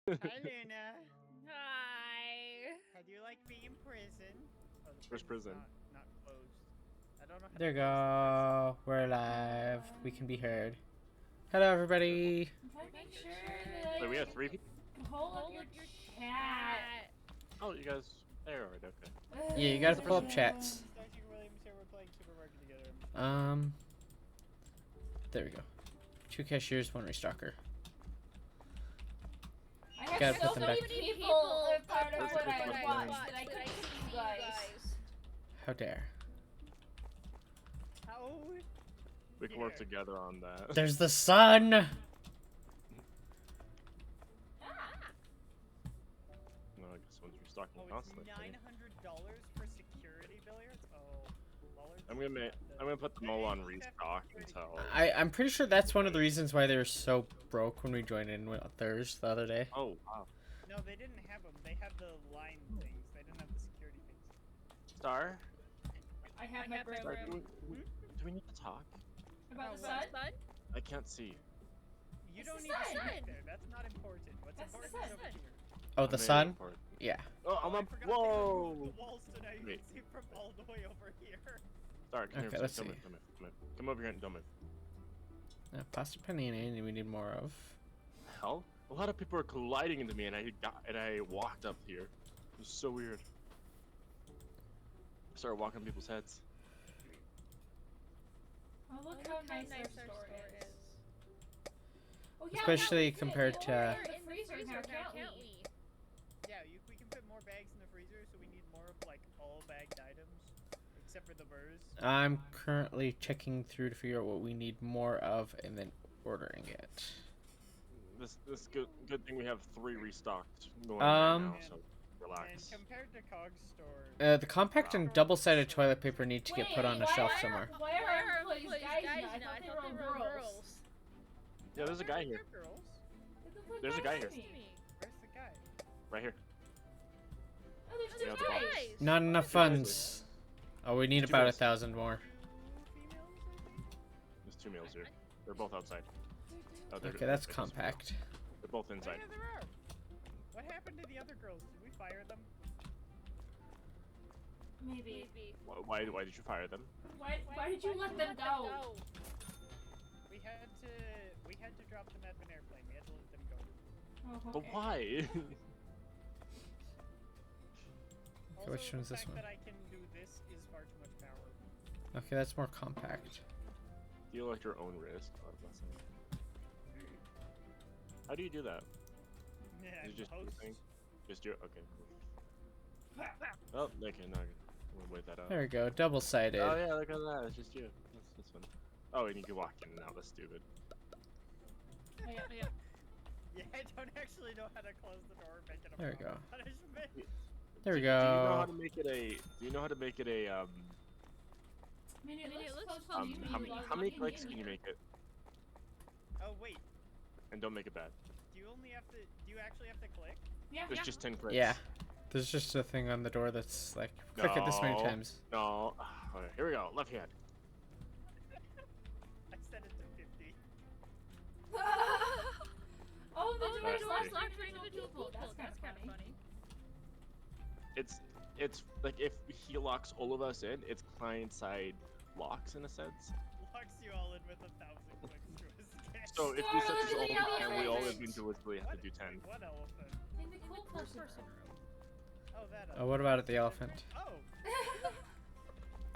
Hi, Luna. Hi. How do you like being in prison? Oh, the Where's prison's prison? not closed. I don't know how There to we close the go. prison. We're live. We can be heard. Hello, everybody. If I make sure Wait, that we I have 3 people? pull up your chat. Oh, you guys. There, alright, okay. Yeah, you gotta pull up chats. Starting Williams here. We're playing Super Mario together. There we go. 2 cashiers, 1 restocker. I have Gotta so put them many back. people that are part of Where's what the I button? watched that I couldn't see you guys. How dare. How? We can work together on that. There's the sun! No, I guess one's restocking Oh, it's constantly. $900 for security billiards. Oh, Lollards. I'm gonna put them all on restock until. I'm pretty sure that's one of the reasons why they were so broke when we joined in with Thurs the other day. Oh wow. No, they didn't have them. They had the line things. They didn't have the security things. Star. I have my Star, room. do we need to talk? About the Oh, sun? I can't see. You It's don't the need to sun. sit there. That's not important. What's That's the important is sun. over here. Oh, the Maybe sun? important. Yeah. Oh, I'm I up. forgot they removed Whoa. the walls so now you Wait. can see from all the way over here. Star, come Okay, here. let's Come see. here, come over here and don't move. Pasta panini, we need more of. Hell, a lot of people are colliding into me, and I walked up here. It was so weird. I started walking on people's heads. Oh, look how nice our store is. Oh, yeah, Especially we can fit compared more to- in the freezer now, can't we? Yeah, we can fit more bags in the freezer, so we need more of like all bagged items, except for the burrs. I'm currently checking through to figure out what we need more of and then ordering it. This good thing we have 3 restocked going right now, so And relax. compared to Cog's store, The compact and double-sided toilet paper need to get put on a Wait, shelf why somewhere. Why are our employees guys now? I thought they were all girls. Yeah, there's a guy here. They're girls. They look like There's a guys guy to here. me. Where's the guy? Right here. Oh, there's Yeah, two the box. guys. Not enough funds. Oh, we need Two about guys. 1,000 more. Females, I think? There's 2 males here. They're both outside. Oh, they're- Okay, that's they're- compact. They're both Oh, inside. yeah, there are. What happened to the other girls? Did we fire them? Maybe. Why did you fire them? Why did you let them go? We had to drop them at an airplane. We had to let them go. Oh, But okay. why? Also, which one's the this fact one? that I can do this is far too much power. Okay, that's more compact. Deal at your own risk. God bless him. How do you do that? Yeah, Is it just host. your thing? Just do it? Okay, cool. Oh, okay, no, we'll wait that out. There we go, double-sided. Oh yeah, look at that. It's just you. That's fun. Oh, and you can walk in and out. That's stupid. Oh, yeah. Yeah, I don't actually know how to close the door and make it a There we go. proper punishment. There we Do you know how go. to make it a? Do you know how to make it a? I mean, it looks close to you. How many clicks can you make it? Oh wait, And don't make it bad. do you only have to? Do you actually have to click? Yeah. There's just 10 clicks. Yeah. There's just a thing on the door that's like, click it this many No. times. No. Okay, here we go. Left hand. I set it to 50. Oh, the door is Alright, locked for individual people. That's kind of funny. It's like if he locks all of us in, it's client side locks in a sense. Locks you all in with 1,000 clicks to escape. So if we set this all Star, look at and the we all elephant. individually have to do 10. What elephant? In the cool person room. Oh, that Oh, what about the elephant? Oh,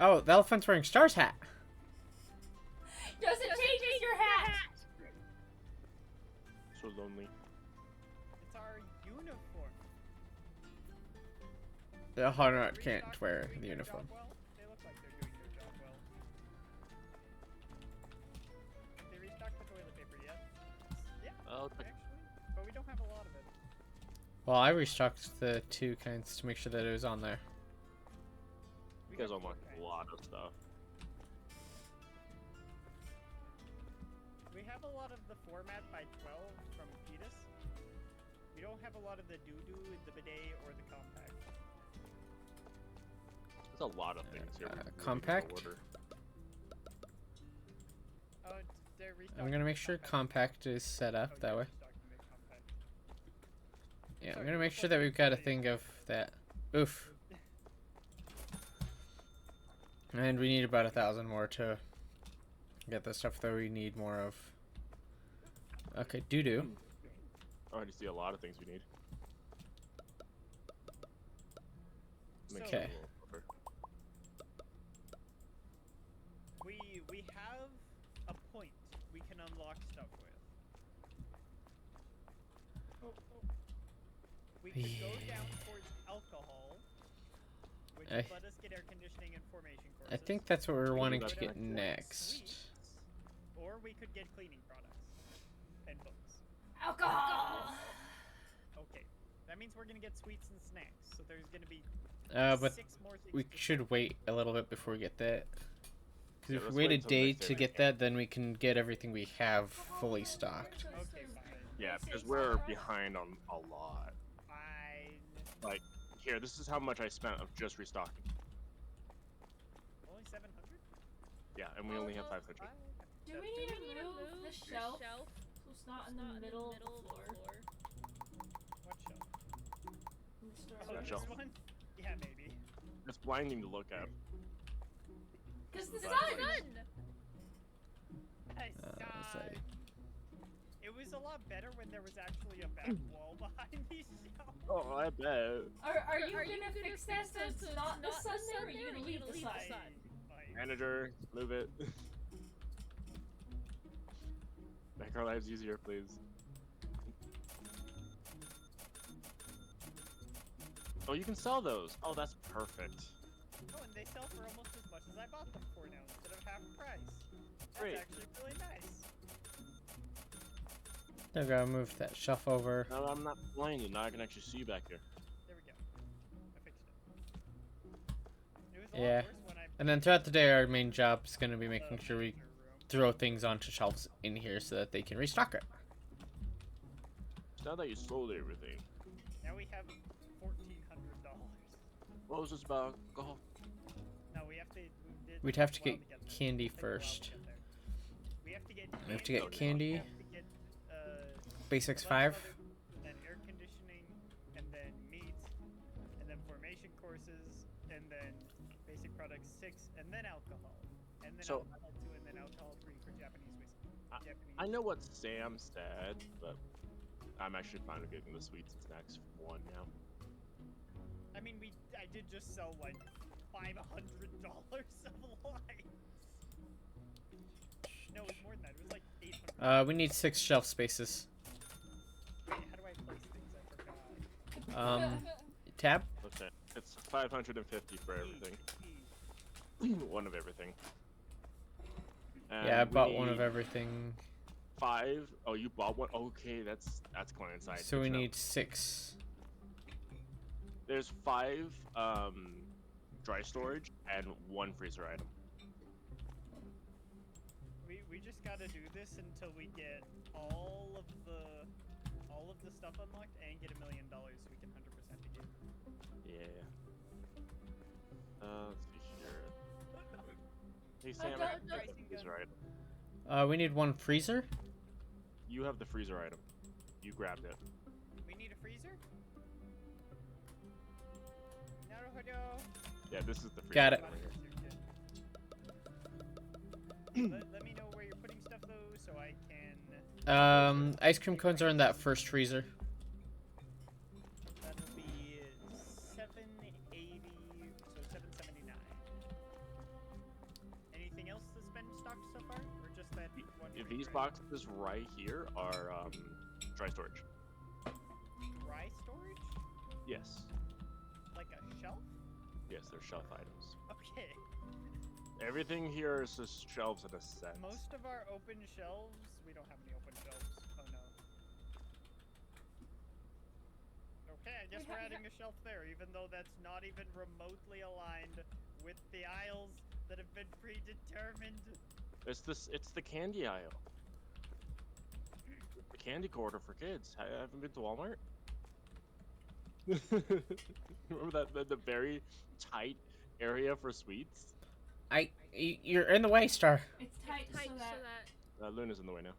Oh, the elephant's wearing Star's hat. Doesn't change your hat. So lonely. it's our uniform. The Honor Restock can't wear doing the their uniform. job well? They look like they're doing their job well. They restocked the toilet paper yet? Yeah, Oh, actually. But we don't have a lot of it. Well, I restocked the 2 kinds to make sure that it was on there. you We guys got unlocked okay. a lot of stuff. We have a lot of the format by 12 from Fetus. We don't have a lot of the doo-doo, the bidet, or the compact. There's a lot of things here. we really need to compact? order. Oh, they're I'm restocking gonna the make sure compact. compact is set up Oh, that yeah, way. restocking the compact. I'm gonna make sure that we've got a thing of that. Oof. And we need about 1,000 more to get the stuff that we need more of. Okay, doo-doo. I already see a lot of things we need. Make Okay. it a little over. We have a point we can unlock stuff with. We could go down towards alcohol, which I- would let us get air conditioning and formation courses. I think that's what we're wanting Go to down get towards next. sweets, or we could get cleaning products and books. Alcohol. Okay, that means we're gonna get sweets and snacks. So there's gonna be But 6 more things. we to should wait a little bit before we get that. Because Yeah, if we let's wait a wait until day next day to we get can. that, then we can get everything we have fully stocked. Okay, fine. Yeah, because we're behind on a lot. Fine. Like, here, this is how much I spent of just restocking. Only 700. Yeah, and we only have 500. Do we need to move the shelf so it's not in the middle of the floor? What shelf? In the store. Oh, That this shelf. one? Yeah, maybe. It's blinding to look at. Cause the It's sun. Done. it's like- It was a lot better when there was actually a back wall behind these shelves. Oh, I bet. Are you gonna fix that so it's not the sun there, or are you gonna leave the sun? Fine. Manager, move it. Make our lives easier, please. Oh, you can sell those. Oh, that's perfect. Oh, and they sell for almost as much as I bought them for now, instead of half price. That's Great. actually really nice. Now gotta move that shelf over. No, I'm not blinded. Now I can actually see you back here. There we go. I fixed it. It was a Yeah. lot worse when I And then throughout the day, our main job is gonna be the making sure we manager room. throw things onto shelves in here so that they can restock it. It's now that you sold everything. Now we have $1,400. What was this about alcohol? No, we have to. We'd have to take a get while there. candy Take a while to first. get there. We have to get. We have to get Okay. candy. We have to get, Basics lunch 5. other- then air conditioning, and then meat, and then formation courses, and then basic products 6, and then alcohol, and then So- alcohol 2, and then alcohol 3 for Japanese whiskey. Japanese. I know what Sam said, but I'm actually fine with getting the sweets and snacks one now. I mean, I did just sell like $500 of lines. No, it was more than that. It was like 800. We need 6 shelf spaces. Wait, how do I place things? I forgot. Tab? Okay, it's 550 for everything. One of everything. Yeah, I And we bought one of need everything. 5. Oh, you bought one? Okay, that's going inside. So Good we to know. need 6. There's 5 dry storage and 1 freezer item. We just gotta do this until we get all of the stuff unlocked and get $1 million so we can 100% the game. Yeah. Let's see here. Hey Oh, Sam, I don't- have the don't- freezer item. We need 1 freezer. You have the freezer item. You grabbed it. We need a freezer? Naruhodo. Yeah, this is the freezer. Got it. item right here. Let me know where you're putting stuff though, so I can. Ice cream cones are in that first freezer. That'll be 780, so 779. Anything else that's been stocked so far, or just that one? These freezer? boxes right here are dry storage. Dry storage? Yes. Like a shelf? Yes, they're shelf items. Okay. Everything here is just shelves in a sense. Most of our open shelves, we don't have any open shelves. Oh no. Okay, I guess We we're have- adding a shelf there, even though that's not even remotely aligned with the aisles that have been predetermined. It's the candy aisle. The candy corner for kids. I haven't been to Walmart. Remember that the very tight area for sweets? You're in the way, Star. It's tight, Tight so so that. that. Luna's in the way now.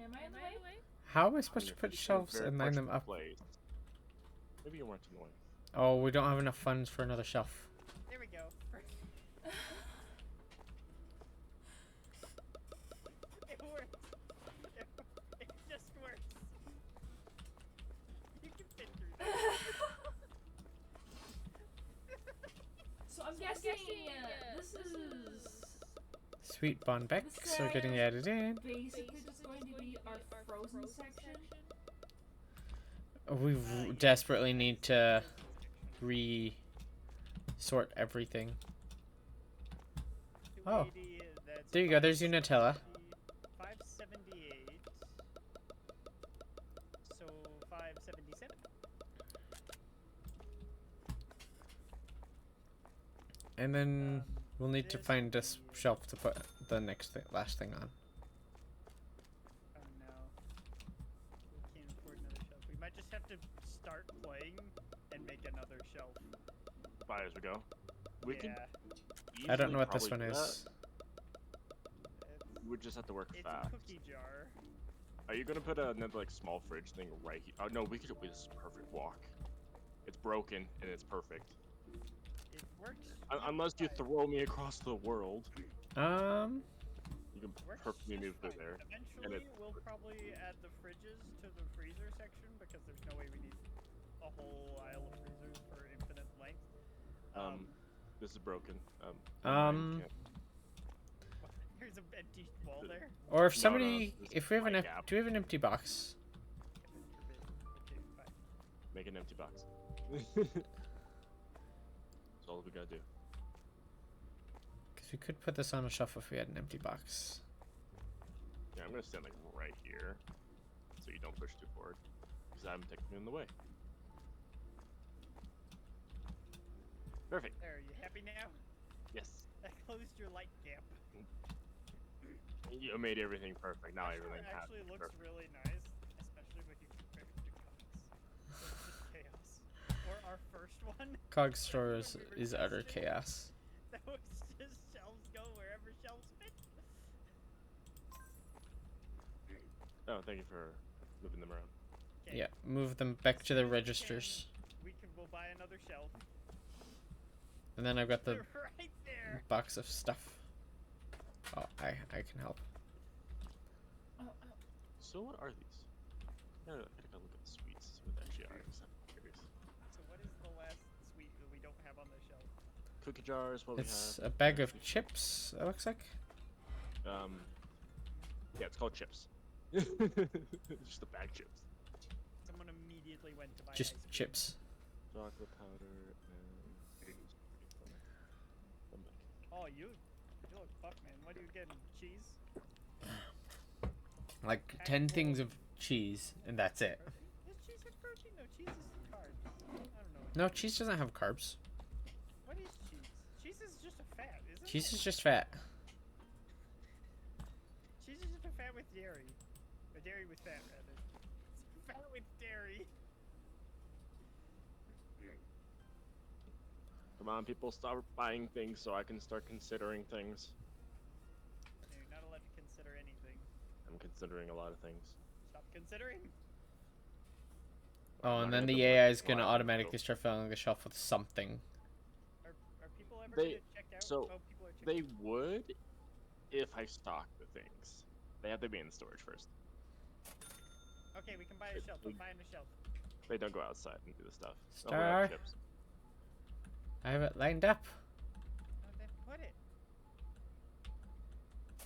Am I in Am the I way? in the way? How am I supposed to If put you can shelves very and line much them up? place- Maybe you weren't annoying. Oh, we don't have enough funds for another shelf. There we go. It works. It just works. You can fit through that. So I'm guessing this is Sweet Bon Becks are getting added in. basically just going to be our frozen section. We desperately need to re-sort everything. Oh. 280, that's There you go, there's your Nutella. 578. So 577. And then we'll need to this find will this be- shelf to put the last thing on. Oh no. We can't afford another shelf. We might just have to start playing and make another shelf. Buy as we go. We can. I don't know easily what this one probably do is. that. We just have to work It's fast. a cookie jar. Are you gonna put another like small fridge thing right here? Oh no, we could. This is a perfect walk. It's broken and it's perfect. It works. Unless you fine. throw me across the world, Um, you can Works perfectly just move through fine. there. Eventually, it- we'll probably add the fridges to the freezer section because there's no way we need a whole aisle of freezers for infinite length. This is broken. Um, There's an empty wall there. or if No, somebody, this is if we have an, my do gap. we have an empty box? Heaven forbid. Okay, fine. Make an empty box. That's all we gotta do. Because we could put this on a shelf if we had an empty box. Yeah, I'm gonna stand like right here, so you don't push too forward, because I'm technically in the way. Perfect. There, are you happy now? Yes. That closed your light gap. You made everything perfect. Now That everything has actually to be looks perfect. really nice, especially when you compare it to Cox. So it's just chaos. Or our first one. Cog store is, When we were utter testing, chaos. That was just shelves go wherever shelves fit. Oh, thank you for moving them around. Okay. Yeah, move them back to the We'll registers. We'll buy another shelf. And then I've got the They're right there. box of stuff. Oh, I can help. Oh, So what are these? I gotta look at the sweets. What they actually are. 'Cause I'm curious. So what is the last sweet that we don't have on the shelf? Cookie jars. What It's we a bag of chips, it looks like. have. Yeah, it's called chips. Just a bag of chips. Someone immediately went to buy Just ice cream. chips. Chocolate powder and. Oh, you look fucked, man. What are you getting? Cheese? Like Pack 10 full. things of cheese, and that's it. Does cheese have protein? No, cheese is carbs. I don't know. No, cheese doesn't have carbs. What is cheese? Cheese is just a fat, isn't it? Cheese is just fat. Cheese is just a fat with dairy. Or dairy with fat, rather. It's fat with dairy. Come on, people, stop buying things so I can start considering things. You're not allowed to consider anything. I'm considering a lot of things. Stop considering. Oh, I'm and not then gonna the put AI is a gonna lot of automatically start filling the shelf with something. Are people ever They- gonna check out? so, Oh, people are checking They out. would if I stock the things. They have to be in storage first. Okay, we can buy a shelf. I'm buying a shelf. They don't go outside and do the stuff. Oh, we Star. have chips. I have it lined up. Oh, then put it.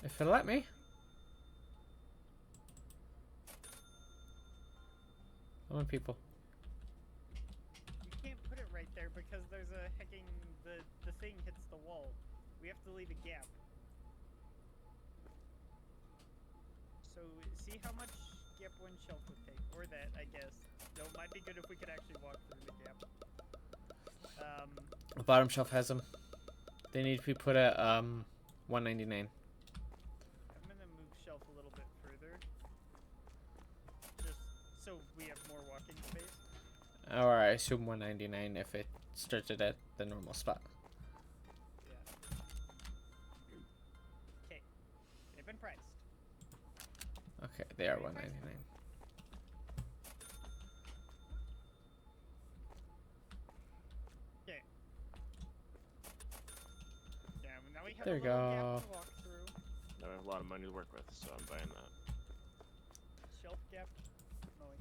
If it'll let me. Come on, people. You can't put it right there because there's a hecking the thing hits the wall. We have to leave a gap. So see how much gap one shelf would take, or that I guess. Though it might be good if we could actually walk through the gap. The bottom shelf has them. They need to be put at $1.99. I'm gonna move shelf a little bit further, just so we have more walking space. Or I assume $1.99 if it started at the normal spot. Yeah. Okay. They've been priced. Okay, they are $1.99. we have There a you little go. gap to walk through. I have a lot of money to work with, so I'm buying that. Shelf gap. Mowing.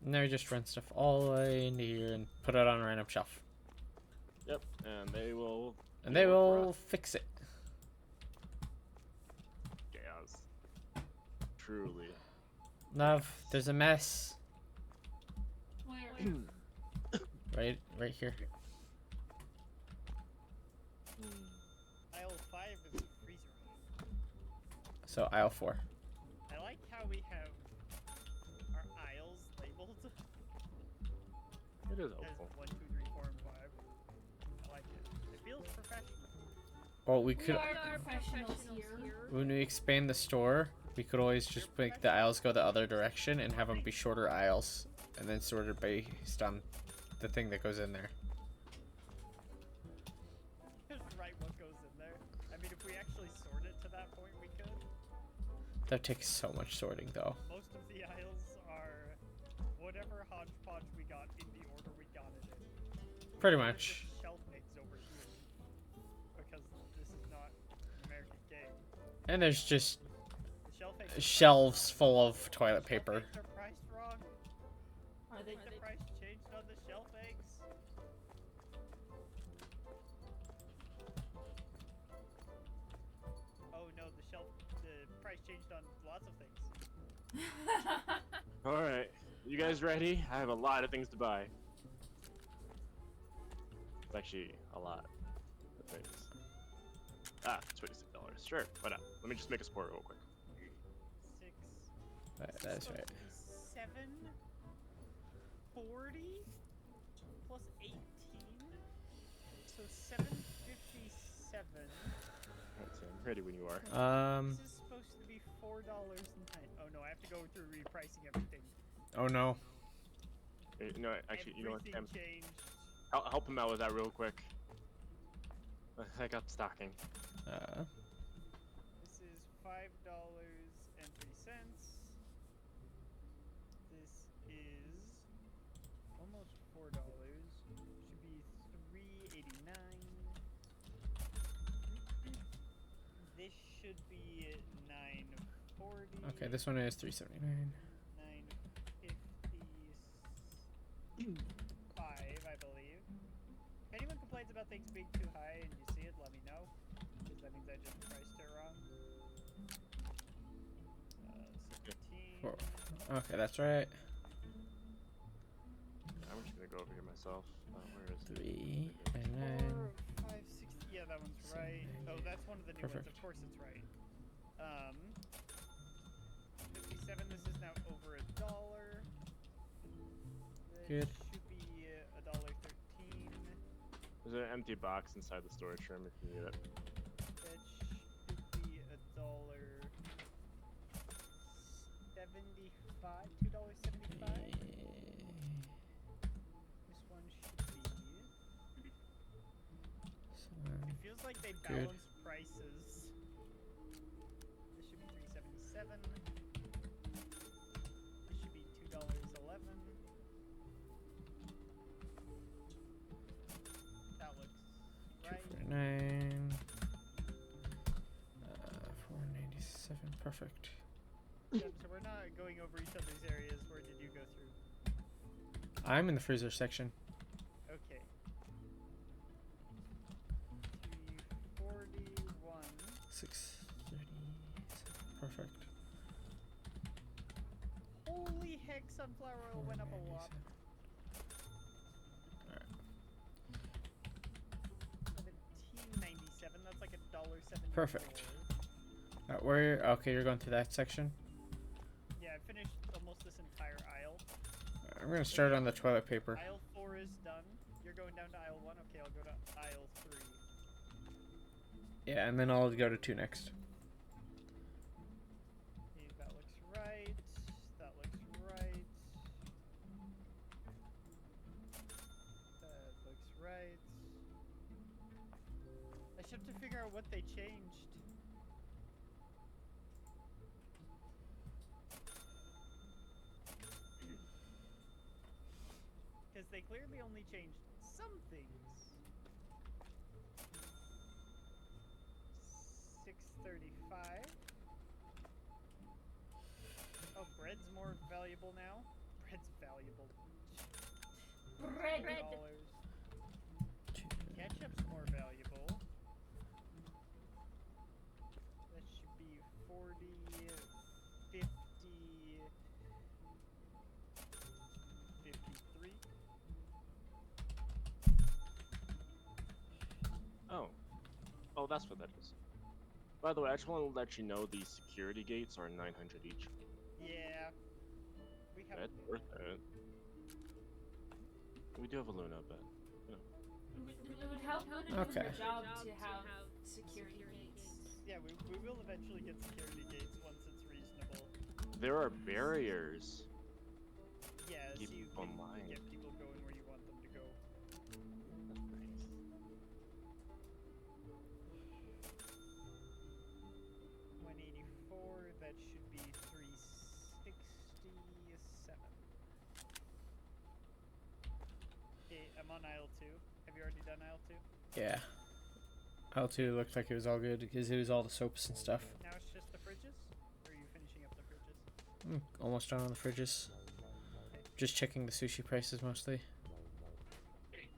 Now you just run stuff all the way into here and put it on a random shelf. Yep, and they will. And do they work for will us. fix it. Yes. Truly. Love, there's a mess. Where? Right here. Aisle 5 is freezer. So aisle 4. I like how we have our aisles labeled It is as helpful. 1, 2, 3, 4, and 5. I like it. It feels professional. Well, we We could, are professionals here. when we expand the store, we could always just make the aisles go the other direction and have them be shorter aisles, and then sorted based on the thing that goes in there. Just write what goes in there. I mean, if we actually sort it to that point, we could. That takes so much sorting, though. Most of the aisles are whatever hodgepodge we got in the order we got it in. Pretty There's much. just shelf eggs over here. Because this is not an American game. And there's just The shelf eggs are shelves full of toilet priced- paper. Shelf eggs are priced wrong. Are they? The price changed on the shelf eggs. Oh no, the price changed on lots of things. Alright. You guys ready? I have a lot of things to buy. It's actually a lot of things. Ah, $26. Sure, why not? Let me just make a sport real quick. 6. That's right. 7. 40 plus 18. So 757. Alright, so I'm ready when you are. This is supposed to be $4.09. Oh no, I have to go through repricing everything. Oh no. No, actually, you know what? Everything changed. I'll help him out with that real quick. I got stocking. This is $5.03. This is almost $4. Should be $3.89. This should be $9.40. Okay, this one is $3.79. $9.55, I believe. If anyone complains about things being too high and you see it, let me know. Because that means I just priced it wrong. 17. Four. Okay, that's right. I'm just gonna go over here myself. Where is it? 3 and 4, 5, 6. Yeah, that one's right. Oh, that's one of the new Perfect. ones. Of course it's right. 57. This is now over $1. This Good. should be $1.13. There's an empty box inside the storage room if you need it. That should be $1.75. $2.75. This one should be. It feels like they Good. balance prices. This should be $3.77. This should be $2.11. That looks right. 249. 497. Perfect. Yeah, so we're not going over each other's areas. Where did you go through? I'm in the freezer section. Okay. 341. 630. Perfect. Holy heck, sunflower oil went up a lot. 17.97. That's like $1.74. Perfect. Where? Okay, you're going through that section. Yeah, I finished almost this entire aisle. I'm gonna start on the toilet paper. Aisle 4 is done. You're going down to aisle 1. Okay, I'll go to aisle 3. Yeah, and then I'll go to 2 next. Okay, that looks right. That looks right. That looks right. I should have to figure out what they changed. because they clearly only changed some things. 635. Oh, bread's more valuable now. Bread's valuable. Bread. $2. Ketchup's more valuable. That should be 40, 50, 53. Oh, that's what that is. By the way, I just want to let you know these security gates are 900 each. Yeah. We have That's worth it. We do have a Luna, but It would help Luna do Okay. her job to have security gates. Yeah, we will eventually get security gates once it's reasonable. there are barriers. Yeah, so Keep you people can in line. get people going where you want them to go. That's nice. 184, that should be 367. Okay, I'm on aisle 2. Have you already done aisle 2? Yeah. L2 looked like it was all good because it was all the soaps and stuff. Now it's just the fridges? Or are you finishing up the fridges? Almost done on the fridges. Just checking the sushi prices mostly. We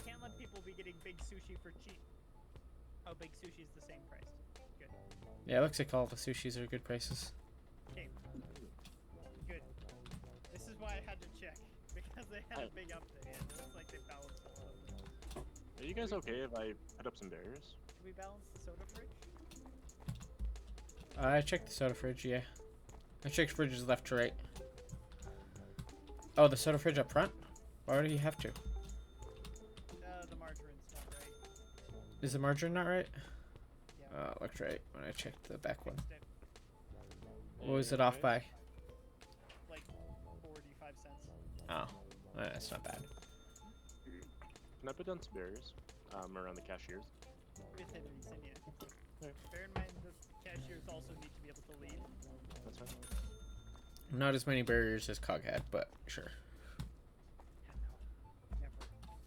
can't let people be getting big sushi for cheap. Oh, big sushi's the same price. Good. Yeah, it looks like all the sushis are good prices. Okay. Good. This is why I had to check. Because they had a big update. And it looks like they balanced a lot of them. Are you guys okay if I put up some barriers? Did we balance the soda fridge? I checked the soda fridge, yeah. I checked fridges left to right. Oh, the soda fridge up front? Why would you have to? The margarine's not right. Is the margarine not right? Yeah. It looked right when I checked the back one. Fixed it. What was it off by? Like 45 cents. Oh, that's not bad. Can I put down some barriers? Around the cashiers. Within reason, yeah. Okay. Bear in mind the cashiers also need to be able to leave. That's fine. Not as many barriers as Cog had, but sure. Never.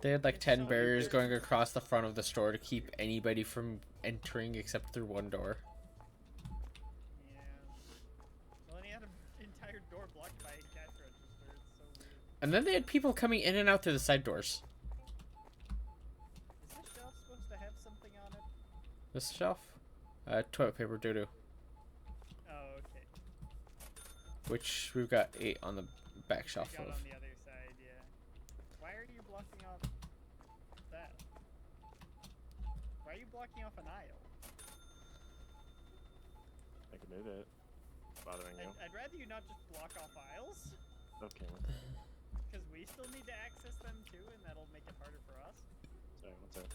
They had like It's 10 so barriers weird. going across the front of the store to keep anybody from entering except through one door. Yeah. Well, and he had an entire door blocked by a cash register. It's so weird. And then they had people coming in and out through the side doors. Is this shelf supposed to have something on it? This shelf? Toilet paper doo-doo. Oh, okay. Which we've got 8 on the back shelf We got of. on the other side, yeah. Why are you blocking off that? Why are you blocking off an aisle? I can move it. Bothering you? I'd rather you not just block off aisles, Okay. because we still need to access them too, and that'll make it harder for us. Sorry, what's that?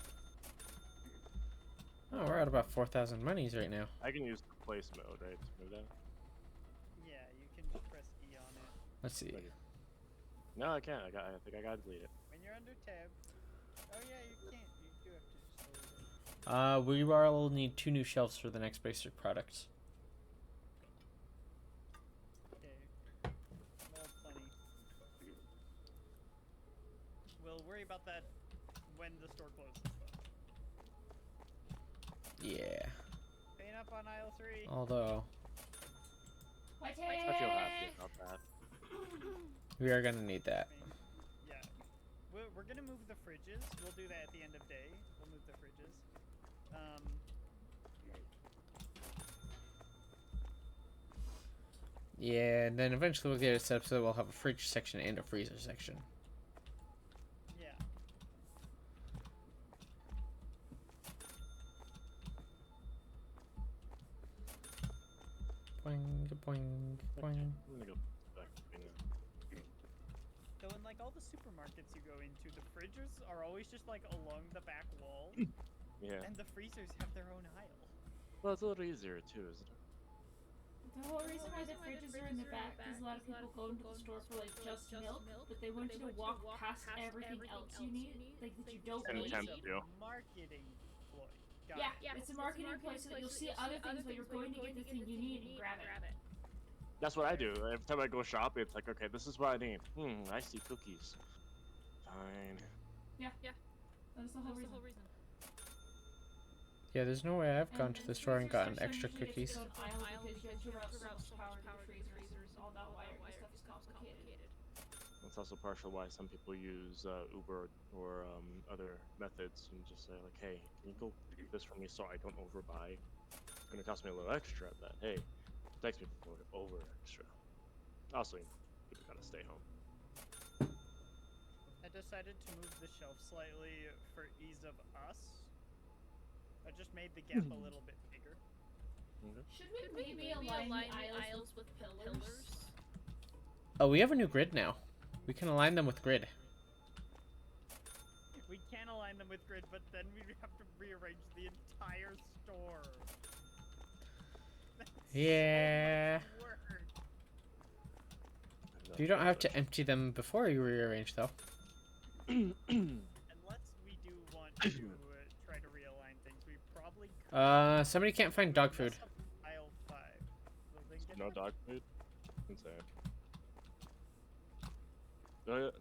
Oh, we're at about 4,000 monies right now. I can use the place mode, right? To move that? Yeah, you can just press E on it. Let's see. No, I can't. I think I gotta delete it. When you're under tab. Oh yeah, you can't. You do have to just delete it. We will need 2 new shelves for the next basic products. Okay. Well, plenty. We'll worry about that when the store closes. Yeah. Paying up on aisle 3. Although, I feel happy about that. we are gonna need that. Yeah. We're gonna move the fridges. We'll do that at the end of day. We'll move the fridges. Yeah, and then eventually we'll get it set up so that we'll have a fridge section and a freezer section. Yeah. Boing, boing, boing. I'm gonna go back to being So in like all the supermarkets you go into, the fridges are always just like along the back wall, Yeah. and the freezers have their own aisle. Well, it's a little easier too, isn't it? The whole reason why the fridges are in the back is a lot of people go into the store for like just milk, but they want you to walk past everything else you need, like that you don't And need. tempt you. Marketing ploy. Got Yeah, it. it's a marketing place so that you'll see other things while you're going to get the thing you need and grab it. That's what I do. Every time I go shopping, it's like, okay, this is what I need. I see cookies. Fine. That is the whole reason. Yeah, there's no way I've gone to the store and gotten freezer extra section usually cookies. gets put on aisle because you have to route so much power to the freezers and all that wiring and stuff is complicated. That's also partial why some people use Uber or other methods and just say like, hey, can you go pick this for me so I don't overbuy? It's gonna cost me a little extra, but hey, it takes me over extra. Also, people gotta stay home. I decided to move the shelf slightly for ease of us. I just made the gap a little bit bigger. Should we maybe align the aisles with pillars? Oh, we have a new grid now. We can align them with grid. We can align them with grid, but then we'd have to rearrange the entire store. That's Yeah. so much work. You don't have to empty them before you rearrange, though. Unless we do want to try to realign things, we probably could. Somebody can't find dog food. Mess up Aisle 5. Well, then get No that. dog food? Insane.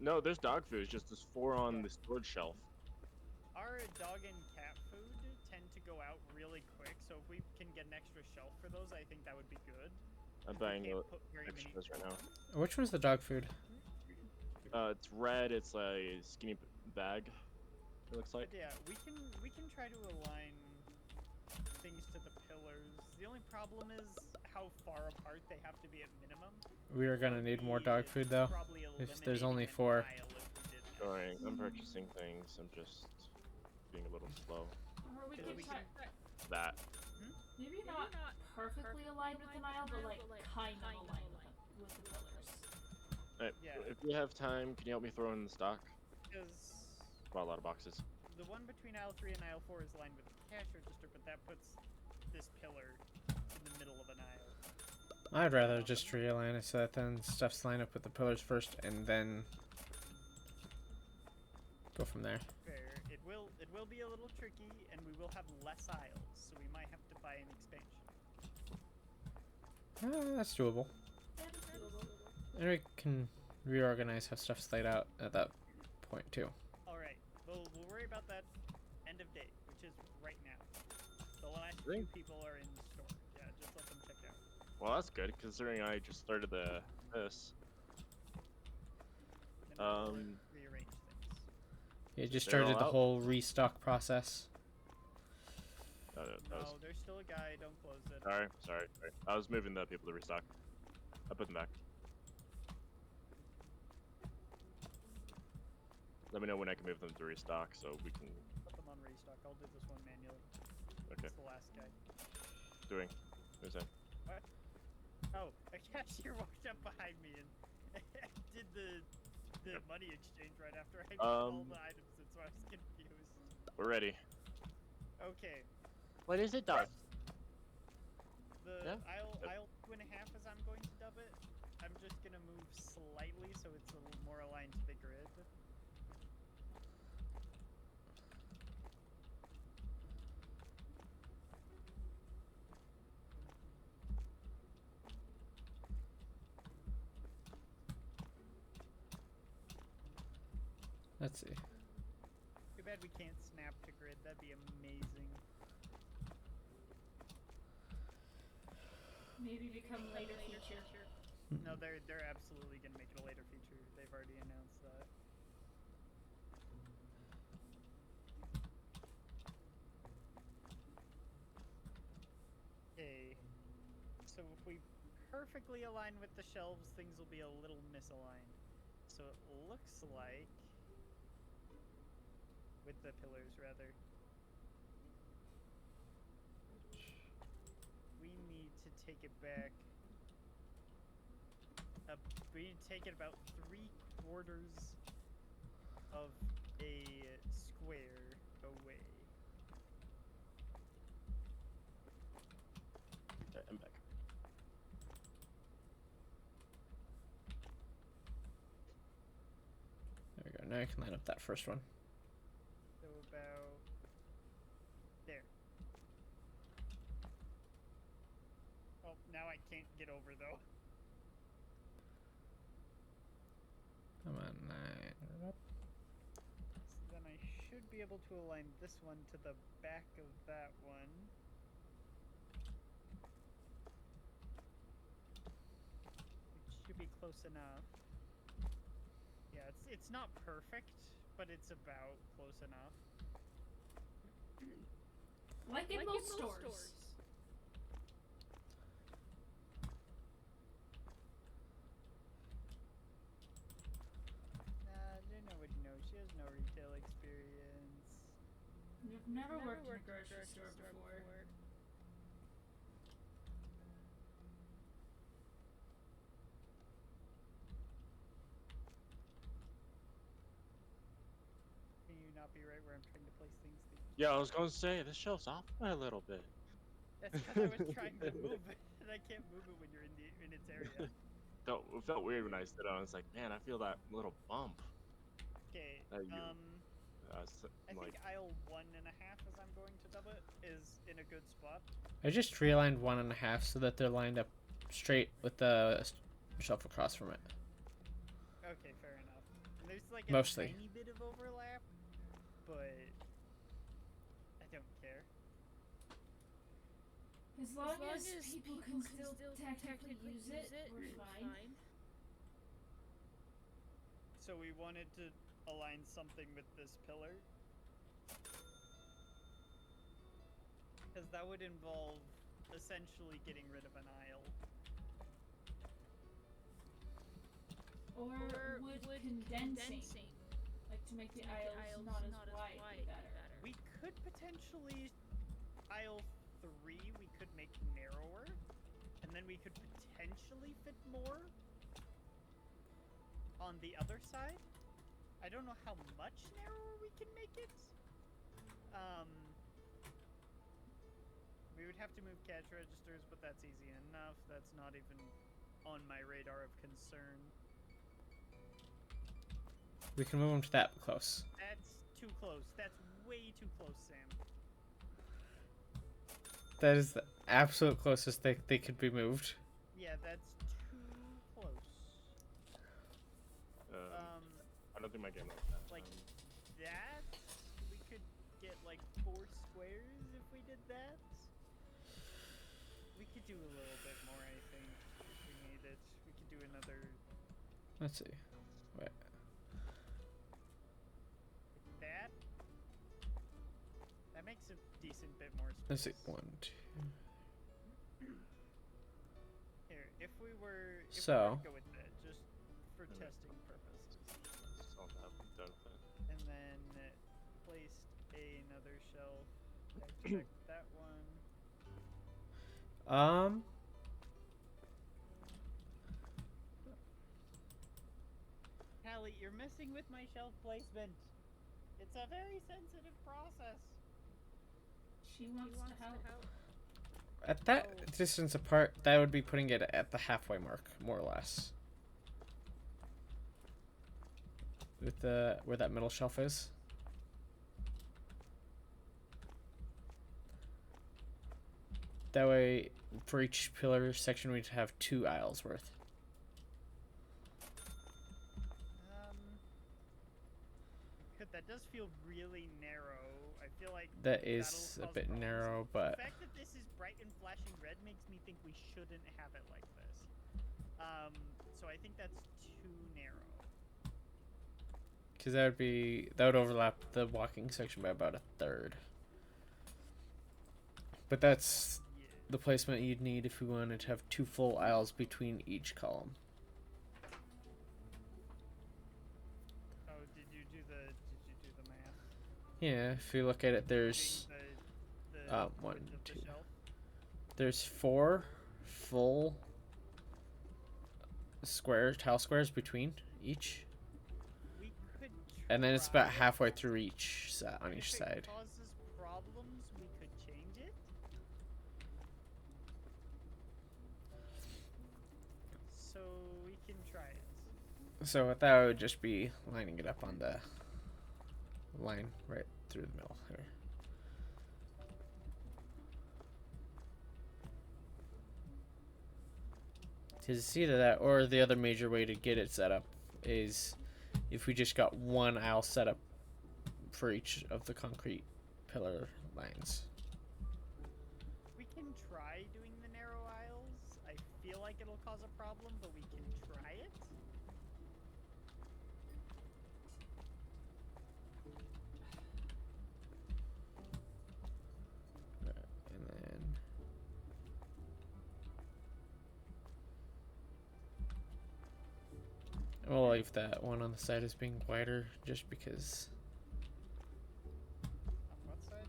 No, there's dog food. It's just there's 4 on the storage shelf. Our dog and cat food tend to go out really quick, so if we can get an extra shelf for those, I think that would be good. I'm We buying can't put very many extras right now. Which one's the dog food? It's red. It's a skinny bag. It looks like. But yeah, we can try to align things to the pillars. The only problem is how far apart they have to be at minimum. We are gonna need more dog food, though. Probably If there's only eliminating 4. an aisle if we did that. Sorry, I'm purchasing things. I'm just being a little slow. Or we Yeah, could we try, That. maybe not perfectly aligned with an aisle, but like kind of aligned with the pillars. Hey, Yeah. if you have time, can you help me throw in the stock? Because Bought a lot of boxes. the one between aisle 3 and aisle 4 is aligned with the cash register, but that puts this pillar in the middle of an aisle. I'd rather just realign it so that then stuff's lined up with the pillars first, and then go from there. Fair. It will be a little tricky, and we will have less aisles, so we might have to buy an expansion. That's doable. That is doable. And we can reorganize how stuff's laid out at that point, too. All right. We'll worry about that end of day, which is right now. The last Really? 2 people are in store. Yeah, just let them check out. Well, that's good considering I just started this. And we'll Um, rearrange things. You just They're started all the out? whole restock process. That was, No, there's still a guy. Don't close it. sorry. I was moving the people to restock. I put them back. Let me know when I can move them to restock so we can. Put them on restock. I'll do this one manually. Okay, It's the last guy. doing. Who's that? What? Oh, a cashier walked up behind me and did the money exchange right after I got all the items in, so I was confused. We're ready. Okay. What is it, dog? The Yeah. aisle 2.5, as I'm going to dub it, I'm just gonna move slightly so it's a little more aligned to the grid. Let's see. Too bad we can't snap to grid. That'd be amazing. Maybe become later feature. No, they're absolutely gonna make it a later feature. They've already announced that. Okay. So if we perfectly align with the shelves, things will be a little misaligned. So it looks like with the pillars rather. We need to take it back. We need to take it about 3/4 of a square away. Okay, I'm back. There we go. Now I can line up that first one. So about there. Oh, now I can't get over though. Come on, 9. So then I should be able to align this one to the back of that one. It should be close enough. Yeah, it's not perfect, but it's about close enough. Like in most stores. Nobody knows. She has no retail experience. You've never worked in a grocery store before. Can you not be right where I'm trying to place things? Yeah, I was going to say, this shelf's off by a little bit. That's because I was trying to move it, and I can't move it when you're in its area. It felt weird when I stood on. I was like, man, I feel that little bump. Okay. That you- I think aisle 1.5, as I'm going to dub it, is in a good spot. I just realigned 1.5 so that they're lined up straight with the shelf across from it. Okay, fair enough. And there's like a Mostly. tiny bit of overlap, but I don't care. As long as people can still technically use it, we're fine. So we wanted to align something with this pillar. Because that would involve essentially getting rid of an aisle. Or would condensing, like to make the aisles not as wide, be better. We could potentially aisle 3 we could make narrower, and then we could potentially fit more on the other side. I don't know how much narrower we can make it. We would have to move cash registers, but that's easy enough. That's not even on my radar of concern. We can move them to that close. That's too close. That's way too close, Sam. That is the absolute closest they could be moved. Yeah, that's too close. I don't think my game like that. Like that? We could get like 4 squares if we did that. We could do a little bit more, I think, if we need it. We could do another. Let's see. Wait. That. That makes a decent bit more space. Let's see. 1, 2. Here, if we were So. to go with that, just for testing purposes. So that, done with that. And then placed another shelf. Check that one. Callie, you're messing with my shelf placement. It's a very sensitive process. She wants to help. At that distance apart, that would be putting it at the halfway mark, more or less. With the where that middle shelf is. That way, for each pillar section, we'd have 2 aisles worth. That does feel really narrow. I feel like That is a that'll cause bit problems. narrow, but The fact that this is bright and flashing red makes me think we shouldn't have it like this. So I think that's too narrow. because that would overlap the walking section by about 1/3. But that's Yeah. the placement you'd need if we wanted to have 2 full aisles between each column. Oh, did you do the math? Yeah, if you look at it, there's The one, width of the 2. shelf? There's 4 full tile squares between each, We could and then it's try about it. halfway through each on If each it side. causes problems, we could change it. So we can try it. So that would just be lining it up on the line right through the middle here. Because it's either that or the other major way to get it set up is if we just got one aisle set up for each of the concrete pillar lines. We can try doing the narrow aisles. I feel like it'll cause a problem, but we can try it. And then we'll leave that one on the side as being wider just because On what side?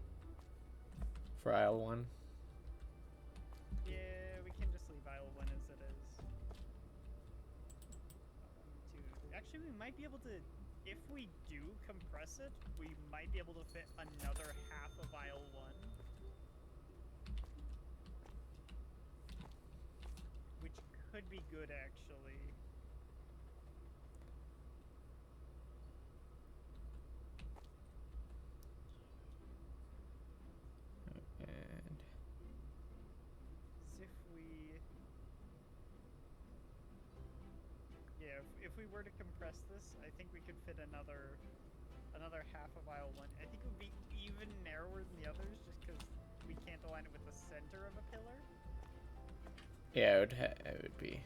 for aisle 1. Yeah, we can just leave aisle 1 as it is. 1, 2. Actually, we might be able to, if we do compress it, we might be able to fit another half of aisle 1. Which could be good, actually. And As if we... Yeah, if we were to compress this, I think we could fit another half of aisle 1. I think it would be even narrower than the others, just because we can't align it with the center of a pillar. yeah, it would be.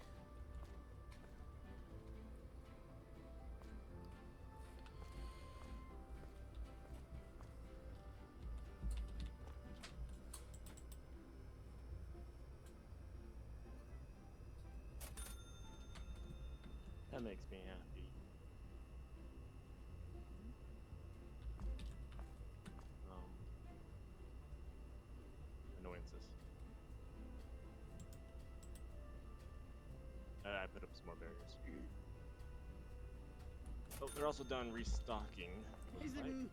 That makes me happy. Annoyances. I put up some more barriers. Oh, they're also done restocking. looks like.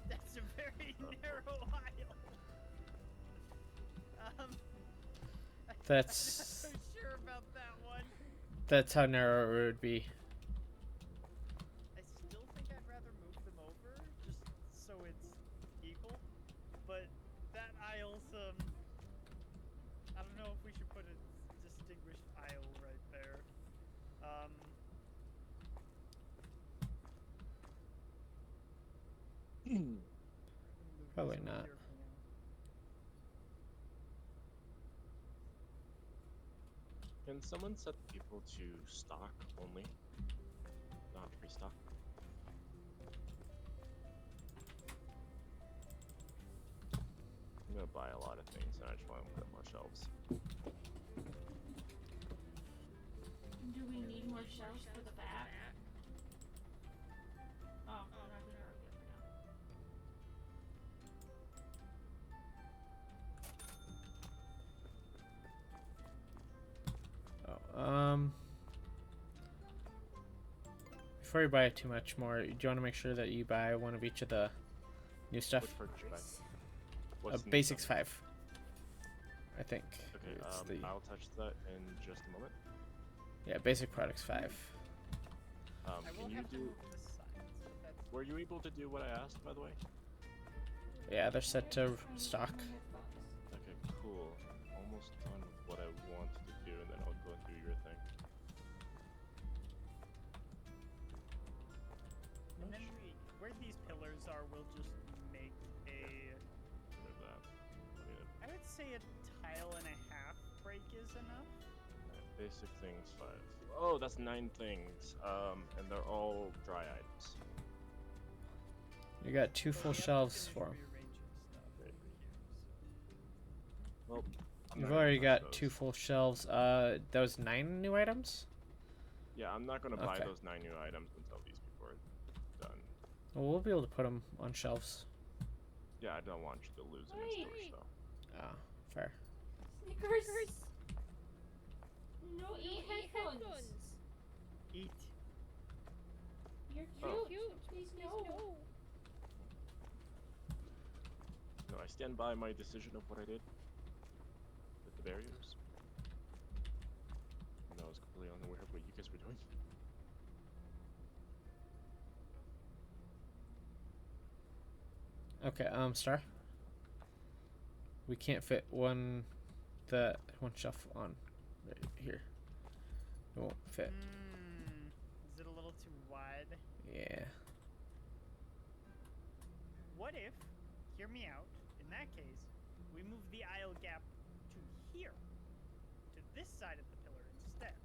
That's a very narrow aisle. That's I'm not so sure about that one. that's how narrow it would be. I still think I'd rather move them over, just so it's equal. But that aisle's, I don't know if we should put a distinguished aisle right there. Move Probably this over not. here for now. Can someone set people to stock only? Not restock. I'm gonna buy a lot of things and I just want to put them on shelves. Do we need more shelves for the back? Oh, we're not gonna argue for now. Oh, before you buy too much more, do you want to make sure that you buy one of each of the new stuff? Which part did you buy? What's the new Basics stuff? 5. I think. Okay, it's the I'll touch that in just a moment. yeah, basic products 5. I will Can you have to do? move the sides, but that's Were you able to do what I asked, by the way? Yeah, they're set to stock. Okay, cool. Almost done with what I wanted to do, and then I'll go and do your thing. And then where these pillars are, we'll just make a, Rid of that. I would say a tile and a half break is enough. Basic things 5. Oh, that's 9 things. And they're all dry items. You got 2 But full we have to shelves finish for 'em. rearranging stuff over here, Well, I'm You've not gonna already touch got those. 2 full shelves. Those 9 new items? Yeah, I'm not gonna buy Okay. those 9 new items until these people are done. Well, we'll be able to put them on shelves. Yeah, I don't want you to lose them in storage Wait. though. Ah, fair. Snickers! No, eat headphones! Eat. You're Oh. cute. Please no. No, I stand by my decision of what I did with the barriers. And I was completely unaware of what you guys were doing. Okay, Star. We can't fit one shelf on right here. It won't fit. Is it a little too wide? Yeah. What if, hear me out, in that case, we move the aisle gap to here, to this side of the pillar instead.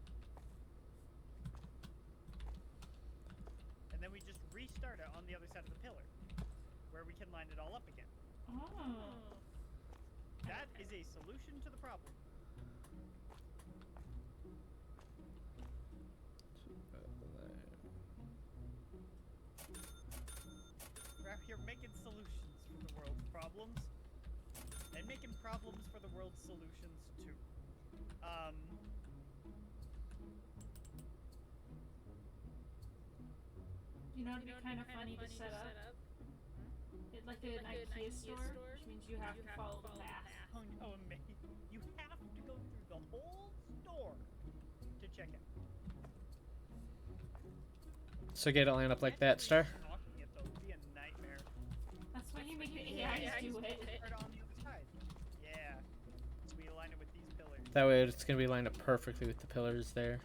And then we just restart it on the other side of the pillar, where we can line it all up again. Oh. That is a solution to the problem. We're out here making solutions for the world's problems, and making problems for the world's solutions too. You know, it'd be kind of funny to set up it like an IKEA store, which means you have to follow the math. Oh no, amazing! You have to go through the whole store to check out. So get it lined up like that, Star. Stocking it though would be a nightmare. That's why you make the AIs do it. Right on the other side. Yeah. So we align it with these pillars. That way it's gonna be lined up perfectly with the pillars there.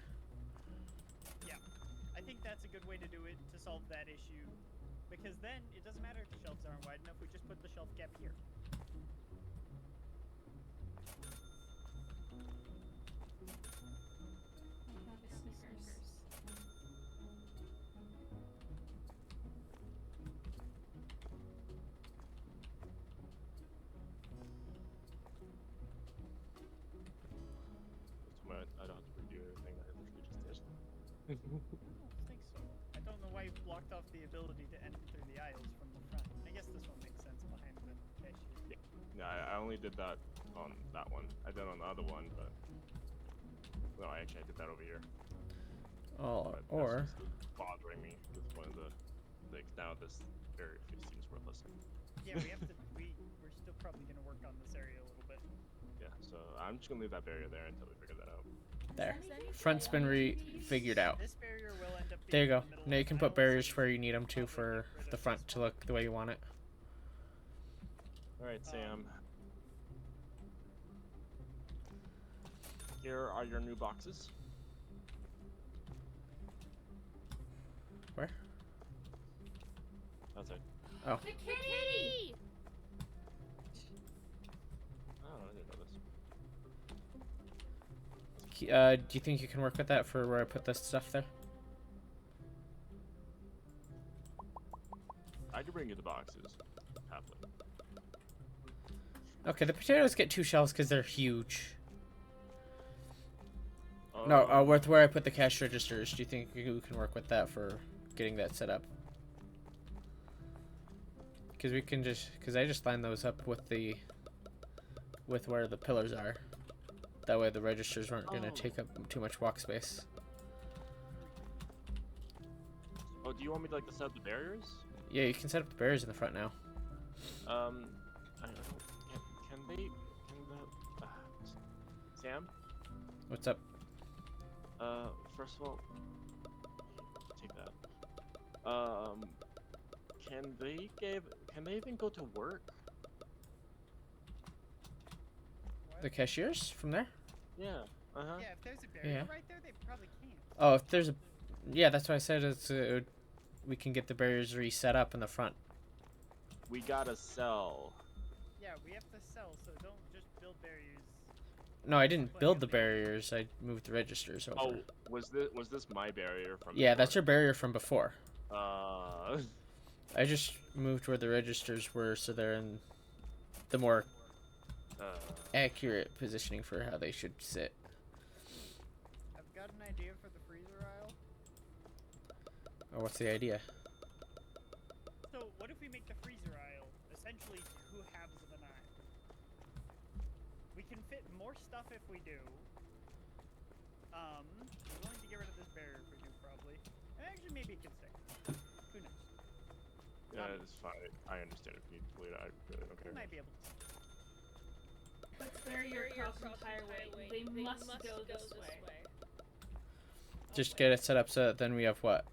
Yeah. I think that's a good way to do it to solve that issue. Because then it doesn't matter if the shelves aren't wide enough, we just put the shelf gap here. I have a Snickers. I don't have to review everything. I literally just did. I don't think so. I don't know why you blocked off the ability to enter through the aisles from the front. I guess this one makes sense behind the cashier. Yeah, I only did that on that one. I did on the other one, but no, I did that over here. Oh, But or that's just bothering me with one of the things. Now this area seems worthless. Yeah, we have to. We're still probably gonna work on this area a little bit. Yeah, so I'm just gonna leave that barrier there until we figure that out. there. Front's been figured out. This barrier will end up being There you in go. the middle Now of you can the put aisle, so barriers you where you need them to probably for get rid the of front this to one. look the way you want it. All right, Sam. Here are your new boxes. Where? That's it. Oh, The kitty! Oh, I didn't know this. do you think you can work with that for where I put this stuff there? I can bring you the boxes. Happily. Okay, the potatoes get 2 shelves because they're huge. No, with where I put the cash registers, do you think you can work with that for getting that set up? Because we can because I just line those up with where the pillars are. That way the registers aren't gonna take up too much walk space. Oh, do you want me to like to set up the barriers? Yeah, you can set up the barriers in the front now. I don't know. Can the Sam? What's up? First of all, take that. Can they even go to work? The cashiers from there? Yeah. Uh-huh. Yeah, if there's a barrier Yeah. right there, they probably can't. Oh, if there's a... Yeah, that's why I said we can get the barriers reset up in the front. We gotta sell. Yeah, we have to sell, so don't just build barriers. No, I didn't build the barriers. I moved the registers over. Oh, was this my barrier from? Yeah, that's your barrier from before. before? I just moved where the registers were so they're in the more accurate positioning for how they should sit. I've got an idea for the freezer aisle. Oh, what's the idea? So, what if we make the freezer aisle essentially 2 halves of an aisle? We can fit more stuff if we do. We're going to get rid of this barrier if we do, probably. Actually, maybe it can stay. Who knows? Yeah, it's fine. I understand if you need to delete it. I really don't We care. might be able to. Let's barrier across the entire way. They must go this way. Just get it set up so that then we have what?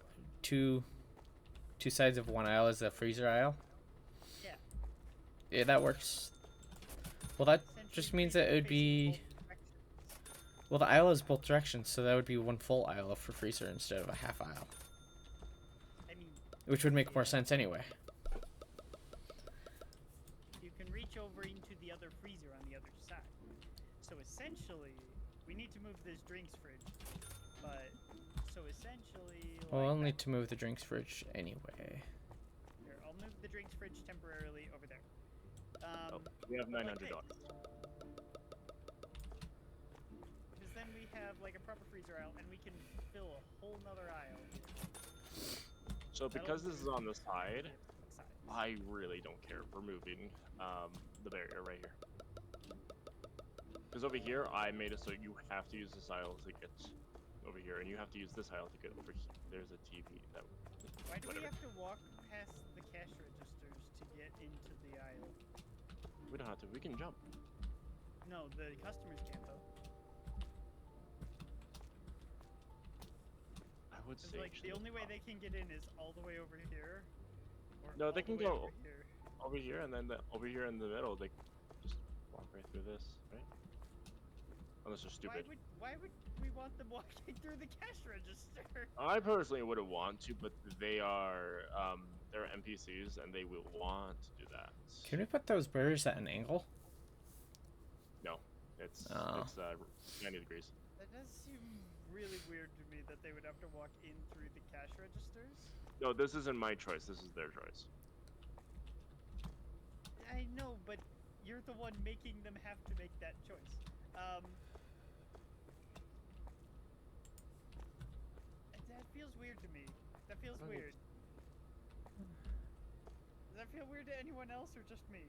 Two sides of one aisle is the freezer aisle? Yeah. Yeah, that works. Well, that Essentially, just means that it would freezer be... facing both directions. Well, the aisle is both directions, so that would be one full aisle for freezer instead of a half aisle. I mean, Which would make more sense anyway. You can reach over into the other freezer on the other side. So essentially, we need to move this drinks fridge. But, so essentially, Well, like I'll need that. to move the drinks fridge anyway. Here, I'll move the drinks fridge temporarily over there. Oh, we have but like $900. this. Because then we have like a proper freezer aisle, and we can fill a whole nother aisle. So because this is on the side, Side. I really don't care for moving the barrier right here. Because over here, I made it so you have to use this aisle to get over here, and you have to use this aisle to get over here. There's a TV. That Why do we whatever. have to walk past the cash registers to get into the aisle? We don't have to. We can jump. No, the customers can't though. I would It's say. like the only way they can get in is all the way over here. Or No, all they the can way go over here. over here, and then over here in the middle, they just walk right through this, right? Unless they're stupid. Why would we want them walking through the cash register? I personally wouldn't want to, but they are they're NPCs, and they will want to do that. Can we put those barriers at an angle? No, it's Oh. 90 degrees. That does seem really weird to me that they would have to walk in through the cash registers. No, this isn't my choice. This is their choice. I know, but you're the one making them have to make that choice. That feels weird to me. That feels Okay. weird. Does that feel weird to anyone else or just me?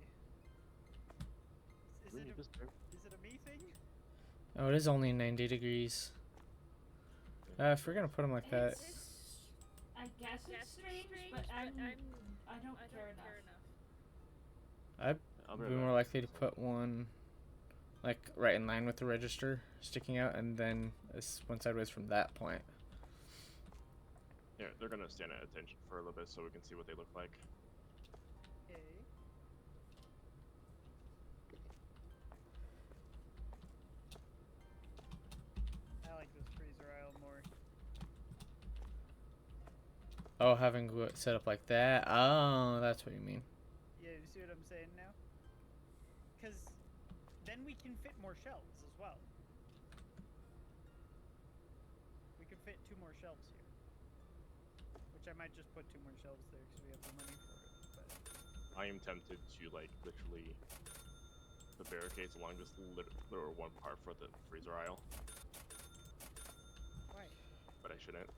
Is We it need this too. a me thing? Oh, it is only 90 degrees. If we're gonna put them like that, It's, I guess it's strange, but I don't care enough. I'd I'll be be right more back. likely to put one like right in line with the register sticking out, and then one sideways from that point. Here, they're gonna stand at attention for a little bit so we can see what they look like. Okay. I like this freezer aisle more. Oh, having it set up like that. Oh, that's what you mean. Yeah, you see what I'm saying now? Because then we can fit more shelves as well. We could fit 2 more shelves here. Which I might just put 2 more shelves there because we have the money for it. But I am tempted to like literally put barricades along this little one part for the freezer aisle, why? but I shouldn't.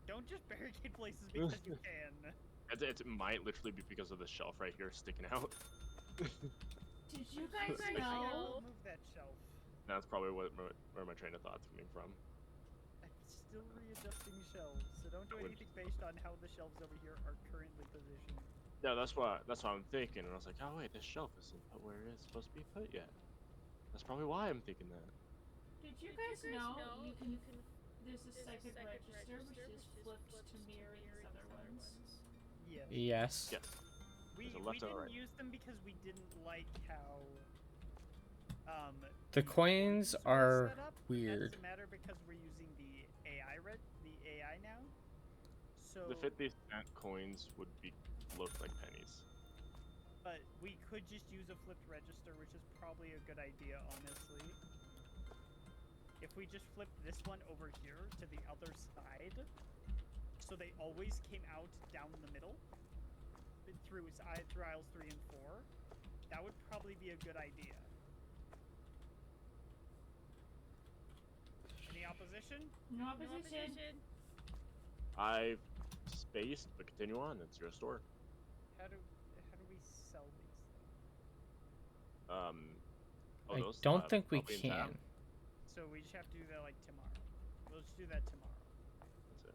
Don't just barricade places because you can. It might literally be because of the shelf right here sticking out. Did you guys Guys know? Move that shelf. That's probably where my train of thought's coming from. I'm still readjusting shelves, so don't do I would- anything based on how the shelves over here are currently positioned. Yeah, that's what I'm thinking, and I was like, oh wait, this shelf isn't put where it's supposed to be put yet. That's probably why I'm thinking that. Did you guys know you can? There's a second register which is flipped to mirror these other ones. Yes. Yes. Yes. We There's a left and a didn't right. use them because we didn't like how The coins these were are set up. weird. That doesn't matter because we're using the AI now. So The 50-cent coins would look like pennies. but we could just use a flipped register, which is probably a good idea, honestly. If we just flip this one over here to the other side, so they always came out down the middle, through aisles 3 and 4, that would probably be a good idea. Any opposition? No opposition. I've spaced, but continue on. It's your store. How do we sell these things? Oh, I those, don't think we probably in tab. can. So we just have to do that like tomorrow. We'll just do that tomorrow. That's it.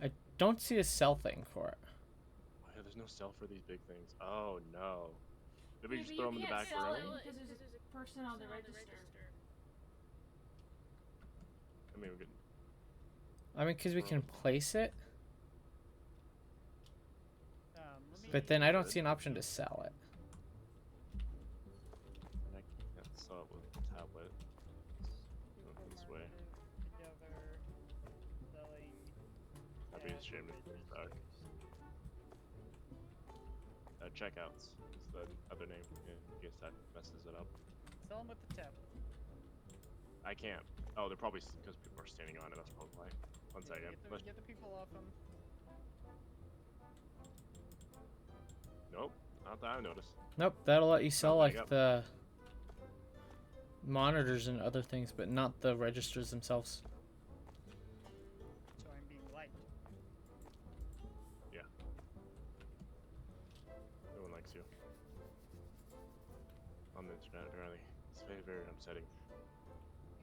I don't see a sell thing for it. Oh, yeah, there's no sell for these big things. Oh no. Did we Yeah, just but throw you them in the can't back sell room? it because there's a person on the register. I mean, we could. I mean, because we can place it, Let me, but then I don't see an option to sell it. I can't sell it with the tablet. Go this way. Together, selling. That'd be a shame if it was back. registers. checkouts is the other name. In case that messes it up. Sell them with the tablet. I can't. Oh, they're probably because people are standing on it. That's probably why. One Yeah, second. get the people off them. Nope, not that I noticed. Nope, that'll let you sell there you like go. the monitors and other things, but not the registers themselves. So I'm being liked. No one likes you on the internet, apparently. It's very, very upsetting.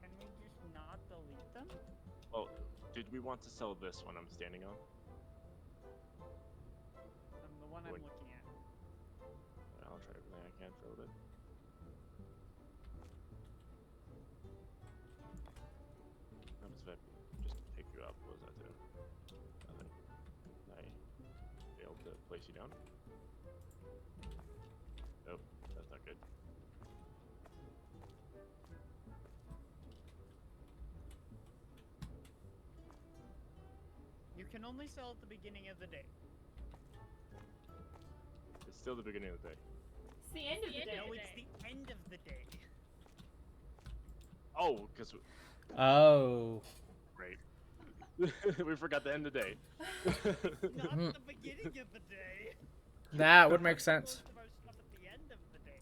Can we just not delete them? Well, did we want to sell this one I'm standing on? The one I'm Would- looking at. I'll try everything I can for a little bit. How does that just pick you up? What does that do? Nothing. I failed to place you down. Nope, that's not good. You can only sell at the beginning of the day. It's still the beginning of the day. It's the end of the day. No, it's the end of the day. Oh, because Oh. great. We forgot the end of the day. Not the beginning of the day. That would make sense. Most of our stuff at the end of the day.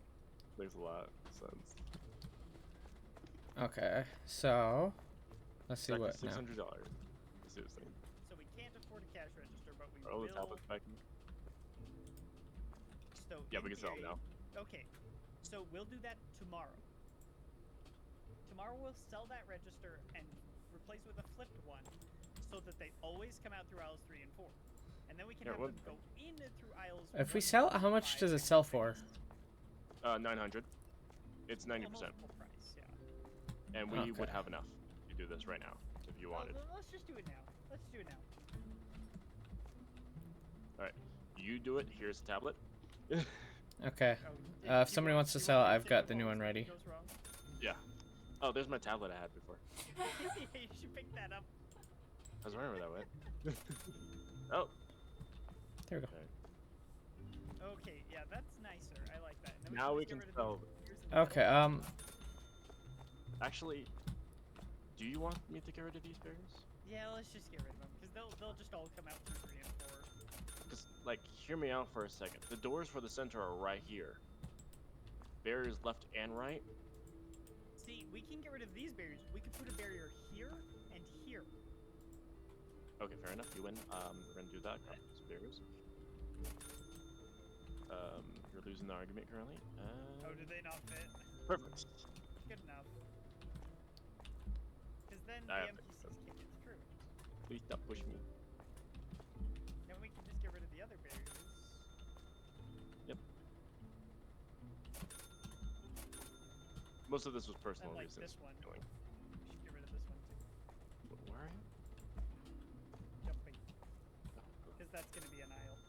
Makes a lot of sense. Okay, so let's see what now. $600. Seriously. So we can't afford a cash register, but we Are all will. the tablets back in? So Yeah, in we can sell them theory- now. Okay, so we'll do that tomorrow. Tomorrow we'll sell that register and replace with a flipped one, so that they always come out through aisles 3 and 4, and then we can Yeah, have well- them go in through aisles. If we 1, sell, how 2, much 5, does it and sell for? 6. 900. It's 90%. Almost full price, yeah. And we would Okay. have enough to do this right now if you wanted. Let's just do it now. Let's do it now. Alright. You do it. Here's the tablet. Okay. Oh, If somebody wants to sell it, I've got the new one ready. Goes wrong? Yeah. Oh, there's my tablet I had before. You should pick that up. I was wondering where that went. Oh. There we go. Okay. Okay, yeah, that's nicer. I like that. And then Now just we get can rid of sell. the gears in the Okay, middle. Actually, do you want me to get rid of these barriers? Yeah, let's just get rid of them because they'll just all come out through 3 and 4. Because, like, hear me out for a second. The doors for the center are right here. Barriers left and right. See, we can get rid of these barriers. We could put a barrier here and here. Okay, fair enough. You win. We're gonna do that. Grab these barriers. You're losing the argument currently. Oh, did they not fit? Perfect. Good enough. Because then I the have to NPCs can't get through. Please stop pushing me. Then we can just get rid of the other barriers. Yep. Most of this was personal like reasons. this one. Killing. We should get rid of this one too. Where are you? Jumping. Because that's going to be an aisle.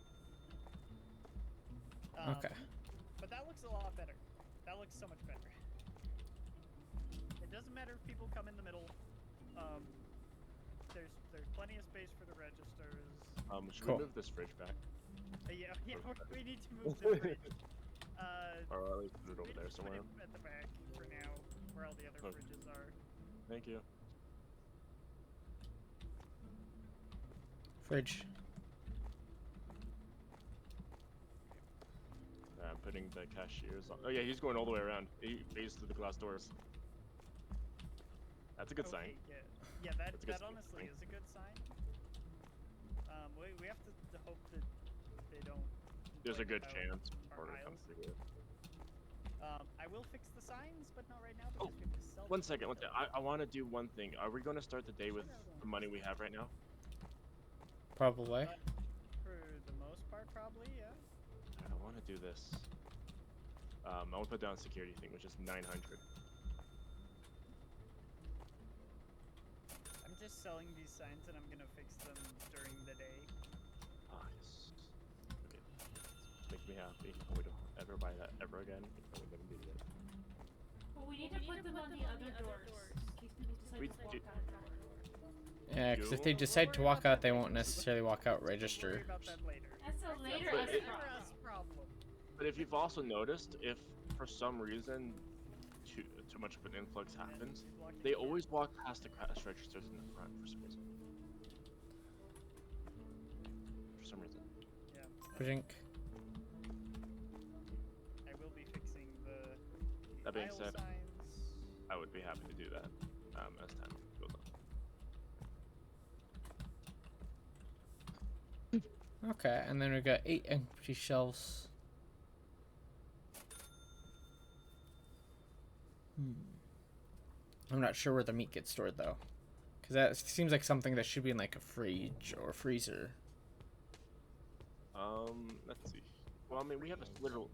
Okay. But that looks a lot better. That looks so much better. It doesn't matter if people come in the middle. There's plenty of space for the registers. Should Cool. we move this fridge back? Yeah, we need to move the fridge. Or at least put it over we there just put somewhere. it at the back for now, where all the other Okay. fridges are. Thank you. Fridge. I'm putting the cashiers on. Oh yeah, he's going all the way around. He faced through the glass doors. That's a good sign. Okay, yeah, that That's a good honestly sign. is a good sign. We have to hope that they don't. There's a complain good about chance our Porter comes aisles. through. I will fix the signs, but not right now Oh, because we have to sell. One them second. later. I want to do one thing. Are we going to start the day with the money we have right now? Probably. For the most part, probably, yeah. I want to do this. I want to put down a security thing, which is 900. I'm just selling these signs and I'm gonna fix them during the day. Ah, yes. Okay. Makes me happy. I would ever buy that ever again. I would never do it. Well, we need to put them on the other doors in case people decide We to walk did- out of door. Yeah, because if they We'll decide to worry walk about out, they that won't later. necessarily walk out We'll worry register. about that later. That's a later But us it- Later problem. us problem. But if you've also noticed, if for some reason too much of an influx happens, they always walk past the cash registers in the front for some reason. For some reason. Yeah. Brink. I will be fixing the That being aisle said, signs. I would be happy to do that as time goes on. Okay, and then we got 8 empty shelves. I'm not sure where the meat gets stored though, because that seems like something that should be in like a fridge or freezer. Let's see. Well, I mean, we have a literal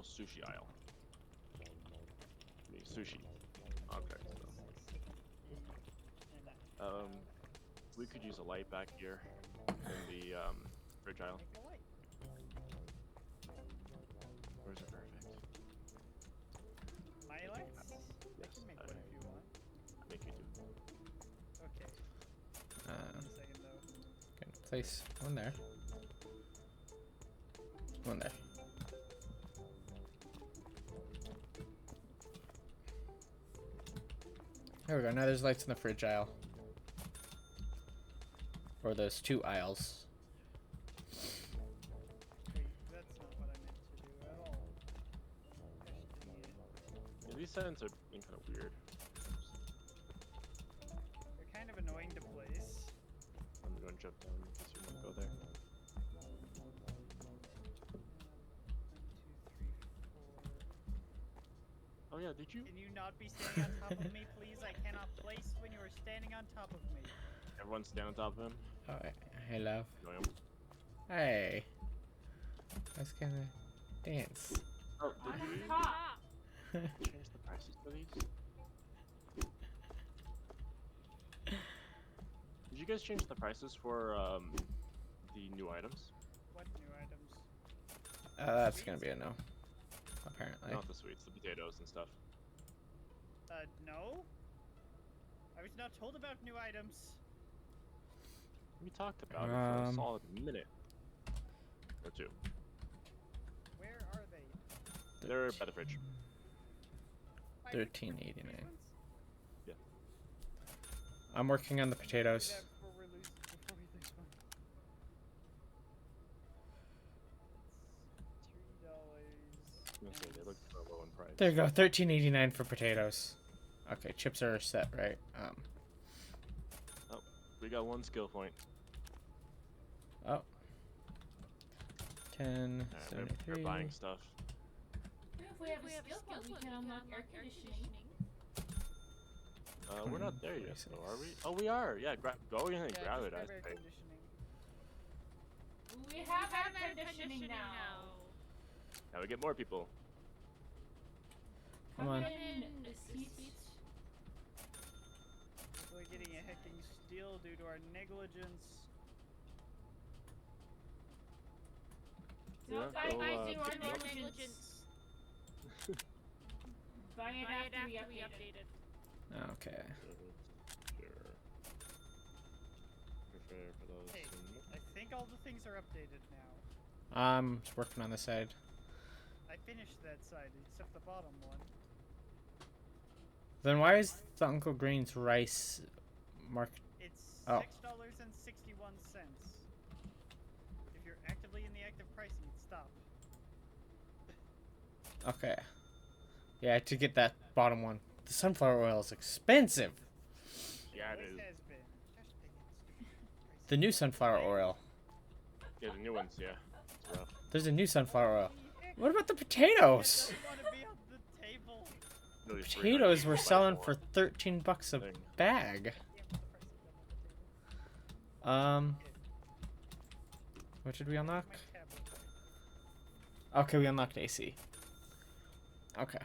sushi aisle. I mean, sushi. Okay. So. We could use a light back here in the fridge aisle. Make a light. Where's it perfect? My lights? Yes, You can make I one if you want. think you do. Okay. One second though. Gonna place one there. One there. There we go. Now there's lights in the fridge aisle. Or those 2 aisles. Wait, that's not what I meant to do at all. Gosh dang it. Yeah, these signs are being kind of weird. They're kind of annoying to place. I'm going to jump down because you want to go there. 1, 2, 3, 4. Oh yeah, did you? Can you not be standing on top of me, please? I cannot place when you are standing on top of me. Everyone stand on top of him. Oh, hey, love. Annoy him. Hey. I was gonna dance. Oh, On did you top. change the prices for these? Did you guys change the prices for the new items? What new items? That's gonna be a no. Apparently. Not the sweets, the potatoes and stuff. No? I was not told about new items. We talked about it for a solid minute or 2. Where are they? They're by the fridge. $13.89. These ones? Yeah. I'm working on the Do potatoes. that before we lose one. $3. I'm gonna say they look so low in price. There you go. $13.89 for potatoes. Okay, chips are set, right? We got 1 skill point. Oh. 10, Alright, we're 73. buying stuff. If we have a skill point, we can unlock air conditioning. We're not there yet, though, are we? Oh, we are. Yeah, go ahead and Yeah, grab just it. grab I air think. conditioning. We have air conditioning now. Now we get more people. Come on. in, seats. We're getting a hecking steal due to our negligence. Don't Yeah, buy go, my pick zero them up. negligence. Buy it after we updated. Okay. Sure. Prepare for those. Hey, I think all the things are updated now. I'm just working on the side. I finished that side, except the bottom one. Then why is the Uncle Green's rice marked? It's Oh. $6.61. If you're actively in the act of pricing, stop. Okay. Yeah, to get that bottom one. The sunflower oil is expensive. Yeah, it Always is. has been. Gosh dang it, stupid The new sunflower oil. Yeah, the new ones. Yeah, it's rough. There's a new sunflower oil. Heck, What about the I potatoes? don't want to be on the table. Really free, Potatoes like, we're buy selling more for $13 a thing. bag. Yeah, put the price on the table. What did we unlock? My tablet. Okay, we unlocked AC. Okay.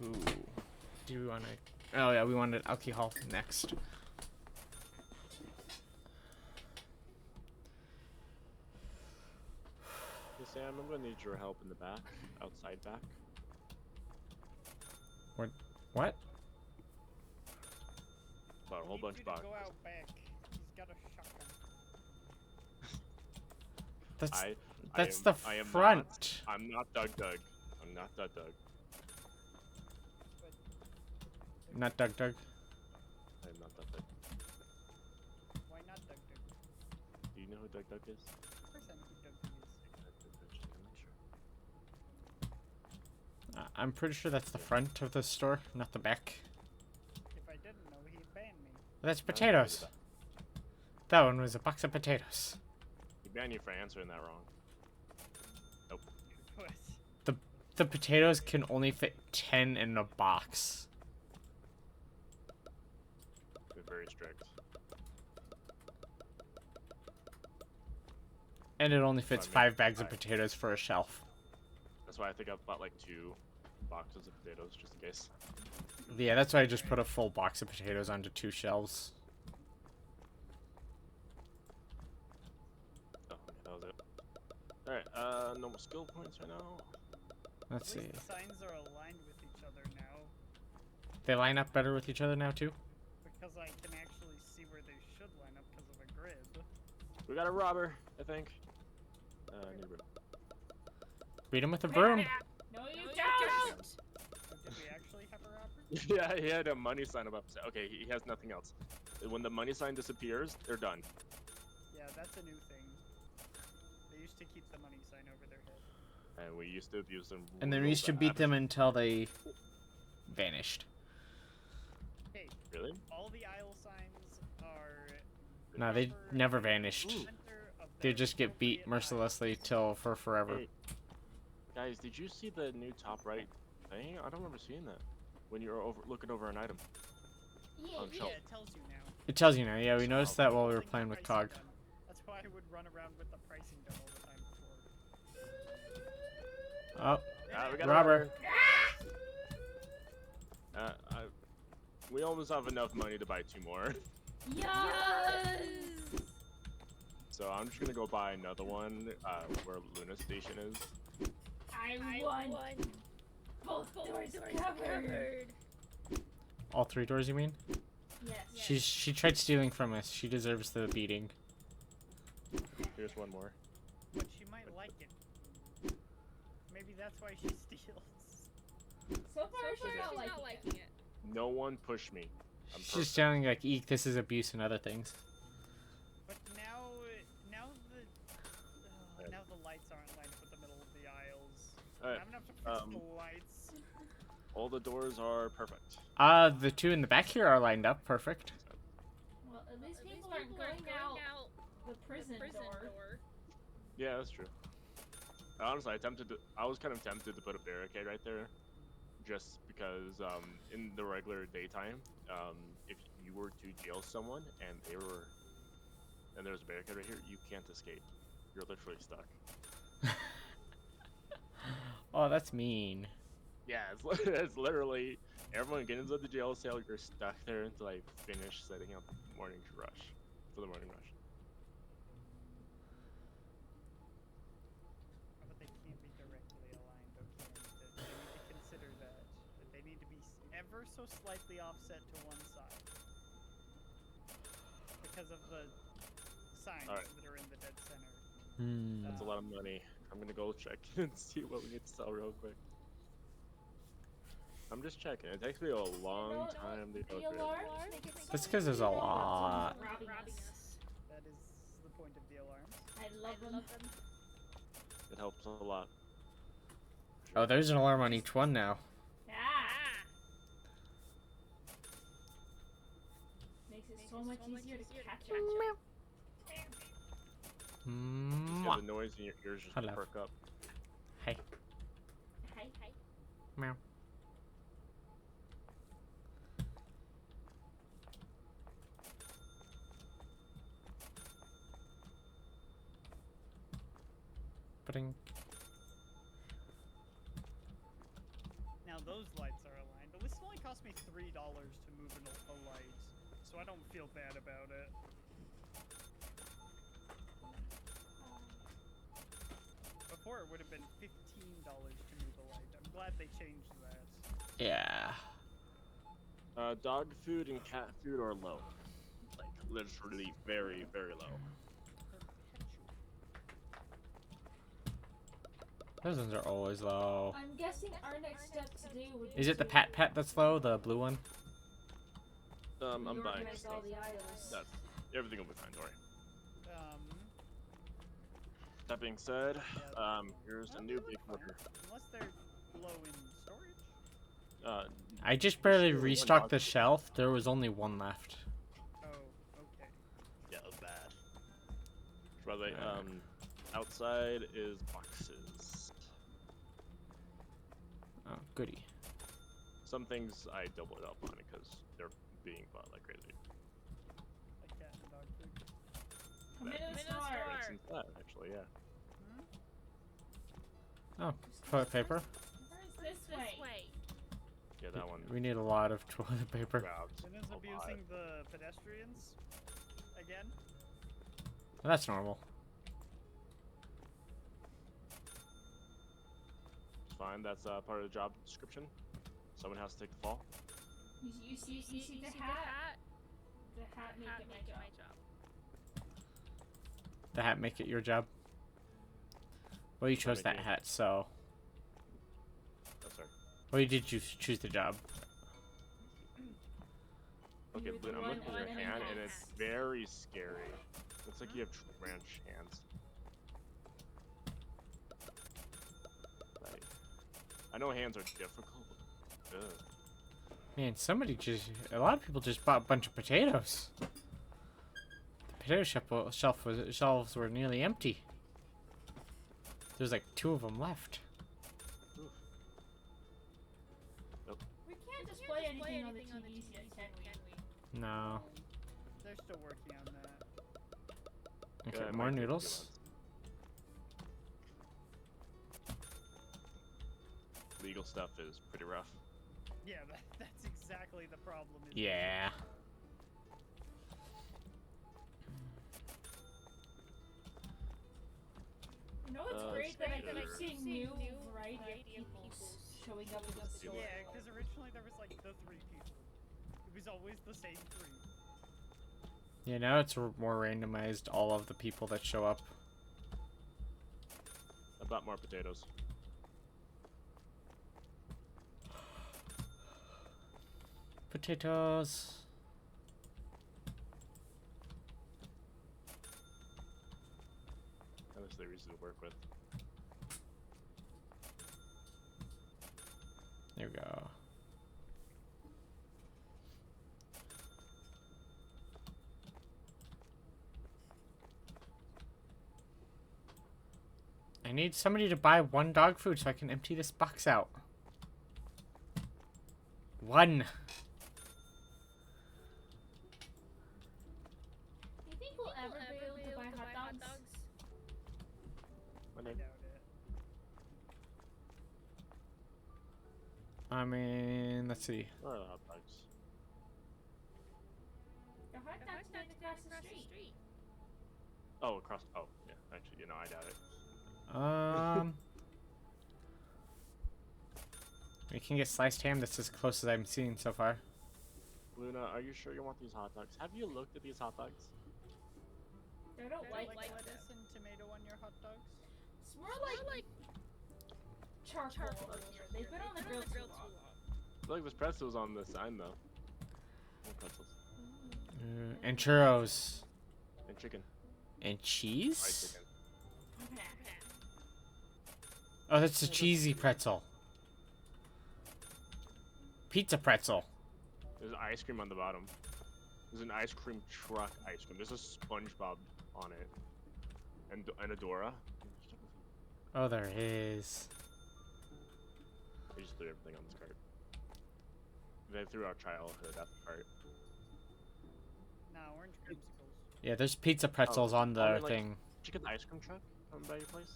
Ooh. Do we want to? Oh yeah, we wanted alcohol next. Hey Sam, I'm gonna need your help in the back, outside back. What? About a whole bunch Needs of you to boxes. go out back. He's got a shotgun. That's That's I the am front. I'm not Doug. I'm not Doug. Not Doug. I am not Doug. Why not Doug? Do you know who Doug is? Of course I know who Doug is. Just gonna make sure. I'm pretty sure that's the front of the store, not the back. If I didn't know, he'd ban me. That's potatoes. That one was a box of potatoes. He banned you for answering that wrong. What? The potatoes can only fit 10 in a box. They're very strict. And it only fits I mean, 5 bags of potatoes for a shelf. That's why I think I've bought like 2 boxes of potatoes just in case. Yeah, that's why I just put a full box of potatoes onto 2 shelves. Oh, okay, that was it. Alright, no more skill points right now. Let's At see. least the signs are aligned with each other now, They line up better with each other now, too? because I can actually see where they should line up because of a grid. We got a robber, I think. Need a room. Beat him with a broom. No, you No, you don't! Oh, did we actually have a robber? Yeah, he had a money sign above his head. Okay, he has nothing else. When the money sign disappears, they're done. Yeah, that's a new thing. They used to keep the money sign over their head. And we used to abuse them. And then we real used to bad. beat them until they vanished. Hey, Really? all the aisle signs are. No, they never vanished. center of They their just get beat appropriate mercilessly aisles. till for forever. Hey, guys, did you see the new top right thing? I don't remember seeing that. When you were looking over an item. Yeah, On Yeah, shelf. it tells you now. It tells you now. Yeah, we noticed that while we were Holding the playing with pricing Cog. gun. That's why I would run around with the pricing gun all the time before. Oh, Ah, we got a robber. We almost have enough money to buy 2 more. Yes! So I'm just gonna go buy another one where Luna Station is. I won! Both doors covered! All 3 doors, you mean? Yes. She tried stealing from us. She deserves the beating. Here's one more. But she might like it. Maybe that's why she steals. So far, she's She's not not liking liking it. it. No one push me. I'm She's perfect. sounding like, eek, this is abuse and other things. But now the lights aren't lined up with the middle of the aisles. Alright, I'm gonna have to fix the lights. all the doors are perfect. The 2 in the back here are lined up. Perfect. Well, at least At least people aren't going out the the prison, prison door. door. Yeah, that's true. Honestly, I was kind of tempted to put a barricade right there, just because in the regular daytime, if you were to jail someone and there's a barricade right here, you can't escape. You're literally stuck. Oh, that's mean. Yeah, it's literally everyone gets into the jail cell. You're stuck there until I finish setting up morning rush for the morning rush. But they can't be directly aligned, okay? They need to consider that. That they need to be ever so slightly offset to one side. Because of the signs Alright. that are in the dead center. That's a lot of money. I'm gonna go check and see what we need to sell real quick. I'm just checking. It takes me a long time to go The through. alarms make it That's so 'cause there's a easy to know lot. someone's robbing Robbing us. us. That is the point of the alarms. I love I them. love them. It helps a lot. Oh, there's an alarm on each one now. Ah! Ah! Makes it so much easier to catch catch up. Yeah, the noise in your ears just Hello. perk up. Hey. Hi. Meow. Ba-ding. Now those lights are aligned, but this only cost me $3 to move a light, so I don't feel bad about it. Before it would have been $15 to move a light. I'm glad they changed that. Yeah. Dog food and cat food are low. Like, literally very, very low. Those ones are always low. I'm guessing our next step to do would be Is it the to pat that's low, the blue one? I'm buying reorganize stuff. all the aisles. That's everything will be fine. Don't worry. Um, That being said, yeah, here's no, a they new look big fine, order. unless they're low in storage. I just barely Sure, one restocked the dog. shelf. There was only one left. Oh, okay. Yeah, it was bad. By the way, outside is boxes. Oh, goody. Some things I doubled up on because they're being bought like crazy. Like cat and dog food. Come into the Minute store. store. It's in that, actually, yeah. Oh, toilet paper. This way. Yeah, that one We need a lot of toilet paper. grabbed Sin is a lot. abusing the pedestrians again. That's normal. It's fine, that's part of the job description. Someone has to take the fall. You see the hat? The hat make it my job. The hat make it your job. Well, you chose that make it- hat, so. Oh, sorry. Why did you choose the job? Okay, You're the Luna, I'm one looking at your ordering hand, and hats. it's very scary. Looks like you have ranch hands. Like, I know hands are difficult. Ugh. Man, a lot of people just bought a bunch of potatoes. The potato shelves were nearly empty. There's like 2 of them left. Oof. Nope. We can't display anything on the TVs yet, can we? No. They're still working on that. Okay, Yeah, it more might take a few noodles. months. Legal stuff is pretty rough. Yeah, that's exactly the problem. Is Yeah. You know what's great that I keep Spider. seeing new variety of people showing up in the store. Yeah, because originally there was like the 3 people. It was always the same 3. Yeah, now it's more randomized, all of the people that show up. About more potatoes. Potatoes. That was the reason to work with. There we go. I need somebody to buy 1 dog food so I can empty this box out. 1. Do you think we'll ever be able to buy hot dogs? My I name. doubt it. I mean, let's see. Where are the hot dogs? The hot dogs stand across the street. Oh, across. Oh, yeah. Actually, you know, I doubt it. We can get sliced ham. That's as close as I'm seeing so far. Luna, are you sure you want these hot dogs? Have you looked at these hot dogs? I don't like Like that. lettuce and tomato on your hot dogs? It's more like charcoal over here. They've been on the grill too long. Look, there's pretzels on the sign, though. More pretzels. And churros. And chicken. And Fried cheese? chicken. Oh, that's a cheesy pretzel. Pizza pretzel. There's ice cream on the bottom. There's an ice cream truck ice cream. There's a SpongeBob on it. And a Dora. Oh, there is. They just threw everything on this cart. They threw our childhood at the cart. Nah, orange creamsicles. Yeah, there's pizza pretzels on I the mean, like, thing. Chicken ice cream truck coming by your place?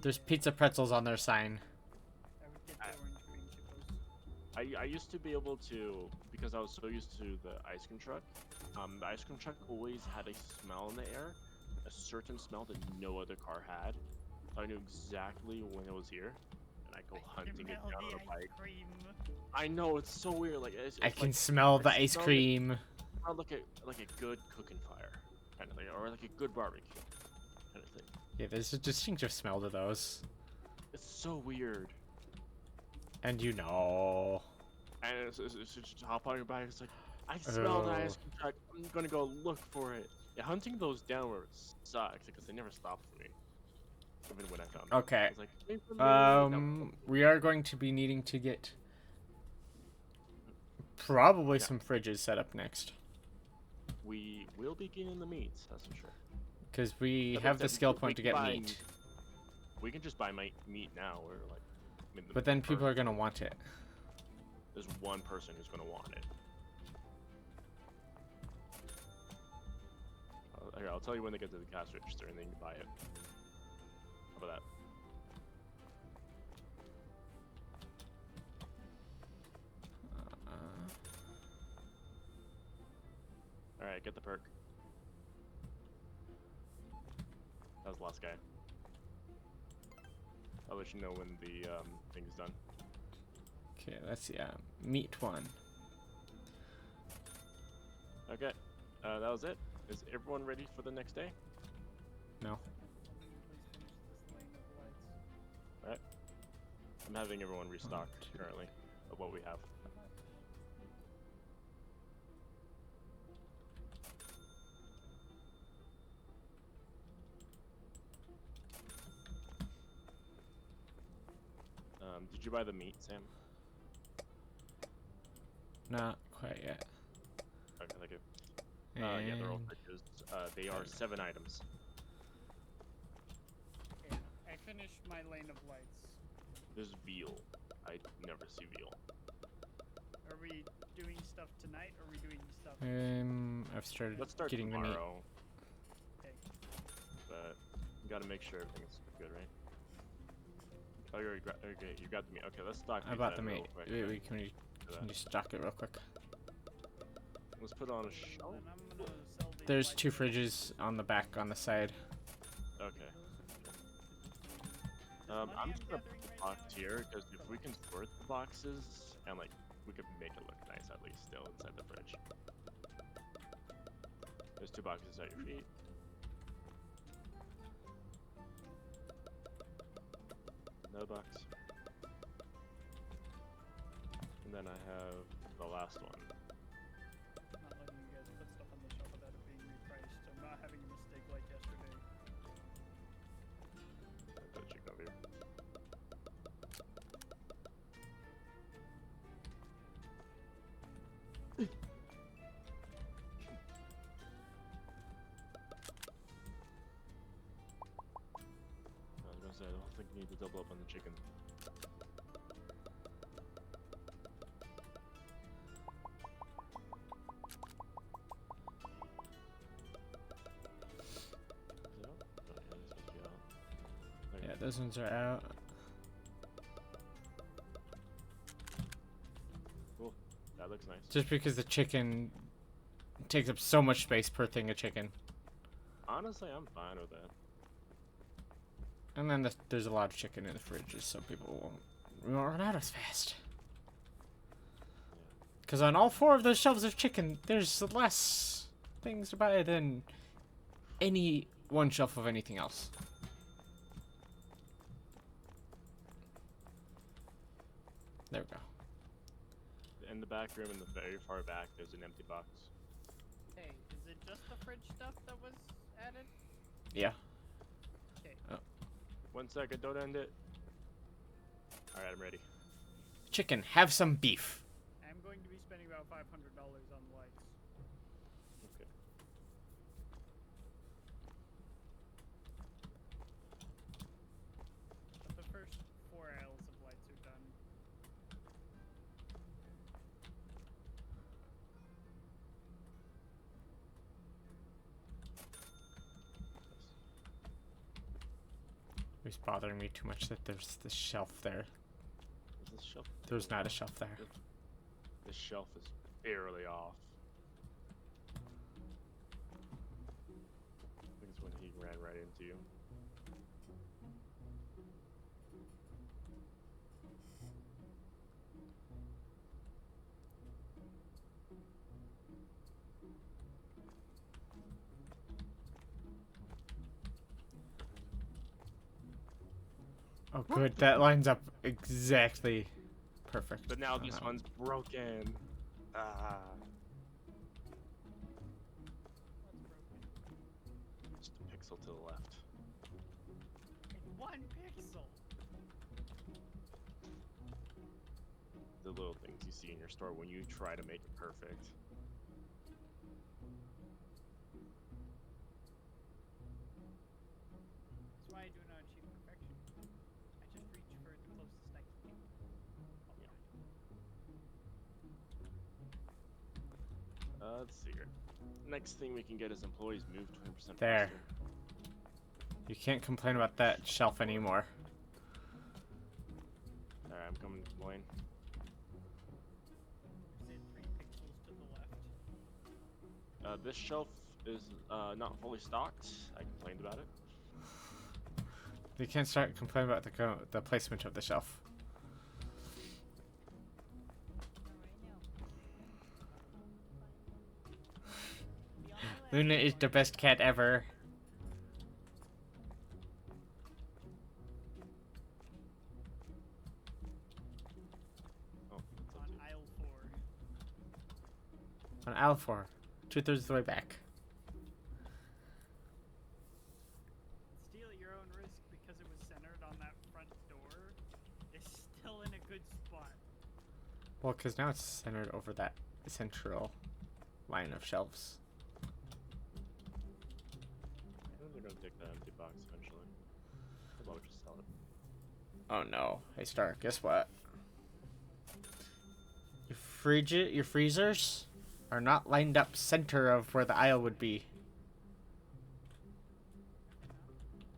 There's pizza pretzels on their sign. I would get the orange creamsicles. I used to be able to, because I was so used to the ice cream truck, the ice cream truck always had a smell in the air, a certain smell that no other car had. So I knew exactly when it was here, and I go hunting it down on a bike. Cream. I know, it's so weird. Like it's I can like, smell the I ice smell it. cream. smell like a good cooking fire kind of thing, or like a good barbecue kind of thing. Yeah, there's a distinctive smell to those. It's so weird. And you know. And it's just hop on your bike. It's like, I smell an ice cream truck. I'm gonna go look for it. Yeah, hunting those down where it sucks because they never stop for me. Even when I found them. Okay. I was like, "Wait for me." That was- We are going to be needing to get probably Yeah. some fridges set up next. we will be getting the meats, that's for sure. Because we Like I have the said, skill we point to can get buy meat. We can just buy meat now, or like. I mean, But then people are going to want it. There's one person who's gonna want it. Here, I'll tell you when they get to the cash register, and then you can buy it. How about that? All right, get the perk. That was the last guy. I'll let you know when the thing's done. Okay, let's see. Meat one. Okay, that was it. Is everyone ready for the next day? No. Please finish this lane of lights. I'm having everyone restock two. currently of what we have. Did you buy the meat, Sam? Not quite yet. Okay, thank you. Yeah, they're all And- purchased. They are 7 items. Okay, I finished my lane of lights. There's veal. I never see veal. Are we doing stuff tonight, or are we doing stuff? I've started Let's start getting the meat. tomorrow, Okay. but you gotta make sure everything's good, right? Oh, you already okay, you got the meat. Okay, let's stock I these bought the then meat. real quick, Wait, then. wait, can you stock it real quick? Let's put it on a shelf. Then I'm gonna sell these There's lights 2 for- fridges on the back on the side. Okay. This I'm money just gonna gathering right box now is here because if we can sort the boxes and like we could make it look nice at least still inside the fridge. There's 2 boxes at your feet. Another box. And then I have the last one. not letting you guys put stuff on the shelf without it being repriced. I'm not having a mistake like yesterday. I'll go check over here. I was gonna say, I don't think you need to double up on the chicken. Is it out? Oh, yeah, this must be out. Okay. Yeah, those ones are out. Cool. That looks nice. Just because the chicken takes up so much space per thing of chicken. Honestly, I'm fine with that. And then there's a lot of chicken in the fridges, so people won't run out as fast. Because on all 4 of those shelves of chicken, there's less things to buy than any one shelf of anything else. There we go. In the back room, in the very far back, there's an empty box. Hey, is it just the fridge stuff that was added? Yeah. Okay. 1 second, don't end it. Alright, I'm ready. Chicken, have some beef. I'm going to be spending about $500 on lights. Okay. But the first 4 aisles of lights are done. It's bothering me too much that there's this shelf there. Is this shelf? There's not a shelf there. This shelf is barely off. I think it's when he ran right into you. Oh, good. That lines up exactly perfect. But now on this that one's broken. Ah. Just a pixel to the left. And 1 pixel. The little things you see in your store when you try to make it perfect. That's why I do not achieve perfection. I just reach for the closest I can get. Let's see here. Next thing we can get is employees move 20% There. faster. You can't complain about that shelf anymore. Alright, I'm coming to complain. Is it 3 pixels to the left? This shelf is not fully stocked. I complained about it. You can't start complaining about the placement of the shelf. Luna is the best cat ever. Oh, that's up On to you. aisle 4. On aisle 4, 2/3 of the way back. Steal at your own risk because it was centered on that front door. Is still in a good spot. Well, because now it's centered over that central line of shelves. They're gonna take that empty box eventually. How about we just sell it? Oh no. Hey Star, guess what? Your freezers are not lined up center of where the aisle would be.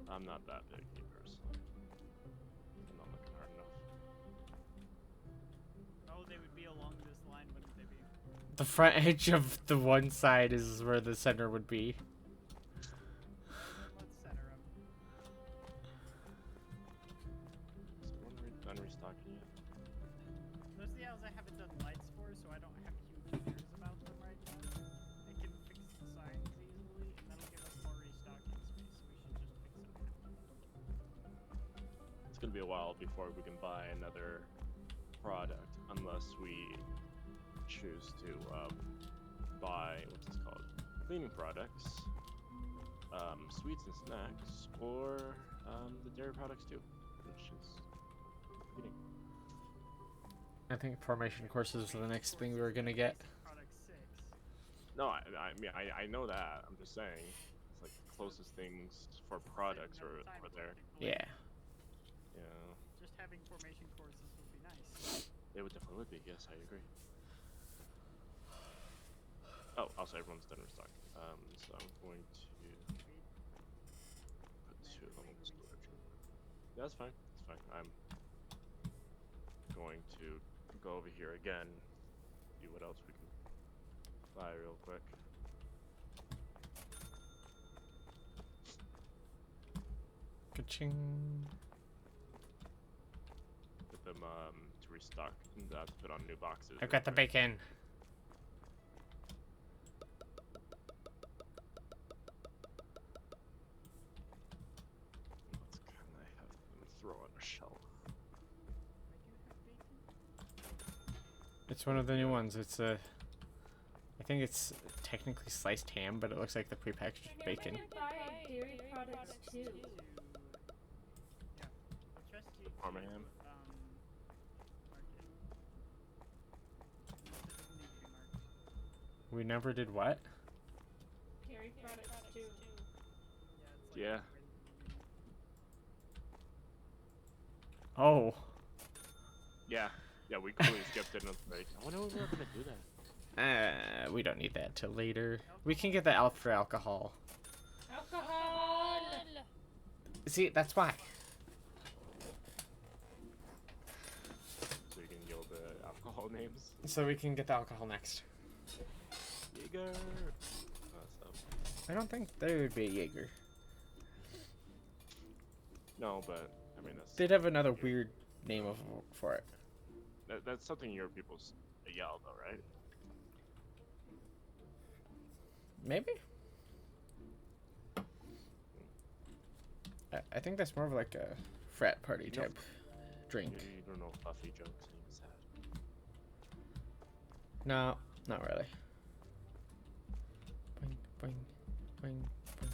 I'm not that picky personally. I'm not looking hard enough. Oh, they would be along this line, wouldn't they be? The front edge of the one side is where the center would be. Let's center them. So when are we done restocking yet? Those are the aisles I haven't done lights for, so I don't have huge fears about them right now. I can fix the signs easily, and that'll give us more restocking space, so we should just fix them now. It's gonna be a while before we can buy another product, unless we choose to buy what's this called, cleaning products, sweets and snacks, or the dairy products too, which is cleaning. I think formation courses are the next thing we're gonna get. Product 6. No, I mean I know that. I'm just saying it's like the closest things for products are over there. Yeah. Yeah, Just having formation courses would be nice. they would definitely be. Yes, I agree. Oh, also everyone's done restock. So I'm going to put 2 of them in storage. Yeah, that's fine. That's fine. I'm going to go over here again, see what else we can buy real quick. Ka-ching. Put them to restock and to put on new boxes. I've got the bacon. Let's kind of have them throw on a shelf. I do have bacon. It's one of the new ones. It's a. I think it's technically sliced ham, but it looks like the prepackaged bacon. You can buy dairy products too. Yeah. I'll trust you. Parma to, ham? mark it. It doesn't need to be marked. We never did what? Dairy products too. Yeah, it's like Yeah. Oh. Yeah, yeah, we completely skipped it in the break. I wonder when we were gonna do that. We don't need that till later. We can get the for alcohol. Alcohol! See, that's why. So you can yell the alcohol names. So we can get the alcohol next. Jaeger. I don't think there would be a Jaeger. No, but I mean that's They'd have another weird name for it. that's something your people yell though, right? Maybe. I think that's more of like a frat party You know- type drink. You don't know Buffy jokes and you're sad. No, not really. Boing, boing, boing, boing.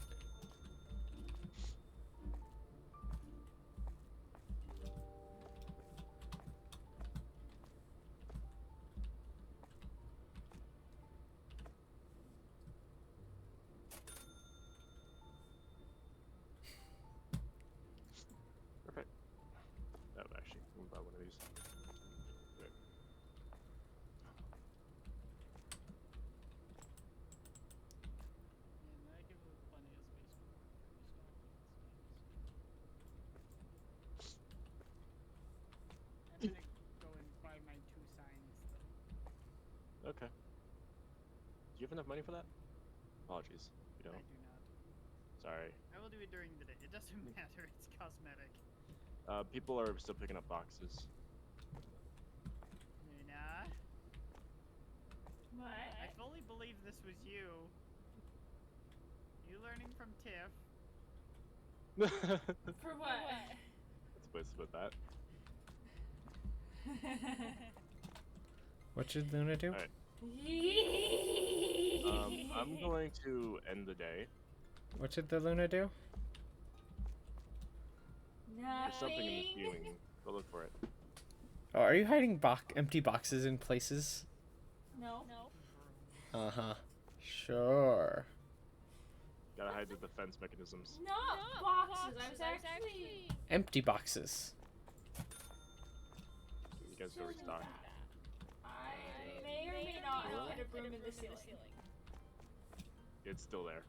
Perfect. Actually, I'm gonna buy one of these. Good. And I give it plenty of space for restocking. I'm gonna go and buy my 2 signs though. Okay. Do you have enough money for that? Apologies. You I don't. do not. Sorry. I will do it during the day. It doesn't matter. It's cosmetic. People are still picking up boxes. Nina, What? I fully believe this was you. You learning from Tiff. That's For what? a place to put that. What should Luna do? Alright. I'm going to end the day. What should the Luna do? There's something in the Nothing. ceiling. Go look for it. Oh, are you hiding empty boxes in places? No. Uh-huh. Sure. Gotta hide the defense mechanisms. Not boxes. I was actually. Empty boxes. You guys go restock. I may or may not have put a broom in the ceiling. It's still there.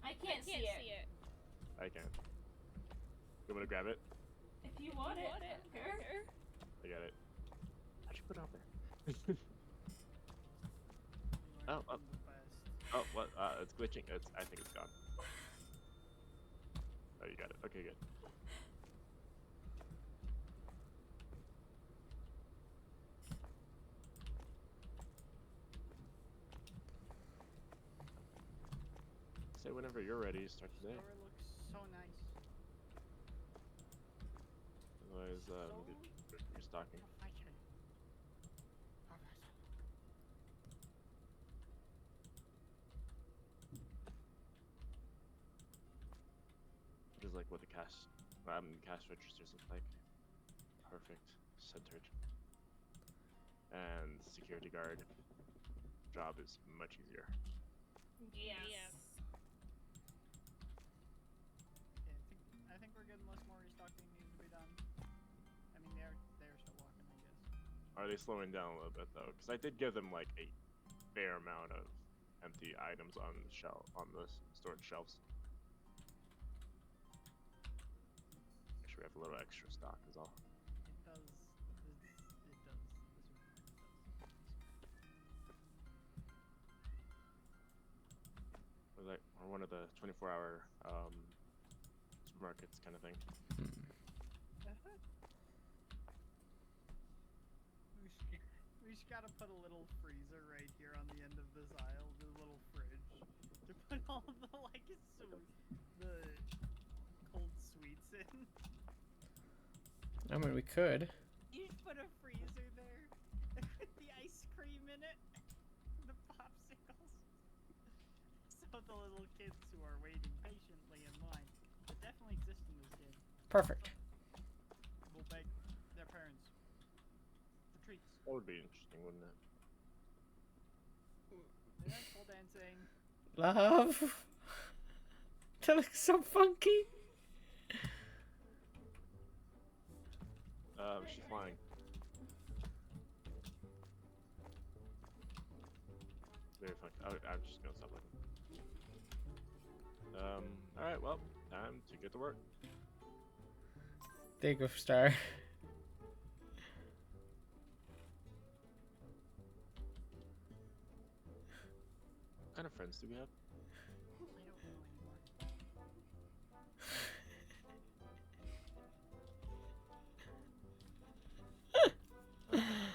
I can't see it. I can't. You want me to grab it? If you want it, I don't care. I got it. How'd you put it out there? You Oh, learning oh. from the best. Oh, what? It's glitching. I think it's gone. Oh, you got it. Okay, good. Say whenever you're ready, start the day. Store looks so nice. Otherwise, you're stocking. Okay. Just like what the cash registers look like. Perfect, centered. And security guard job is much easier. Yes. Yeah, I think we're good unless more restocking needs to be done. I mean, they're still walking, I guess. Are they slowing down a little bit though? Because I did give them like a fair amount of empty items on the storage shelves. Actually, we have a little extra stock is all. It does. It does. Or one of the 24-hour supermarkets kind of thing. We just gotta put a little freezer right here on the end of this aisle, the little fridge, to put all the the cold sweets in. I mean, we could. You just put a freezer there with the ice cream in it, the popsicles. So the little kids who are waiting patiently in line, that definitely exist in this game, Perfect. will beg their parents for treats. That would be interesting, wouldn't it? They like pole dancing. Love. That looks so funky. She's flying. Very fun. I'm just gonna stop looking. Alright, well, time to get to work. There you go, Star. What kind of friends do we have? I don't know anymore.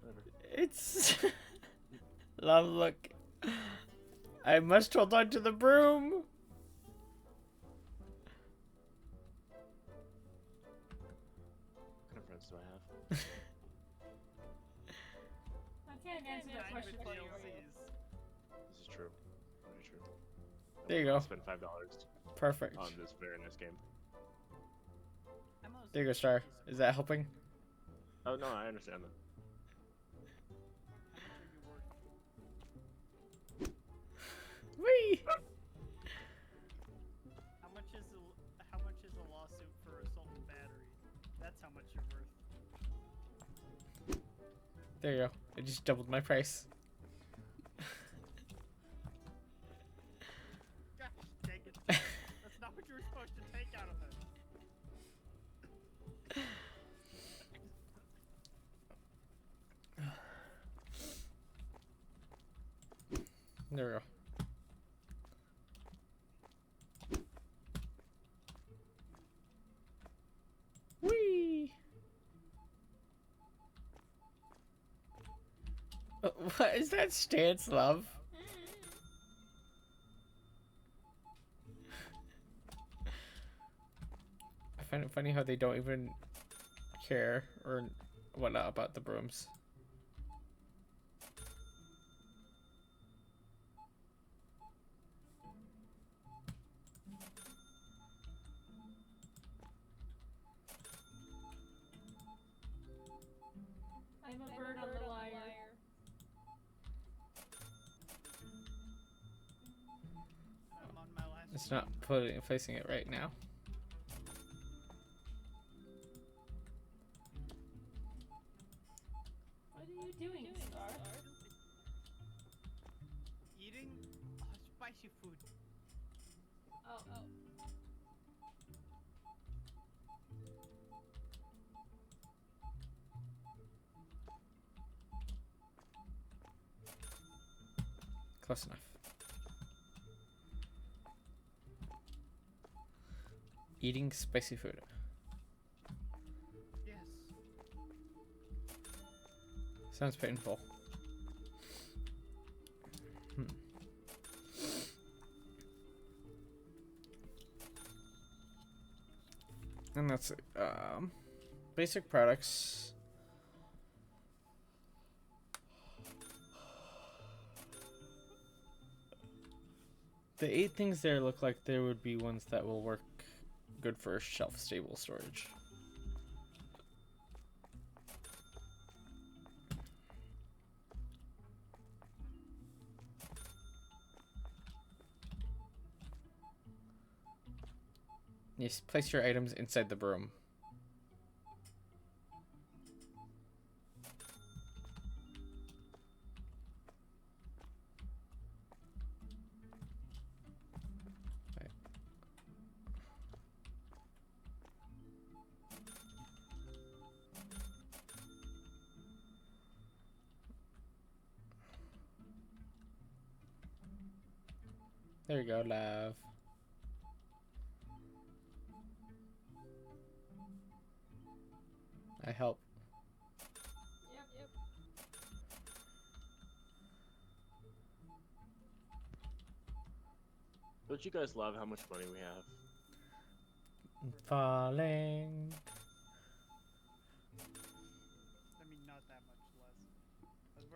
Whatever. It's love. Look, I must hold on to the broom. There you go. Spend $5 Perfect. on this very nice game. There you go, Star. Is that helping? Oh no, I understand that. Whee! How much is a lawsuit for assault and battery? That's how much you're worth. There you go. I just doubled my price. Gosh dang it. That's not what you were supposed to take out of it. There we go. Whee! What is that stance, love? I find it funny how they don't even care or whatnot about the brooms. I'm a bird on the wire. I'm on my last. It's not placing it right now. What are you doing, Star? Eating spicy food. Oh. Close enough. Eating spicy food. Yes. Sounds painful. And that's it. Basic products. The 8 things there look like there would be ones that will work good for shelf-stable storage. Yes, place your items inside the broom. Right. There you go, love. I help. Yep. Don't you guys love how much money we have? Falling. I mean, not that much less.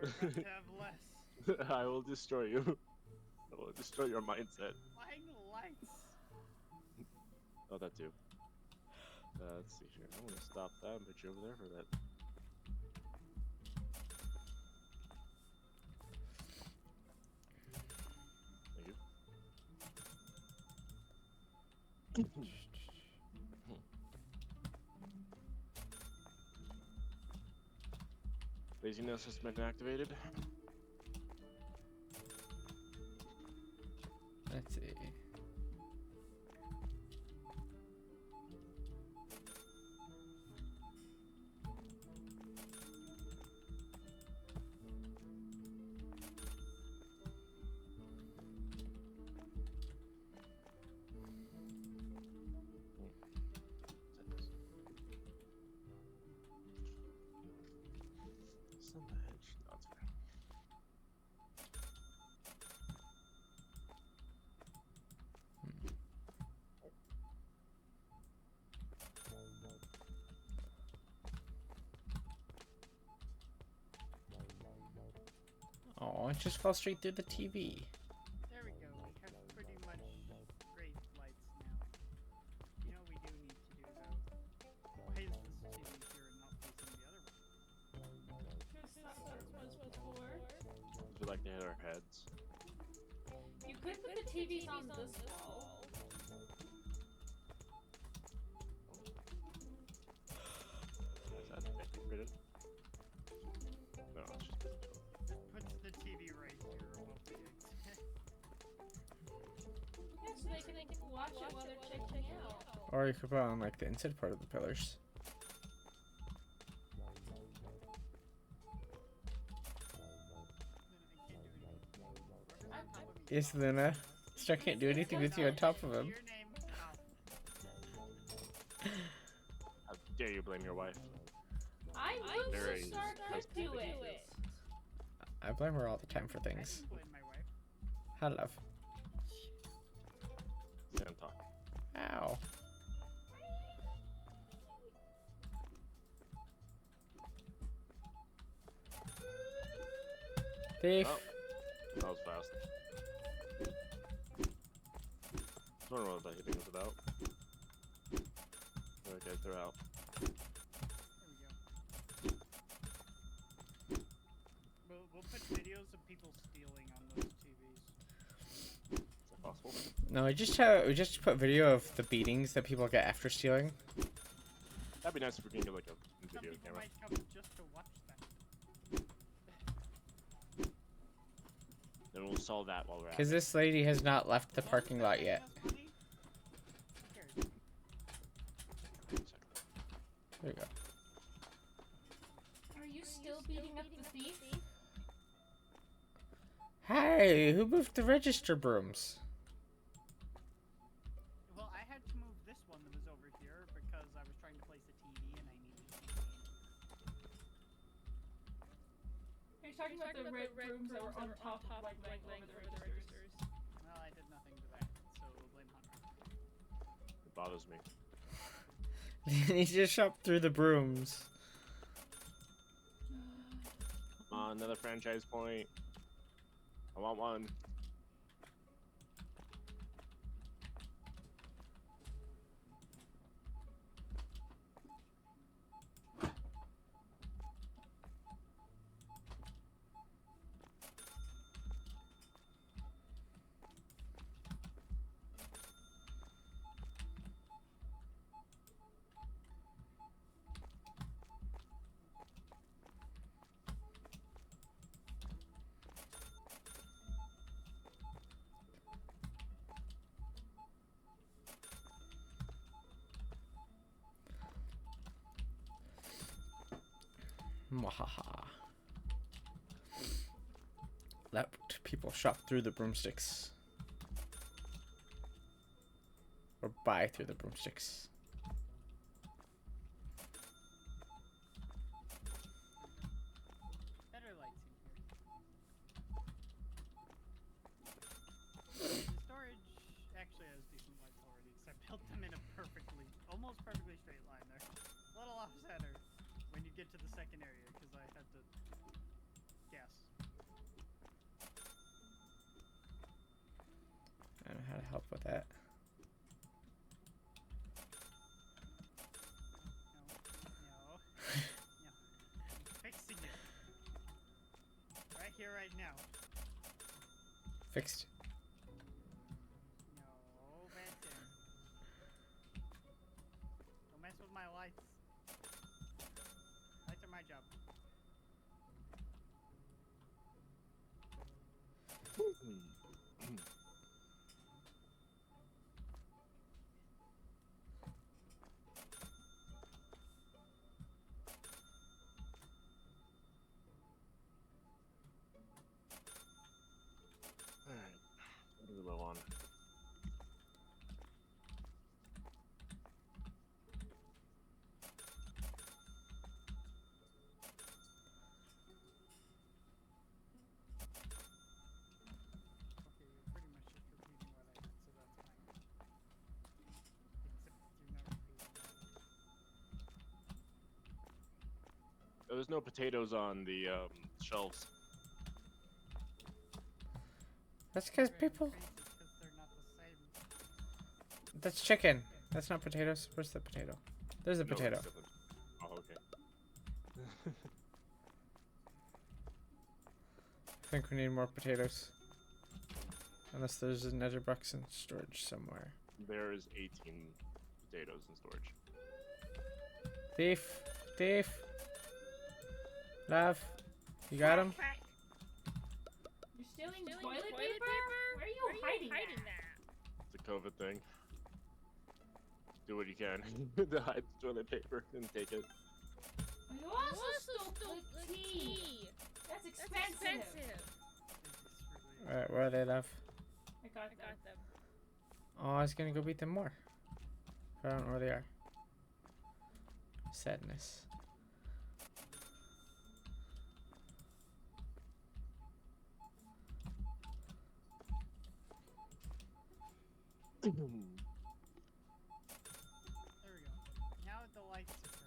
'Cause we're about to have less. I will destroy you. I will destroy your mindset. Buying lights. Oh, that too. Let's see here. I'm gonna stop that and put you over there for that. Thank you. Laziness has been activated. Let's see. Son of a bitch. No, it's fine. Oh, it just fell straight through the TV. There we go. We have pretty much could put the TVs on this wall. Is that decorated? No, it's just Puts the TV right here above the exit. Yeah, so they can watch it while they're checking out. Or you could put it on like the inside part of the pillars. Yes, Luna. Star can't do anything with you on top of him. Your name. how dare you blame your wife? I would Very so start could do it. I blame her all the time for I things. didn't blame my wife. How love. Sam talk. Ow. Thief. Oh, that was fast. I don't know what that hitting was about. Okay, they're out. There we go. We'll put videos of people stealing on those TVs. Is that possible? No, we just put video of the beatings that people get after stealing. That'd be nice if we can get like a Some video people camera. might come just to watch that. Then we'll solve that while we're at Because it. this lady has not left the parking lot yet. There you go. Are you still beating up the thief? Hey, who moved the register brooms? Well, I had to move this one that was over here because I was trying to place a TV and I needed to. Are you talking about the red brooms that were on top of like over the registers? Well, I did nothing to that, so we'll blame Hunter. It bothers me. He just shopped through the brooms. Come on, another franchise point. I want one. Mwahaha. Let people shop through the broomsticks. Or buy through the broomsticks. Better lights in here. The storage actually has decent lights already, because I built them in a almost perfectly straight line there. A little off-center when you get to the second area, because I had to guess. I don't know how to help with that. No. I'm fixing it. Right here, right now. Fixed. No, Benson. Don't mess with my lights. Lights are my job. Alright. What are we low on? Okay, you're pretty much just repeating what I did, so that's fine. Except you're not repeating that. Oh, there's no potatoes on the shelves. That's because Driving me people. crazy 'cause they're not the same. That's chicken. That's not potatoes. Where's the potato? There's a No, potato. it's different. Oh, okay. I think we need more potatoes. Unless there's another box in storage somewhere. There is 18 potatoes in storage. Thief! Thief! Love! You got him? Crack. You're stealing Stealing toilet paper? Where are you hiding that? It's a COVID thing. Do what you can to hide the toilet paper and take it. You also stole the tea. That's expensive. Alright, where are they, love? I got I got them. Oh, I was gonna go beat them more. I don't know where they are. Sadness. There we go. Now the lights are perfect.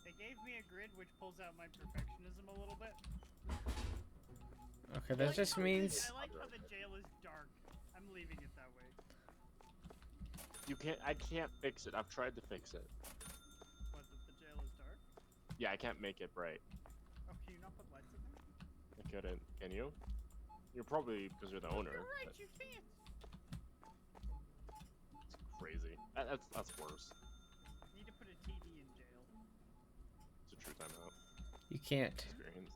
They gave me a grid which pulls out my perfectionism a little bit. Okay, that just means I like how the jail is dark. I'm leaving it that way. You can't. I can't fix it. I've tried to fix it. What, that the jail is dark? Yeah, I can't make it bright. Oh, can you not put lights in there? I couldn't. Can you? You're probably because you're the owner. You're right, but you can't! It's crazy. That's worse. Need to put a TV in jail. It's a true timeout you can't. experience.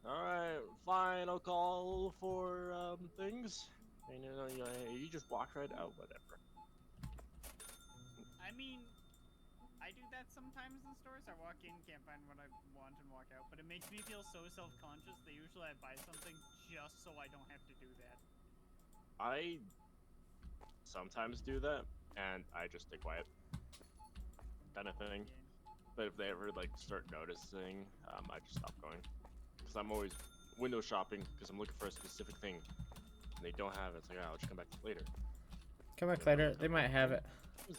Alright, final call for things. And you just walk right out, whatever. I mean, I do that sometimes in stores. I walk in, can't find what I want, and walk out. But it makes me feel so self-conscious that usually I buy something just so I don't have to do that. I sometimes do that, and I just stay quiet. Kind of thing. But if they ever like start noticing, I just stop going. Because I'm always window shopping because I'm looking for a specific thing. And they don't have it. It's like, oh, I'll just come back later. Come back later. They might have it. Yeah,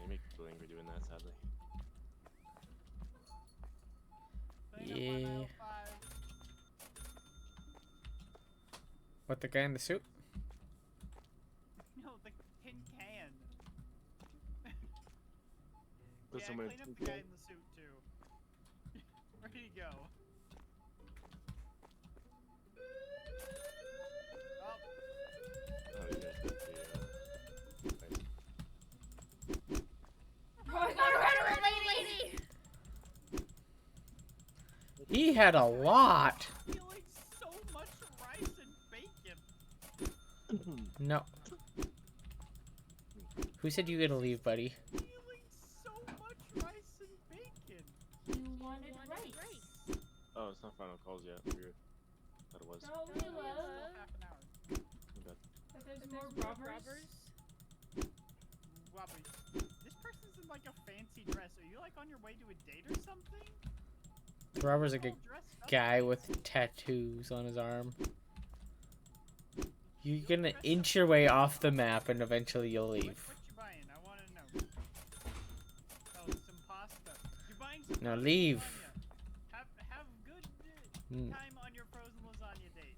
you make people angry doing that, sadly. Clean up on Yeah. aisle 5. What, the guy in the suit? No, the tin can. There's Yeah, so many clean up tin the guy cans. in the suit too. Where'd he go? Oh, Oh, you guys did the, nice. Oh my god, a red lady! He had a lot. feeling so much rice and bacon. No. Who said you gotta leave, buddy? Feeling so much rice and bacon. You wanted rice. Oh, it's not final calls yet. Weird. Thought it was. Don't we Still love half an hour. Okay. that there's more robbers? Robbie, this person's in like a fancy dress. Are you like on your way to a date or something? Robert's like a All dressed up guy like with this. tattoos on his arm. You're gonna inch your way off the map and eventually you'll What leave. you buying? I want to know. Oh, some pasta. You're buying some Now frozen leave. lasagna. Have good Mm. time on your frozen lasagna date.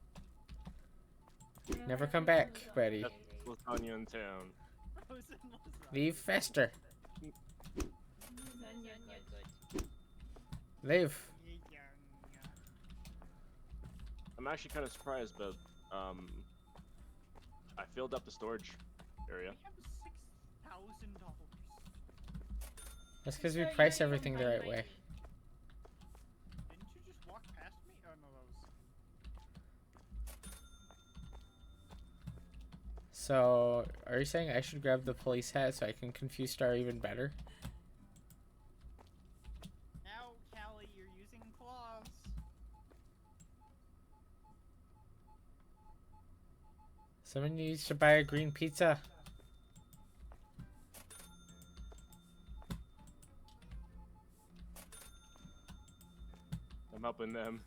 Never come back, buddy. That's lasagna in town. Frozen lasagna. Leave faster. Lasagna, good. Leave. Yeah. I'm actually kind of surprised, but I filled up the storage area. We have $6,000. That's because we So price you're not everything the even right buying way. money. Didn't you just walk past me? Oh no, that was. So, are you saying I should grab the police hat so I can confuse Star even better? Now, Callie, you're using claws. Someone needs to buy a green pizza. I'm helping them.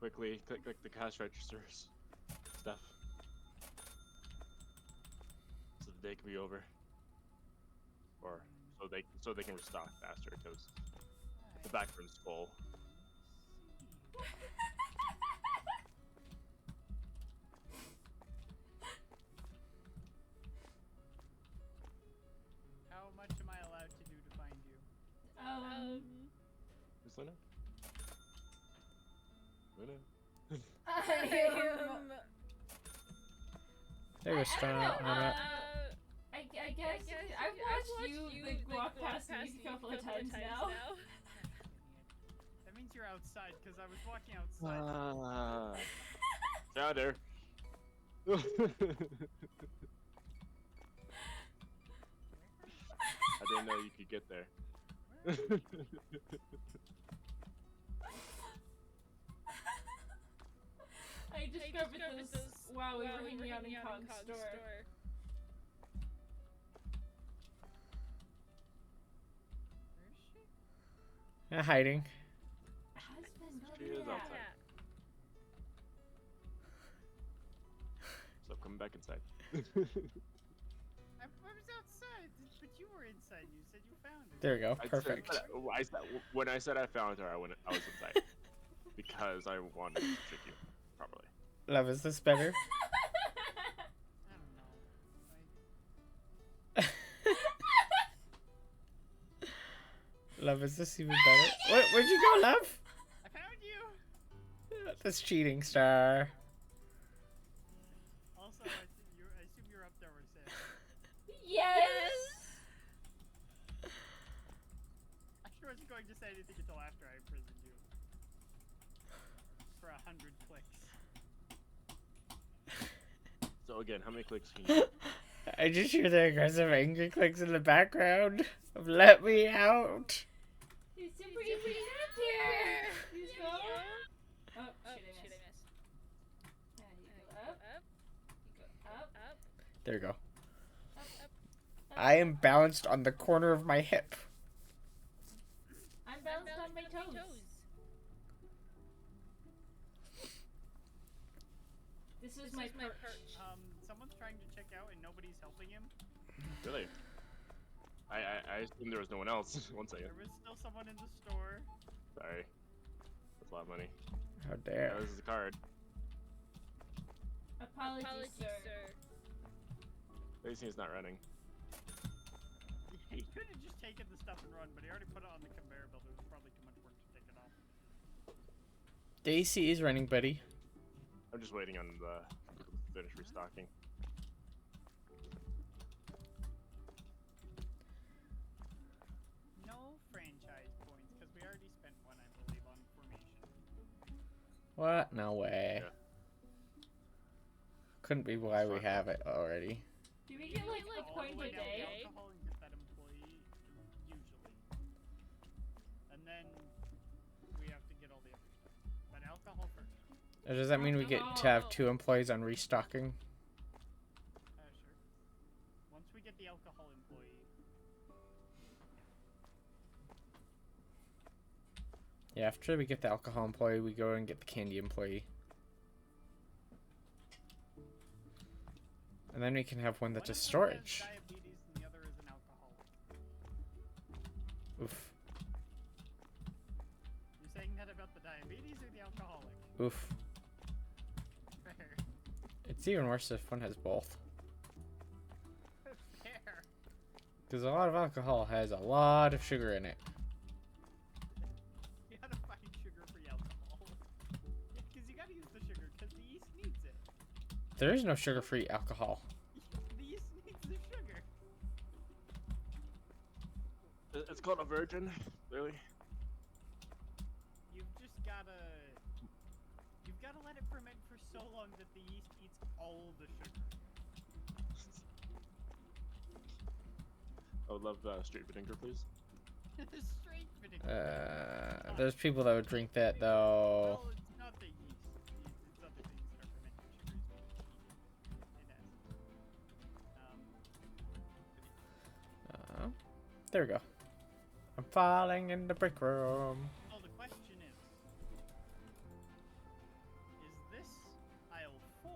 Quickly, click the cash registers. Stuff. So the day can be over. Or so they can restock faster because the back room's full. How much am I allowed to do to find you? Luna? Luna? There you go, Star. I don't know, Alright. I guess I've watched you like walk past me a couple of times now. That means you're outside, because I was walking outside. Found her. I didn't know you could get there. I discovered this while we were hanging out in Kong's store. Where is she? Hiding. Husband, She don't do is that. outside. So come back inside. I was outside, but you were inside. You said you found her. There we go. I Perfect. when I said I found her, I was inside because I wanted to trick you properly. Love, is this better? I don't know. Love, is this even better? Where'd you go, love? I found you! That's cheating, Star. Also, I assume you're up there where Sam. Yes! I sure wasn't going to say anything until after I imprisoned you. For 100 clicks. So again, how many clicks can you? I just hear the aggressive angry clicks in the background of "Let me out." He's super easy to get here! He's going. Oh, shit, I missed. And you go up. You go up. There you go. Up. I am balanced on the corner of my hip. I'm balanced on my toes. This is my perch. Someone's trying to check out and nobody's helping him. Really? I assumed there was no one else. One second. There was still someone in the store. Sorry. That's a lot of money. How dare. Oh, this is a card. Apologies, sir. Lacey's not running. He could have just taken the stuff and run, but he already put it on the conveyor belt. It was probably too much work to take it off. Daisy is running, buddy. I'm just waiting on the finish restocking. No franchise points, because we already spent one, I believe, on formation. What? No way. Yeah. Couldn't be why we have it already. Do we get like a All point the way a down to day? alcohol and get that employee, usually. And then we have to get all the other stuff. But alcohol first. Or does that mean we get to have 2 employees on restocking? Sure. Once we get the alcohol employee. Yeah, after we get the alcohol employee, we go and get the candy employee. And then we can have one that's One just of them has storage. diabetes and the other is an alcoholic. Oof. You're saying that about the diabetes or the alcoholic? Oof. Fair. It's even worse if one has both. Fair. Because a lot of alcohol has a lot of sugar in it. You gotta find sugar-free alcohol. Because you gotta use the sugar, because the yeast needs it. There is no sugar-free alcohol. The yeast needs the sugar. It's called a virgin, really. You've gotta let it ferment for so long that the yeast eats all the sugar. I would love street vinegar, please. Straight vinegar. There's people that would drink that though. Well, it's not the yeast. It's other things that are fermenting sugars. It has. There we go. I'm falling in the break room. So the question is this aisle 4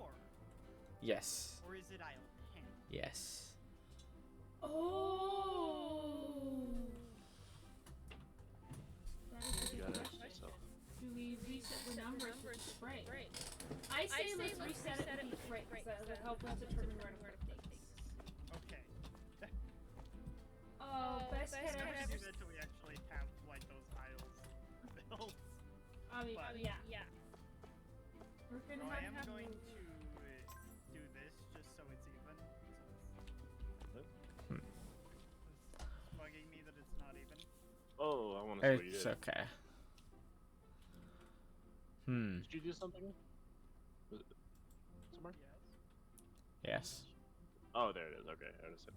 Yes. or is it aisle 10? Yes. Oh. That is a You good gotta, question. so. Do we reset the numbers with the spray? I say let's reset it with the spray because that will help us determine where to put things. Okay. Oh, best I cat don't ever. do that till we actually have like those aisles yeah. We're So gonna I have am to going move. to do this just so it's even. So Hmm. it's bugging me that it's not even. Oh, I want to see what you It's did. okay. Hmm. Did you do something? Was it somewhere? Yes. Yes. Oh, there it is. Okay, I understand.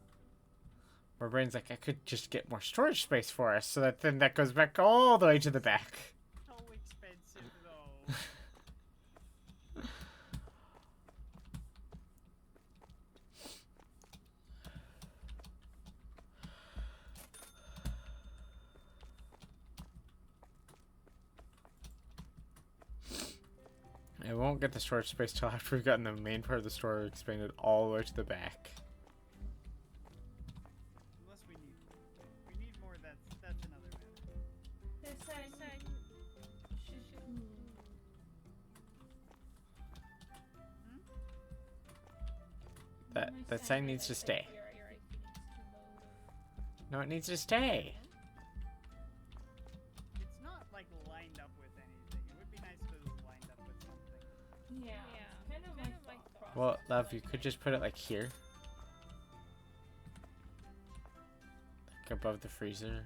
My brain's like, I could just get more storage space for us, so that then that goes back all the way to the back. So expensive though. I won't get the storage space till after we've gotten the main part of the store expanded all the way to the back. Unless we need more. That's another matter. This side should move. My That sign needs to stay. here, I think it needs to load. No, it needs to stay. It's not like lined up with anything. It would be nice if it was lined up with something. Yeah, Yeah, kind of my thought process. Well, love, you could just put it like here. Like above the freezer.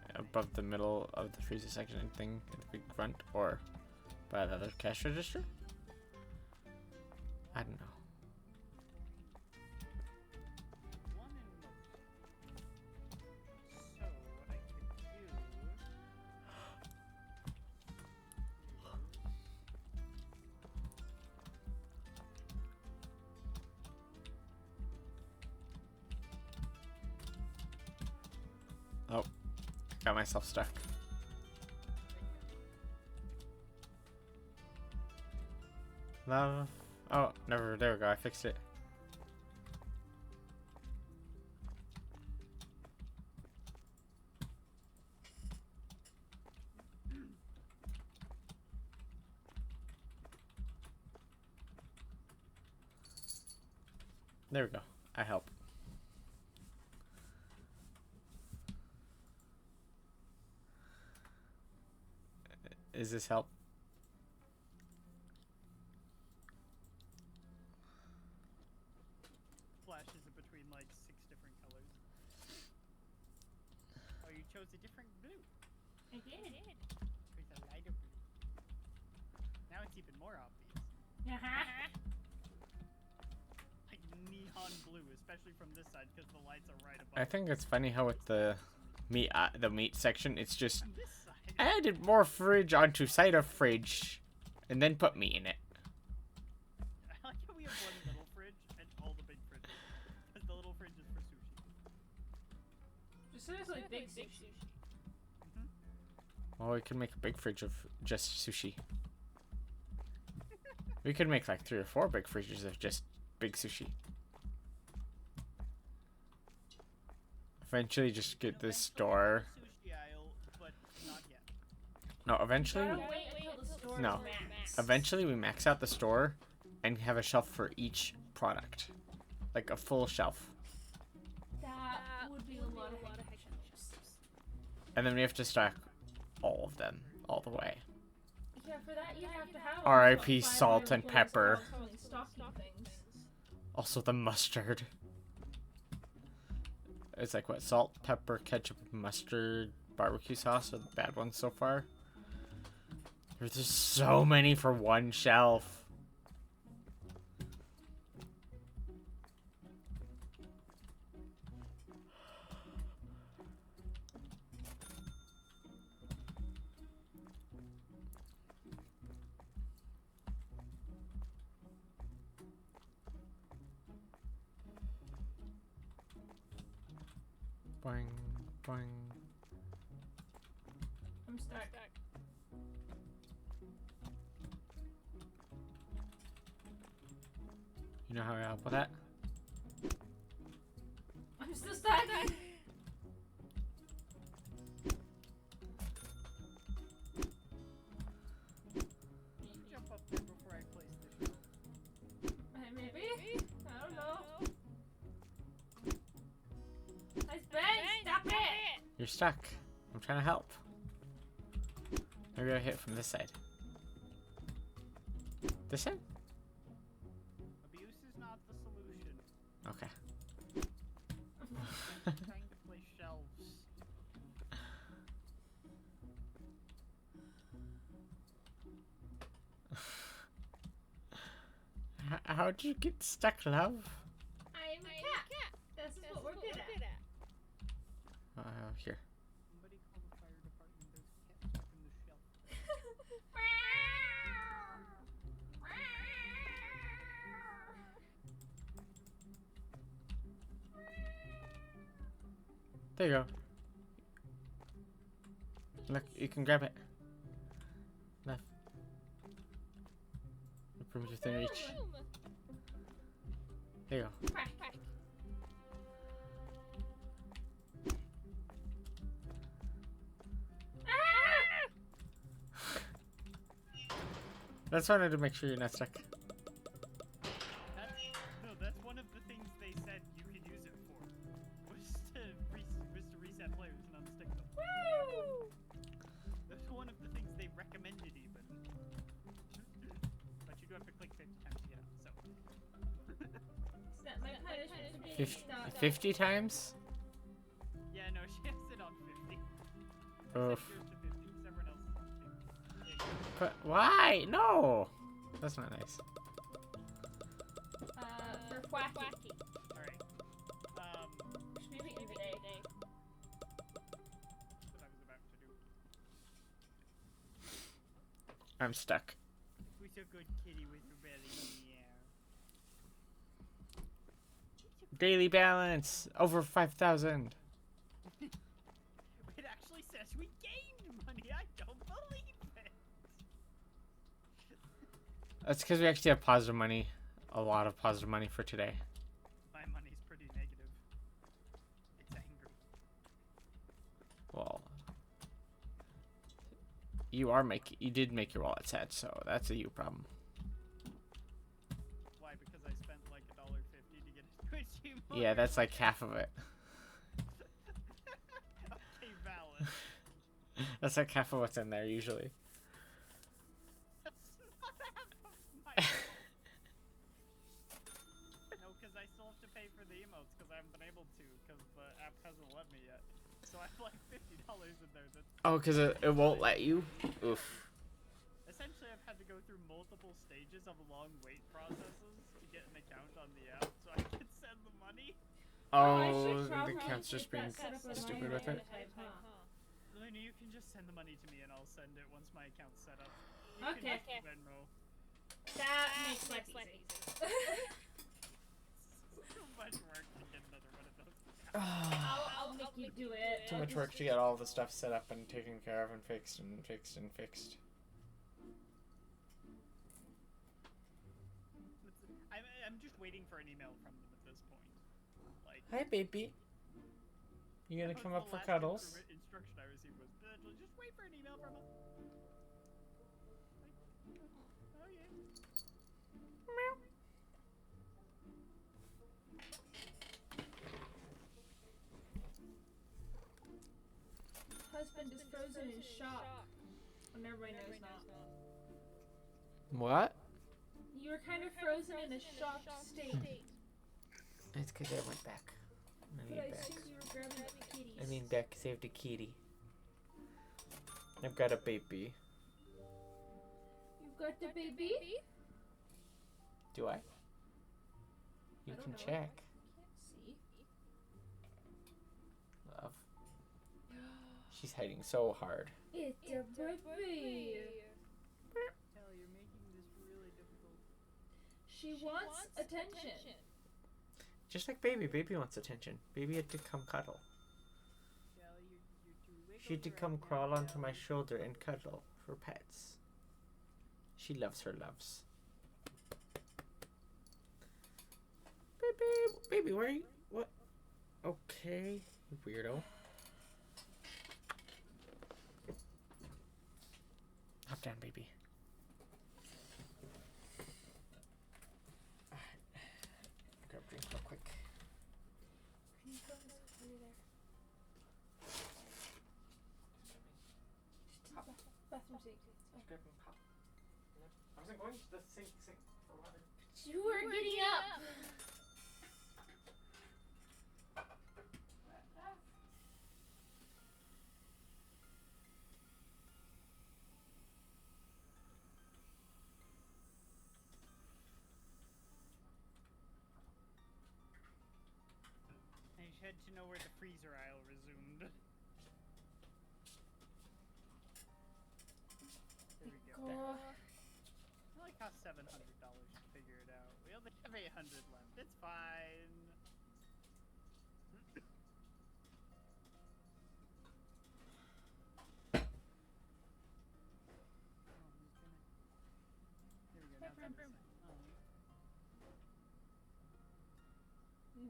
I've got Above the middle of the freezer section and thing at the big front, or by the other cash register? I don't know. one in motion. So what I could do Oh, got myself stuck. Love. Oh, never. There we go. I fixed it. There we go. I help. Is this help? flashes it between like 6 different colors. Oh, you chose a different blue. I did. Choose a lighter blue. Now it's even more obvious. Uh-huh. Like neon blue, especially from this side because the lights are right above. I think it's funny how with the meat section, it's just On this side. added more fridge onto side of fridge, and then put meat in it. I like how we have one little fridge and all the big fridges. Because the little fridge is for sushi. Just seriously big sushi. Well, we could make a big fridge of just sushi. We could make like 3 or 4 big fridges of just big sushi. Eventually, just get this store. Sushi aisle, but not yet. No, eventually. Gotta wait until the store No. is max. Eventually, we max out the store and have a shelf for each product, like a full shelf. That would be a lot of hiccups. And then we have to stock all of them all the way. Yeah, for that you have to have R.I.P. about 500 salt and employees pepper. constantly stocking things. Also, the mustard. It's like what? Salt, pepper, ketchup, mustard, barbecue sauce are the bad ones so far. There's just so many for one shelf. Boing, boing. I'm stuck. You know how I help with that? I'm still stuck. You jump up there before I place the shelf. Maybe? I don't know. Nice bang! Stop it! You're stuck. I'm trying to help. Maybe I hit from this side. This end? Abuse is not the solution. Okay. I'm trying to place shelves. How'd you get stuck, love? I'm a cat. This is what we're good at. Here. Somebody call the fire department. There's a cat stuck in the shelf. There you go. Look, you can grab it. Left. The room's within reach. There you go. Quack. That's wanted to make sure you're not stuck. That's one of the things they said you could use it for. Was to reset players and unstick them. Woo! That's one of the things they recommended even. But you do have to click 50 times to get out, so. Is that my punishment for being 50, stuck? 50 times? Yeah, no, she has it on 50. Oof. Set yours to 50, 'cause everyone else is on 50. But why? No! That's not nice. For quacky. Alright. Which maybe in the day. That's what I was about to do. I'm stuck. Who's a good kitty with a belly in the air? Daily balance over 5,000. It actually says we gained money. I don't believe it. That's because we actually have positive money. A lot of positive money for today. My money's pretty negative. It's angry. Well, you did make your wallet sad, so that's a you problem. Why? Because I spent like $1.50 to get a Twitch emote. Yeah, that's like half of it. Okay, valid. That's like half of what's in there usually. That's not half of my. No, because I still have to pay for the emotes because I haven't been able to because the app hasn't let me yet. So I have like $50 in there. That's Oh, because it won't let you? Oof. essentially I've had to go through multiple stages of long wait processes to get an account on the app so I can send the money. I Oh, should the probably account's get just being that set up on stupid my with it. Luna, you can just send the money to me and I'll send it once my account's set up. You Okay. can just Venmo. That makes life easy. Too much work to get another one of those. I'll make you do it. Too much work to get all the stuff set up and taken care of and fixed and fixed and fixed. I'm just waiting for an email from them at this point. Like, Hi, baby. You gonna that come was up the for last cuddles? Instruction I received was just wait for an email from them. Like, oh yeah. Husband is frozen in shock. Oh, everybody knows not. What? You were kind of frozen in a shocked state. It's because I went back. But I assumed you were grabbing the kitties. I mean back, saved a kitty. I've got a baby. You've got the baby? Do I? You I can don't know. check. Can't see. Love. She's hiding so hard. It's a baby. Hell, you're making this really difficult. She wants attention. Just like baby. Baby wants attention. Baby had to come cuddle. Hell, you're too wiggled She had to right come now, crawl onto Hell. my shoulder and cuddle for pets. She loves her loves. Baby, baby, where are you? What? Okay, you weirdo. Hop down, baby. Alright. Grab a drink real quick. Bathroom seat. Grab and pop. wasn't going to the sink for water. You were getting up. I had to know where the freezer aisle resumed. There we go. Go. It only cost $700 to figure it out. We only have 800 left. It's fine. There we go. Now it's on the side.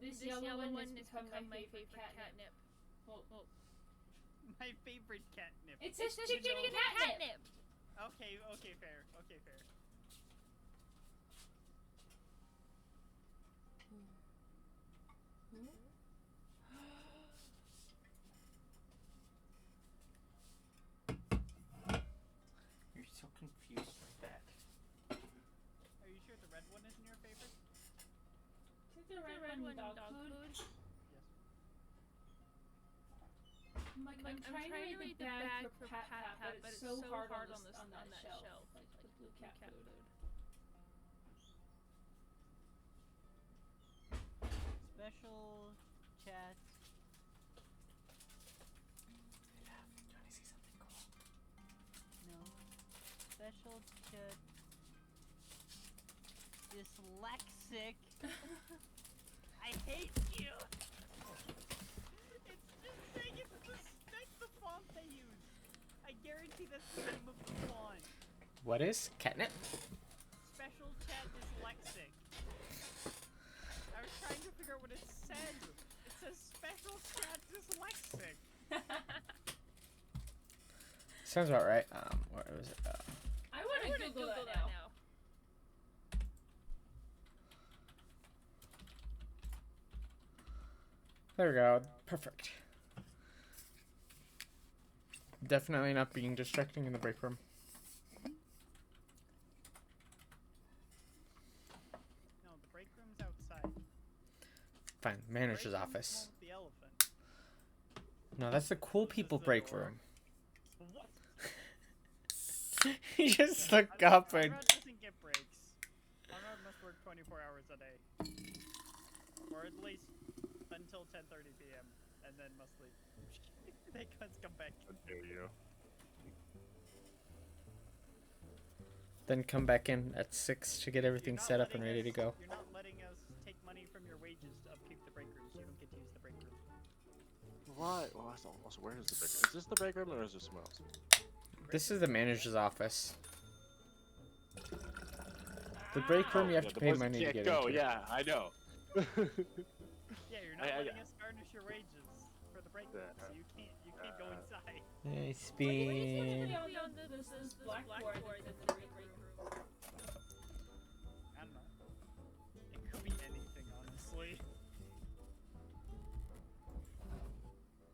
This yellow one has become my favorite catnip. Well, My favorite catnip. it says chicken and catnip. Okay, okay, fair. Okay, fair. You're so confused with that. Are you sure the red one isn't your favorite? Is the red one dog food? Yes. I'm trying to read the bag for Pat Pat, but it's so hard on that shelf. Like the blue cat food. Special chat. Do you want to see something cool? No. Special chat. Dyslexic. I hate you. It's just saying it's that's the font they use. I guarantee that's the name of the font. What is catnip? Special chat dyslexic. I was trying to figure out what it said. It says special chat dyslexic. Sounds about right. Where was it? I want to Google that now. There we go. Perfect. Definitely not being distracting in the break room. No, the break room's outside. Fine. Manager's Break room's office. the one with the elephant. No, that's the cool This is people the break door. room. What? You just look up and. Conrad doesn't get breaks. Conrad must work 24 hours a day. Or at least until 10:30 p.m. and then must leave. They can't come back. How dare you? Then come back in at 6 to get everything You're not set up and letting ready to us- go. You're not letting us take money from your wages to upkeep the break rooms. You don't get to use the break room. Why? Well, also, where is the break room? Is this the break room or is this somewhere else? This is the manager's office. The break room, you have Yeah, to the pay boys money to can't get go. into. Yeah, I know. Yeah, you're not I- letting us garnish your wages for the break room, Yeah. so you can't go inside. Hey, What Spin. on this blackboard that's in the break room? I don't know. It could be anything, honestly.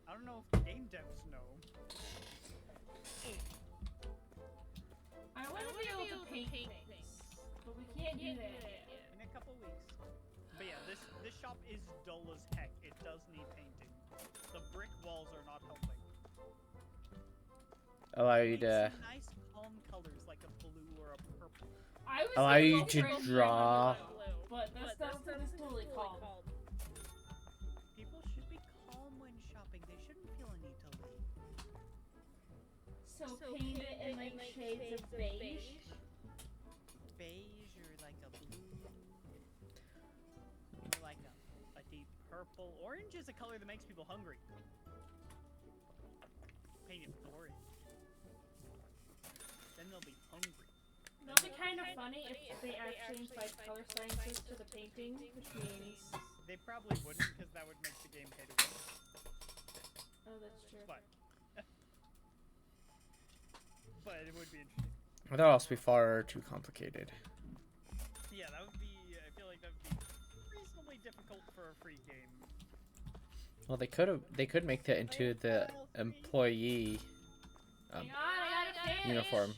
I don't know if the game devs know. I want to be able to paint things, but we can't do that yet. In a couple weeks. But yeah, this shop is dull as heck. It does need painting. The brick walls are not helping. Allow you Need to. some nice calm colors like a blue or a purple. I was Allow gonna you go to for a draw. blue, but that stuff is totally calm. People should be calm when shopping. They shouldn't feel a need to leave. So paint it in like shades of beige. Beige or like a blue. Or like a deep purple. Orange is a color that makes people hungry. Paint it orange. Then they'll be hungry. It'll be kind of funny if they actually applied color sciences to the painting, which means. They probably wouldn't because that would make the game pay to win. Oh, that's true. But it would be interesting. That would also be far too complicated. Yeah, that would be. I feel like that would be reasonably difficult for a free game. Well, they could make that into the employee Hang on, I gotta finish. uniform,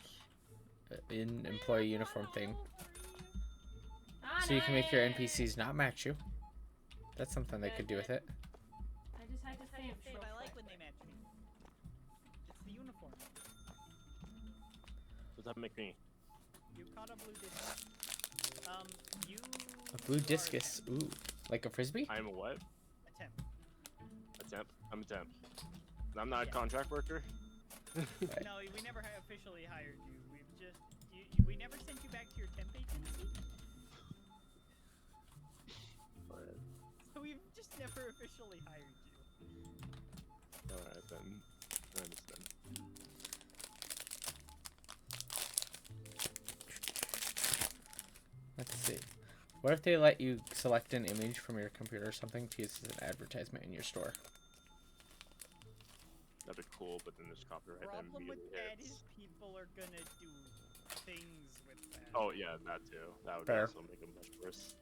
employee uniform thing. So you can make your NPCs not match you. That's something they could do with it. I just had to think. Babe, I like when they match me. It's the uniform. Does that make me? You caught a blue discus. You. A blue are discus. Ooh, like a frisbee? I'm a what? A temp. A temp? I'm a temp. I'm not a Yeah. contract worker? No, we never officially hired you. We've just. We never sent you back to your temp agency. So we've just never officially hired you. Alright then. I understand. Let's see. What if they let you select an image from your computer or something to use as an advertisement in your store? That'd be cool, but then there's copyright. Problem then with immediately that hits. is people are gonna do things with that. Oh yeah, that too. That would Fair. also make it much worse.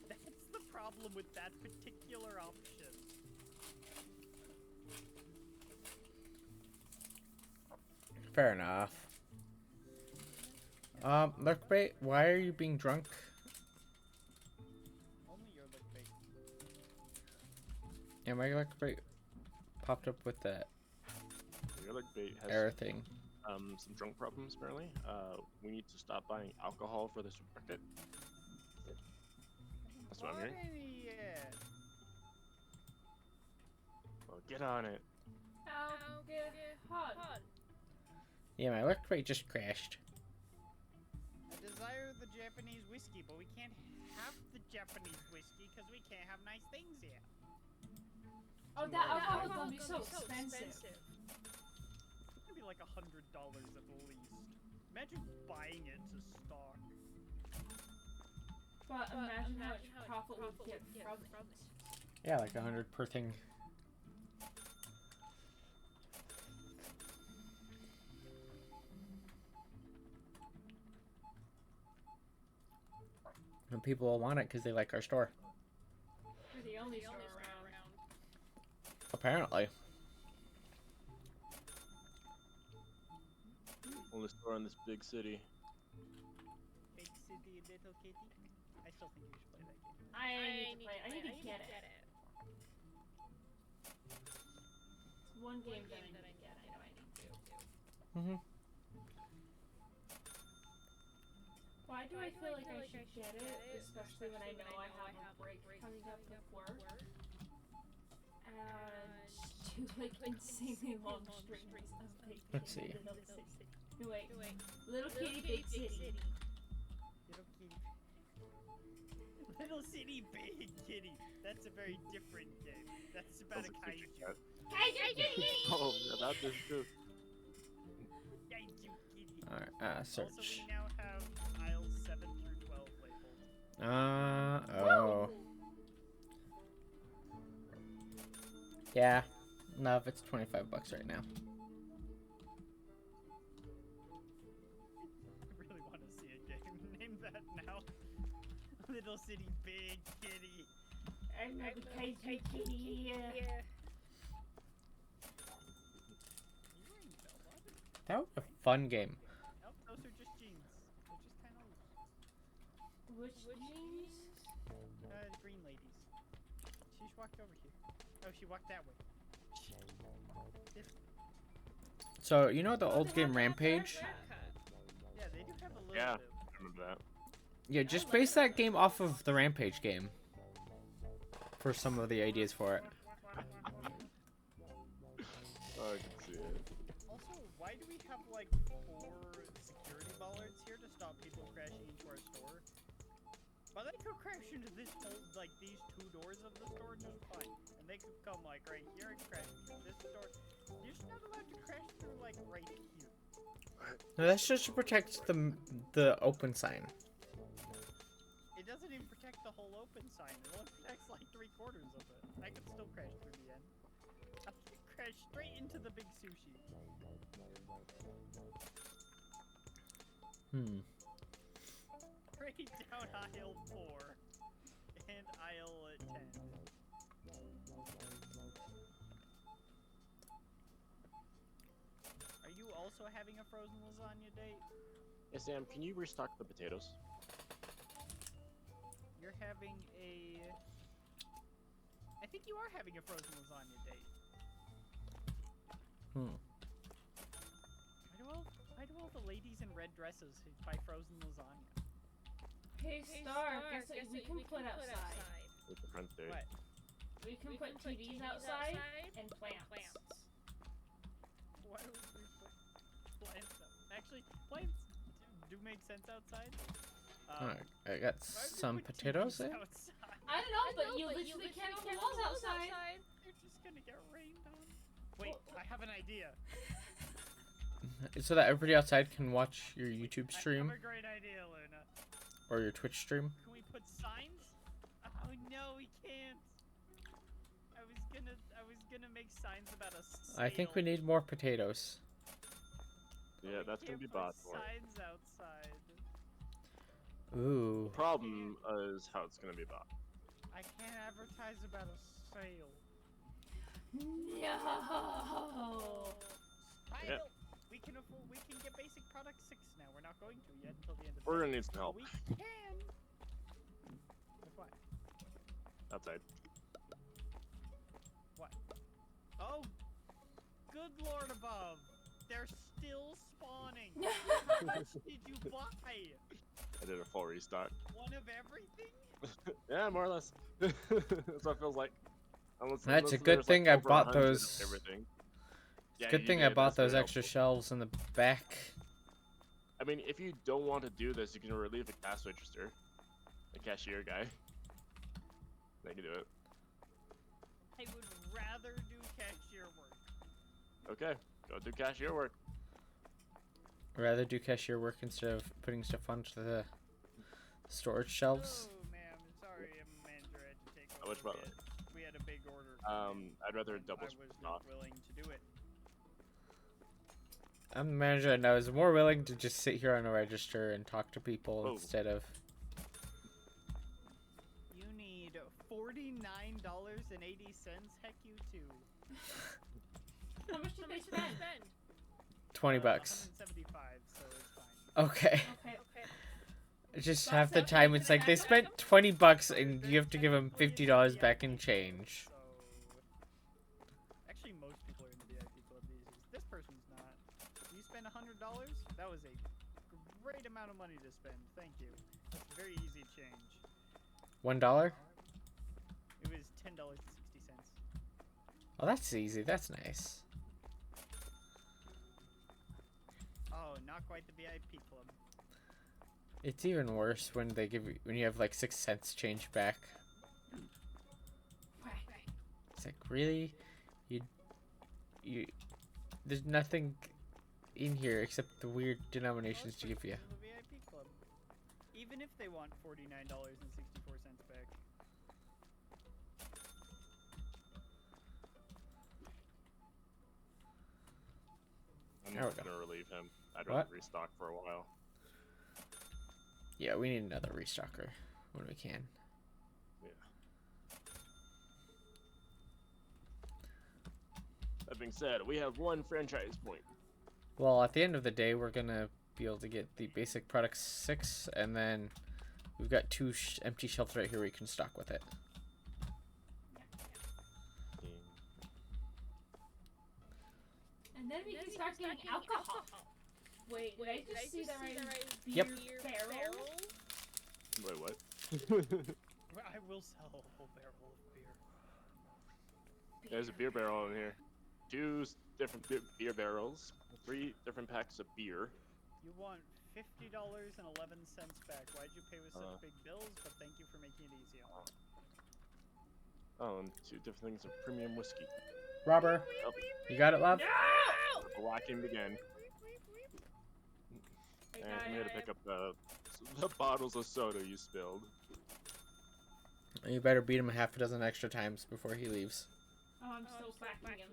That's the problem with that particular option. Fair enough. Look, wait, why are you being drunk? Only your look big. Yeah, my look bait popped up with that Your like bait has error thing. some drunk problems apparently. We need to stop buying alcohol for the supermarket. That's what I'm hearing. Yeah. Well, get on it. How good hot. Yeah, my look bait just crashed. I desire the Japanese whiskey, but we can't have the Japanese whiskey because we can't have nice things here. Oh, that alcohol is gonna be so expensive. It's gonna be like $100 at least. Imagine buying it to stock. But imagine how much profit we'd get from it. Yeah, like 100 per thing. And people will want it because they like our store. We're the only store around. Apparently. Only store in this big city. Big city, little kitty. I still think you should play that game. I need to play it. I need to get it. It's one game that I need to get. I know I need to. Mm-hmm. Why do I feel like I should get it, especially when I know I have a break coming up with work? And two like insanely long strings of Big Let's Kitty, see. Little City. No, wait. Little Kitty, Big City. Little kitty. Little city, big kitty. That's a very different game. That's about a Sounds like Future kaiju. Cat. Kaiju Kitty! Oh, yeah, that is too. Kaiju kitty. Alright, Also, search. we now have aisles 7 through 12 labeled. Oh. Yeah. No, it's $25 right now. I really want to see a game. Name that now. Little city, big kitty. I'm the Kaiju Kitty. You ring bell, bud? That was a fun game. Nope, those are just jeans. They're just kind of Which jeans? green ladies. She just walked over here. Oh, she walked that way. So, you know the old game Rampage? Yeah, they do have a little Yeah, bit. I remember that. Yeah, just base that game off of the Rampage game. For some of the ideas for it. Oh, I can see it. Also, why do we have like 4 security bollards here to stop people crashing into our store? Why they could crash into this whole, like these 2 doors of the store just fine, and they could come like right here and crash through this door. You're just not allowed to crash through like right here. No, that's just to protect the open sign. It doesn't even protect the whole open sign. It only protects like 3/4 of it. I could still crash through the end. I could crash straight into the big sushi. Straight down aisle 4 and aisle 10. Are you also having a frozen lasagna date? Hey Sam, can you restock the potatoes? You're having a... I think you are having a frozen lasagna date. Hmm. Why do all the ladies in red dresses buy frozen lasagna? Hey, Star, guess what we can put outside? With the front day. What? We can put TVs outside and plants. Why would we put plants up? Actually, plants do make sense outside. Alright, I got Why would we some put potatoes TVs there. outside? I don't know, but you literally can't have walls outside. They're just gonna get rained on. Wait, I have an idea. So that everybody outside can watch your YouTube I stream have a great idea, Luna. or your Twitch stream. Can we put signs? Oh no, we can't. I was gonna make signs about a sale. I think we need more potatoes. but Yeah, we that's gonna can't be put bought for it. signs outside. Ooh. The problem is how it's gonna be bought. I can't advertise about a sale. No. Yeah. We can afford. We can get basic product 6 now. We're not going to yet until the end of the We're day. gonna need some help We can. With what? outside. What? Oh, good lord above! They're still spawning. How much did you buy? I did a full restock. One of everything? Yeah, more or less. That's what it feels like. That's a good there's, thing like, I over bought 100 of those- Everything. Yeah, Good you thing I did, bought that's very those extra helpful. shelves in the back. I mean, if you don't want to do this, you can relieve the cash register, the cashier guy. They can do it. I would rather do cashier work. Okay, go do cashier work. I'd rather do cashier work instead of putting stuff onto the storage shelves. Oh, ma'am, sorry, manager had to take How over. much about We had a big order. come in, I'd rather and double I was not stock. willing to do it. I'm the manager and I was more willing to just sit here on a register and talk to people Oh. instead of... You need $49.80. Heck, you too. How much did they spend? 20 bucks. 175, so it's fine. Okay. Okay. Just Well, half the so time can it's I like they back up? spent 20 bucks and So you have to give them technically $50 it's a back in VIP change. club, so- Actually, most people are in the VIP club these days. This person's not. You spend $100? That was a great amount of money to spend. Thank you. That's very easy change. $1? It was $10.60. Oh, that's easy. That's nice. Oh, not quite the VIP club. It's even worse when they give you, when you have like 6 cents change back. It's like, really? You, there's nothing in here except the weird denominations to give you. The VIP club. Even if they want $49.64 back. I'm There we not go. gonna relieve him. I'd What? rather restock for a while. Yeah, we need another restocker when we can. Yeah. That being said, we have 1 franchise point. Well, at the end of the day, we're gonna be able to get the basic products 6, and then we've got 2 empty shelves right here we can stock with it. And then we can start getting alcohol. Wait, did I just see the right Yep. beer barrel? Wait, what? I will sell a whole barrel of beer. There's a beer barrel in here. 2 different beer barrels. 3 different packs of beer. You want $50.11 back. Why'd you pay with such big bills? But thank you for making it easy on me. Oh, and 2 different things of premium whiskey. Robber, Oh, you got it, love? the whacking began. And I'm here to pick up the bottles of soda you spilled. You better beat him 6 extra times before he leaves. Oh, I'm still slacking him.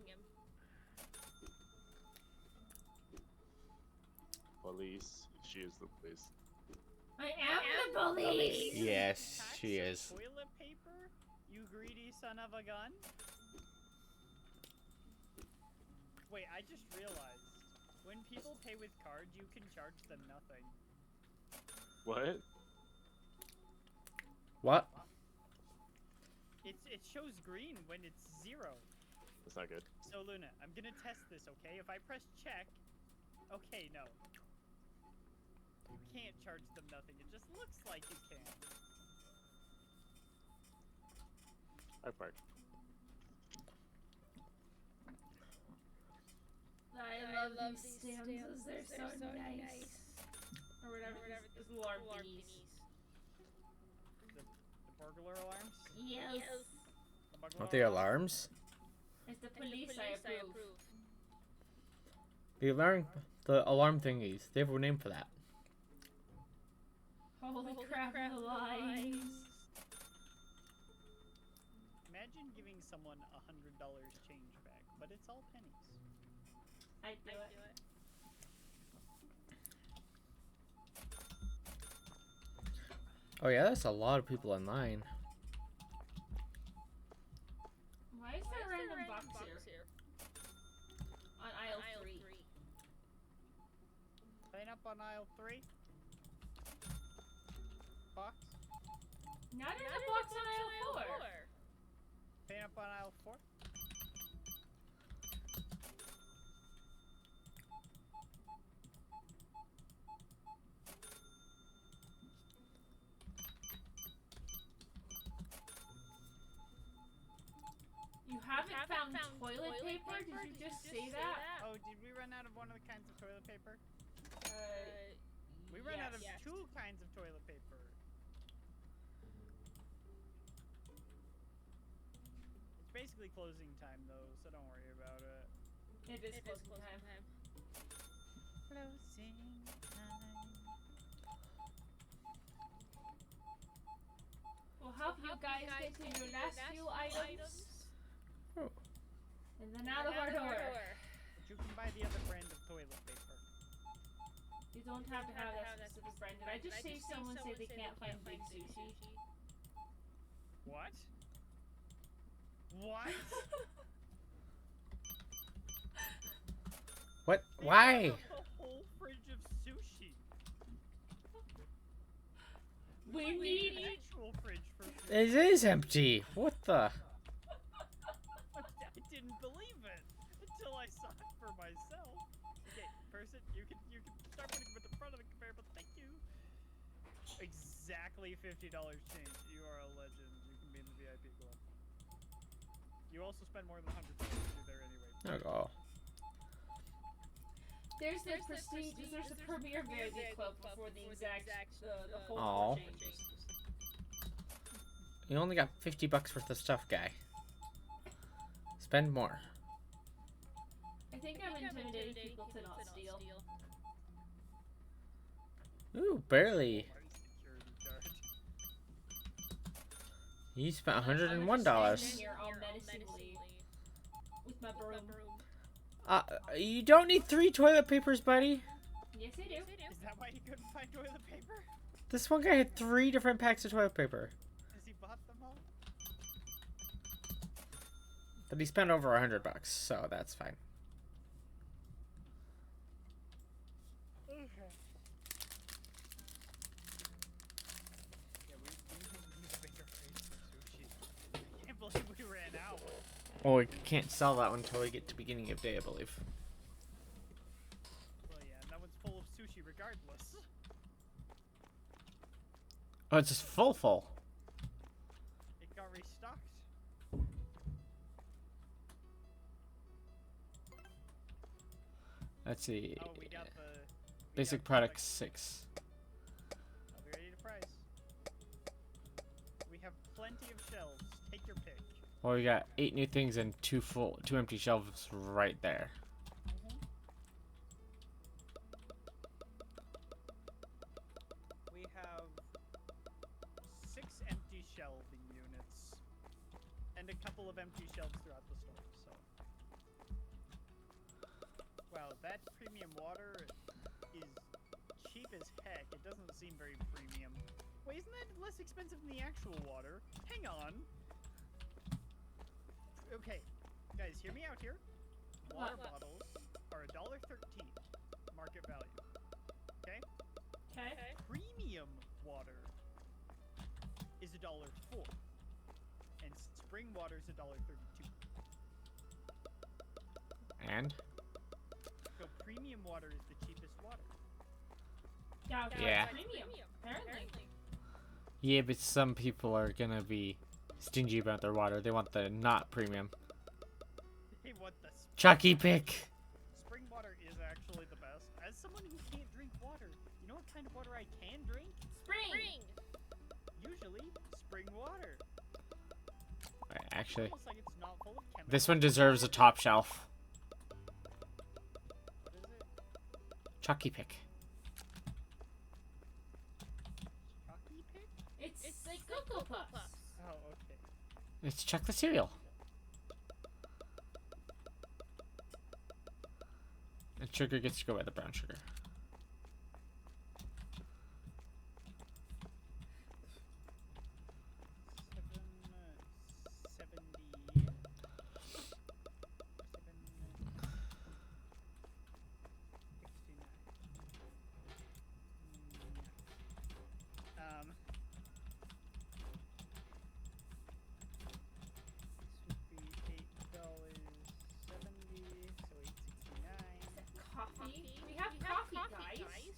Police. She is the police. I am the police! Yes, Packs she of is. Toilet paper? You greedy son of a gun? Wait, I just realized. When people pay with cards, you can charge them nothing. What? What? It shows green when it's 0. That's not good. So Luna, I'm gonna test this, okay? If I press check, okay, no. You can't charge them nothing. It just looks like you can. I park. I love these stanzas. They're so nice. Or whatever. These alarm thingies. The burglar alarms? Yes. The burglar Aren't they alarms? It's the police I approve. The alarm thingies. They have a name for that. Holy crap, the lines. Imagine giving someone $100 change back, but it's all pennies. I'd do it. Oh yeah, that's a lot of people in line. Why is there a random box here? On aisle 3. Sign up on aisle 3. Box. Not in the box on aisle 4. Sign up on aisle 4. You haven't found toilet paper? Did you just say that? Oh, did we run out of one of the kinds of toilet paper? We ran out of yes. 2 kinds of toilet paper. It's basically closing time though, so don't worry about it. It is closing time. Closing time. We'll help you guys get to your last few items. Oh. And then out of our door. But you can buy the other brand of toilet paper. You don't have to have that specific brand. Did I just see someone say they can't find big sushi? What? What? What? They Why? have a whole fridge of sushi. We An need actual fridge for sushi. It is empty. What the? I didn't believe it until I saw it for myself. Okay, person, you can start putting them at the front of the conveyor belt. Thank you. Exactly $50 change. You are a legend. You can be in the VIP club. You also spend more than $100 if you're there anyway. There we go. There's the prestige. There's the premier VIP club before the exact the whole Aw. changes. You only got $50 worth of stuff, guy. Spend more. I think I'm intimidating people to not steal. Ooh, barely. Security guard. You spent I'm just standing $101. here all menacingly with my broom. You don't need 3 toilet papers, buddy. Yes, I do. Is that why he couldn't find toilet paper? This one guy had 3 different packs of toilet paper. Has he bought them all? But he spent over $100, so that's fine. Okay. Yeah, we need a bigger fridge for sushi. I can't believe we ran out. Well, we can't sell that one until we get to beginning of day, I believe. Well, yeah, and that one's full of sushi regardless. Oh, it's just full. It got restocked. Let's see. Oh, we got the... Basic product 6. I'll be ready to price. We have plenty of shelves. Take your pick. Well, we got 8 new things and 2 empty shelves right there. We have 6 empty shelving units. And a couple of empty shelves throughout the store, so... Wow, that premium water is cheap as heck. It doesn't seem very premium. Wait, isn't that less expensive than the actual water? Hang on. Okay, guys, hear me out here. Water bottles are $1.13. $1.04, and spring water is $1.32. And So premium water is the cheapest water. Yeah, it's Yeah. premium. Apparently. yeah, but some people are gonna be stingy about their water. They want the not premium. Hey, what the Chucky pick. spring water is actually the best. As someone who can't drink water, you know what kind of water I can drink? Spring. Usually, spring water. Actually, Almost like it's not full of chemicals. this one deserves a top shelf. What is it? Chucky pick. Chalky pick? It's like Cocoa Puffs. Oh, okay. It's Chuck the cereal. And sugar gets to go by the brown sugar. 7, We have coffee, guys.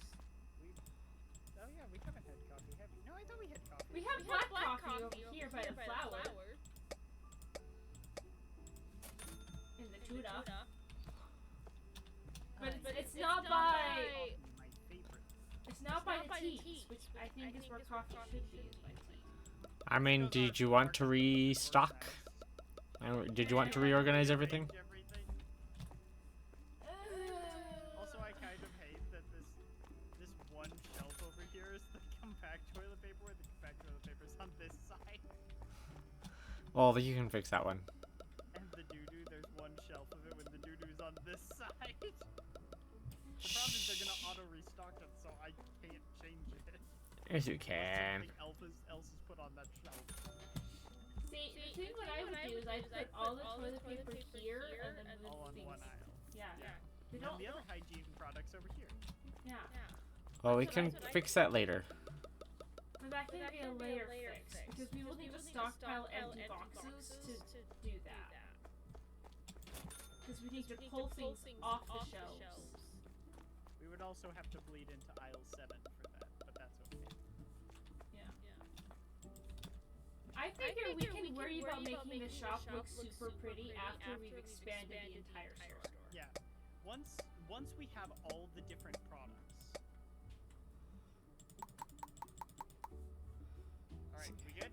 Oh yeah, we haven't had coffee, have we? No, I thought we had coffee. We have black coffee over here by the flower. In the tuna. But it's not by... My favorite. It's not by the teas, which I think is where coffee should be, is by the teas. I mean, did you want to restock? Did you want to reorganize everything? Also, I kind of hate that this one shelf over here is the compact toilet paper, where the compact toilet paper is on this side. Well, you can fix that one. And the doo-doo, there's one shelf of it when the doo-doo's on this side. The problem is they're gonna auto-restock it, so I can't change it. Yes, you can. Something else is put on that shelf. See, the thing what I would do is I'd put all the toilet paper here and then move All on things. one aisle. Yeah. They And don't. the other hygiene products over here. Yeah. Well, we can fix that later. But that can be a layer fix because we will need to stockpile empty boxes to do that. Because we need to pull things off the shelves. We would also have to bleed into aisle 7 for that, but that's okay. I figure we can worry about making the shop look super pretty after we've expanded the entire store. Yeah. Once we have all the different products. Alright, we good?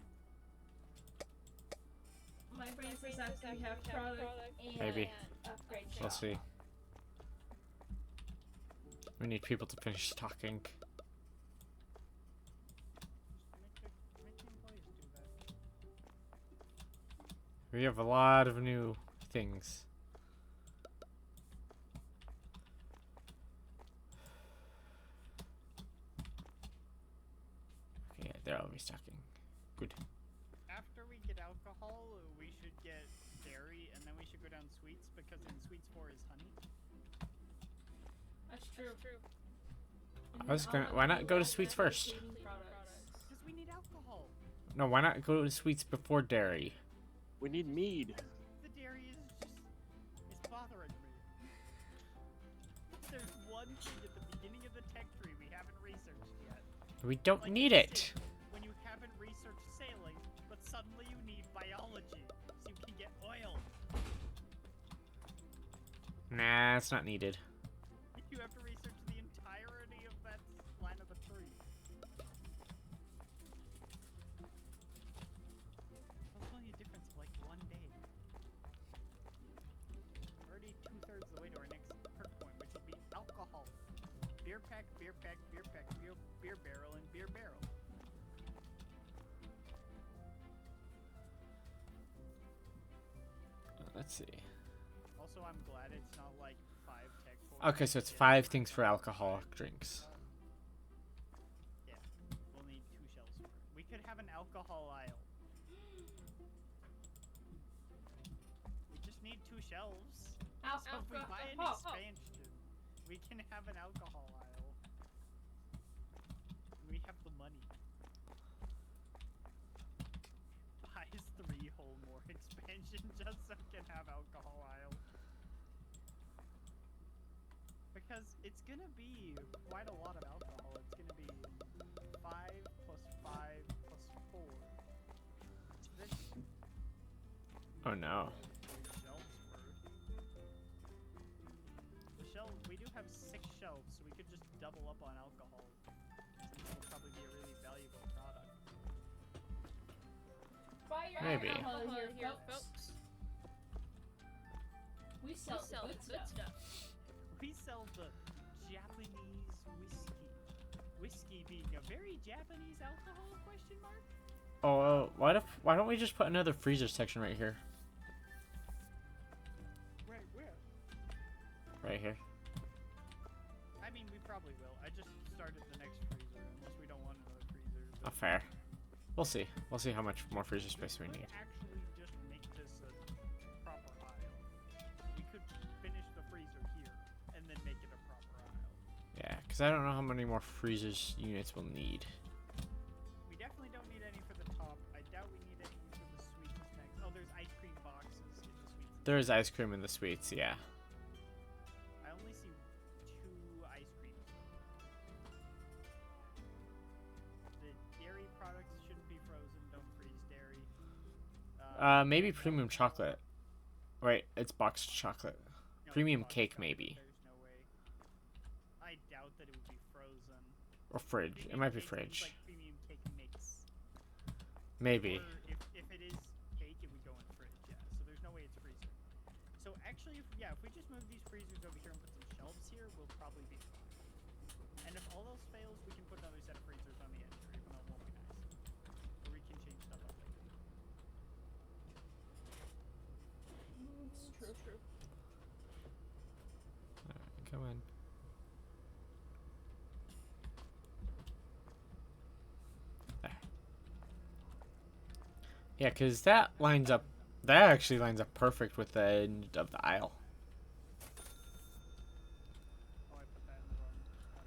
My brain says after we have product and Maybe. upgrade We'll shop. see. We need people to finish stocking. Make the employees do that. We have a lot of new things. Okay, yeah, they're all restocking. Good. After we get alcohol, we should get dairy, and then we should go down sweets, because in sweets 4 is honey. That's true. I was gonna. Why not go to sweets first? Because we need alcohol. No, why not go to sweets before dairy? We need mead. The dairy is bothering me. There's one thing at the beginning of the tech tree we haven't researched yet. We don't Like need you it. said, when you haven't researched sailing, but suddenly you need biology, so you can get oil. Nah, it's not needed. You have to research the entirety of that line of the tree. That's only a difference of like 1 day. Already 2/3 of the way to our next perk point, which will be alcohol. Beer pack, beer pack, beer pack, beer barrel, and beer barrel. Let's see. Also, I'm glad it's not like 5 tech. Okay, so it's 5 things for alcoholic drinks. Yeah, we'll need 2 shelves for it. We could have an alcohol aisle. We just need 2 shelves. So if we buy an expansion, we can have an alcohol aisle. We have the money. little more expansion just so it can have alcohol aisle. Because it's gonna be quite a lot of alcohol. It's gonna be 5 plus 5 plus 4. This Oh no. shelves worth. The shelf, we do have 6 shelves, so we could just double up on alcohol. It'll probably be a really valuable product. Buy your Maybe. alcohol here, folks. We sell the good stuff. We sell the Japanese whiskey. Whiskey being a very Japanese alcohol, question mark? Oh, why don't we just put another freezer section right here? Right, where? Right here. I mean, we probably will. I just started the next freezer, unless we don't want another freezer. Oh, fair. We'll see. We'll see how much more freezer space we could need. actually just make this a proper aisle. We could finish the freezer here, and then make it a proper aisle. Yeah, because I don't know how many more freezers units we'll need. We definitely don't need any for the top. I doubt we need any for the sweets and snacks. Oh, there's ice cream boxes in the sweets. There is ice cream in the sweets, yeah. I only see 2 ice creams. The dairy products shouldn't be frozen. Don't freeze dairy. Maybe premium chocolate. Right, it's boxed chocolate. no, premium boxed cake, chocolate, maybe. There's no way. I doubt that it would be frozen. Or fridge. It Premium might be cake seems fridge. Like premium cake mix. Maybe. Or if it is cake, it would go in fridge. Yeah. So there's no way it's freezing. So actually, if we just move these freezers over here and put some shelves here, we'll probably be fine. And if all else fails, we can put another set of freezers on the edge here, even though it won't be nice. Or we can change stuff up later. It's true. Alright, come on. There. Yeah, because that actually lines up perfect with the end of the aisle. Oh, I put that in the wrong spot.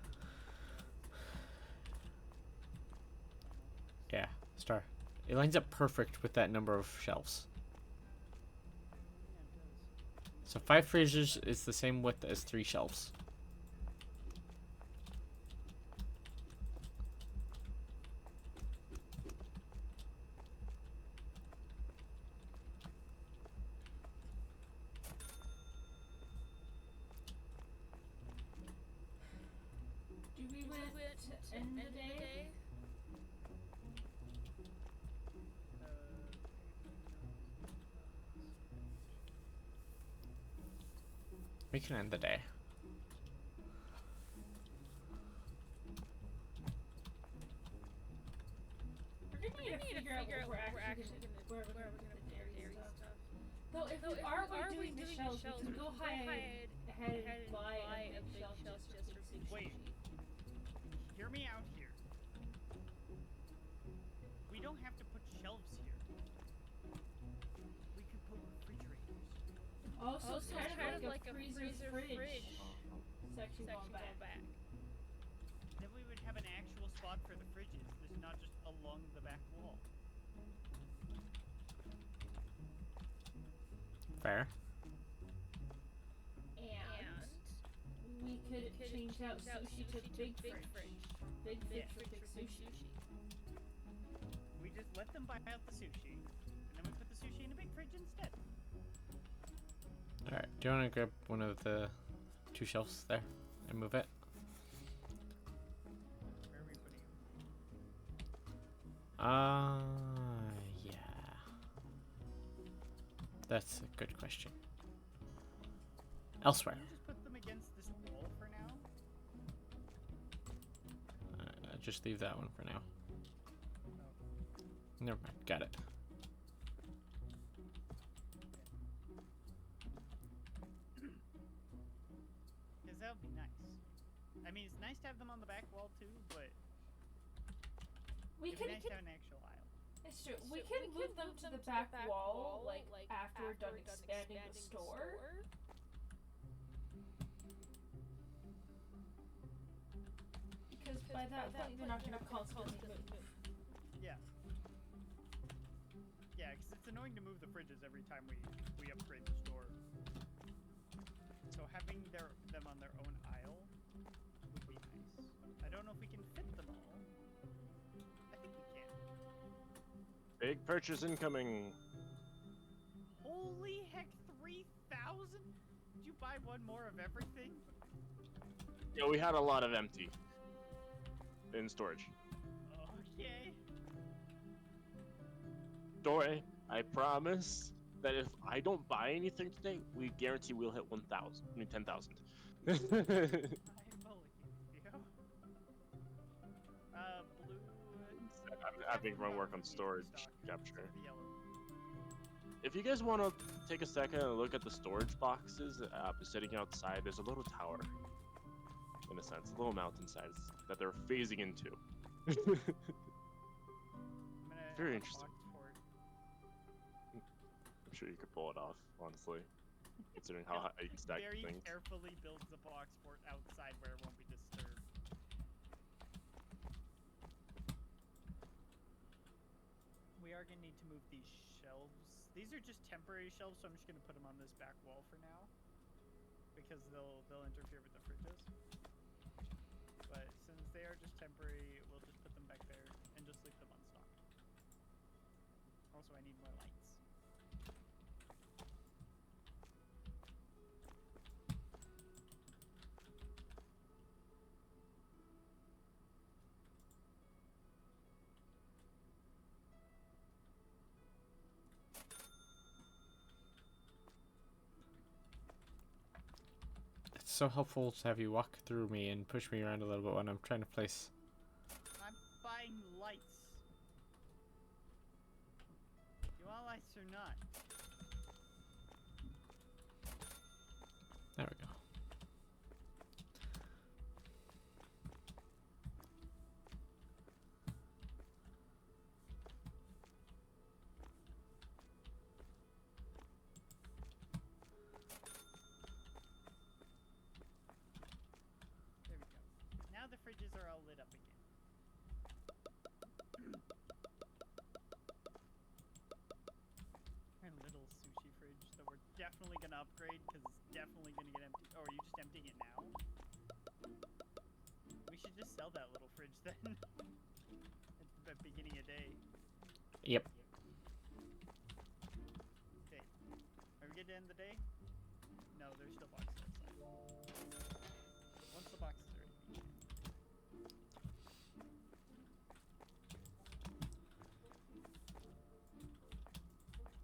Yeah, Star. It lines up perfect with that number of shelves. Yeah, it does. So 5 freezers is the same width as 3 shelves. Do we want to end the day? We can end the day. We're gonna need to figure out where we're actually gonna put the dairy stuff. Though if we are doing the shelves, we can go ahead and buy a big shelf just for sushi. Wait. Hear me out here. We don't have to put shelves here. We could put refrigerators. Oh, so it's kind of like a freezer fridge section going back. Then we would have an actual spot for the fridges. There's not just along the back wall. Fair. And we could change out sushi to big fridge. Big fridge for big sushi. We just let them buy out the sushi, and then we put the sushi in a big fridge instead. Alright, do you want to grab one of the 2 shelves there and move it? Where are we putting it? Yeah. That's a good question. Elsewhere. Can you just put them against this wall for now? Just leave that one for now. Oh. Never mind. Got it. Because that would be nice. I mean, it's nice to have them on the back wall too, but We it'd be can nice to have an actual aisle. It's true. We can move them to the back wall, like after we're done expanding the store. Because by that point, they're not going to constantly move. Yeah. Yeah, because it's annoying to move the fridges every time we upgrade the store. So having them on their own aisle would be nice. I don't know if we can fit them all. I think we can. Big purchase incoming. Holy heck, 3,000? Did you buy one more of everything? Yeah, we had a lot of empty in storage. Okay. Dore, I promise that if I don't buy anything today, we guarantee we'll hit 1,000. I mean 10,000. I'm believing you. Blue. I'm having run work on Stock, storage except capture. for the yellow. If you guys want to take a second and look at the storage boxes sitting outside, there's a little tower, in a sense, a little mountainside that they're phasing into. I'm gonna Very have a interesting. box for it. I'm sure you could pull it off, honestly, considering how high you stack Very things. carefully builds the box fort outside where it won't be disturbed. We are gonna need to move these shelves. These are just temporary shelves, so I'm just gonna put them on this back wall for now, because they'll interfere with the fridges. But since they are just temporary, we'll just put them back there and just leave them on stock. Also, I need more lights. It's so helpful to have you walk through me and push me around a little bit when I'm trying to place. I'm buying lights. You want lights or not? There we go. There we go. Now the fridges are all lit up again. Our little sushi fridge that we're definitely gonna upgrade because it's definitely gonna get empty. Oh, are you just emptying it now? We should just sell that little fridge then. At the beginning of day. Yep. Okay. Are we good to end the day? No, there's still boxes outside. Once the boxes are ready, we can.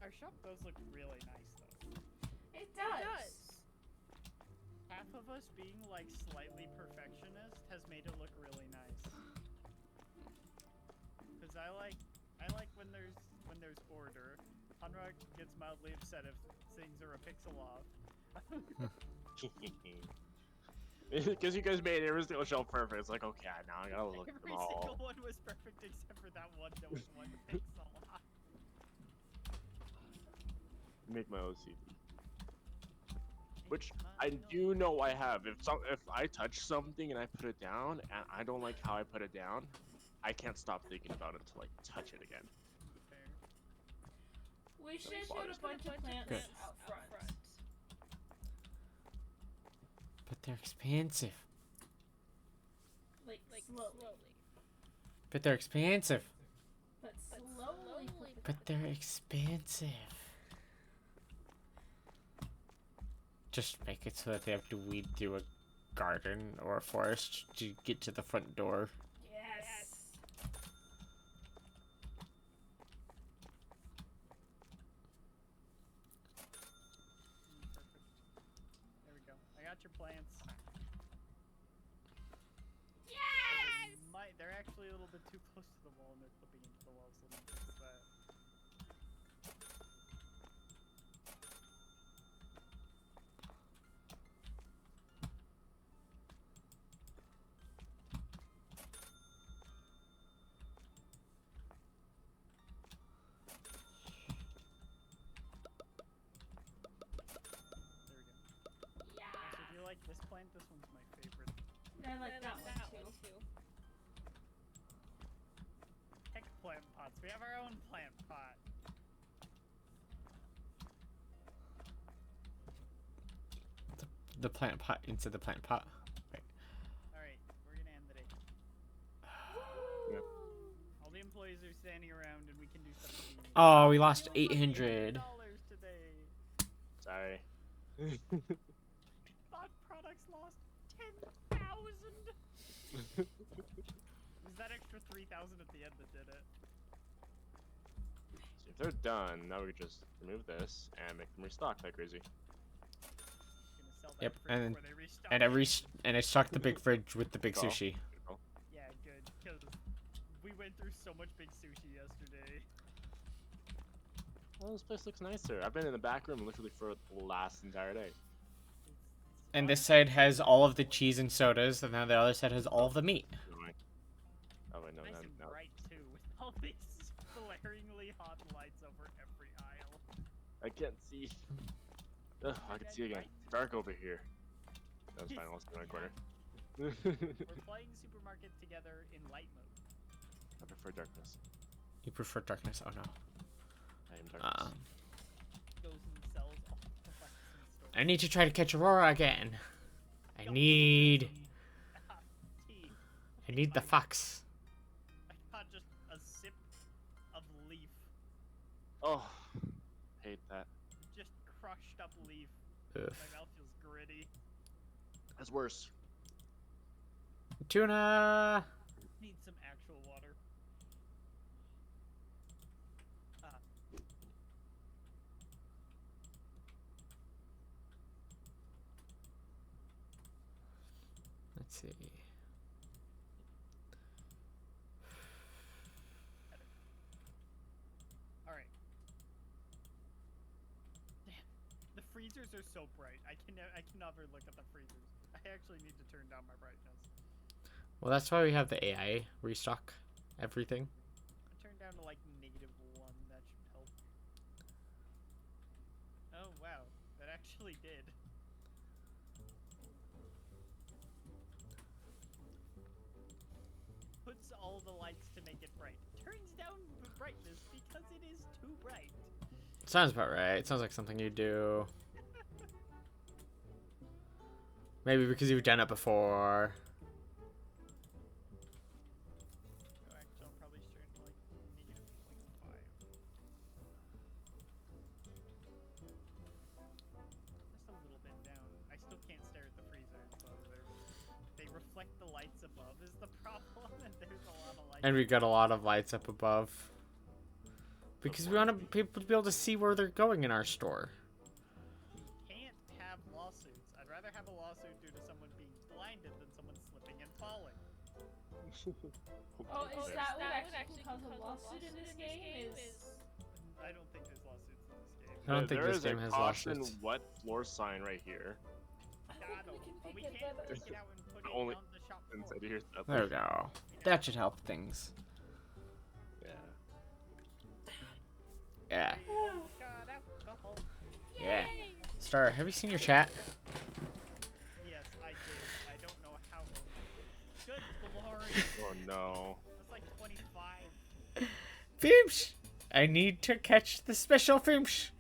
Our shop does look really nice though. It does. Half of us being like slightly perfectionist has made it look really nice. Cause I like when there's order. Hanrak gets mildly upset if things are a pixel off. Because you guys made every single shelf perfect. It's like, okay, now I gotta look at Every them all. single one was perfect except for that one that was one pixel off. Make my OCD. Which It's I mine, do know I have. If I touch something and I put it down and I don't like how I put it down, I can't stop thinking about it until I touch it again. Fair. We should Water. put a bunch of plants Good. out front. But they're expensive. Like slowly. But they're expensive. But slowly. But they're expensive. Just make it so that they have to weed through a garden or a forest to get to the front door. Yes. Perfect. There we go. I got your plants. Yes. They're actually a little bit too close to the wall and they're clipping into the wall, so let me fix that. There we go. Yeah. So do you like this plant? This one's my favorite. I like that one too. Heck, plant pots. We have our own plant pot. the plant pot into the plant pot. Alright, we're gonna end the day. Yep. All the employees are standing around and we can do stuff. that we need. Oh, we lost We won $800. $800 today. Sorry. Bot products lost 10,000. It was that extra 3,000 at the end that did it. So if they're done, now we can just remove this and make them restock like crazy. Gonna sell that Yep, fridge and before they restock And it. I stocked the big fridge with the big Cool. sushi. Cool. Yeah, good, because we went through so much big sushi yesterday. Well, this place looks nicer. I've been in the back room literally for the last entire day. And this side has all of the cheese and sodas, and then the other side has all of the meat. Oh wait, no, Nice no, and no. bright too, with all these flaringly hot lights over every aisle. I can't see. Ugh, I can see again. Dark over here. That was fine. I'll stay in my corner. We're playing Supermarket together in light mode. I prefer darkness. You prefer darkness? Oh no. I am darkness. Goes and sells all the lights in store. I need to try to catch Aurora again. I need the fox. I got just a sip of leaf. Oh, hate that. Just crushed up leaf. Ugh. My mouth feels gritty. That's worse. Tuna. Need some actual water. Let's see. Alright. Damn. The freezers are so bright. I can never look at the freezers. I actually need to turn down my brightness. Well, that's why we have the AI restock everything. I turned down to like -1. That should help. Oh wow, that actually did. Puts all the lights to make it bright. Turns down the brightness because it is too bright. Sounds about right. Sounds like something you do. Maybe because you've done it before. Oh, actually, I'll probably turn to like -0.5. Just a little bit down. I still can't stare at the freezers, so they reflect the lights above is the problem, and there's a lot of lights. And we got a lot of lights up above. Because we want people to be able to see where they're going in our store. Can't have lawsuits. I'd rather have a lawsuit due to someone being blinded than someone slipping and falling. Oh, is There. that what actually cause a lawsuit in this game? I don't think there's lawsuits in this game. I don't think There this is a game has caution lawsuits. wet floor sign right here. I Got think 'em, but we we can can't pick it take it out and put it Only on the shop inside floor. here. There we go. That should help things. Yeah. Yeah. Got alcohol. Yeah. Star, have you seen your chat? Yes, I did. I don't know how. Good lord. Oh no. That's like 25. Fimpsh! I need to catch the special Fimpsh.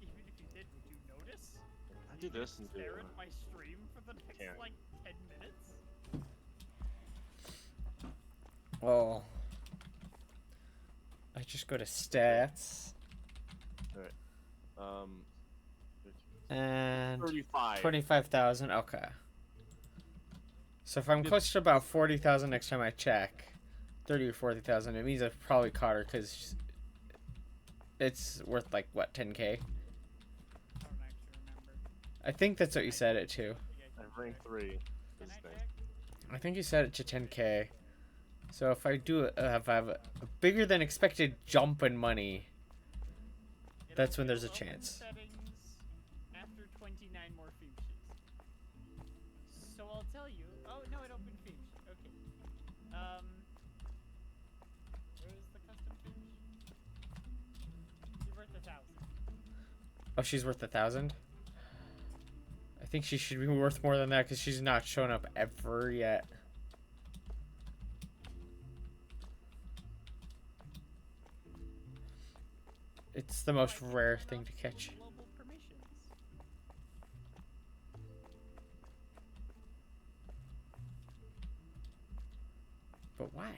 Even if you did, would you notice? I do this and do. Stare at my stream for the next Can't. like 10 minutes? Well, I just go to stats and 35. 25,000. Okay. So if I'm close to about 40,000 next time I check, 30 or 40,000, it means I've probably caught her because it's worth like what, 10k? I don't actually remember. I think that's what you said it to. Think I I'm can rank check. 3. Can This I thing. check? I think you set it to 10k. So if I do if I have a bigger than expected jump in money, that's when there's a It'll open chance. Settings after 29 more features. So I'll tell you. Oh no, it opened features. Okay. Where is the custom feature? She's worth 1,000. Oh, she's worth 1,000. I think she should be worth more than that because she's not shown up ever yet. It's the most rare thing to catch. Global permissions. But why? I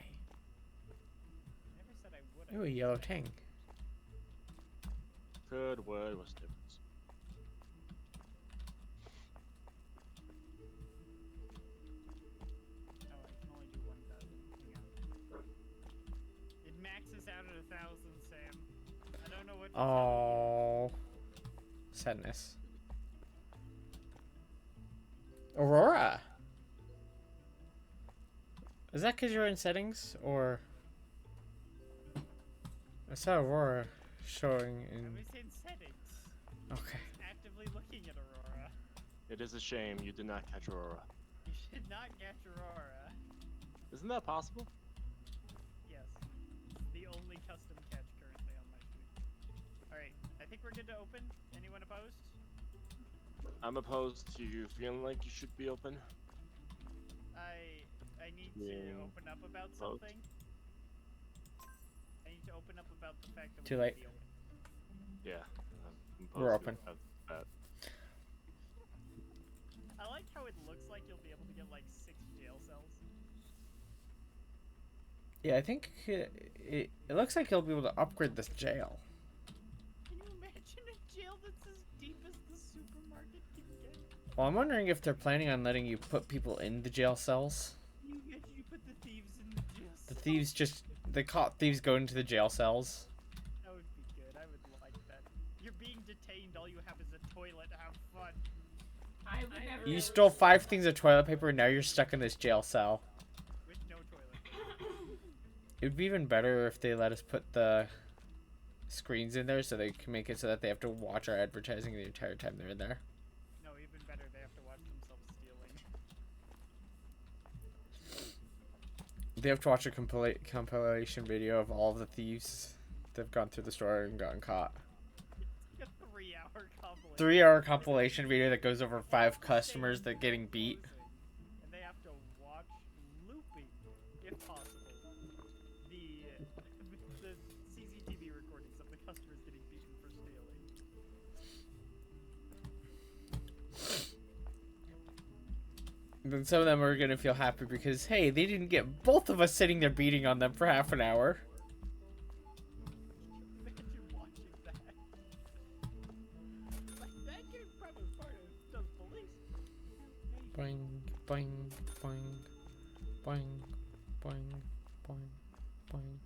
never said I would. Ooh, a yellow tang. Good word, what's the difference? Oh, I can only do 1,000. Hang on. It maxes out at 1,000, Sam. I don't know what to tell Oh, sadness. Aurora. Is that because you're in settings, or I saw Aurora showing you. I in? was in settings. Okay. Actively looking at Aurora. It is a shame you did not catch Aurora. You should not catch Aurora. Isn't that possible? Yes. It's the only custom catch currently on my screen. Alright, I think we're good to open. Anyone opposed? I'm opposed to you feeling like you should be open. I need Yeah. to open up about Opposed. something. I need to open up about the fact that Too we late. should be open. Yeah. We're open. That. I like how it looks like you'll be able to get like 6 jail cells. Yeah, I think it looks like he'll be able to upgrade this jail. Can you imagine a jail that's as deep as the supermarket can get? Well, I'm wondering if they're planning on letting you put people in the jail cells. You put the thieves in the jail The cell. thieves just the caught thieves go into the jail cells. That would be good. I would like that. You're being detained. All you have is a toilet. Have fun. I would never. You stole 5 things of toilet paper, and now you're stuck in this jail cell. With no toilet. It would be even better if they let us put the screens in there so they can make it so that they have to watch our advertising the entire time they're in there. No, even better. They have to watch themselves stealing. They have to watch a compilation video of all of the thieves that have gone through the store and gotten caught. It's a 3-hour compilation. 3-hour compilation video that goes over 5 customers that getting beat. And they have to watch looping, if possible, the CCTV recordings of the customers getting beaten for stealing. Then some of them are gonna feel happy because hey, they didn't get both of us sitting there beating on them for half an hour. Imagine watching that. Like, that could probably be part of the police. Boing, boing, boing, boing, boing, boing, boing.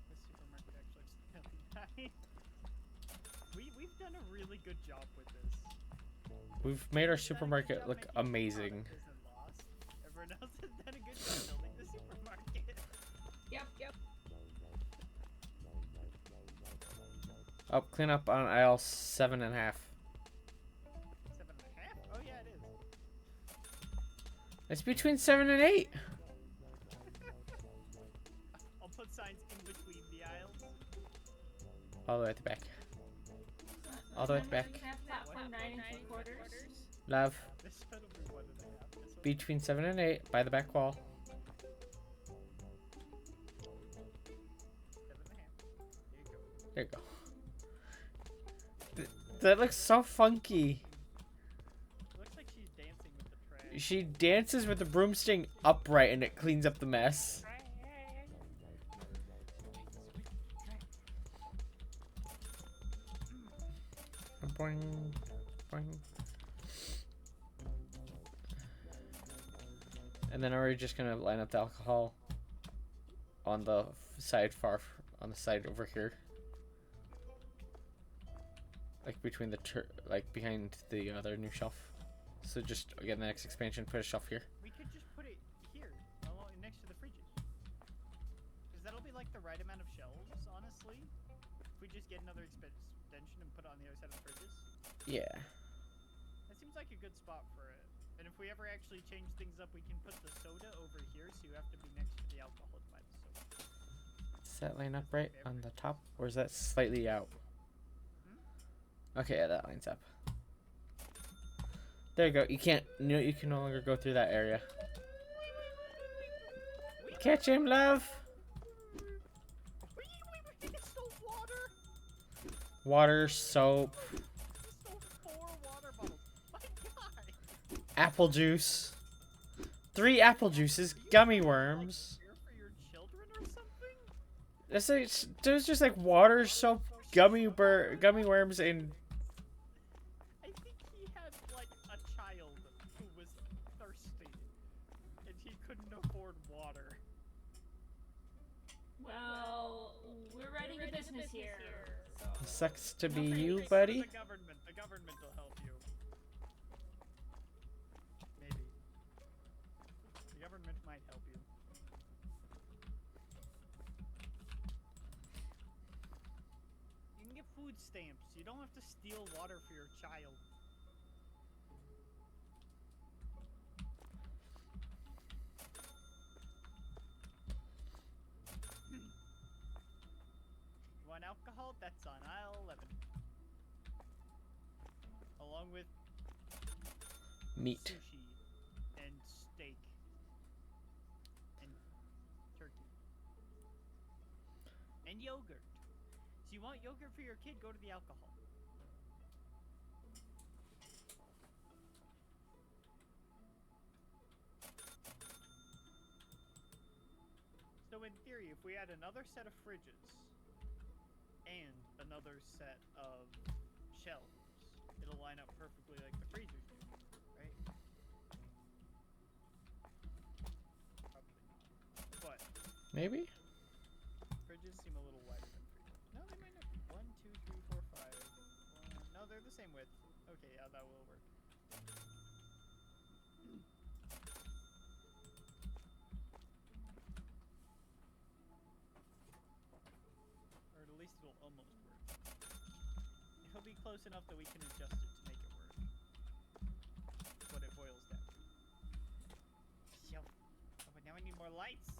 The supermarket actually looks really nice. We've done a really good job with this. We've made our We've done a good supermarket job look making sure the amazing. product isn't lost. Everyone else has done a good job building the supermarket. Yep. Oh, clean up on aisle 7.5. 7.5? Oh yeah, it is. It's between 7 and 8. I'll put signs in between the aisles. All the way at the back. All the way at the back. Platform 9 and 3/4. Love. This one will be 1.5. This one Between 7 and 8 by the back wall. 7.5. There There you go. you go. That looks so funky. It looks like she's dancing with the trash. She dances with the broomstick upright and it cleans up the mess. Boing, boing. And then are we just gonna line up the alcohol on the side on the side over here? Like between the like behind the other new shelf. So just again the next expansion, put a shelf here. We could just put it here, along next to the fridges. Because that'll be like the right amount of shelves, honestly. If we just get another extension and put it on the other side of the fridges. Yeah. That seems like a good spot for it. And if we ever actually change things up, we can put the soda over here, so you have to be next to the alcohol to buy the soda. Does that line up right on the top, or is that slightly out? Okay, yeah, that lines up. There you go. You can't. No, you can no longer go through that area. Catch him, love. Wait, it stole water! Water, soap, It stole 4 water bottles. My god! apple juice, 3 apple juices, gummy worms. Care for your children or something? There's just like water, soap, gummy worms, and I think he had like a child who was thirsty, and he couldn't afford water. Well, we're running a business here. So. sucks to be Okay, you, thanks for buddy. The government will help you. Maybe. The government might help you. You can get food stamps. You don't have to steal water for your child. You want alcohol? That's on aisle 11. Along with Meat. sushi and steak and turkey and yogurt. So you want yogurt for your kid? Go to the alcohol. So in theory, if we had another set of fridges and another set of shelves, it'll line up perfectly like the freezers do, right? Probably not. But Maybe? fridges seem a little wider than freezers. No, they might not be. 1, 2, 3, 4, 5. No, they're the same width. Okay, yeah, that will work. Or at least it'll almost work. It'll be close enough that we can adjust it to make it work. That's what it boils down to. So, oh, but now I need more lights.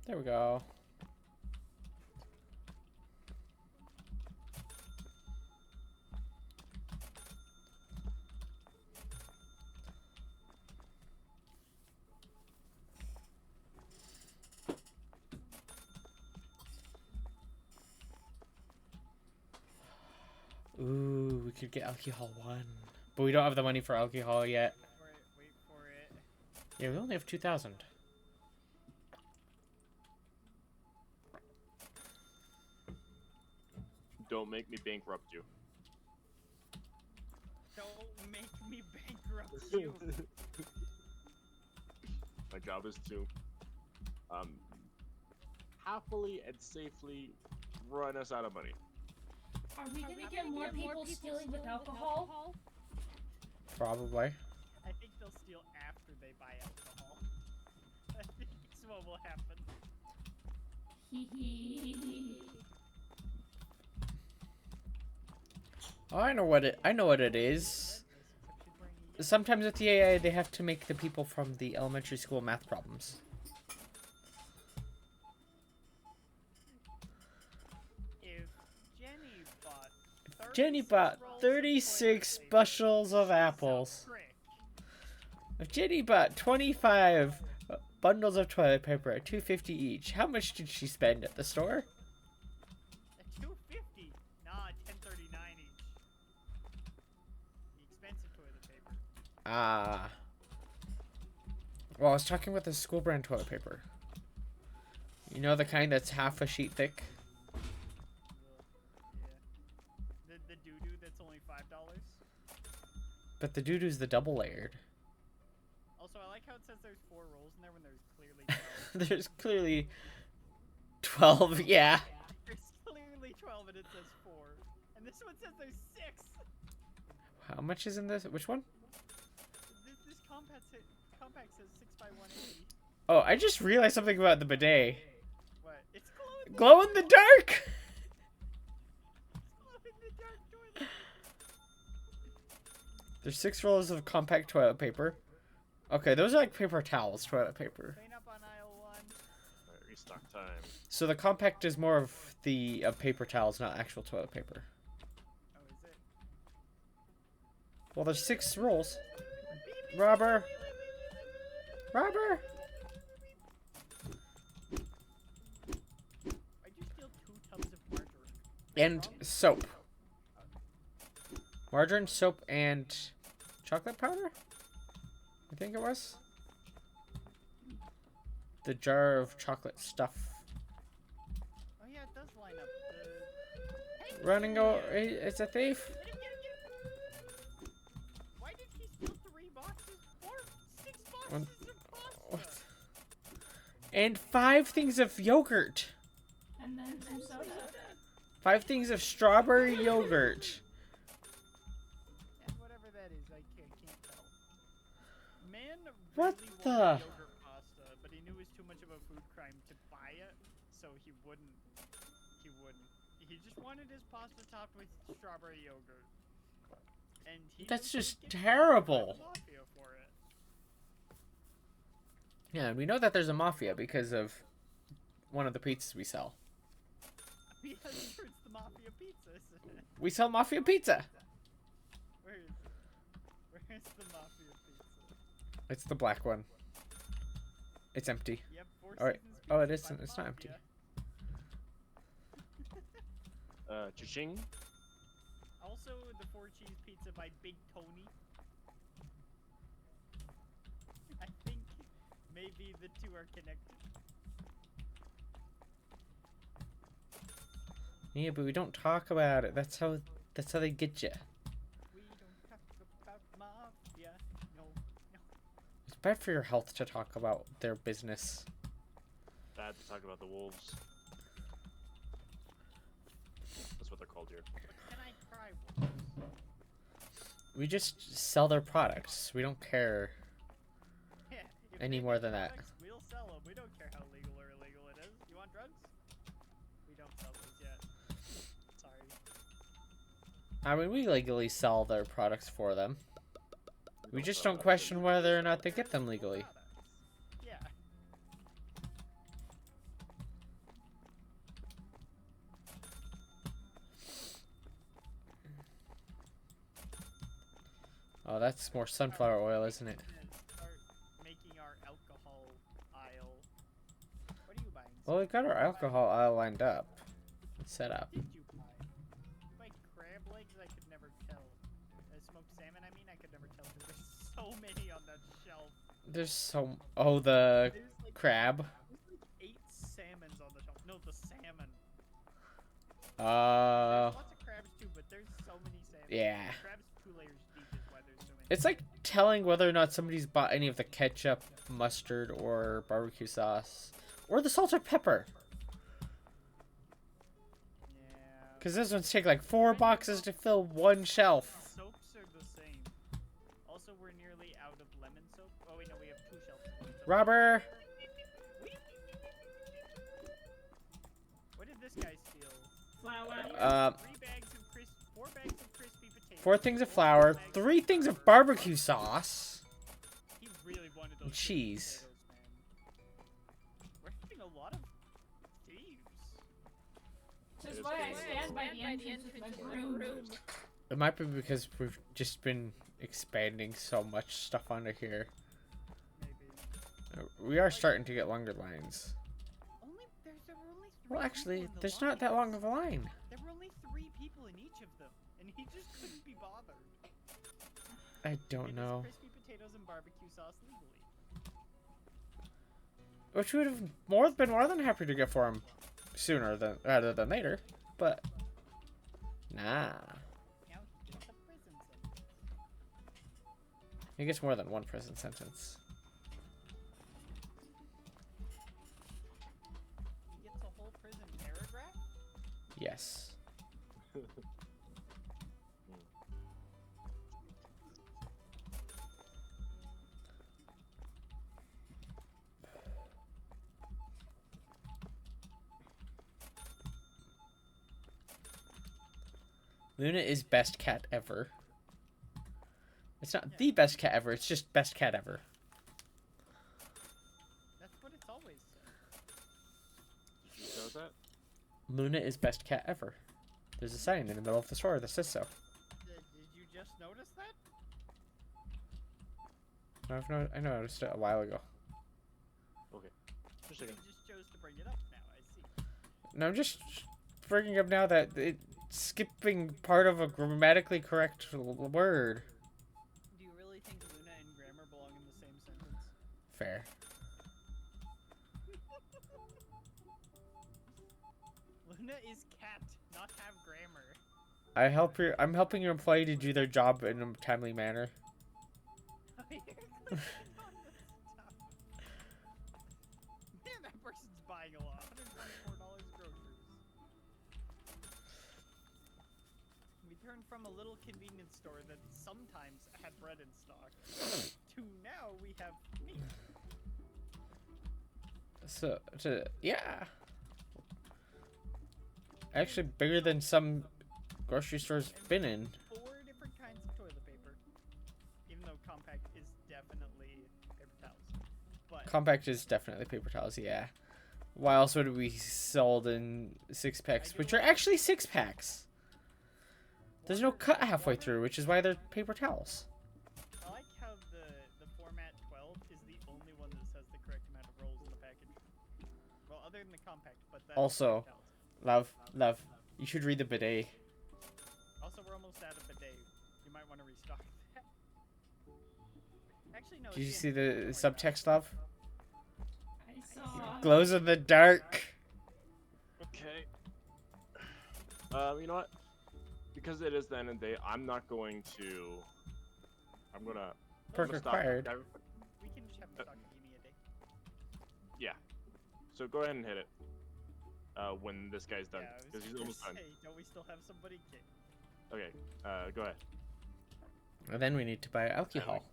There we go. Ooh, we could get alcohol 1. But we don't have the money for alcohol yet. Wait for it. Yeah, we only have 2,000. Don't make me bankrupt you. Don't make me bankrupt you. My job is to happily and safely run us out of money. Are we gonna get more people stealing with alcohol? Probably. I think they'll steal after they buy alcohol. I think that's what will happen. Hee hee. Oh, I know what it is. Sometimes with the AI, they have to make the people from the elementary school math problems. If Jenny bought Jenny bought 36 bushels of apples. If Jenny bought 25 bundles of toilet paper at $2.50 each, how much did she spend at the store? At $2.50? Nah, $10.39 each. The expensive toilet paper. Ah. Well, I was talking about the school brand toilet paper. You know, the kind that's half a sheet thick? Yeah. The doo-doo that's only $5. But the doo-doo's the double layered. Also, I like how it says there's 4 rolls in there when there's clearly 12. There's clearly 12, yeah. There's clearly 12 and it says 4. And this one says there's 6! How much is in this? Which one? This compact says 6 by 180. Oh, I just realized something about the bidet. What? It's glowing. Glow in the dark! Glow in the dark toilet. There's 6 rolls of compact toilet paper. Okay, those are like paper towels, toilet paper. Clean up on aisle 1. Alright, restock time. So the compact is more of the paper towels, not actual toilet paper. Oh, is it? Well, there's 6 rolls. Robber! Robber! Why'd you steal 2 tubs of margarine? And soap. Margarine, soap, and chocolate powder? I think it was. The jar of chocolate stuff. Oh yeah, it does line up. Hey, Running over. It's a thief. Get him, get him, get him! Why did he steal 3 boxes? 6 boxes One- of pasta! And 5 things of yogurt. And then some soda. 5 things of strawberry yogurt. And whatever that is, I can't tell. Man What really the- wanted yogurt pasta, but he knew it was too much of a food crime to buy it, so he wouldn't. He just wanted his pasta topped with strawberry yogurt. And he That's was just gonna get terrible. the mafia for it. Yeah, we know that there's a mafia because of one of the pizzas we sell. Yeah, sure, it's the mafia pizza, isn't it? We sell mafia pizza. Where is it? Where's the mafia pizza? It's the black one. It's empty. Yep, Four Alright. Seasons Oh, it Pizza isn't. by It's not empty. Mafia. Cha-ching. Also, the 4-cheese pizza by Big Tony. I think maybe the two are connected. Yeah, but we don't talk about it. That's how they get you. We don't talk about mafia. No, no. It's bad for your health to talk about their business. Bad to talk about the wolves. That's what they're called here. Can I cry wolves? We just sell their products. We don't care. Yeah, if Any they more make than that. products, we'll sell them. We don't care how legal or illegal it is. You want drugs? We don't sell those yet. Sorry. I mean, we legally sell their products for them. We just sell don't that. question whether or not they get them legally. Products. Yeah. Oh, that's more sunflower oil, isn't it? Start making our alcohol aisle. What are you buying? Well, we got our alcohol aisle lined up. Set up. What did you buy? You buy crab legs? I could never tell. Smoked salmon, I mean, I could never tell because there's so many on that shelf. There's so... Oh, the There's like, crab. there's like 8 salmons on the shelf. No, the salmon. Uh... There's lots of crabs too, but there's so many salmon. Yeah. Crabs 2 layers deep is why there's so many. It's like telling whether or not somebody's bought any of the ketchup, mustard, or barbecue sauce. Or the salt or pepper. Yeah. Because those ones take like 4 boxes to fill one shelf. Soaps are the same. Also, we're nearly out of lemon soap. Oh wait, no, we have 2 shelves. of lemon soap. Robber! What did this guy steal? Flour. 4 bags of crispy potatoes. 4 things of flour, 3 things of barbecue sauce. He really wanted those crispy Cheese. potatoes, man. We're having a lot of thieves. Just why I stand by the entrance with my broom. It might be because we've just been expanding so much stuff onto here. Maybe. We are starting to get longer lines. There were only 3 Well, actually, people in the there's not that long of a line. There were only 3 people in each of them, and he just couldn't be bothered. I don't Made his know. crispy potatoes and barbecue sauce legally. Which would have been more than happy to get for him sooner than rather than later, but nah. Now he gets a prison sentence. He gets more than 1 prison sentence. He gets a whole prison paragraph? Yes. Luna is best cat ever. It's not the best cat ever, it's just best cat ever. that? Luna is best cat ever. There's a sign in the middle of the store that says so. Did you just notice that? I noticed it a while ago. Okay. Just You checking. just chose to bring it up now, I see. No, I'm just bringing up now that it's skipping part of a grammatically correct word. Do you really think Luna and grammar belong in the same sentence? Fair. Luna is cat, not have grammar. I'm helping your employee to do their job in a timely manner. You're clicking on this stuff. Man, that person's buying a lot. $124 groceries. We turned from a little convenience store that sometimes had bread in stock to now we have meat. So, yeah. Actually, bigger than some grocery stores been in. 4 different kinds of toilet paper. Even though compact is definitely paper towels. But Compact is definitely paper towels, yeah. Why else would it be sold in 6-packs, which are actually 6-packs? There's no cut halfway through, which is why they're paper towels. I like how the format 12 is the only one that says the correct amount of rolls in the package. Well, other than the compact, but that's Also, paper towels. Love, you should read the bidet. Also, we're almost out of bidet. You might want to restock that. Actually, no. Did you it's see in- the don't worry about it. subtext, Love? I saw. Glows in the dark. Okay. You know what? Because it is the end of the day, I'm not going to. I'm gonna. Perk I'm gonna stop required. that. We can just have to talk to Amy a day. Yeah. So go ahead and hit it. When this guy's done, Yeah, I was because he's gonna almost done. say, don't we still have somebody kick? Okay. Go ahead. And then we need to buy alcohol.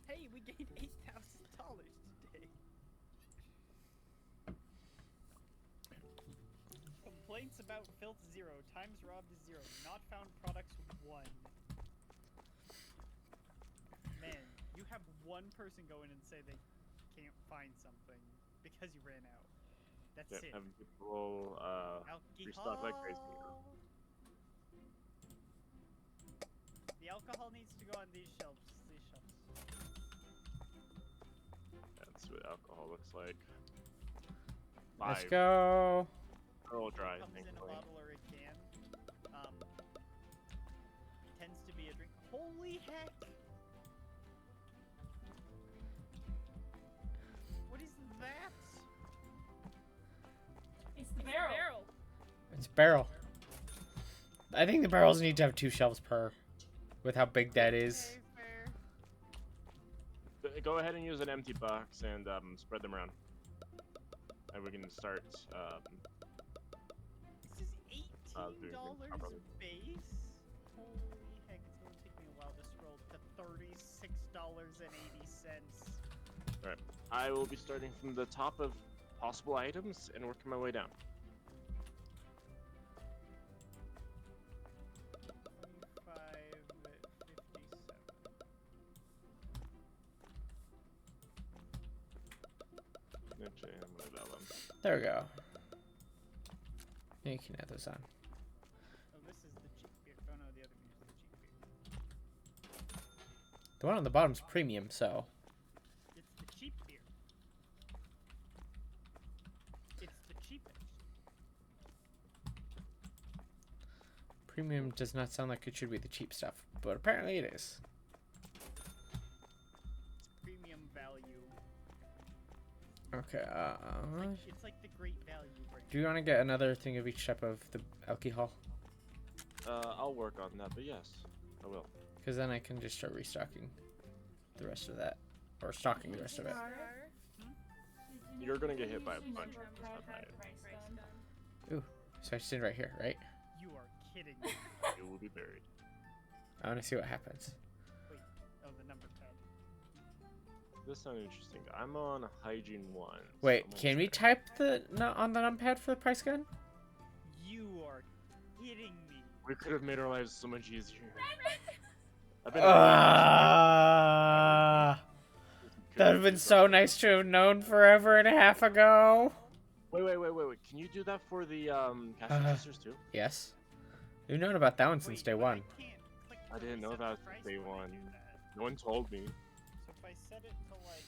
Hey, we gained $8,000 today. Complaints about filth 0, times robbed 0, not found products 1. Man, you have one person go in and say they can't find something because you ran out. That's Yeah. it. Having people restock like crazy. The alcohol needs to go on these shelves. That's what alcohol looks like. Let's 5. go. They're all dry, Comes in a thankfully. bottle or a can. Tends to be a drink. Holy heck! What is that? It's the barrel. It's a barrel. I think the barrels need to have 2 shelves per, with how big that is. Okay, fair. Go ahead and use an empty box and spread them around. And we can start. This is doing $18 things properly. base? Holy heck, it's gonna take me a while to scroll to $36.80. I will be starting from the top of possible items and working my way down. 25.57. Actually, I'm gonna dial them. There we go. Yeah, you can add those on. Oh, this is the cheap beer. Oh no, the other beer is the cheap beer. The one on the bottom's premium, so. It's the cheap beer. It's the cheapest. Premium does not sound like it should be the cheap stuff, but apparently it is. Premium value. Okay, It's like the great value brand. do you want to get another thing of each type of the alcohol? I'll work on that, but yes, I will. Because then I can just start restocking the rest of that. Or stocking the rest of it. You're gonna get hit by a bunch of this stuff, right? So I stand right here, right? You are kidding me. You will be buried. I want to see what happens. Oh, the number pad. This sounds interesting. I'm on hygiene 1. so Wait, I'm can we almost type on the numpad for the price gun? You are kidding me. there. We could have made our lives so much easier. I've been That would have been so nice to have known forever and a half ago. Wait. Can you do that for the cash registers too? Yes. We've known about that one since Wait, day but one. I can't click I to didn't know reset that the price day when I one. do that. No one told me. So if I set it to like.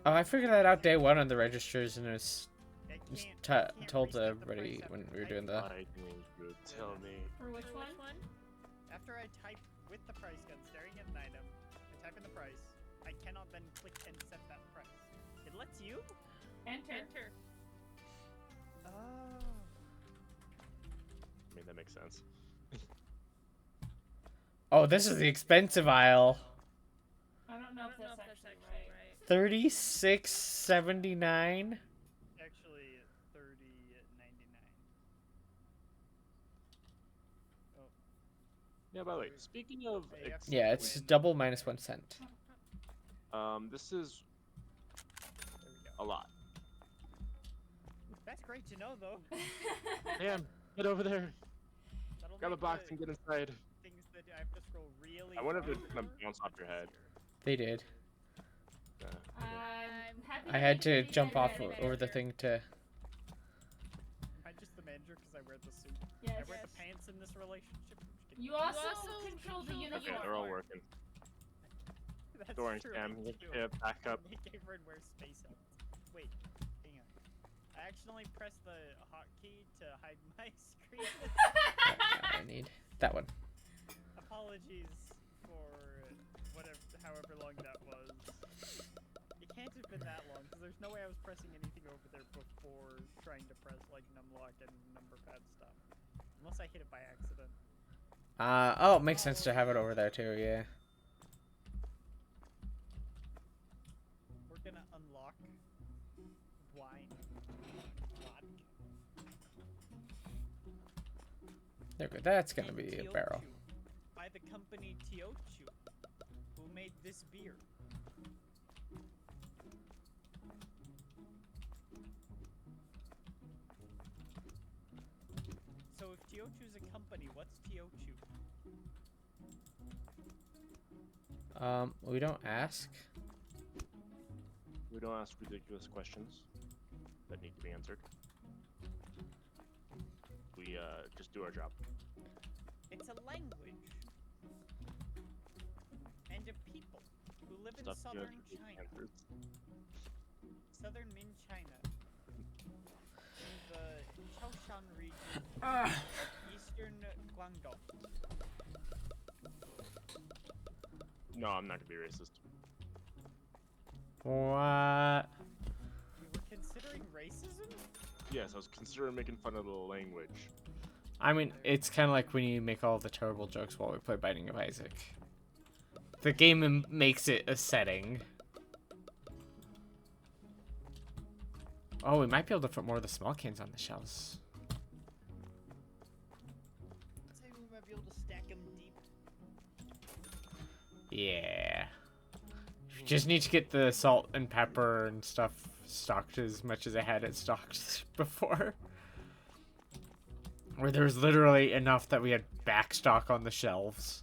Oh, I figured that out day one on the registers, and it was I just can't told reset the everybody price when after we were doing typing. the. Why didn't you tell me? For which one? After I type with the price gun staring at an item, I type in the price. I cannot then click and set that price. It lets you. Enter. Oh. I mean, that makes sense. Oh, this is the expensive aisle. I don't know if that's actually right. 36.79. Actually, 30.99. Oh, Yeah, by the way, speaking of, Hey, X- Yeah, it's double minus 1 cent. this is there we go. a lot. That's great to know, though. Man, get over there. That'll Grab a make box the and get inside. things that I have to scroll really. I wonder if far it's gonna over bounce off your head. easier. They did. I'm happy I had to be jump the off manager. over the thing to. I'm just the manager because I wear the suit. Yes. I wear the pants in this relationship. I'm just kidding. You also control the uniform. Okay, they're all working. That's Don't worry, true, Sam. I do. Yeah, back up. Make everyone wear space helmets. Wait, hang on. I accidentally pressed the hotkey to hide my screen. I need that one. Apologies for whatever, however long that was. It can't have been that long because there's no way I was pressing anything over there before trying to press like numlock and number pad stuff. Unless I hit it by accident. Oh, it makes sense to have it over there too. Yeah. We're gonna unlock wine. Vodka. There we go. That's gonna And be a Teochew barrel. by the company Teochew, who made this beer. So if Teochew's a company, what's Teochew? We don't ask. We don't ask ridiculous questions that need to be answered. We just do our job. It's a language and a people who live in Stuff you southern need China. answered. Southern Min China. In the Chaoshan region of eastern Guangdong. No, I'm not gonna be racist. What? You were considering racism? Yes, I was considering making fun of the language. I mean, it's kind of like when you make all the terrible jokes while we play Binding of Isaac. The game makes it a setting. Oh, we might be able to put more of the small cans on the shelves. I'd say we might be able to stack them deep. Yeah. Just need to get the salt and pepper and stuff stocked as much as I had it stocked before. Where there was literally enough that we had back stock on the shelves.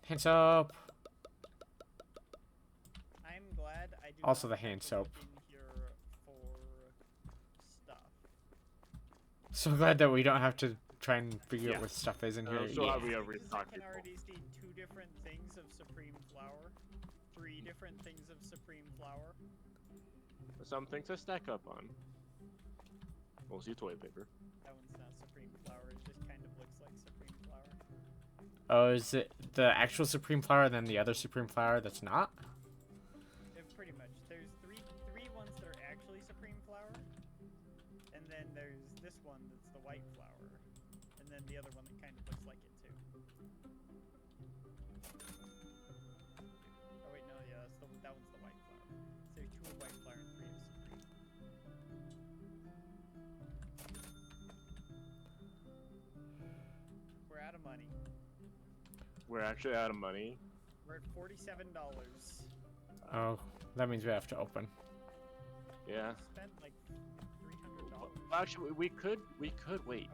Hand soap. I'm glad I do Also not the hand have to soap. look in here for stuff. So glad that we don't have to try and figure Yeah. out what stuff is in Uh, here. so Yeah. have we Because I restocked can people? already see 2 different things of supreme flour. 3 different things of supreme flour. Some things I stack up on. Mostly toilet paper. That one's not supreme flour, it just kind of looks like supreme flour. Oh, is it the actual supreme flour and then the other supreme flour that's not? Pretty much. There's three ones that are actually supreme flour. And then there's this one that's the white flour. And then the other one that kind of looks like it too. Oh wait, no, yeah, that one's the white flour. So there's 2 of white flour and 3 of supreme. We're out of money. We're actually out of money. We're at $47. Oh, that means we have to open. Yeah. Spent like $300. Well, actually, we could wait Oh, a and little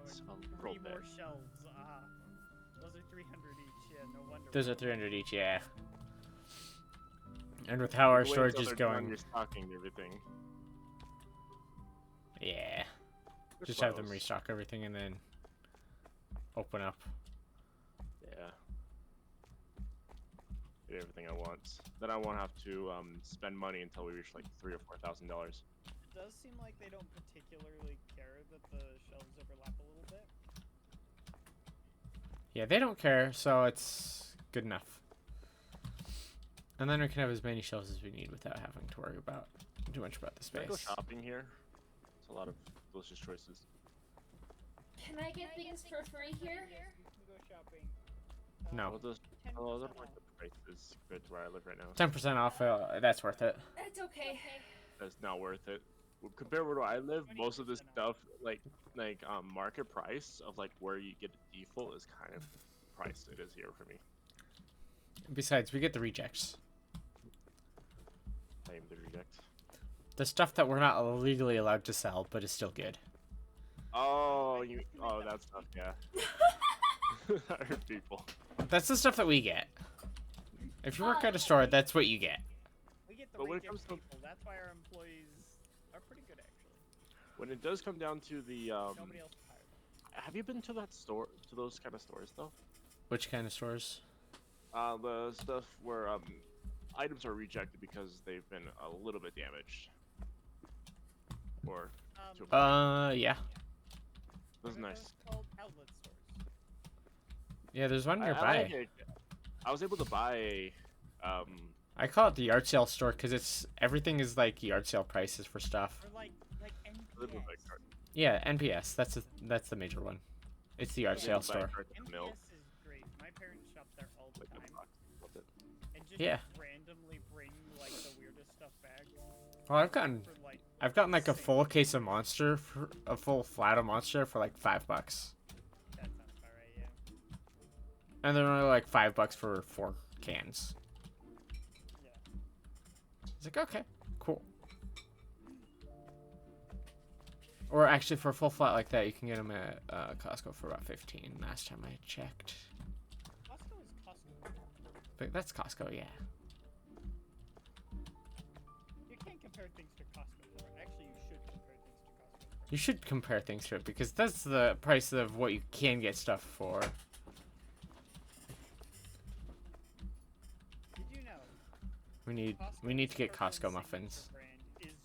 3 bit. more shelves. Ah, those are 300 each. Yeah, no wonder. Those we're are 300 each, yeah. And with how our You wait storage until is they're done going, restocking everything. yeah, They're just have them close. restock everything and then open up. Yeah. Get everything I want. Then I won't have to spend money until we reach like $3,000 or $4,000. It does seem like they don't particularly care that the shelves overlap a little bit. Yeah, they don't care, so it's good enough. And then we can have as many shelves as we need without having to worry about too much about the Can I go space. shopping here? It's a lot of delicious choices. Can I get things for free here? Yes, you can go shopping. No. Well, those, 10% oh, those off. are like the prices compared to where I live right now. 10% off, that's worth it. That's okay. That's not worth it. Compared to where I live, most of this 20% stuff, like market price of like where you get a default is kind of price it is here for me. Besides, we get the rejects. I am the reject. The stuff that we're not legally allowed to sell, but is still good. Oh, that stuff, yeah. I heard people. That's the stuff that we get. If you work at a store, that's what you get. We get the But when it reject comes to- people. That's why our employees are pretty good, actually. When it does come down to the Nobody else is hired. have you been to that store, to those kind of stores though? Which kind of stores? The stuff where items are rejected because they've been a little bit damaged. Or to a point. Yeah. That's what are nice. those called? Outlet stores. Yeah, there's one I nearby. like it. I was able to buy I call it the yard sale store because it's everything is like yard sale prices for stuff. Or like a little bit NPS. Yeah, NPS. That's the major one. It's the yard Yeah, sale buy store. a carton of milk, NPS is great. My parents shop there all the like a time. box. That's it. And just Yeah. randomly bring like the weirdest stuff back. Well, I've gotten like a insane. full case of Monster, for, a full flat of Monster for like $5, That sounds about right, yeah. and they're only like $5 for 4 cans. Yeah. It's like okay, cool. Or actually, for a full flat like that, you can get them at Costco for about 15. Last time I checked, Costco is Costco. but that's Costco, yeah. You can't compare things to Costco for it. Actually, you should compare things to Costco for You should compare things to it because that's the price of what you can get stuff for. Did you know We need to get Costco muffins. brand is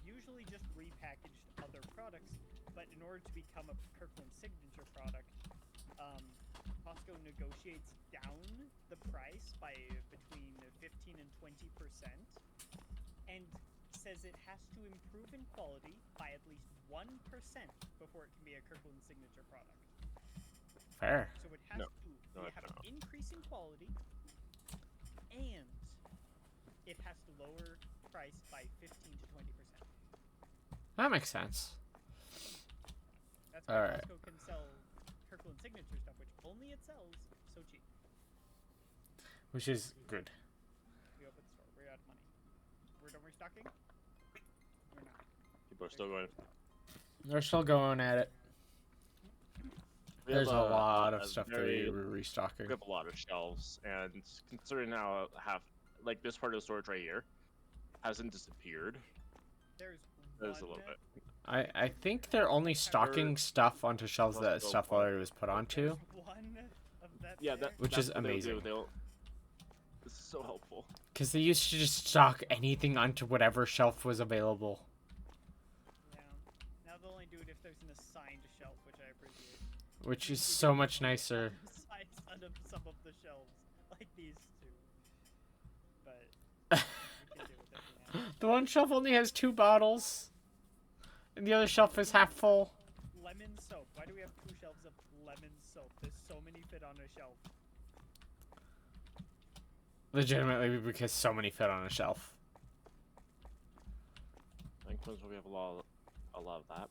usually just repackaged other products, but in order to become a Kirkland signature product, Costco negotiates down the price by between 15 and 20%, and says it has to improve in quality by at least 1% before it can be a Kirkland signature product. Fair. So it has No. to No, have no. an increase in quality, and it has to lower price by 15 to 20%. That makes sense. That's why Alright. Costco can sell Kirkland signature stuff, which only it sells so cheap. Which is good. We open the store. We're out of money. We're done restocking? We're not. People are still going. They're still going at it. We There's have a lot of stuff that very- we're restocking. We have a lot of shelves, and considering how like this part of the storage right here hasn't disappeared, There's there's a one little bit. I think they're only stocking stuff onto shelves that Let's go stuff for it. already was put onto. there's one of that Yeah, there. Which that's is what they'll do. amazing. This is so helpful. Because they used to just stock anything onto whatever shelf was available. Yeah. Now they'll only do it if there's an assigned shelf, which I appreciate. Which is so much nicer. Besides some of the shelves, like these two. But we can do with it for now. The one shelf only has 2 bottles. And the other shelf is half full. Lemon soap. Why do we have 2 shelves of lemon soap? There's so many fit on a shelf. Legitimately because so many fit on a shelf. I think we have a lot of that.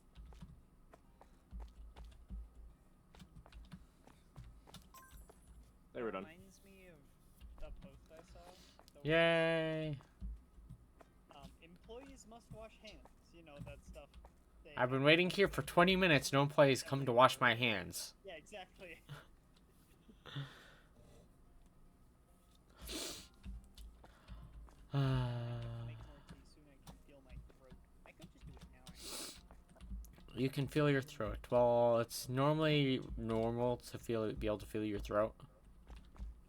They were done. Reminds me of a post I saw. The Yay! employees must wash hands. You know that stuff. They I've been waiting here for 20 minutes. No employees come to wash my hands. Yeah, exactly. Make more tea soon. I can feel my throat. I could just do it now. Actually. You can feel your throat. Well, it's normally normal to be able to feel your throat.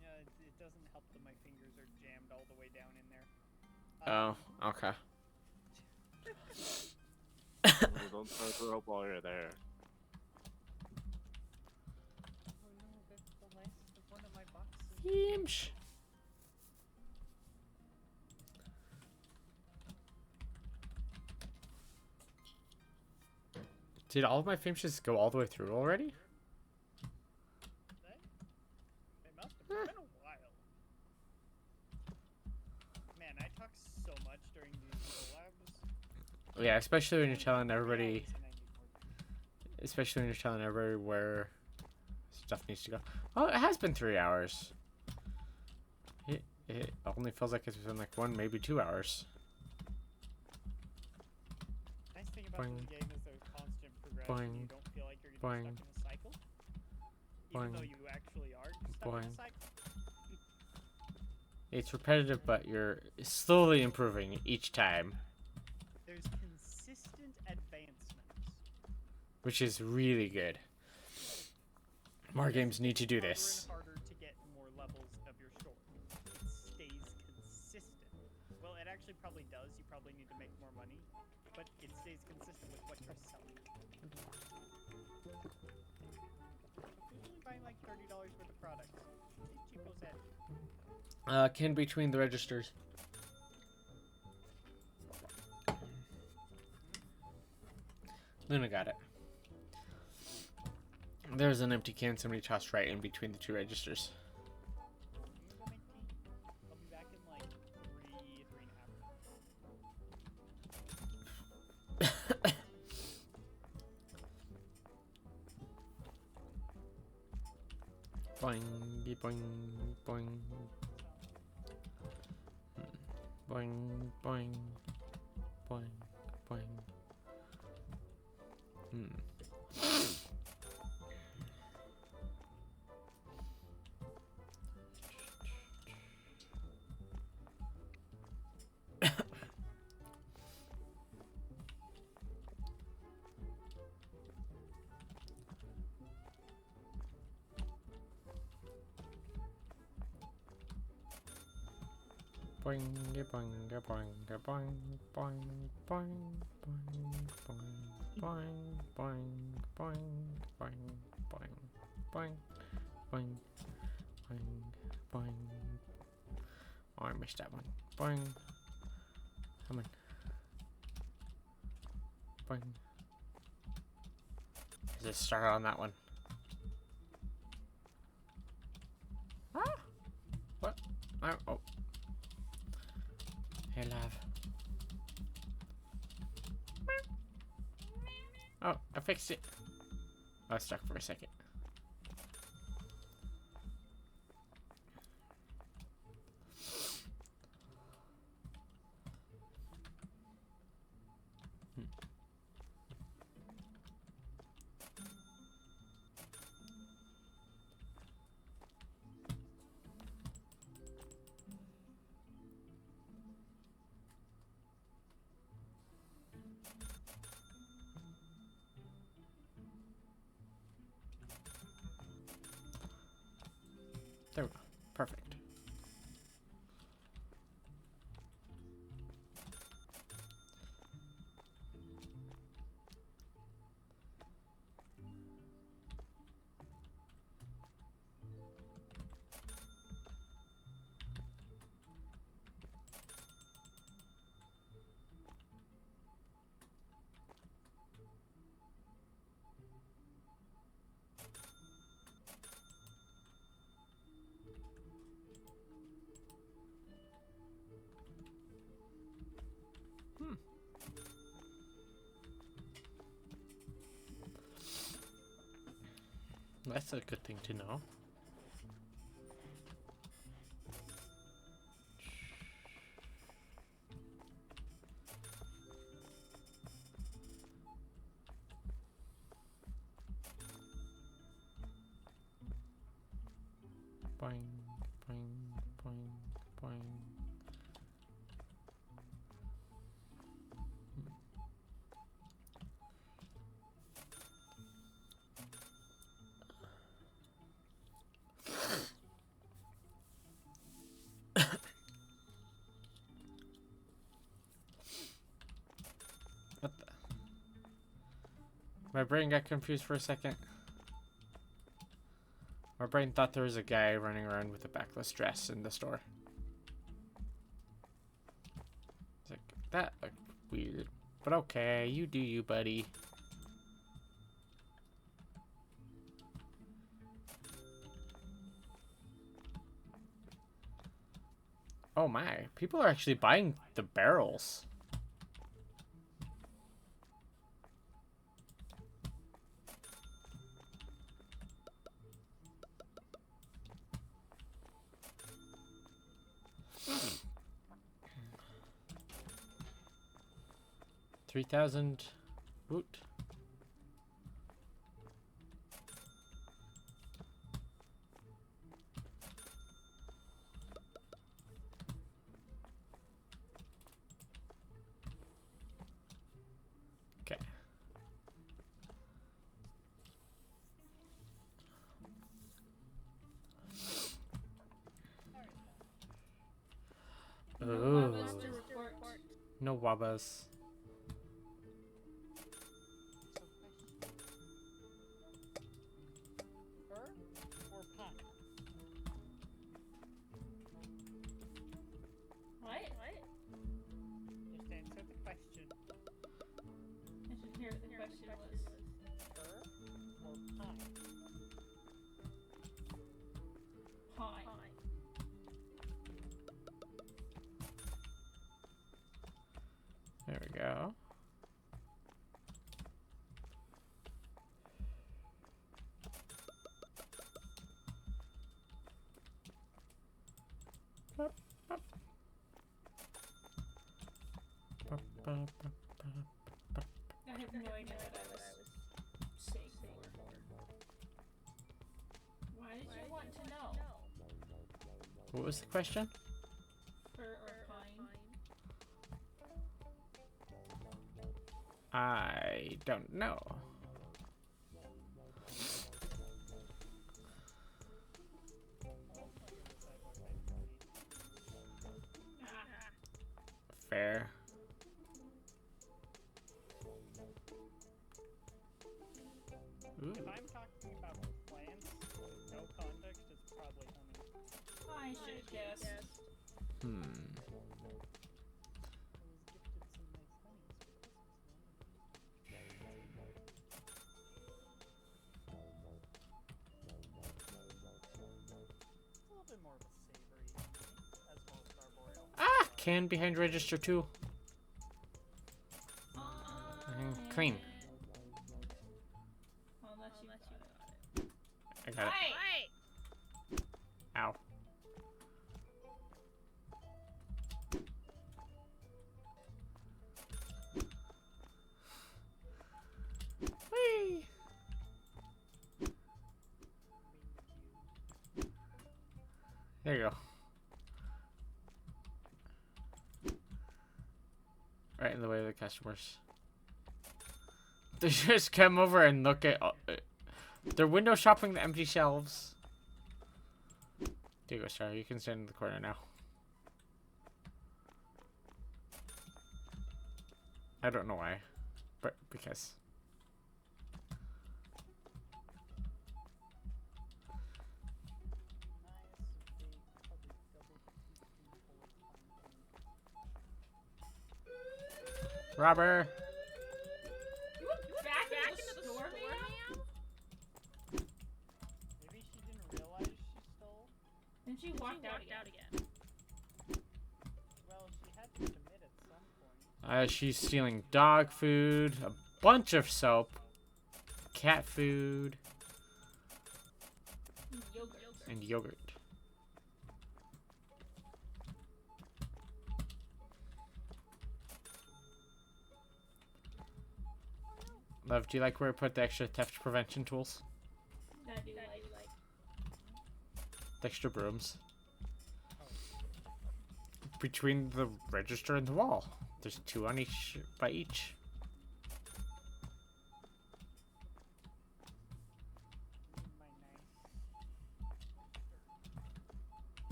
Yeah, it doesn't help that my fingers are jammed all the way down in there. Oh, okay. Don't start the rope while you're there. Oh no, that's the last of one of my boxes. Yeesh. Did all of my finishes go all the way through already? They must have. It's been a while. Man, I talk so much during these collabs. Yeah, especially when you're telling 3 everybody, hours and I need more. especially when you're telling everybody where stuff needs to go. Oh, it has been 3 hours. It only feels like it's been like 1, maybe 2 hours. Nice thing about Boing. this game is there's constant progression. Boing. You don't feel like you're Boing. getting stuck in a cycle. Even though Boing. you actually are stuck in Boing. a cycle. It's repetitive, but you're slowly improving each time, There's consistent advancements. which is really good. More games need to do Harder this. and harder to get more levels of your sword. It stays consistent. Well, it actually probably does. You probably need to make more money, but it stays consistent with what you're selling. I'm usually buying like $30 worth of products. Chico's head. Can between the registers. Luna got it. There's an empty can somebody tossed right in between the 2 registers. I'm gonna go make tea. I'll be back in like 3.5 minutes. Boing, boing, boing. Boing, boing, boing, boing. Boing, boing, boing, boing, boing, boing, boing, boing, boing, boing, boing, boing, boing, boing, boing, boing. Oh, I missed that one. Boing. Come on. Boing. Let's start on that one. Ah! What? Oh. Hey, love. Oh, I fixed it. I was stuck for a second. There we go. Perfect. That's a good thing to know. Boing, boing, boing, boing. My brain got confused for a second. My brain thought there was a guy running around with a backless dress in the store. It's like, that looked weird. But okay, you do you, buddy. Oh my, people are actually buying the barrels. $3,000 woot. Okay. Ooh. No wabbas. Fur or pine? What? Just answer the question. I should hear what the question was. Fur or pine? Pine. There we go. I have no idea what I was saying before. Why did you want to know? What was the question? Fur or pine? I don't know. Fair. Ooh. If I'm talking about plants with no context, it's probably honey. I should have guessed. Hmm. I was gifted some nice honeys for Christmas. It's a little bit more of a savory honey, as well as arboreal. Ah! Can behind register 2. Clean. Unless you got it. I got it. Hey! Ow. Whee! There you go. Right in the way of the customers. They just come over and look at... they're window shopping the empty shelves. There you go, Star. You can stand in the corner now. I don't know why, but because. Robber! You went back into the store, ma'am? Maybe she didn't realize she stole. And she walked out again. Well, she had to commit at some point. She's stealing dog food, a bunch of soap, cat food, Yogurt. and yogurt. Love, do you like where I put the extra theft prevention tools? I do like. The extra brooms. Between the register and the wall. There's 2 on each, by each.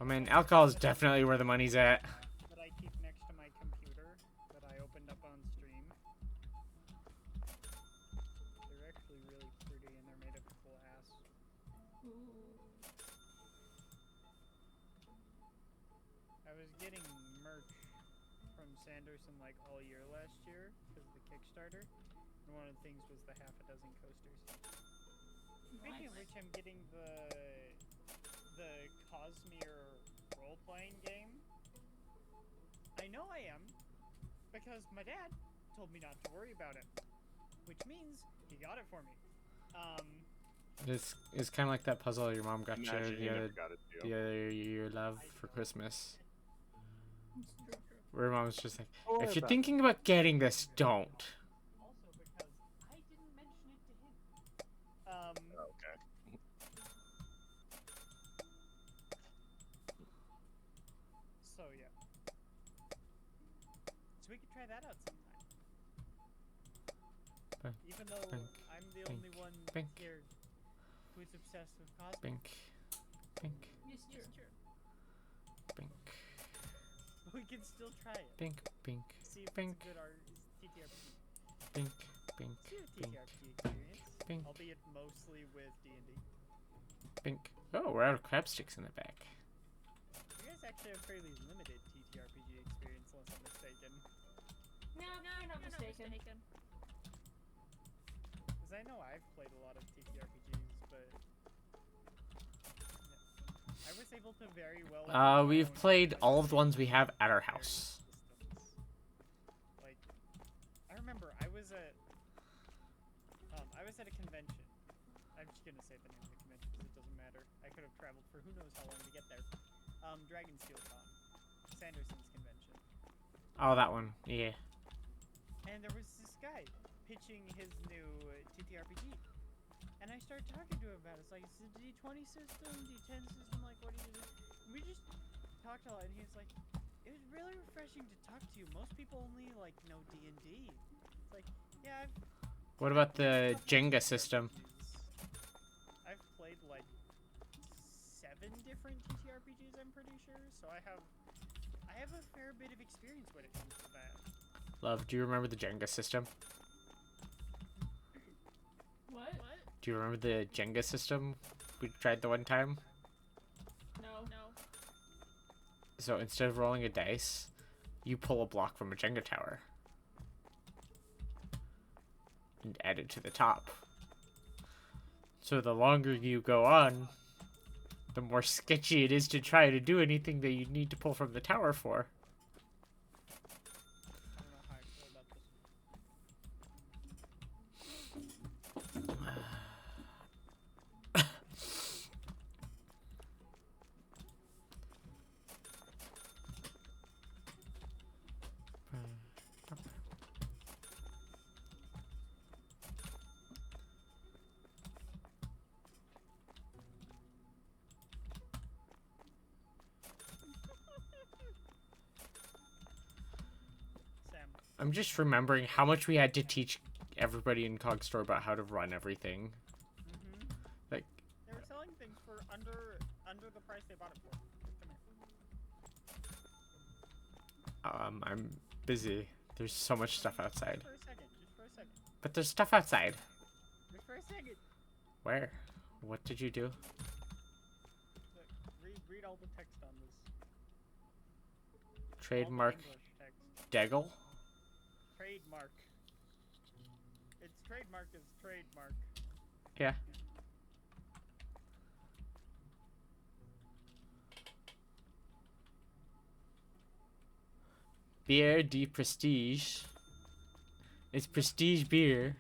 I mean, alcohol is definitely where the money's at. That I keep next to my computer that I opened up on stream. Ooh. I was getting merch from Sanderson like all year last year because of the Kickstarter, and one of the things was the half a dozen coasters. Speaking of Nice. which, I'm getting the Cosmere role-playing game. I know I am because my dad told me not to worry about it, which means he got it for me. It's kind of like that puzzle your mom got Imagine you he never got it to the you. other year, love, for Christmas. Where mom's just like, Oh, if you're that- thinking about getting this, don't. Also because I didn't mention it to him. Okay. So yeah. So we could try that out sometime. Bink, Even though bink, I'm the bink, only one bink. here who's obsessed with Cosmo. Bink. Bink. Yes, true. Bink. We can still try it. Bink. Bink. See if Bink. it's a good TTRPG. Bink. Bink. See a Bink. TTRPG experience. Bink. Albeit mostly with D&D. Bink. Oh, we're out of crab sticks in the back. You guys actually have fairly limited TTRPG experience, unless I'm mistaken. No, you're not mistaken. Because I know I've played a lot of TTRPGs, but I was able to very well. We've hone played like, all of the ones we have at our various house. systems. Like, I remember I was at a convention. I'm just gonna say the name of the convention because it doesn't matter. I could have traveled for who knows how long to get there. Dragonsteel Con, Sanderson's convention. Oh, that one. Yeah. And there was this guy pitching his new TTRPG. And I started talking to him about it. It's like, it's a D20 system, D10 system, like, what do you do? And we just talked a lot, and he was like, it was really refreshing to talk to you. Most people only, like, know D&D. It's like, yeah, What about the I've Jenga system? I've played, like, 7 different TTRPGs, I'm pretty sure, so I have a fair bit of experience when it comes to that. Love, do you remember the Jenga system? What? Do you remember the Jenga system we tried the one time? No. So instead of rolling a dice, you pull a block from a Jenga tower and add it to the top. So the longer you go on, the more sketchy it is to try to do anything that you need to pull from the tower for. I don't know how I feel about this. Sam, I'm just remembering how much we had to teach everybody in Cog Store about how to run everything. Like, they were selling things for under the price they bought it for. Come here. I'm busy. There's so much stuff outside. Just for a second. Just for a second. But there's stuff outside. Just for a second. Where? What did you do? Look, read all the text on this. All the Trademark English text. Deggle? Trademark. Its trademark is trademark. Yeah. Bière de Prestige. It's prestige beer.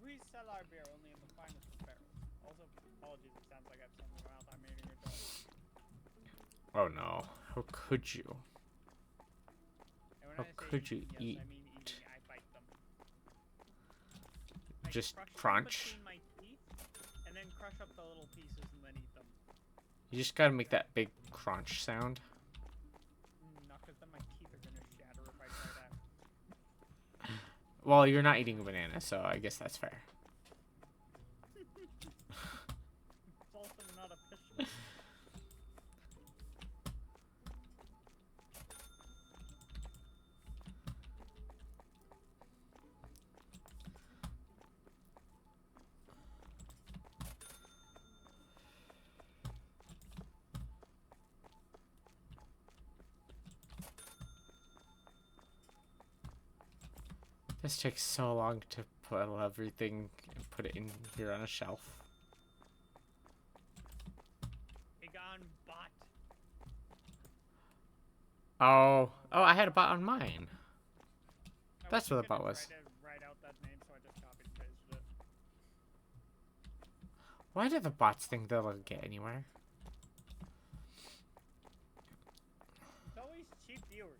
We sell our beer only in the finest of barrels. Also, apologies, it sounds like I have something in my mouth. I'm eating a dog. Oh no. How could you? And when How I say could you eating, yes, eat? I mean eating. I bite them. I Just crush them crunch? between my teeth, and then crush up the little pieces and then eat them. You just gotta make that big crunch sound. Not because then my teeth are gonna shatter if I try that. Well, you're not eating a banana, so I guess that's fair. It's also not official. This takes so long to put everything and put it in here on a shelf. Be gone, bot. Oh, I had a bot on mine. I That's wasn't what the bot gonna was. try to write out that name, so I just copied and pasted it. Why do the bots think they'll get anywhere? It's always cheap viewers.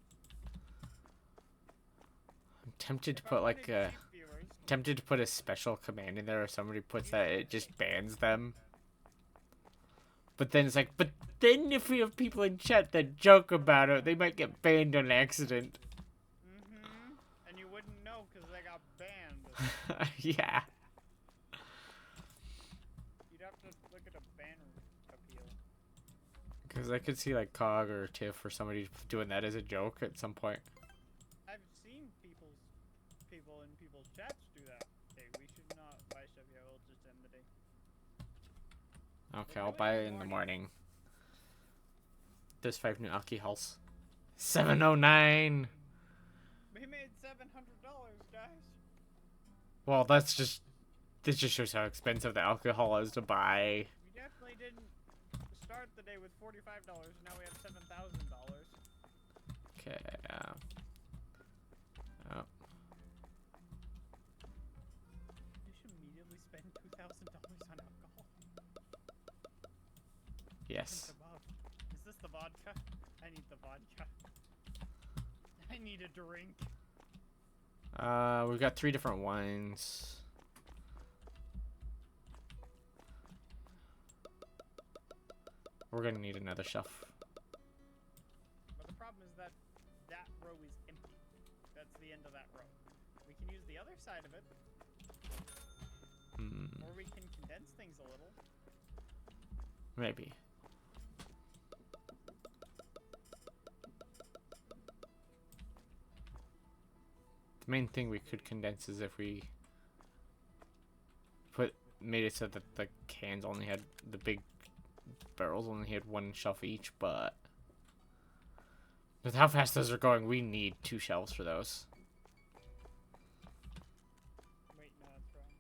I'm tempted to If I put wanted like a cheap viewers, tempted to put a special command in there, or somebody puts that it just bans them. But then it's like, but then if we have people in chat that joke about it, they might get banned on accident. and you wouldn't know because they got banned. Yeah. You'd have to look at a banner appeal. Because I could see like Cog or Tiff or somebody doing that as a joke at some point. I've seen people in people's chats do that. Hey, we should not buy Chevy. I will just end the day. Okay, I'll buy it in the morning. There's 5 new alcohols. 709. We made $700, guys. Well, this just shows how expensive the alcohol is to buy. We definitely didn't start the day with $45. Now we have $7,000. Okay. Oh. You should immediately spend $2,000 on alcohol. Yes. Above. Is this the vodka? I need the vodka. I need a drink. We've got 3 different wines. We're gonna need another shelf. But the problem is that that row is empty. That's the end of that row. We can use the other side of it, or we can condense things a little. Maybe. The main thing we could condense is if we made it so that the cans only had the big barrels only had 1 shelf each, but with how fast those are going, we need 2 shelves for those. Wait, no, that's wrong.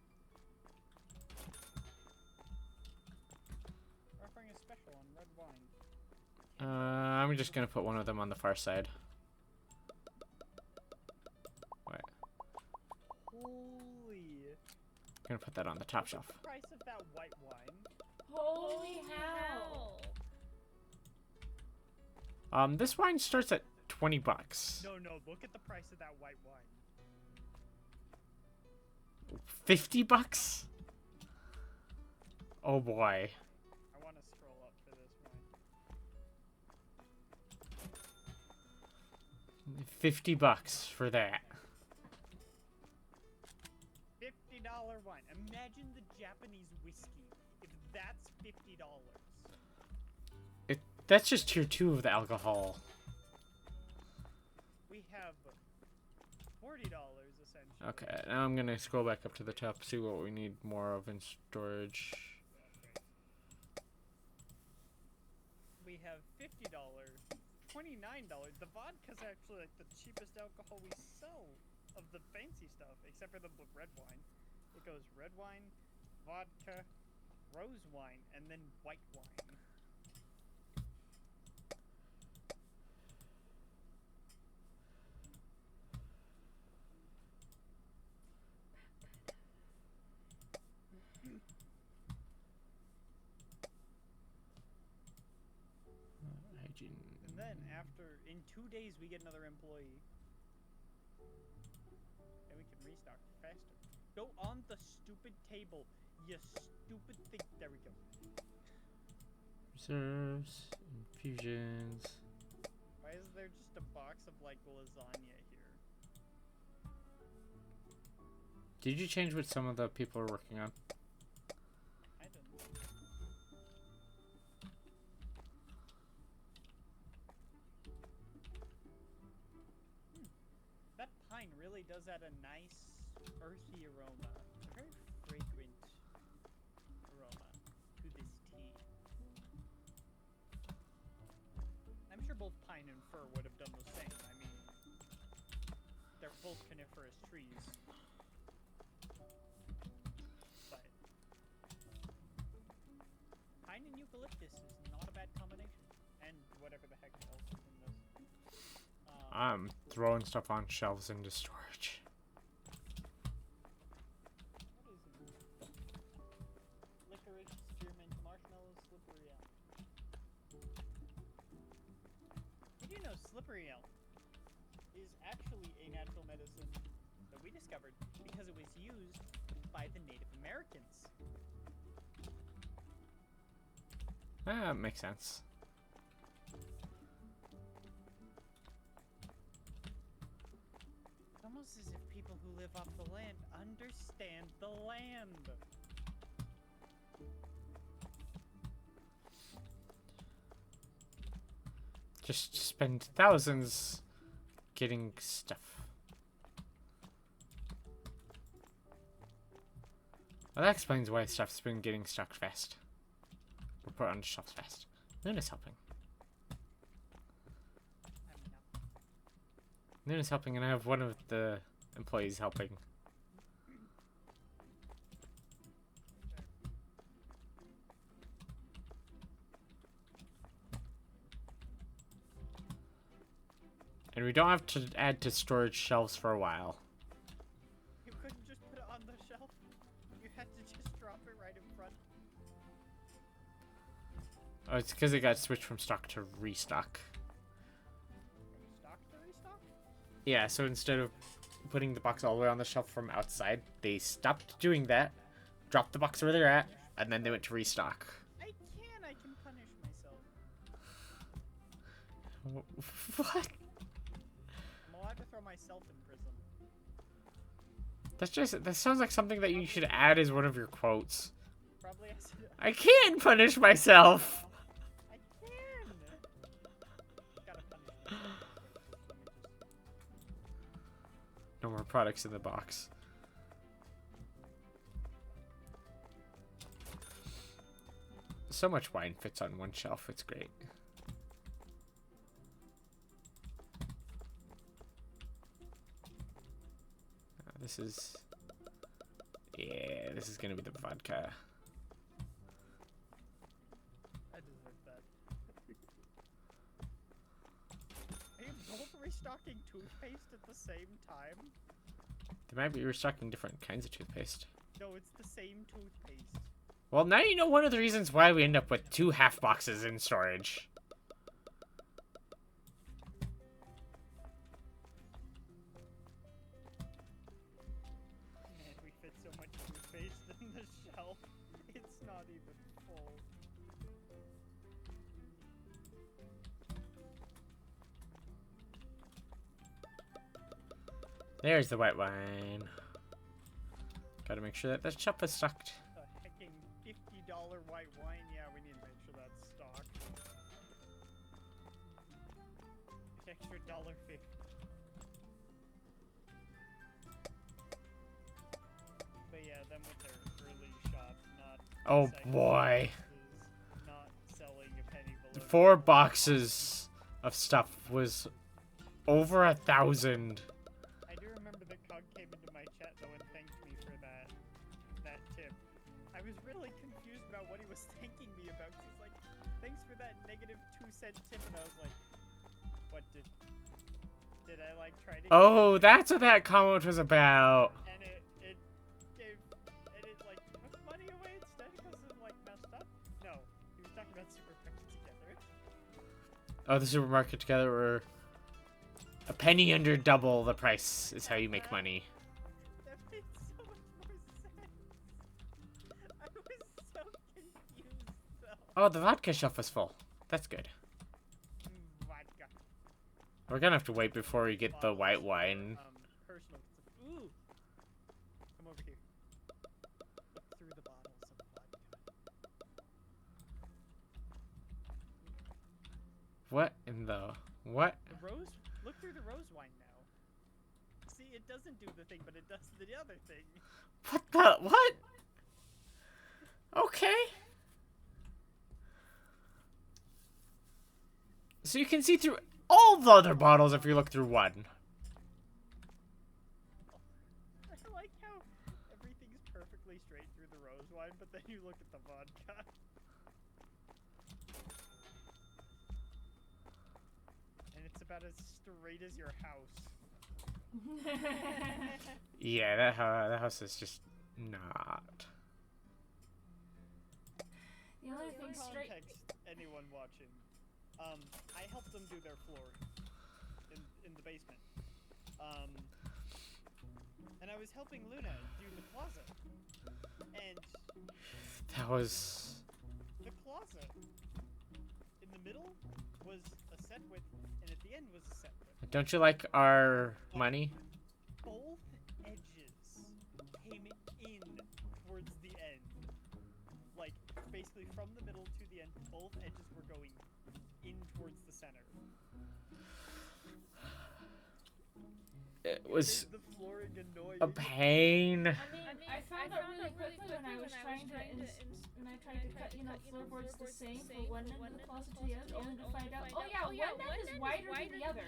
We're offering a special on red wine. I'm just gonna put one of them on the far side. Wait, Holy! gonna put that on the top What's shelf. the price of that white wine? Holy hell! This wine starts at $20. No, look at the price of that white wine. $50? Oh boy. I want to scroll up for this wine. $50 for that. $50 wine. Imagine the Japanese whiskey if that's $50. That's just tier 2 of the alcohol. We have $40 essentially. Okay, now I'm gonna scroll back up to the top, see what we need more of in storage. We have $50, $29. The vodka's actually like the cheapest alcohol we sell of the fancy stuff, except for the red wine. It goes red wine, vodka, rose wine, and then white wine. Hygiene. And then in 2 days, we get another employee. And we can restock faster. Go on the stupid table, you stupid thing. There we go. Reserves, infusions. Why is there just a box of like lasagna here? Did you change what some of the people are working on? I didn't. That pine really does add a nice earthy aroma. A very fragrant aroma to this tea. I'm sure both pine and fir would have done the same. I mean, they're both coniferous trees. But pine and eucalyptus is not a bad combination. And whatever the heck else is in this. I'm throwing stuff on shelves into storage. What is it? Licorice, spearmint, marshmallow, slippery elm. Did you know slippery elm is actually a natural medicine that we discovered because it was used by the Native Americans? That makes sense. It's almost as if people who live off the land understand the land. Just spend thousands getting stuff. Well, that explains why stuff's been getting stuck fast. Or put on shelves fast. Luna's helping. Luna's helping, and I have one of the employees helping. And we don't have to add to storage shelves for a while. You couldn't just put it on the shelf. You had to just drop it right in front. Oh, it's because it got switched from stock to restock. From stock to restock? Yeah, so instead of putting the box all the way on the shelf from outside, they stopped doing that, dropped the box where they're at, and then they went to restock. I can punish myself. What? I'm allowed to throw myself in prison. That sounds like something that you should add as one of your quotes. Probably I said I can't punish myself! I can! Gotta punish myself. No more products in the box. So much wine fits on one shelf, it's great. This is... Yeah, this is gonna be the vodka. I deserve that. Are you both restocking toothpaste at the same time? They might be restocking different kinds of toothpaste. No, it's the same toothpaste. Well, now you know one of the reasons why we end up with 2 half boxes in storage. Man, we fit so much toothpaste in the shelf. It's not even full. There's the white wine. Gotta make sure that the shelf is stocked. A hecking $50 white wine. Yeah, we need to make sure that's stocked. Extra $1.50. But yeah, them with their early shop, not. Oh second boy. boxes, not selling a penny below. 4 boxes of stuff was over 1,000. I do remember that Cog came into my chat though and thanked me for that tip. I was really confused about what he was thanking me about. 'Cause he's like, "Thanks for that -2-cent tip," and I was like, "What did I like try to?" Oh, that's what that comment was about. And it like took money away instead because it like messed up. No, he was talking about Supermarket Together. Oh, the supermarket together were a penny under double the price is how you make money. That made so much more sense. I was so confused though. Oh, the vodka shelf is full. That's good. Vodka. We're gonna have to wait before we get the white wine. Personal. Ooh. Come over here. Look through the bottles of vodka. What in the... What? The rose. Look through the rose wine now. See, it doesn't do the thing, but it does the other thing. What the... What? Okay. So you can see through all the other bottles if you look through one. like how everything's perfectly straight through the rose wine, but then you look at the vodka. And it's about as straight as your house. Yeah, that house is just not. The only For thing straight. context, anyone watching, I helped them do their flooring in the basement. And I was helping Luna do the closet. And That was. the closet in the middle was a set width, and at the end was a set width. Don't you like our money? Both edges came in towards the end. Like, basically from the middle to the end, both edges were going in towards the center. It was Made the flooring annoying. a pain. I found out really quickly when I was trying to cut, floorboards the same for one end of the closet to the other, only to find out, oh yeah, one end is wider than the other.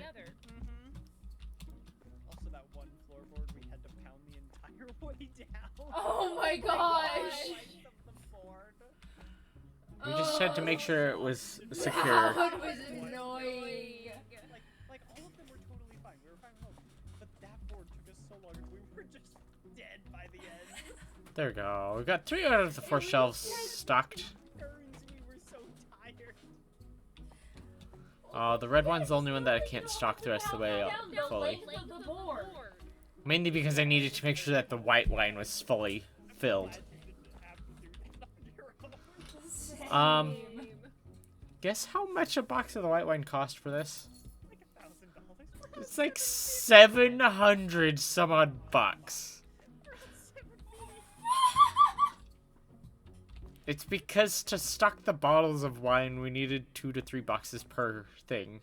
Also, that one floorboard, we had to pound the entire way down. Oh my gosh! Length of the board. We just had to make sure it was secure. That was annoying. Like all of them were totally fine. We were fine with all of them. But that board took us so long, and we were just dead by the end. There we go. We got 3 out of the 4 shelves stocked. Turns, we were so tired. The red one's the only one that I can't stock the rest of the way up Down the fully. length of the board. Mainly because I needed to make sure that the white line was fully filled. Glad you didn't have to do that on your own. Same. Guess how much a box of the white wine cost for this? Like $1,000. It's like 700 some odd bucks. It's because to stock the bottles of wine, we needed 2 to 3 boxes per thing.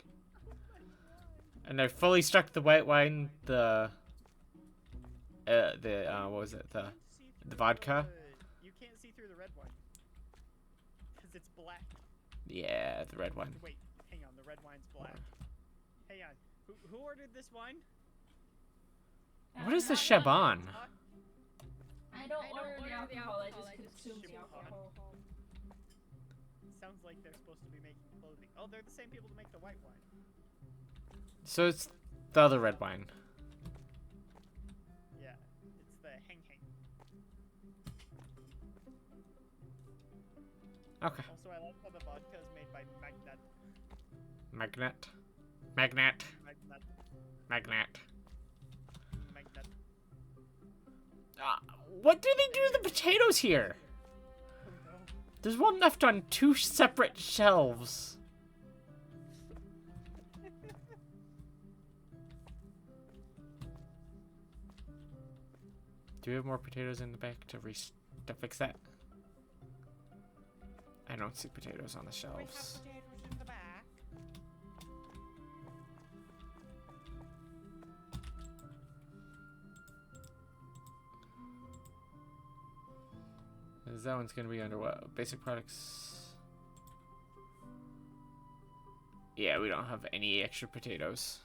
And I fully stocked the white wine, what was it? The vodka? You can't see through the red wine. Because it's black. Yeah, the red one. Wait, hang on, the red wine's black. Hang on. Who ordered this wine? What is the Not Shaban? Huh? I don't order the alcohol, I just consume the alcohol. Sounds like they're supposed to be making clothing. Oh, they're the same people to make the white wine. So it's the other red wine. Yeah, it's the Heng Heng. Okay. Also, I like how the vodka is made by Magnet. Magnet. Magnet. Magnet. Magnet. What do they do to the potatoes here? Oh no. There's one left on 2 separate shelves. Do we have more potatoes in the back to fix that? I don't see potatoes on the We have shelves. potatoes in the back. That one's gonna be under what? Basic products. Yeah, we don't have any extra potatoes.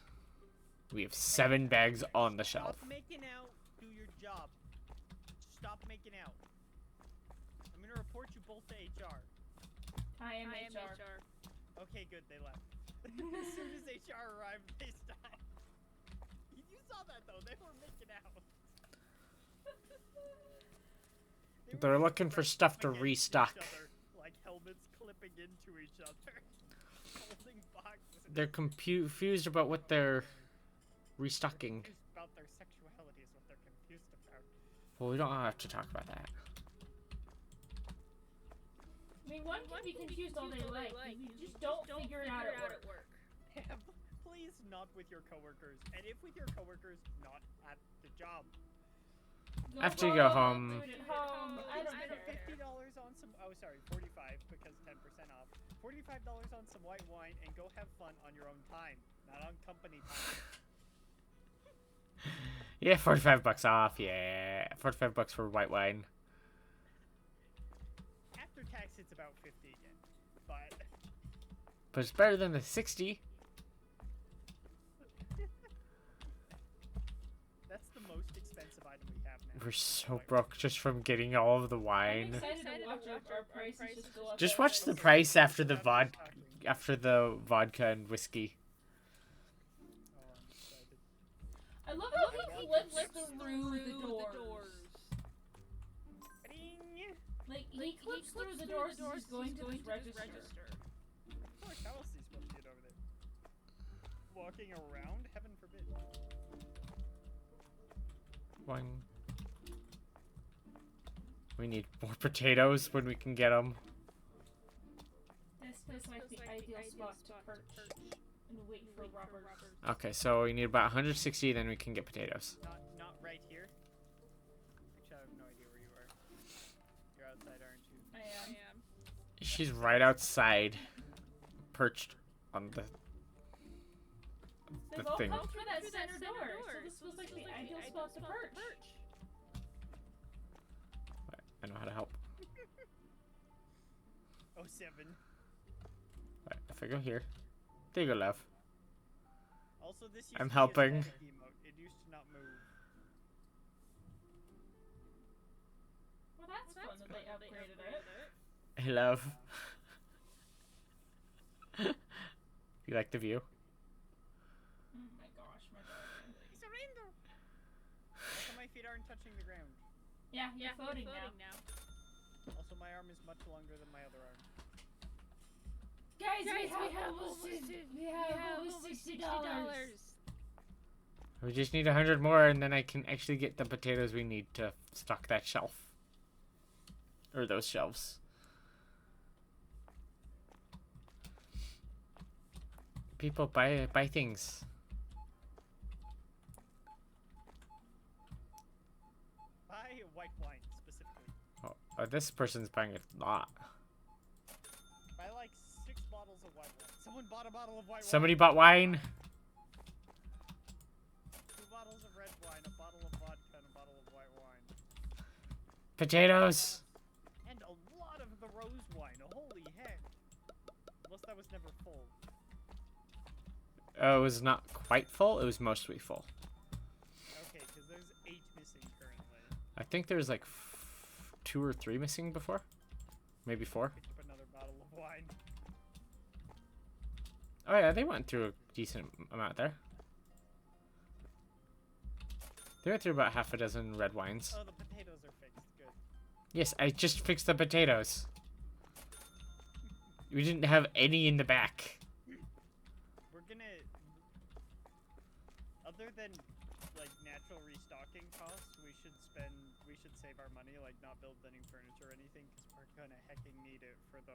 We have 7 bags on the shelf. Stop making out. Do your job. Stop making out. I'm gonna report you both to HR. I am HR. Okay, good. They left. As soon as HR arrived, they stopped. You saw that though. They were making out. They They're were looking for pressed stuff up to against each restock. other, like helmets clipping into each other. Holding boxes. They're confused about what they're restocking. Confused about their sexuality is what they're confused about. Well, we don't have to talk about that. I mean, one can be confused all they like. You just don't figure it out at work. Please not with your coworkers, and if with your coworkers, not at the job. After you go home. Do it at home. I don't Spend care. $50 on some. Oh, sorry, 45 because 10% off. $45 on some white wine and go have fun on your own time, not on company time. Yeah, 45 bucks off. Yeah, 45 bucks for white wine. After tax, it's about 50 again, but But it's better than the 60. that's the most expensive item we have now. We're so broke just from getting all of the I'm wine. excited to watch our prices just go up. Just and watch up. the price after the vodka and whiskey. Oh, I'm excited. I love how he flips through the doors. Ding! Like, he clips through the doors as he's going to his register. Fuck, how else is he supposed to get over there? Walking around? Heaven forbid. One. We need more potatoes when we can get them. This feels like the ideal spot to perch and wait for robbers. Okay, so we need about 160, then we can get potatoes. Not right here. Actually, I have no idea where you are. You're outside, aren't you? I am. She's right outside, perched on the They've all thing. come through that center door, so this feels like the ideal spot to perch. I know how to help. Oh, 7. Right, if I go here, there you go, love. Also, this used I'm to be a helping. static emote. It used to not move. Well, that's fun that they upgraded it. Hey, love. You like the view? Oh my gosh, my darling. Surrender! Also, my feet aren't touching the ground. Yeah, you're floating now. Also, my arm is much longer than my other arm. Guys, we have almost $60. We just need 100 more, and then I can actually get the potatoes we need to stock that shelf. Or those shelves. People buy things. Buy white wine, specifically. Oh, this person's buying a lot. Buy like 6 bottles of white wine. Someone bought a bottle of white Somebody wine. bought wine. 2 bottles of red wine, a bottle of vodka, and a bottle of white wine. Potatoes. And a lot of the rose wine. Holy heck. Unless that was never full. It was not quite full. It was mostly full. Okay, because there's 8 missing currently. I think there's like 2 or 3 missing before. Maybe 4. Pick up another bottle of wine. Oh yeah, they went through a decent amount there. They went through about half a dozen red wines. Oh, the potatoes are fixed. Good. Yes, I just fixed the potatoes. We didn't have any in the back. We're gonna... Other than, like, natural restocking costs, we should save our money, like, not build any furniture or anything, because we're gonna hecking need it for the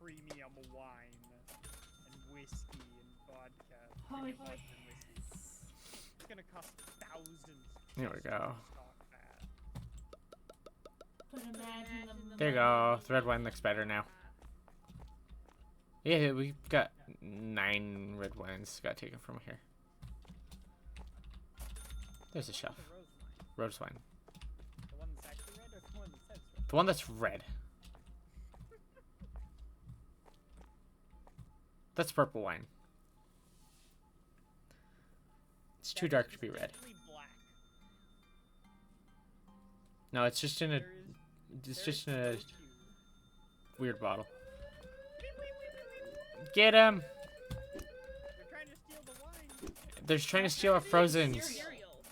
premium wine, and whiskey, and vodka. Oh, Premium yeah. vodka and whiskey. It's gonna cost thousands. There we just to go. restock that. But imagine them. There you go. The red wine looks better now. Yeah, we got 9 red wines got taken from here. There's a shelf. The rose wine. Rose wine. The one that's actually red, or the one that says red? The one that's red. That's purple wine. It's too That dark is to be red. distinctly black. No, it's just in a There is- it's there just is in a no hue. weird bottle. Get him! They're trying to steal the wine. They're trying to steal our frozen Cereal.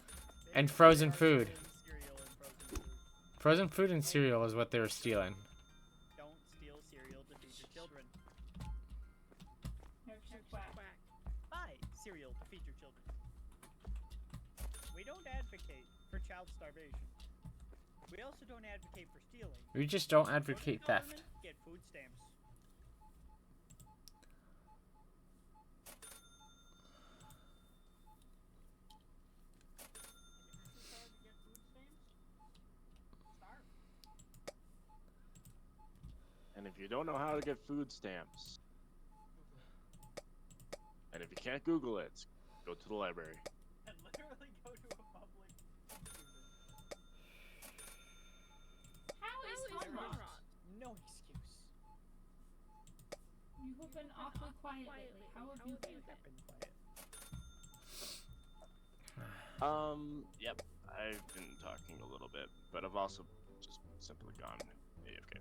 and frozen They are food. stealing cereal and frozen food. Frozen food and cereal is what they were stealing. Don't steal cereal to feed your children. Quack. Buy cereal to feed your children. We don't advocate for child starvation. We also don't advocate for stealing. We just don't Go to advocate the theft. government, get food stamps. And if you don't know how to get food stamps, and if you can't Google it, go to the library. And literally go to a public student. How is Conrad? No excuse. You have been awfully quiet lately. How have you been? I've been quiet. Yep. I've been talking a little bit, but I've also just simply gone AFK.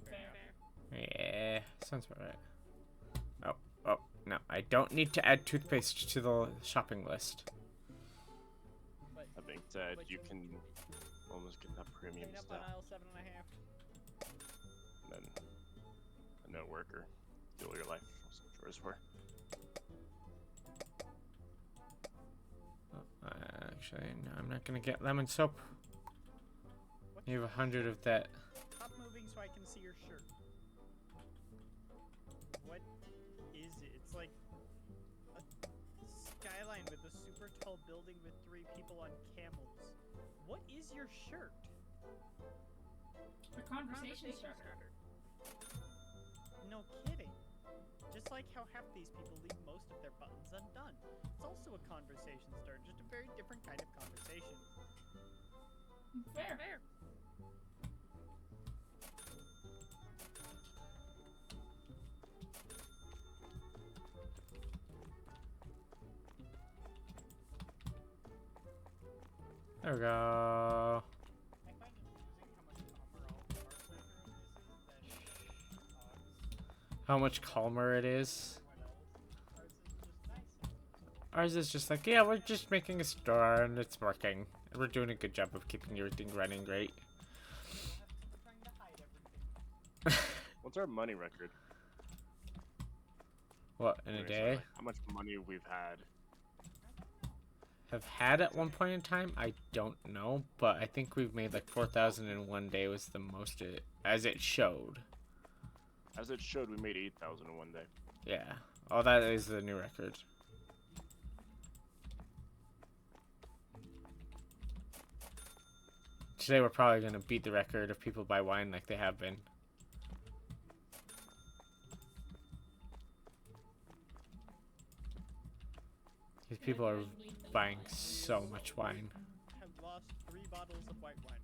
Fair. Yeah, sounds about right. Oh, no. I don't need to add toothpaste to the shopping list. But That being said, But you you- can almost get that premium clean up stuff. on aisle 7.5. And then a note worker, do all your life chores for. Actually, no, I'm not gonna get lemon soap. What's You have 100 of that. Stop moving so I can see your shirt. What is it? It's like a skyline with a super tall building with 3 people on camels. What is your shirt? A conversation starter. No kidding. Just like how half these people leave most of their buttons undone. It's also a conversation starter, just a very different kind of conversation. Fair. There we go. I find it amusing How much calmer it is. everyone else. Ours is just nice. Ours is just like, yeah, we're just making a store and it's working. And we're doing a good job of keeping everything running great. Trying to hide everything. What's our money record? What, in a Anyways, day? like, how much money we've had? Have had at one point in time? I don't know, but I think we've made like 4,000 in one day was the most as it showed. As it showed, we made 8,000 in one day. Yeah. Oh, that is the new record. Today we're probably going to beat the record if people buy wine like they have been. These people are buying so much wine. Have lost 3 bottles of white wine.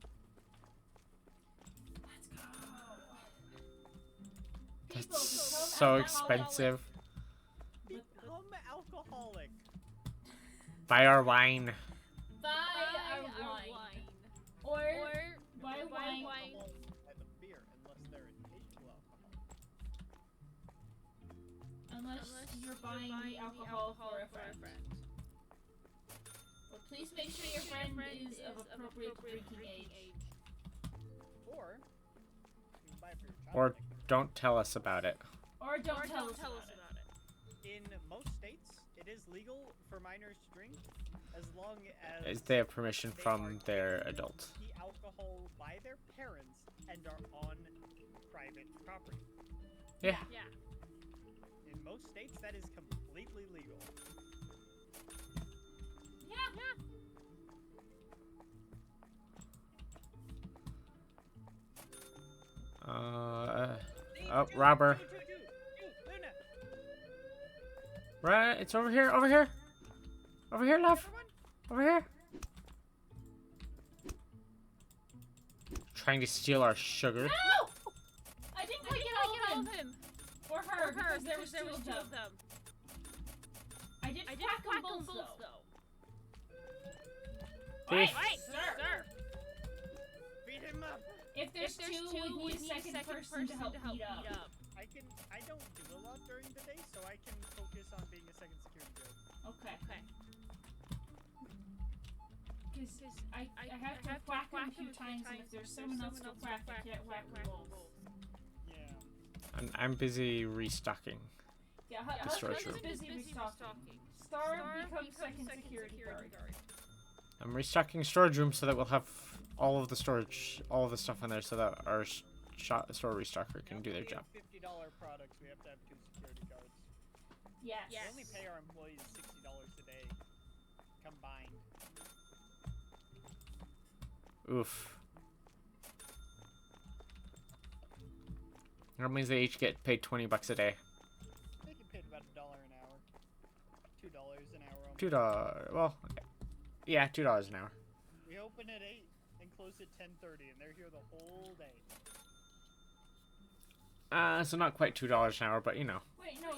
That's so expensive. Become alcoholic. Buy our wine. Buy our wine. Or buy wine. Alcohol by the beer, unless they're an H2 alcohol. Unless you're buying the alcohol for a friend. But please make sure your friend is of appropriate drinking age. Or you can buy it for your child. Or don't tell us about it. Or don't tell us about it. In most states, it is legal for minors to drink as long as Is they have permission they from are their given adults. the alcohol by their parents and are on private property. Yeah. In most states, that is completely legal. Yeah. Oh, robber. Luna, Right, it's over here, over here. Over here, love. everyone. Over here. Trying to steal our sugar. No! I didn't quite get all of him. Or her, because there was two of them. I did whack them both, though. Thief. Sir. Beat him up. If there's two, we need a second person to help beat up. I don't do a lot during the day, so I can focus on being a second security guard. Okay. Because I have to whack him a few times, and if there's someone else to whack, I can't whack them both. Yeah. I'm busy restocking. Yeah, The storage Husband's room. busy restocking. Star becomes second security guard. I'm restocking storage room so that we'll have all of the storage, all of the stuff in there so that our store restocker can do their job. $50 products, we have to have 2 security guards. Yes. We only pay our employees $60 a day combined. Oof. That means they each get paid 20 bucks a day. They get paid about $1 an hour. $2 an hour. $2. Well, okay. Yeah, $2 an hour. We open at 8 and close at 10:30, and they're here the whole day. So not quite $2 an hour, but you know. Wait, no.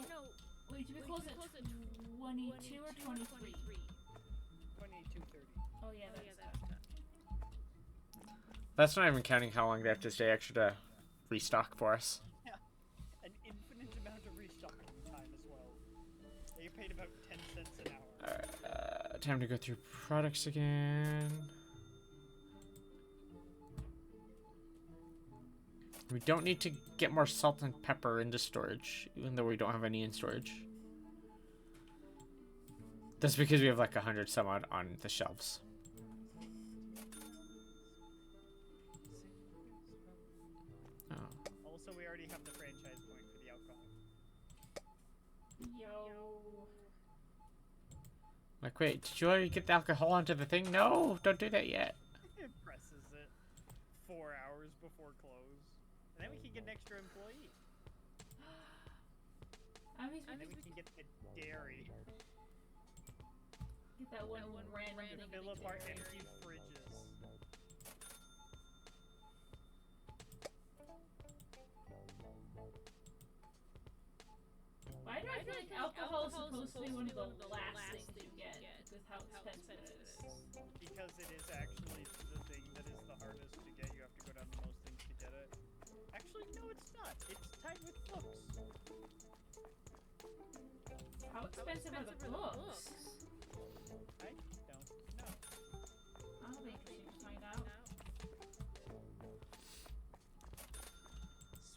Wait, did we close at 22 or 23? 22:30. Oh yeah, that's done. That's not even counting how long they have to stay extra to restock for us. Yeah, an infinite amount of restocking time as well. They get paid about 10 cents an hour. Alright, time to go through products again. We don't need to get more salt and pepper into storage, even though we don't have any in storage. That's because we have like 100 some odd on the shelves. Oh. Also, we already have the franchise point for the alcohol. Yo. Like, wait, did you already get the alcohol onto the thing? No, don't do that yet. It presses it 4 hours before close. And then we can get an extra employee. I mean, And then we can get the dairy. get that one random To thing fill of up our dairy. empty fridges. Why do I feel like alcohol is supposed to be one of the last things you get with how expensive it is? Because it is actually the thing that is the hardest to get. You have to go down the most things to get it. Actually, no, it's not. It's tied with books. How expensive are the books? I don't know. I'll be interested to find out.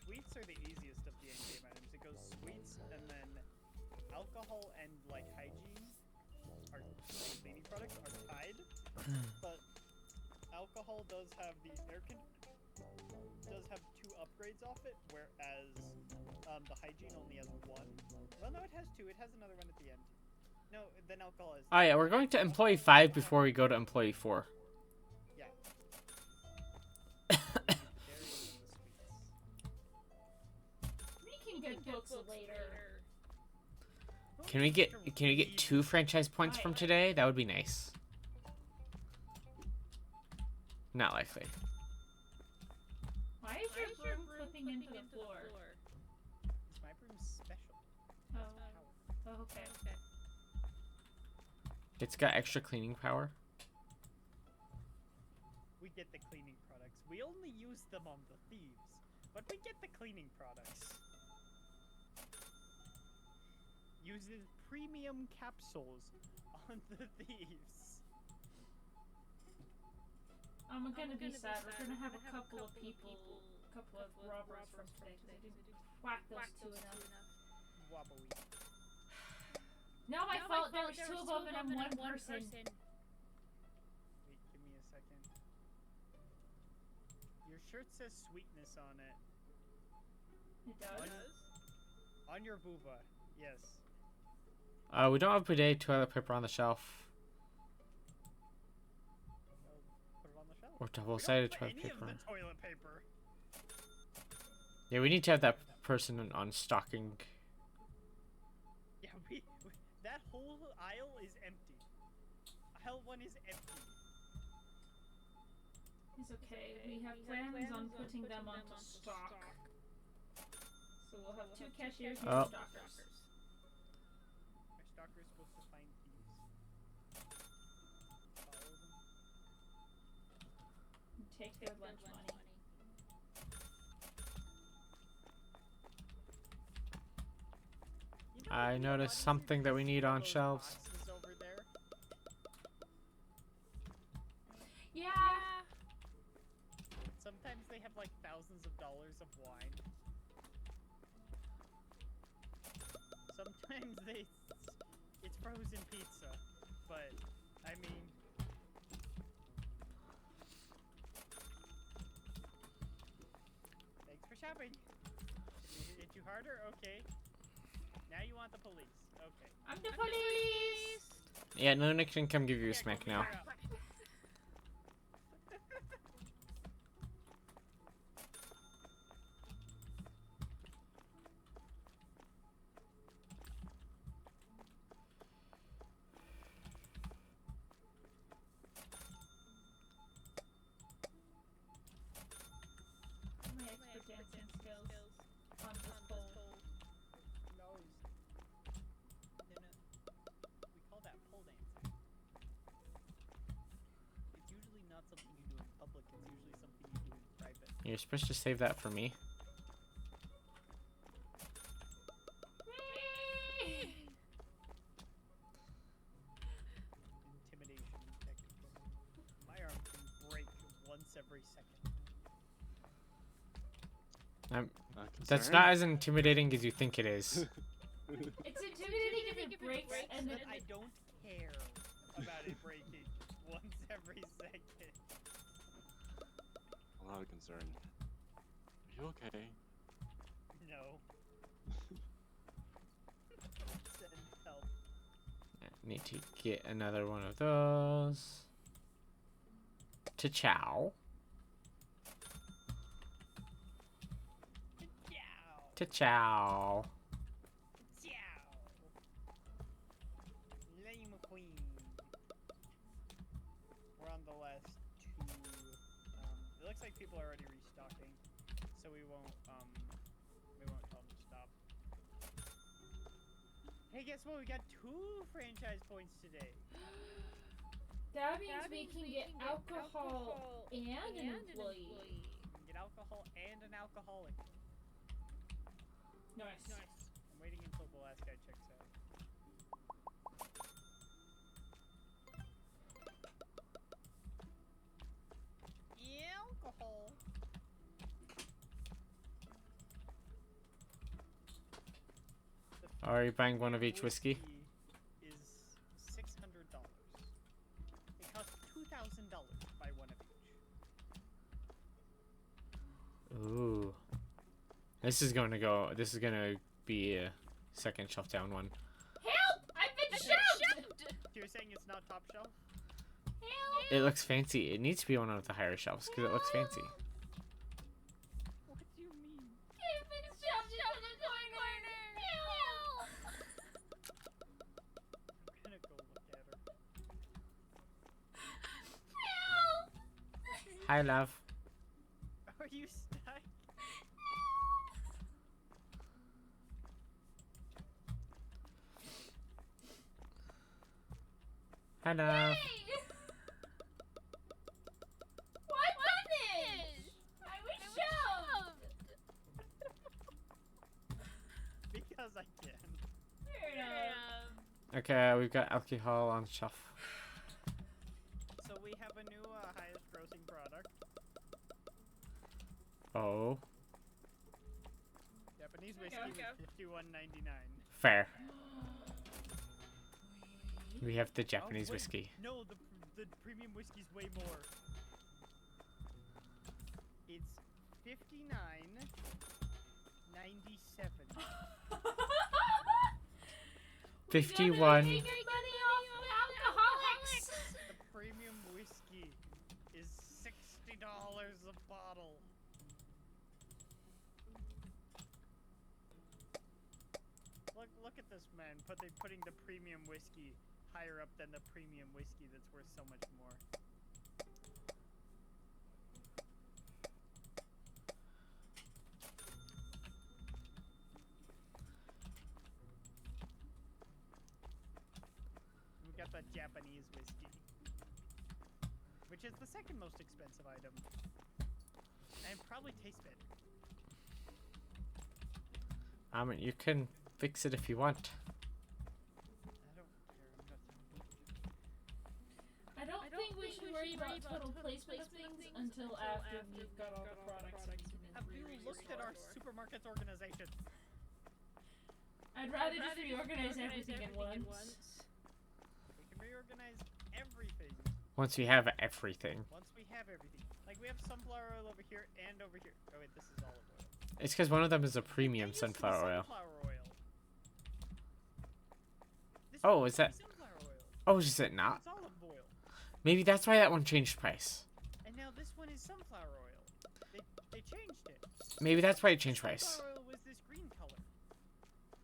Sweets are the easiest of the in-game items. It goes sweets and then alcohol and like hygiene are cleaning products are tied, but alcohol does have the does have 2 upgrades off it, whereas the hygiene only has 1. Well, no, it has 2. It has another one at the end. No, then alcohol is. Oh yeah, we're going to employee 5 before we go to employee 4. Yeah. Dairy and the sweets. We can get books later. Can we get 2 franchise points from today? That would be nice. Not likely. Why is your broom flipping into the floor? My broom's special. Oh, Power. oh okay. It's got extra cleaning power. We get the cleaning products. We only use them on the thieves, but we get the cleaning products. Uses premium capsules on the thieves. I'm gonna be sad. We're gonna have a couple of robbers from today because I didn't whack those 2 enough. Wobbly. Now my fault. There was 2 of them and I'm one person. Wait, give me a second. Your shirt says sweetness on it. It does. On your booba, yes. We don't have bidet toilet paper on the shelf. Well, put it on the shelf. Or We don't double-sided put toilet any paper. of the toilet paper. Yeah, we need to have that person on stocking. Yeah, that whole aisle is empty. Aisle 1 is empty. It's okay. We have plans on putting them onto stock. So we'll have 2 cashiers and Oh. 2 stockers. Our stalker's supposed to find thieves. Follow them. And take their lunch money. You know, I it'd be noticed fun if something that we you need see on those shelves. boxes over there. Yeah. Sometimes they have like thousands of dollars of wine. Sometimes it's frozen pizza, but I mean, thanks for shopping. Hit you harder? Okay. Now you want the police. Okay. I'm the police. Yeah, no, Nick can come give you a Yeah, go smack pick now. her up. My expert dancing skills on this pole. No, we call that pole dancing. You're supposed to save that for me. Intimidation technical. My arm can break once every second. That's not as intimidating as you think it is. It's intimidating if it breaks and then I don't care about it breaking once every second. A lot of concern. Are you okay? No. Send help. Need to get another one of those. To chow. Yow. To chow. Yow. Lame queen. We're on the last two. It looks like people are already restocking, so we won't tell them to stop. Hey, guess what? We got 2 franchise points today. that means we can get alcohol and an employee. We can get alcohol and an alcoholic. Nice. I'm waiting until the last guy checks out. Alcohol. Are you buying one of each whiskey? Is $600. It costs $2,000 to buy one of each. Ooh. This is gonna be a second shelf down one. Help! I've been shoved! You're saying it's not top shelf? Help! It looks fancy. It needs to be one of the higher shelves because it looks fancy. What do you mean? I've been shoved into the corner! Help! I'm gonna go look at her. Help! Hi, love. Are you stuck? Hi, love. Hey! What happened? I was shoved! Because I can. Fair enough. Okay, we've got alcohol on shelf. So we have a new highest grossing product. Oh, Japanese Okay, whiskey okay. with $51.99. fair. We have the Japanese wait. whiskey. No, the premium whiskey's way more. It's $59.97. 51. Taking money off of alcoholics! The premium whiskey is $60 a bottle. Look at this man putting the premium whiskey higher up than the premium whiskey that's worth so much more. We got the Japanese whiskey, which is the second most expensive item, and probably tastes better. You can fix it if you want. I don't care. I don't think we should worry about total placement of things until after we've got all the products and we can Have you looked at our supermarkets organization? I'd rather just reorganize everything at once. We can reorganize everything Once we have everything. once we have everything. Like we have sunflower oil over here and over here. Oh wait, this is olive oil. It's because one of them is a premium Get used to the sunflower oil. Sunflower oil. This Oh, one is that- sunflower oil? Oh, is it not? It's olive oil. Maybe that's why that one changed price. And now this one is sunflower oil. They changed it. Maybe that's why it changed price. Sunflower oil was this green color.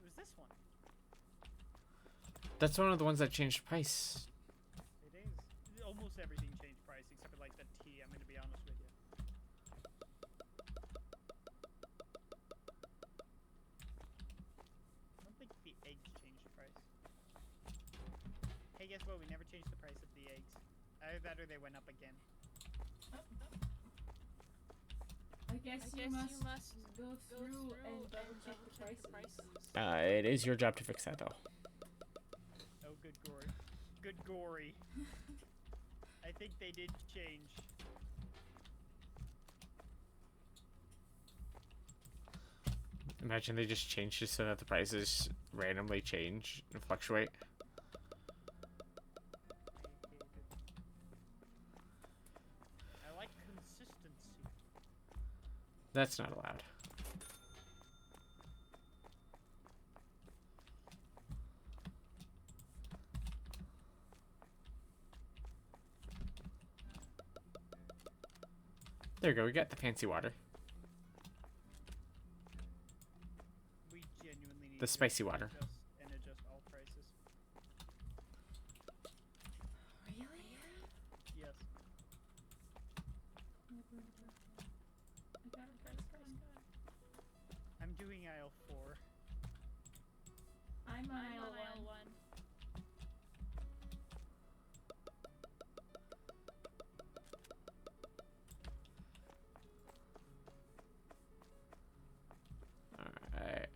It was this one. That's one of the ones that changed price. It is. Almost everything changed price except for like the tea, I'm gonna be honest with you. I don't think the eggs changed price. Hey, guess what? We never changed the price of the eggs. Either that or they went up again. I guess you must go through and double check the prices. It is your job to fix that, though. Oh, good gory. Good gory. I think they did change. Imagine they just changed it so that the prices randomly change and fluctuate. I like consistency. That's not allowed. There we go, we got the fancy water. We genuinely need The to spicy water. adjust all prices. Really? Yes. I got a price gun. I'm doing aisle 4. I'm on aisle 1. Alright.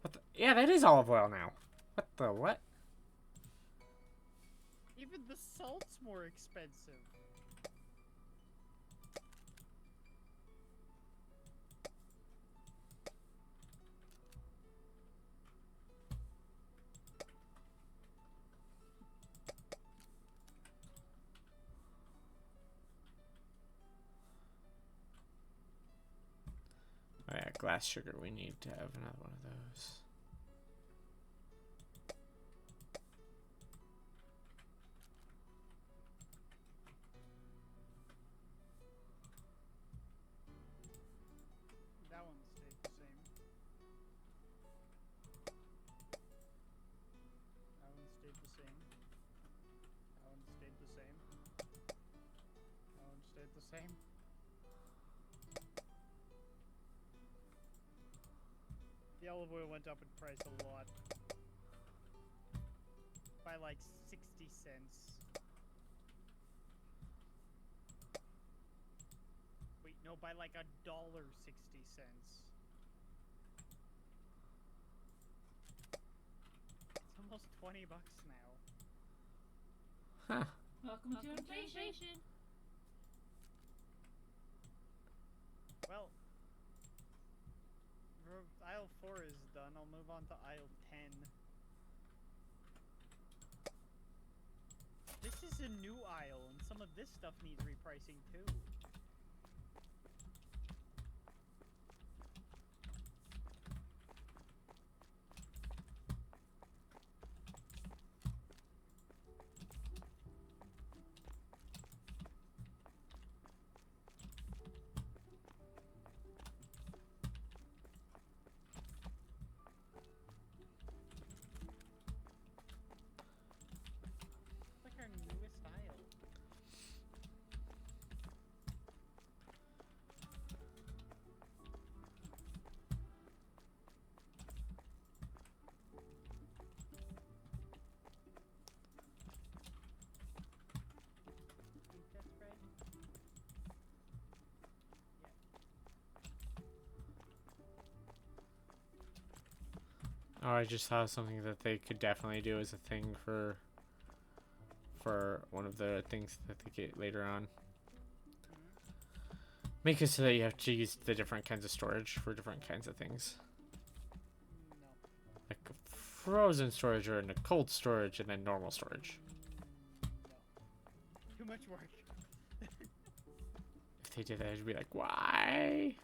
What the? Yeah, that is olive oil now. What the what? Even the salt's more expensive. Oh yeah, glass sugar. We need to have another one of those. That one stayed the same. That one stayed the same. That one stayed the same. That one stayed the same. The olive oil went up in price a lot. By like 60 cents. Wait, no, by like $1.60. It's almost $20 now. Huh. Welcome to inflation. Well, aisle 4 is done. I'll move on to aisle 10. This is a new aisle, and some of this stuff needs repricing too. It's like our newest aisle. Think that's right? Oh, I just saw something that they could definitely do as a thing for one of the things that they get later on. Make it so that you have to use the different kinds of storage for different kinds of things. No. Like frozen storage or in a cold storage and then normal storage. No. Too much work. If they did that, I'd be like, why?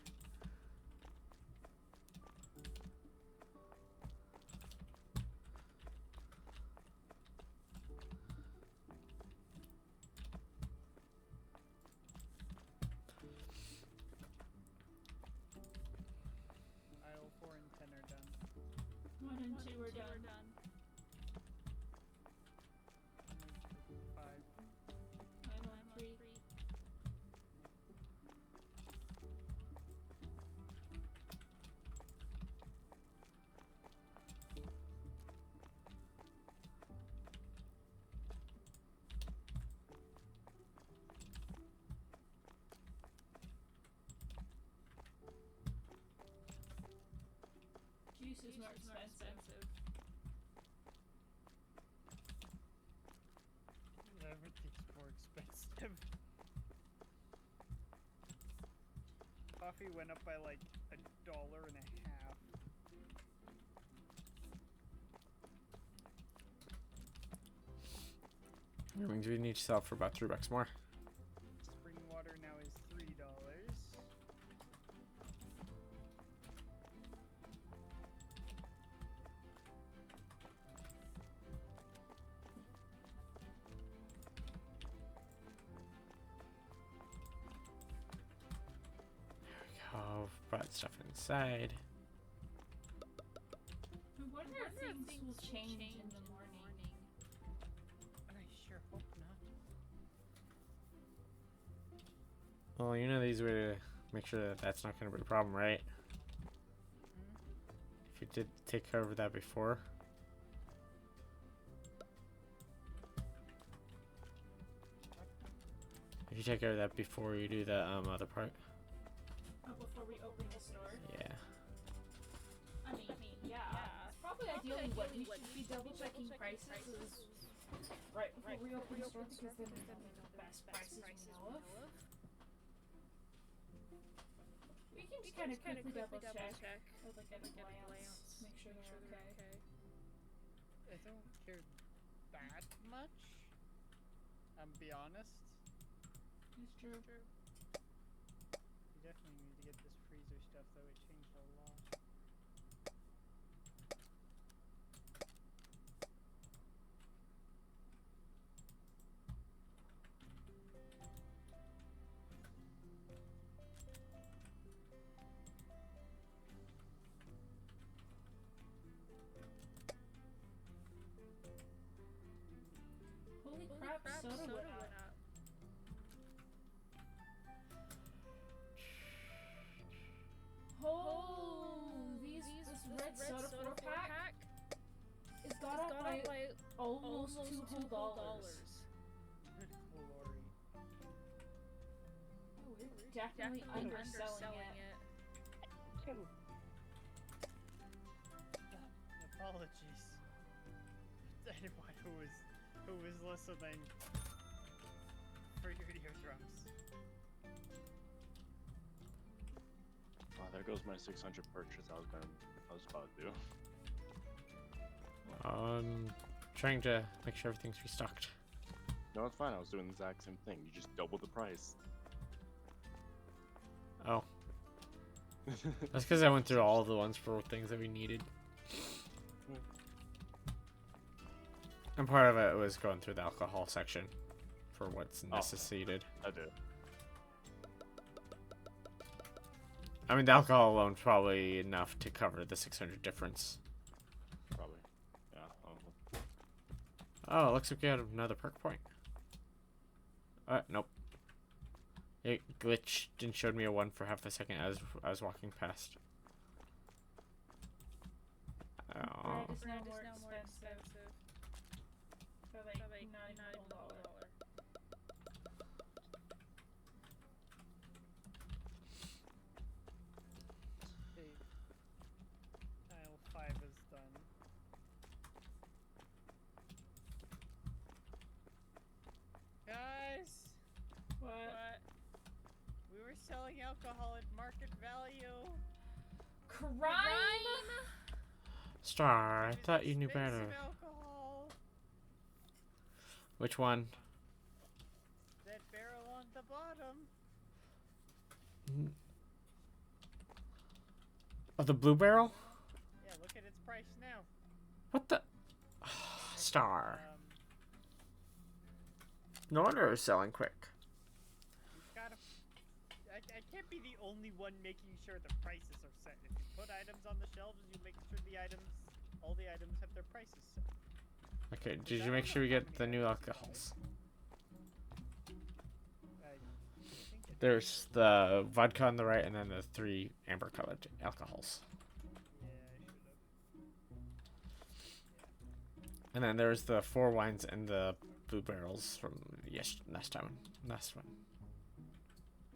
Aisle 4 and 10 are done. 1 and 2 are done. 5. I'm on 3. juice is more expensive. Everything's more expensive. Coffee went up by like $1.50. That means we need to sell for about $3 more. Spring water now is $3. Oh, brought stuff inside. I wonder if things will change in the morning. I sure hope not. Well, you know the easy way to make sure that that's not going to be a problem, right? If you did take care of that before. If you take care of that before you do the other part. Oh, before we open the store? Yeah. I mean, yeah. It's probably ideally what we should be double checking prices right before we open the store because then we know the best prices we know of. We can just kind of quickly double check or like at a glance, make sure they're okay. I don't care that much. Be honest. It's true. You definitely need to get this freezer stuff though, it changed a lot. Holy crap, soda went up. Oh, this red soda 4-pack is got up by almost $2 whole dollars. Good glory. Oh, we're definitely underselling it. Apologies to anyone who was listening for your eardrums. Oh, there goes my 600 purchase I was about to do. Trying to make sure everything's restocked. No, it's fine. I was doing the exact same thing. You just doubled the price. Oh. That's because I went through all the ones for things that we needed. And part of it was going through the alcohol section for what's necessitated. I do. I mean, the alcohol alone's probably enough to cover the 600 difference. Probably. Yeah. Oh, it looks like we had another perk point. Nope. It glitched and showed me a 1 for half a second as I was walking past. Bread is now more expensive. For like not even $1. Okay. Aisle 5 is done. Guys! What? We were selling alcohol at market value. Crime? Star, I It was thought you knew expensive better. Alcohol. Which one? That barrel on the bottom. Oh, the blue barrel? Yeah, look at its price now. What the? Star. No wonder it was selling quick. You've got to. I can't be the only one making sure the prices are set. If you put items on the shelves, you make sure all the items have their prices set. Okay, did you make sure we get the new alcohols? I think it There's the vodka on the right, and then the 3 amber-colored alcohols. Yeah, I should have. And then there's the 4 wines and the blue barrels from last one.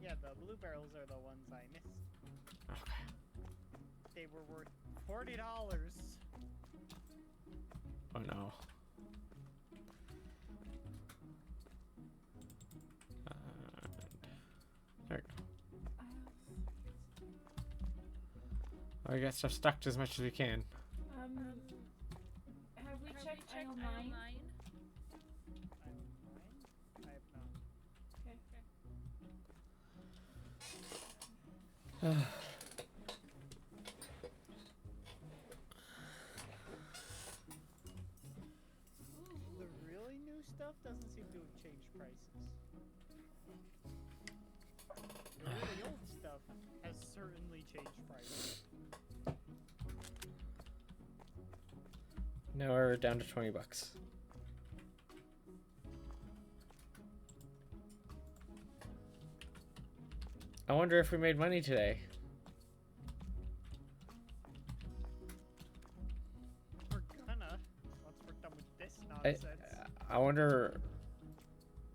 Yeah, the blue barrels are the ones I missed. Okay. they were worth $40. Oh no. There we go. I guess I've stacked as much as we can. Have we checked aisle 9? I have not. Okay. The really new stuff doesn't seem to have changed prices. The really old stuff has certainly changed prices. Now we're down to $20. I wonder if we made money today. We're gonna, once we're done with this nonsense. I wonder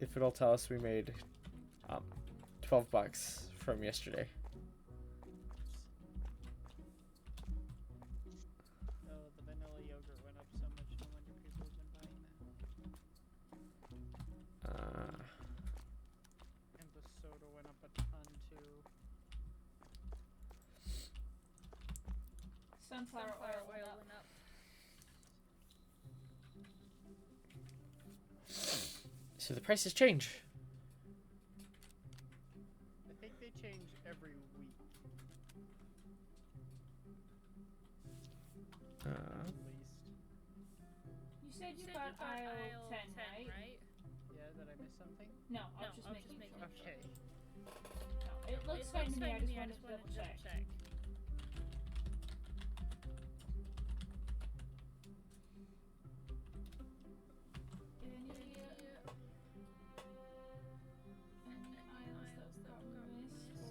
if it'll tell us we made $12 from yesterday. Oh, the vanilla yogurt went up so much, no wonder people have been buying that. And the soda went up a ton too. Sunflower oil went up. So the prices change. I think they change every week. At least. You said you got aisle 10, right? Yeah, did I miss something? No, I was just making sure. Okay. No, it looks fine to me. I just wanted to double check. Any aisles that got missed or?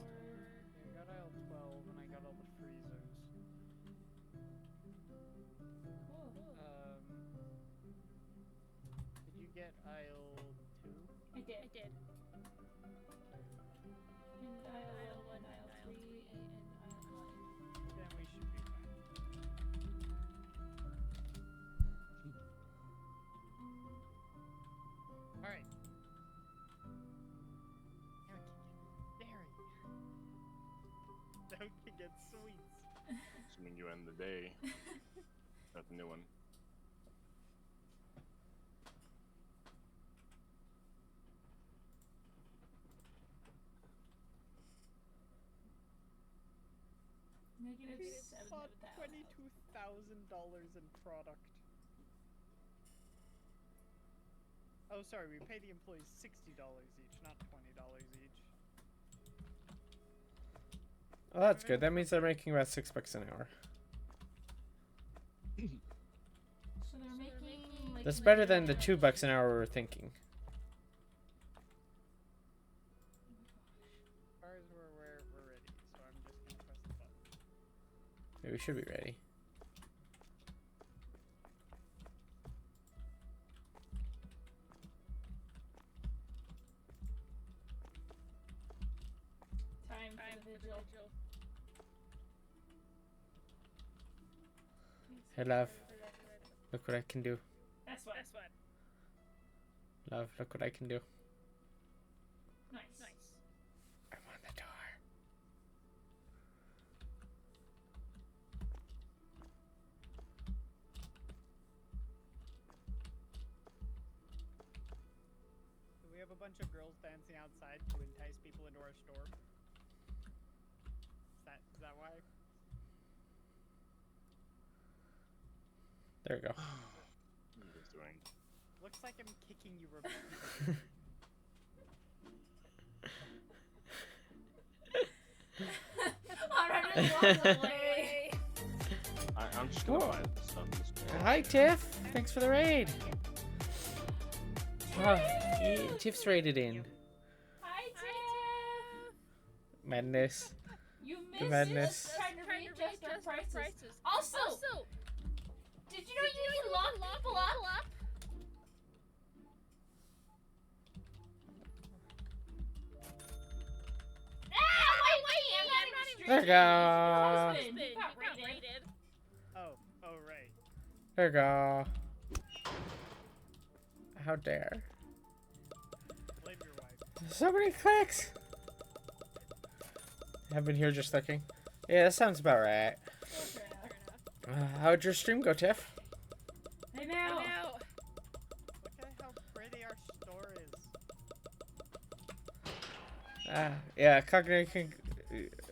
I got aisle 12 and I got all the freezers. Cool. Did you get aisle 2? I did. And aisle 1, aisle 3, and aisle 9. Then we should be fine. Alright. Now we can get sweets. Assuming you end the day. Got the new one. Negative We 7 bought of that. $22,000 in product. Oh, sorry, we pay the employees $60 each, not $20 each. Oh, that's good. That means they're making about $6 an hour. So they're making like That's better than the $2 an hour we were thinking. As far as we're aware, we're ready, so I'm just gonna press the button. Maybe we should be ready. time for the vigil. Hey, love. Look what I can do. That's what. Love, look what I can do. Nice. I'm on the door. Do we have a bunch of girls dancing outside to entice people into our store? Is that why? There we go. What are you guys doing? Looks like I'm kicking you repeatedly. Alright, walk away. I'm just gonna Cool. buy this stuff. in the store. Hi, Tiff. Thanks for the raid. Oh, Tiff's raided in. Hi, Tiff. Madness. You The missed madness. us trying to readjust our prices. Also, did you know you can lock people up? Ah, wait, I'm not even There we go. Husband, you got raided. There you go. How dare. Blame your wife. So many clicks! I've been here just thinking. Yeah, that sounds about right. Fair enough. How'd your stream go, Tiff? Hey now. Look at how pretty our store is. Yeah, Cognitive,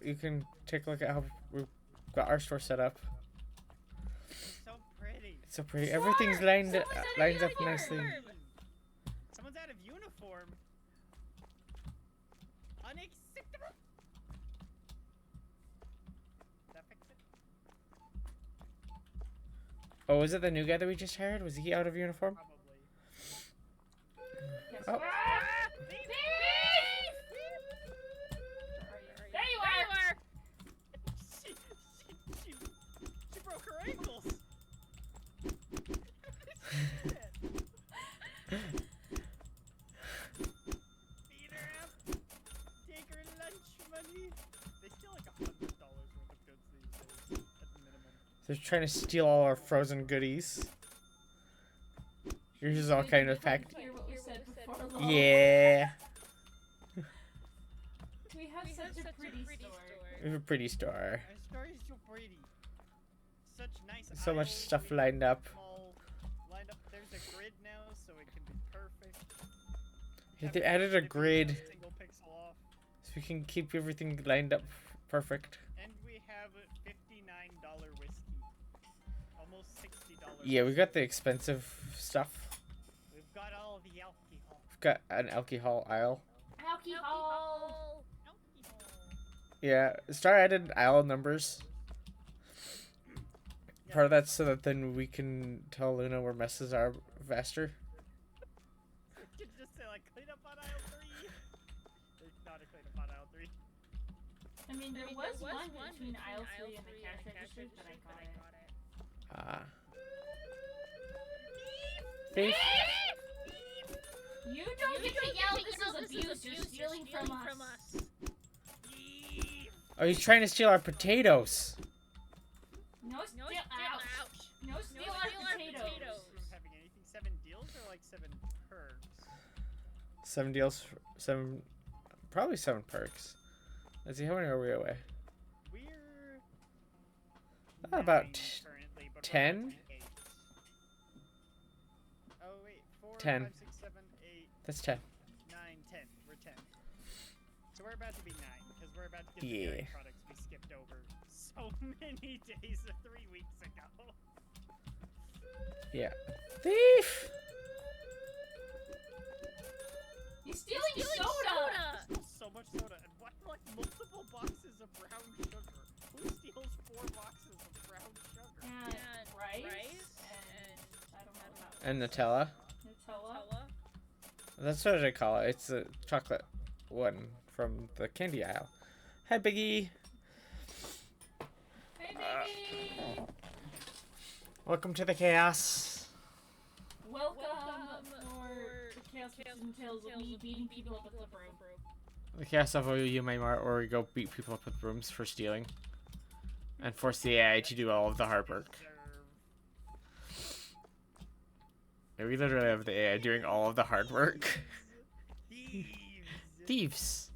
you can take a look at how we've got our store set up. It's so pretty. It's so pretty. Everything's lines up uniform. nicely. Someone's out of uniform. Unacceptable. That fix it? Oh, was it the new guy that we just hired? Was he out of uniform? Probably. Guess Oh. what? Thief! There you are. She broke her ankles. Beat her up. Take her lunch money. They steal like $100 worth of goods these days at the minimum. They're trying to steal all our frozen goodies. Yours is all kind of packed. Hear what we said before, lol. Yeah. We have such a pretty store. We have a pretty store. Our store is so pretty. Such nice. So much aisles, stuff big, lined up. small, lined up. There's a grid now, so it can be perfect. Yeah, Have they it added a shipping grid a single pixel off. so we can keep everything lined up perfect. And we have a $59 whiskey. Almost $60. Yeah, we got the expensive stuff. We've got all the alcohol. We've got an alcohol aisle. Alcohol. Yeah, Star added aisle numbers. Part of that's so that then we can tell Luna where messes are faster. You could just say like clean up on aisle 3. There's not a clean up on aisle 3. I mean, there was one between aisle 3 and the cash register, but I got it. Ah. Thief. You don't get to yell, this is abuse, you're stealing from us. Oh, he's trying to steal our potatoes. No steal, ouch. No steal our potatoes. From having anything 7 deals or like 7 perks? 7 deals, 7, probably 7 perks. Let's see, how many are we away? We're About 9 currently, but we're 10? about to be 8. Oh wait, 4, 10. 5, 6, 7, 8, That's 10. 9, 10. We're 10. So we're about to be 9 because we're about to get the Yeah. dairy products we skipped over so many days 3 weeks ago. Yeah. Thief! He's stealing soda! So much soda, and why like multiple boxes of brown sugar? Who steals 4 boxes of brown sugar? And rice, and I don't know about And Nutella. Nutella. That's what I call it. It's the chocolate one from the candy aisle. Hi, Biggie. Hey, baby! Welcome to the chaos. Welcome for the chaos which entails of me beating people up with a broom. The chaos of you may or we go beat people up with brooms for stealing. And force the AI to do all of the hard work. Yeah, we literally have the AI doing all of the hard work. Thieves! Thieves.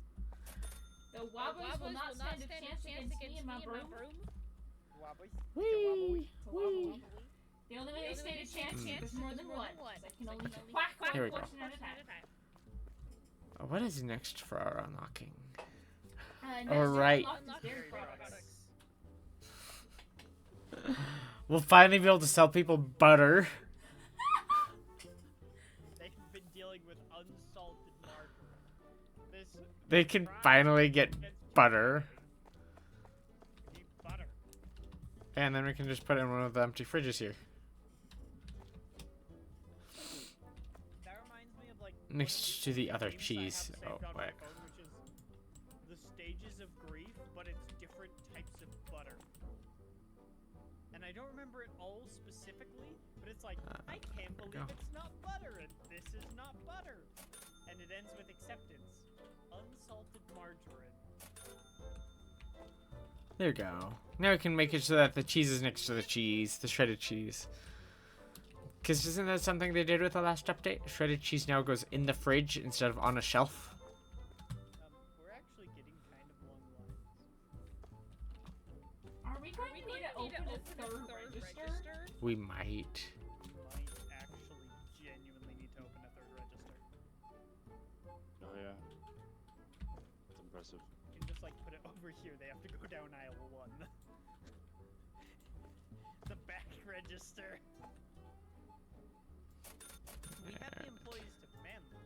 The Wobblers will not stand a chance against me and my broom. Wobblies. Whee! Wee. The only way they stand a chance is more than one. I can only whack Here we one go. portion at a time. What is next for our unlocking? Next All right. unlocked is dairy products. We'll finally be able to sell people butter. They've been dealing with unsalted margarine. This They can finally get butter. We need butter. And then we can just put it in one of the empty fridges here. That reminds me of like Next to the other games I have cheese. saved Oh, on my wait. phone, which is the stages of grief, but it's different types of butter. And I don't remember it all specifically, but it's like I can't there we believe go. it's not butter, and this is not butter, and it ends with acceptance. Unsalted margarine. There we go. Now we can make it so that the cheese is next to the cheese, the shredded cheese. Because isn't that something they did with the last update? Shredded cheese now goes in the fridge instead of on a shelf. We're actually getting kind of long lines. Are we going to need to open a third register? We might. We might actually genuinely need to open a third register. Oh yeah. That's impressive. You can just like put it over here. They have to go down aisle 1. The back register. We have the employees to man them.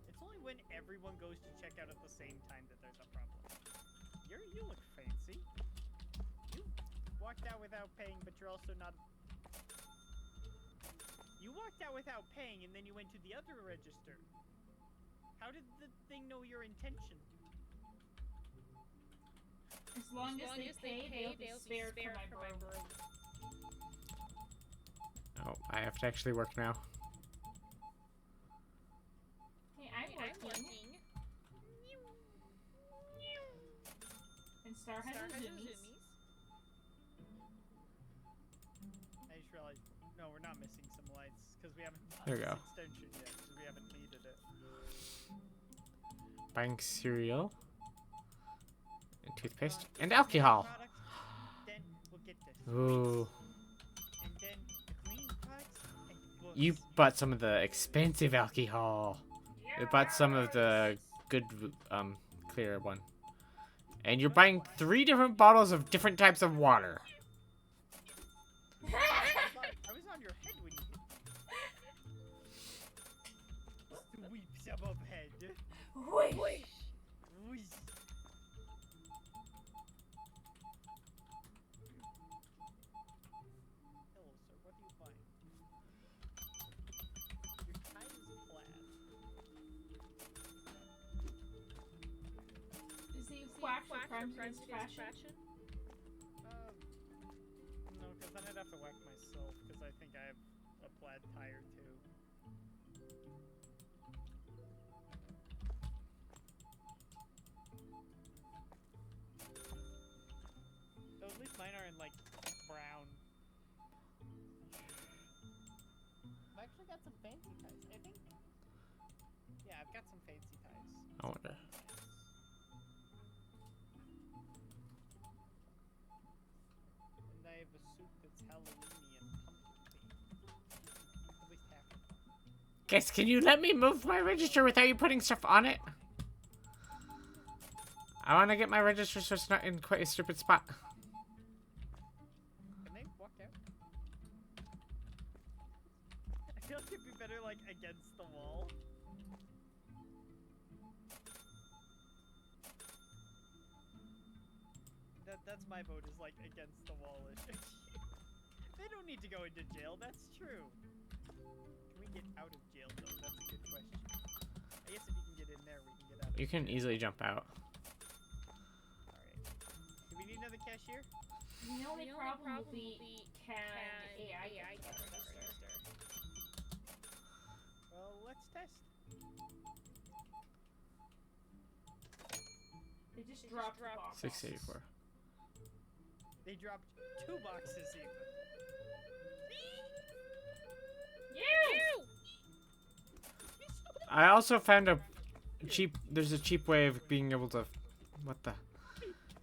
It's only when everyone goes to check out at the same time that there's a problem. You look fancy. You walked out without paying, but you're also not. You walked out without paying, and then you went to the other register. How did the thing know your intention? As long as they pay, they'll be spared for my broom. Oh, I have to actually work now. Hey, I'm working. And Star has her zoomies. I just realized, no, we're not missing some lights because we haven't done There you this go. extension yet because we haven't needed it. Buying cereal. And toothpaste. And alcohol. Product, then we'll get this. Ooh. And then the cleaning products and books. You bought some of the expensive alcohol. You bought some of the good, clear one. And you're buying 3 different bottles of different types of water. I was on your head when you hit me. Sweeps above head. Wait. Whoosh. Hello, sir. What are you buying? Your tie is plaid. Is he whack for crimes against fashion? No, because then I'd have to whack myself, because I think I have a plaid tie or 2. Though at least mine are in, like, brown. I've actually got some fancy ties, I think. Yeah, I've got some fancy ties. I wonder. And I have a suit that's Halloweeny and pumpkin themed. At least half of it. Guys, can you let me move my register without you putting stuff on it? I want to get my register so it's not in quite a stupid spot. Can they walk out? I feel like it'd be better, like, against the wall. That's my vote, is, like, against the wall-ish. They don't need to go into jail, that's true. Can we get out of jail, though? That's a good question. I guess if you can get in there, we can get out of You can easily jump out. Alright. Do we need another cashier? The only problem will be can AI get the register? Well, let's test. They just dropped the box. 684. They dropped 2 boxes even. You! I also found a cheap. There's a cheap way of being able to. What the?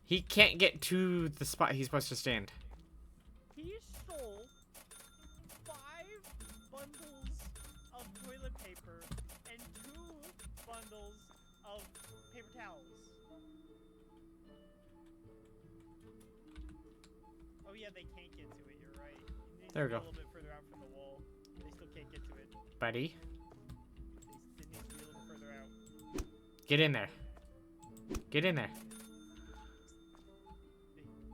He can't get to the spot he's supposed to stand. He stole 5 bundles of toilet paper and 2 bundles of paper towels. Oh yeah, they can't get to it, you're right. It needs There we to be go. a little bit further out from the wall. They still can't get to it. Buddy, It needs to be a little further out. get in there. Get in there.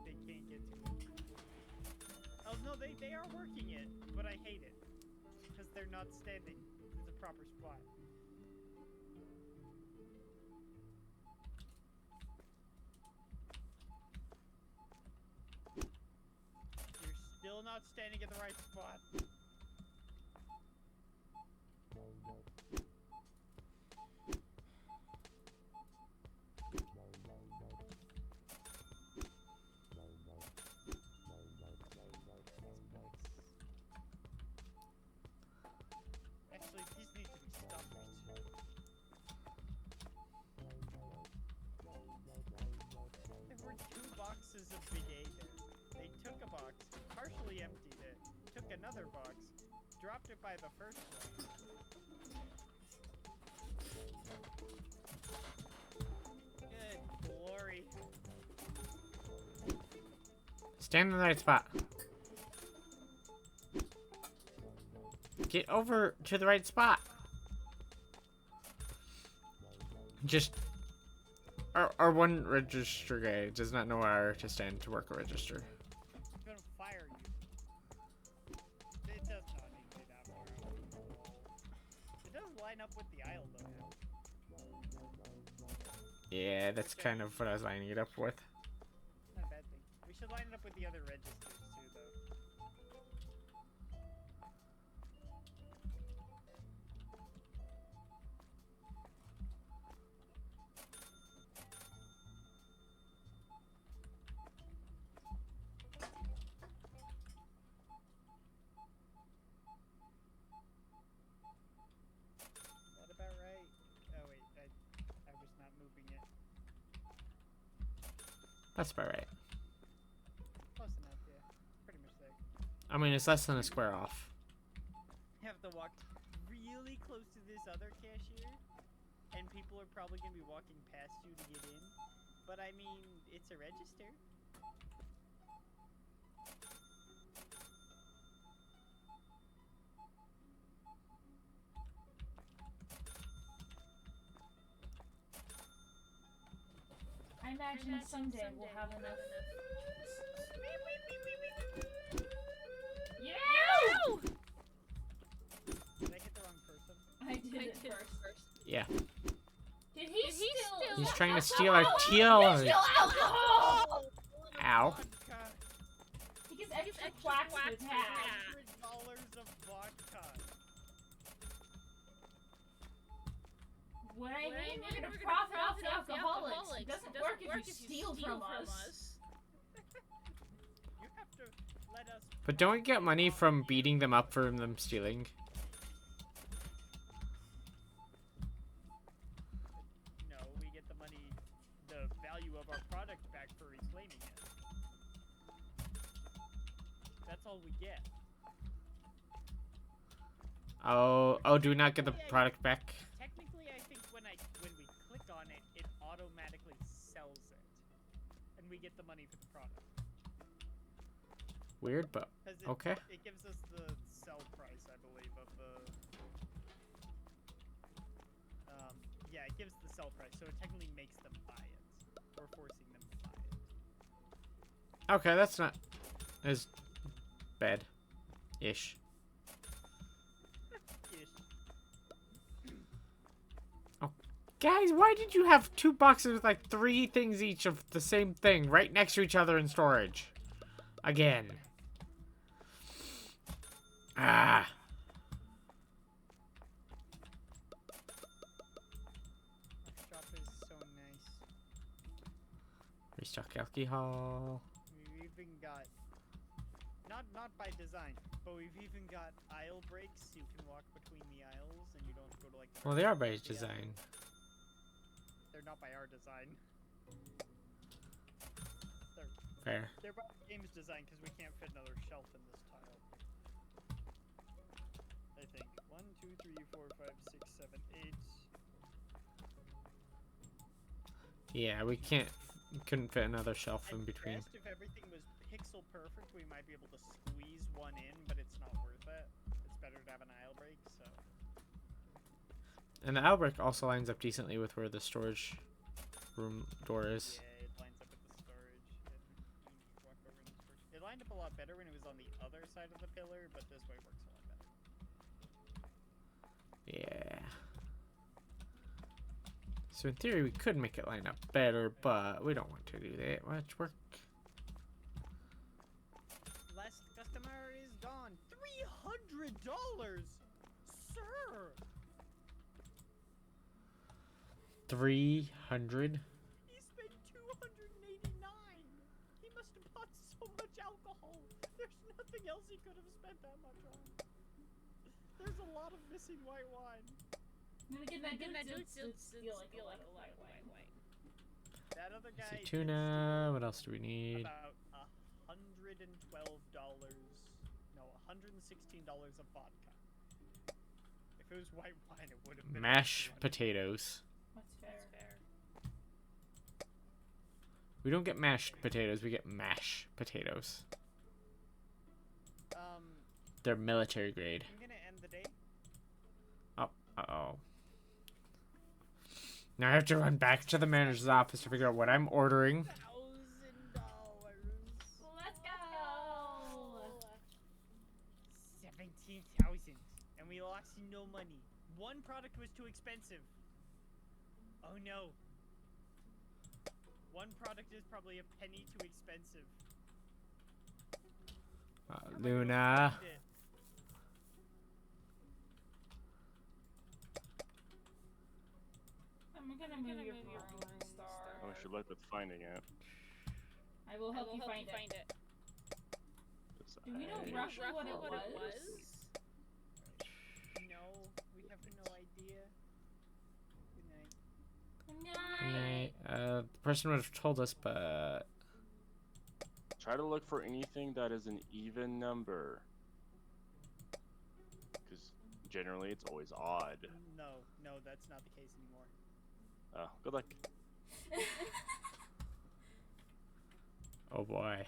They can't get to it. Oh no, they are working it, but I hate it. Because they're not standing in the proper spot. You're still not standing at the right spot. is a big A there. They took a box, partially emptied it, took another box, dropped it by the first one. Good glory. Stand in the right spot. Get over to the right spot. Just... Our one register guy does not know where to stand to work a register. It's gonna fire you. It does not need to be that far out. It does line up with the aisle though. Yeah, that's kind of what I was lining it up with. Not a bad thing. We should line it up with the other registers too though. Is that about right? Oh wait, I was not moving it. That's about right. Close enough, yeah. Pretty much there. I mean, it's less than a square off. You have to walk really close to this other cashier, and people are probably going to be walking past you to get in. But I mean, it's a register. I imagine someday we'll have enough. Yeah! Did I hit the wrong person? I did it first. Yeah. Did he steal? He's trying to steal our teal. Steal alcohol! Ow. Vodka. He gets extra quacks for his hat. $100 of vodka. What I mean, we're gonna profit off the alcoholics. It doesn't work if you steal from us. You have to let us. But don't we get money from beating them up for them stealing? No, we get the money, the value of our product back for reclaiming it. That's all we get. Oh, do we not get the product back? Technically, I think when we click on it, it automatically sells it, and we get the money for the product. Weird, but 'Cause okay. It gives us the sell price, I believe, of the. Yeah, it gives the sell price, so it technically makes them buy it, or forcing them to buy it. Okay, that's not as bad. Ish. Ish. Guys, why did you have 2 boxes with like 3 things each of the same thing right next to each other in storage? Again. Ah. Our shop is so nice. Restock alcohol. We've even got not by design, but we've even got aisle breaks. So you can walk between the aisles, and you don't have to go to like. Well, they are by Yeah. design. They're not by our design. Fair. They're by the game's design because we can't fit another shelf in this tile. I think 1, 2, 3, 4, 5, 6, 7, 8. Yeah, we couldn't fit another shelf in At between. best, if everything was pixel perfect, we might be able to squeeze one in, but it's not worth it. It's better to have an aisle break. So. And the Albrecht also lines up decently with where the storage room door is. Yeah, it lines up with the storage. You walk over in the storage. It lined up a lot better when it was on the other side of the pillar, but this way works a lot better. Yeah. So in theory, we could make it line up better, but we don't want to do that much work. Last customer is gone. $300, sir. 300. He spent $289. He must have bought so much alcohol. There's nothing else he could have spent that much on. There's a lot of missing white wine. And again, that I didn't do feel like a lot of white. That other Let's guy see, did tuna. steal What else do we need? about $112. No, $116 of vodka. If it was white wine, it would have been Mashed like potatoes. That's fair. We don't get mashed potatoes. We get mash potatoes. They're military grade. I'm gonna end the day. Oh, uh-oh. Now I have to run back to the manager's office to figure out what I'm ordering. $1,000. Let's go! 17,000, and we lost no money. One product was too expensive. Oh no. One product is probably a penny too expensive. Luna. Find it. I'm gonna move your room, Star. I wish you luck with finding it. I will help you find it. 'Cause Do we know I- roughly what it was? No, we have no idea. Good night. Night. The person would have told us, but Try to look for anything that is an even number. Because generally it's always odd. No, that's not the case anymore. Oh, good luck. oh boy.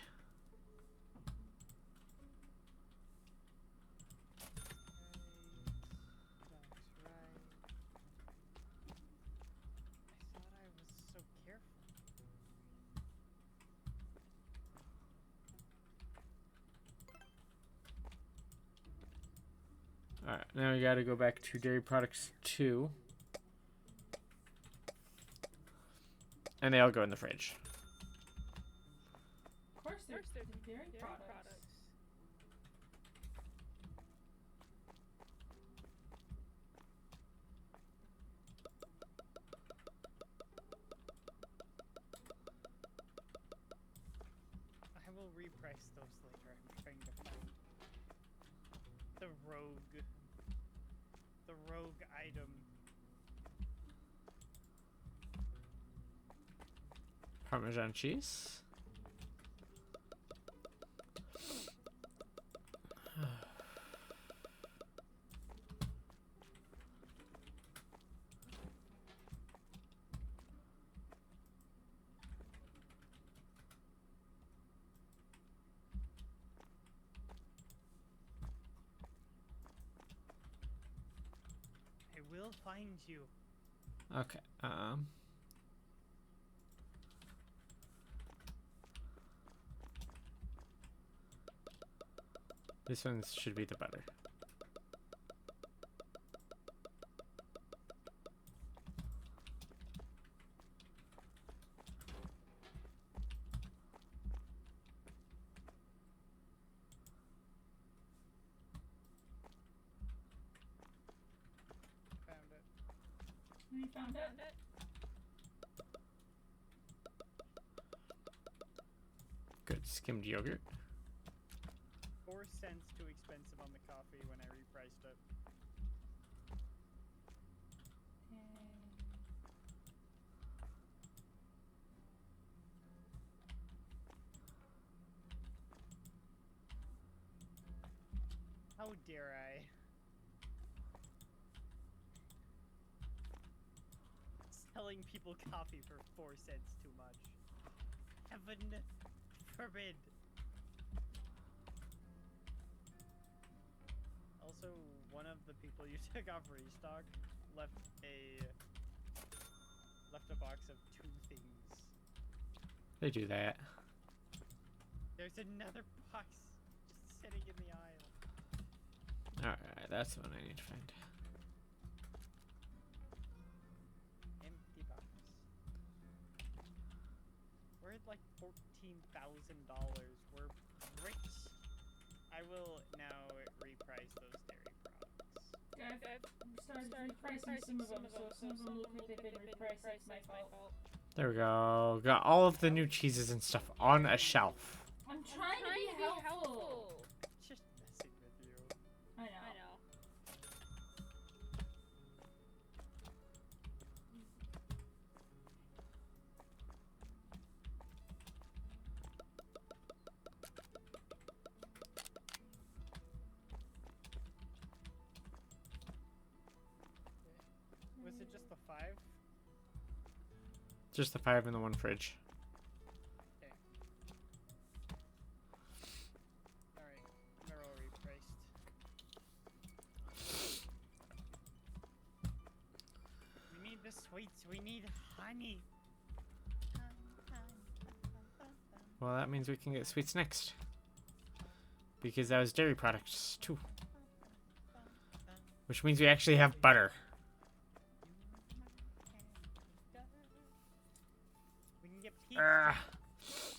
That's right. I thought I was so careful. Alright, now we gotta go back to dairy products 2. And they all go in the fridge. Of course, they're dairy products. I will reprice those later. I'm trying to find the rogue item. Parmesan cheese. I will find you. Okay, this one should be the butter. Found it. We found it. Good skimmed yogurt. 4 cents too expensive on the coffee when I repriced it. How dare I? Selling people coffee for 4 cents too much. Heaven forbid. Also, one of the people you took off restock left a box of 2 things. They do that. There's another box just sitting in the aisle. Alright, that's the one I need to find. Empty box. We're at like $14,000. We're rich. I will now reprice those dairy products. I've started repricing some of them, so some of them look like they've been repriced. It's my fault. There we go. Got all of the new cheeses and stuff on a shelf. I'm trying to be helpful. Just messing with you. I know. Just the 5 in the one fridge. Alright, where are we priced? We need the sweets, we need honey. Well, that means we can get sweets next. Because that was dairy products, too. Which means we actually have butter. We can get peach Ah. jam.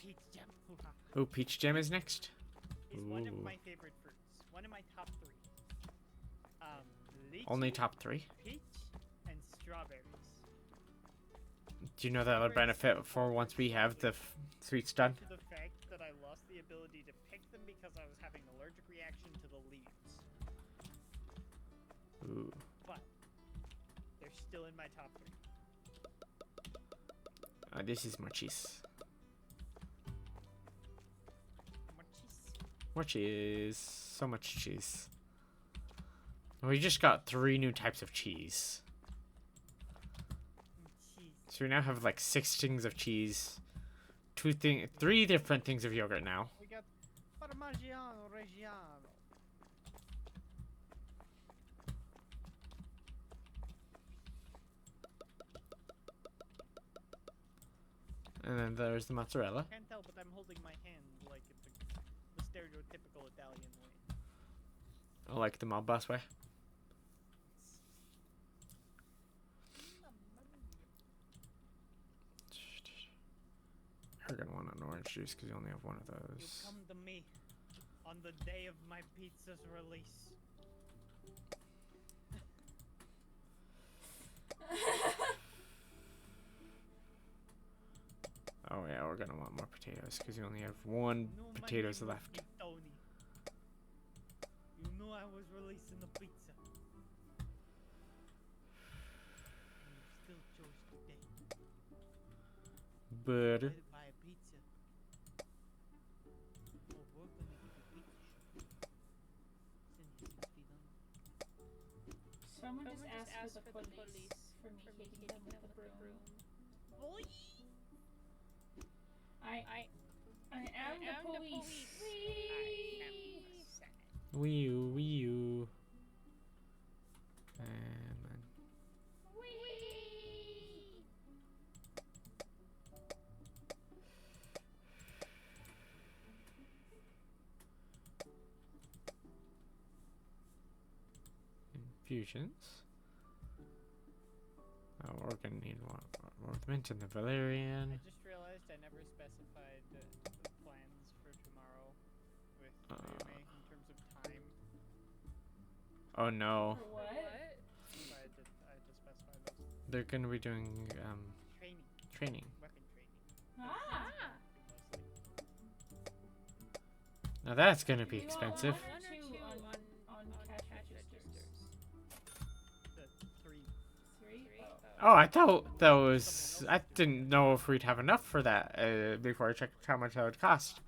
Peach jam. Hoo-ha. Oh, peach jam is next. Is one of Ooh. my favorite fruits. One of my top 3. Lychee, Only top 3. peach, and strawberries. Do you know that would benefit for once we have the sweets done? To the fact that I lost the ability to pick them because I was having an allergic reaction to the leaves. Ooh. But they're still in my top 3. This is more cheese. More cheese. More cheese. So much cheese. We just got 3 new types of cheese. Cheese. So we now have like 6 things of cheese. 3 different things of yogurt now. We got Parmigiano Reggiano. And then there's the mozzarella. Can't tell, but I'm holding my hand like the stereotypical Italian way. I like the mob boss way. You're gonna want an orange juice because you only have one of You those. come to me on the day of my pizza's release. Oh yeah, we're gonna want more potatoes because you only have 1 No, my potatoes name left. is Tony. You know I was releasing the pizza. And you still chose today Butter. to buy a pizza. Oh, we're gonna get a pizza shop. Send you 6 feet under. Someone just asked for the police for me hitting them with the broom. Boy! I am the police. Wee you, wee you. And then infusions. Oh, we're gonna need more of the mint and the valerian. I just realized I never specified the plans for tomorrow with Ryume in terms of time. Oh no, For what? So I had to specify those. they're gonna be doing Training, training. weapon training, Ah! mostly. Now that's gonna be Do you want expensive. one or two on cash registers? The 3. 3? Oh, I thought that was. I didn't know if we'd have enough for that before I checked how much that would cost.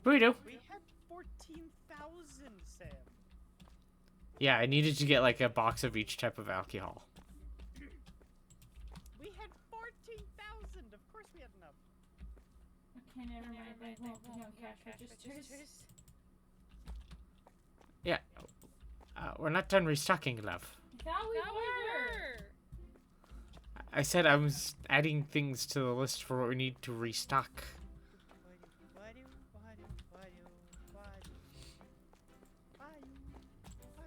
But we do. We had 14,000, Sam. Yeah, I needed to get like a box of each type of alcohol. We had 14,000. Of course we had enough. Okay, never mind. They won't be on cash registers. Yeah. We're not done restocking, love. I thought we were. I said I was adding things to the list for what we need to restock.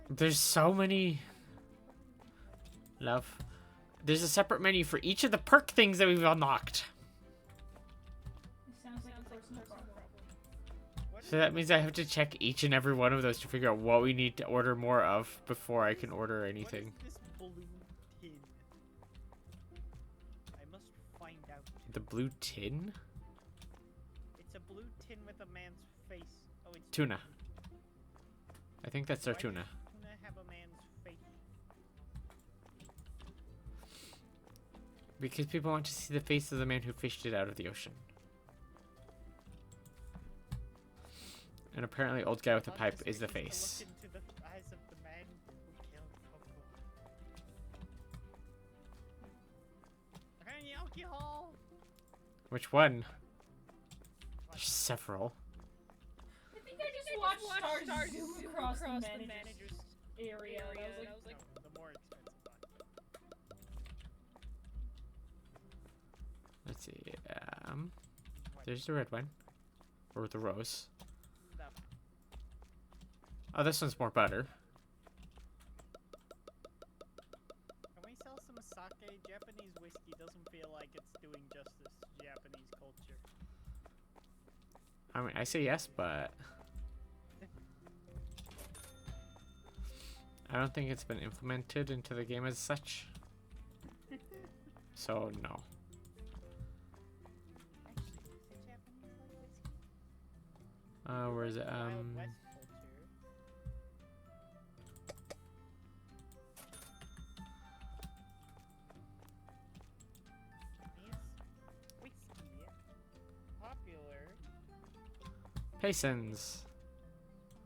There's so many. Love. There's a separate menu for each of the perk things that we've unlocked. It sounds like a personal problem. So that means I have to check each and every one of those to figure out what we need to order more of before I can order anything. What is this blue tin? I must find out. The blue tin? It's a blue tin with a man's face. Oh, it's Tuna. I think that's their Why tuna. does tuna have a man's face? Because people want to see the face of the man who fished it out of the ocean. And apparently old guy with a Not pipe just is the because face. Look into the eyes of the man who killed Coco. Okay, Whiskey Hall. Which one? There's several. I think I just watched stars zoom across the manager's area. And I was like, No, the more expensive one. Let's see. There's the red one, or the rose. That one. Oh, this one's more butter. Can we sell some sake? Japanese whiskey doesn't feel like it's doing justice to Japanese culture. I mean, I say yes, but I don't think it's been implemented into the game as such. So no. Actually, is it Japanese like whiskey? Where is it? Wild West culture. Is whiskey popular Paysons.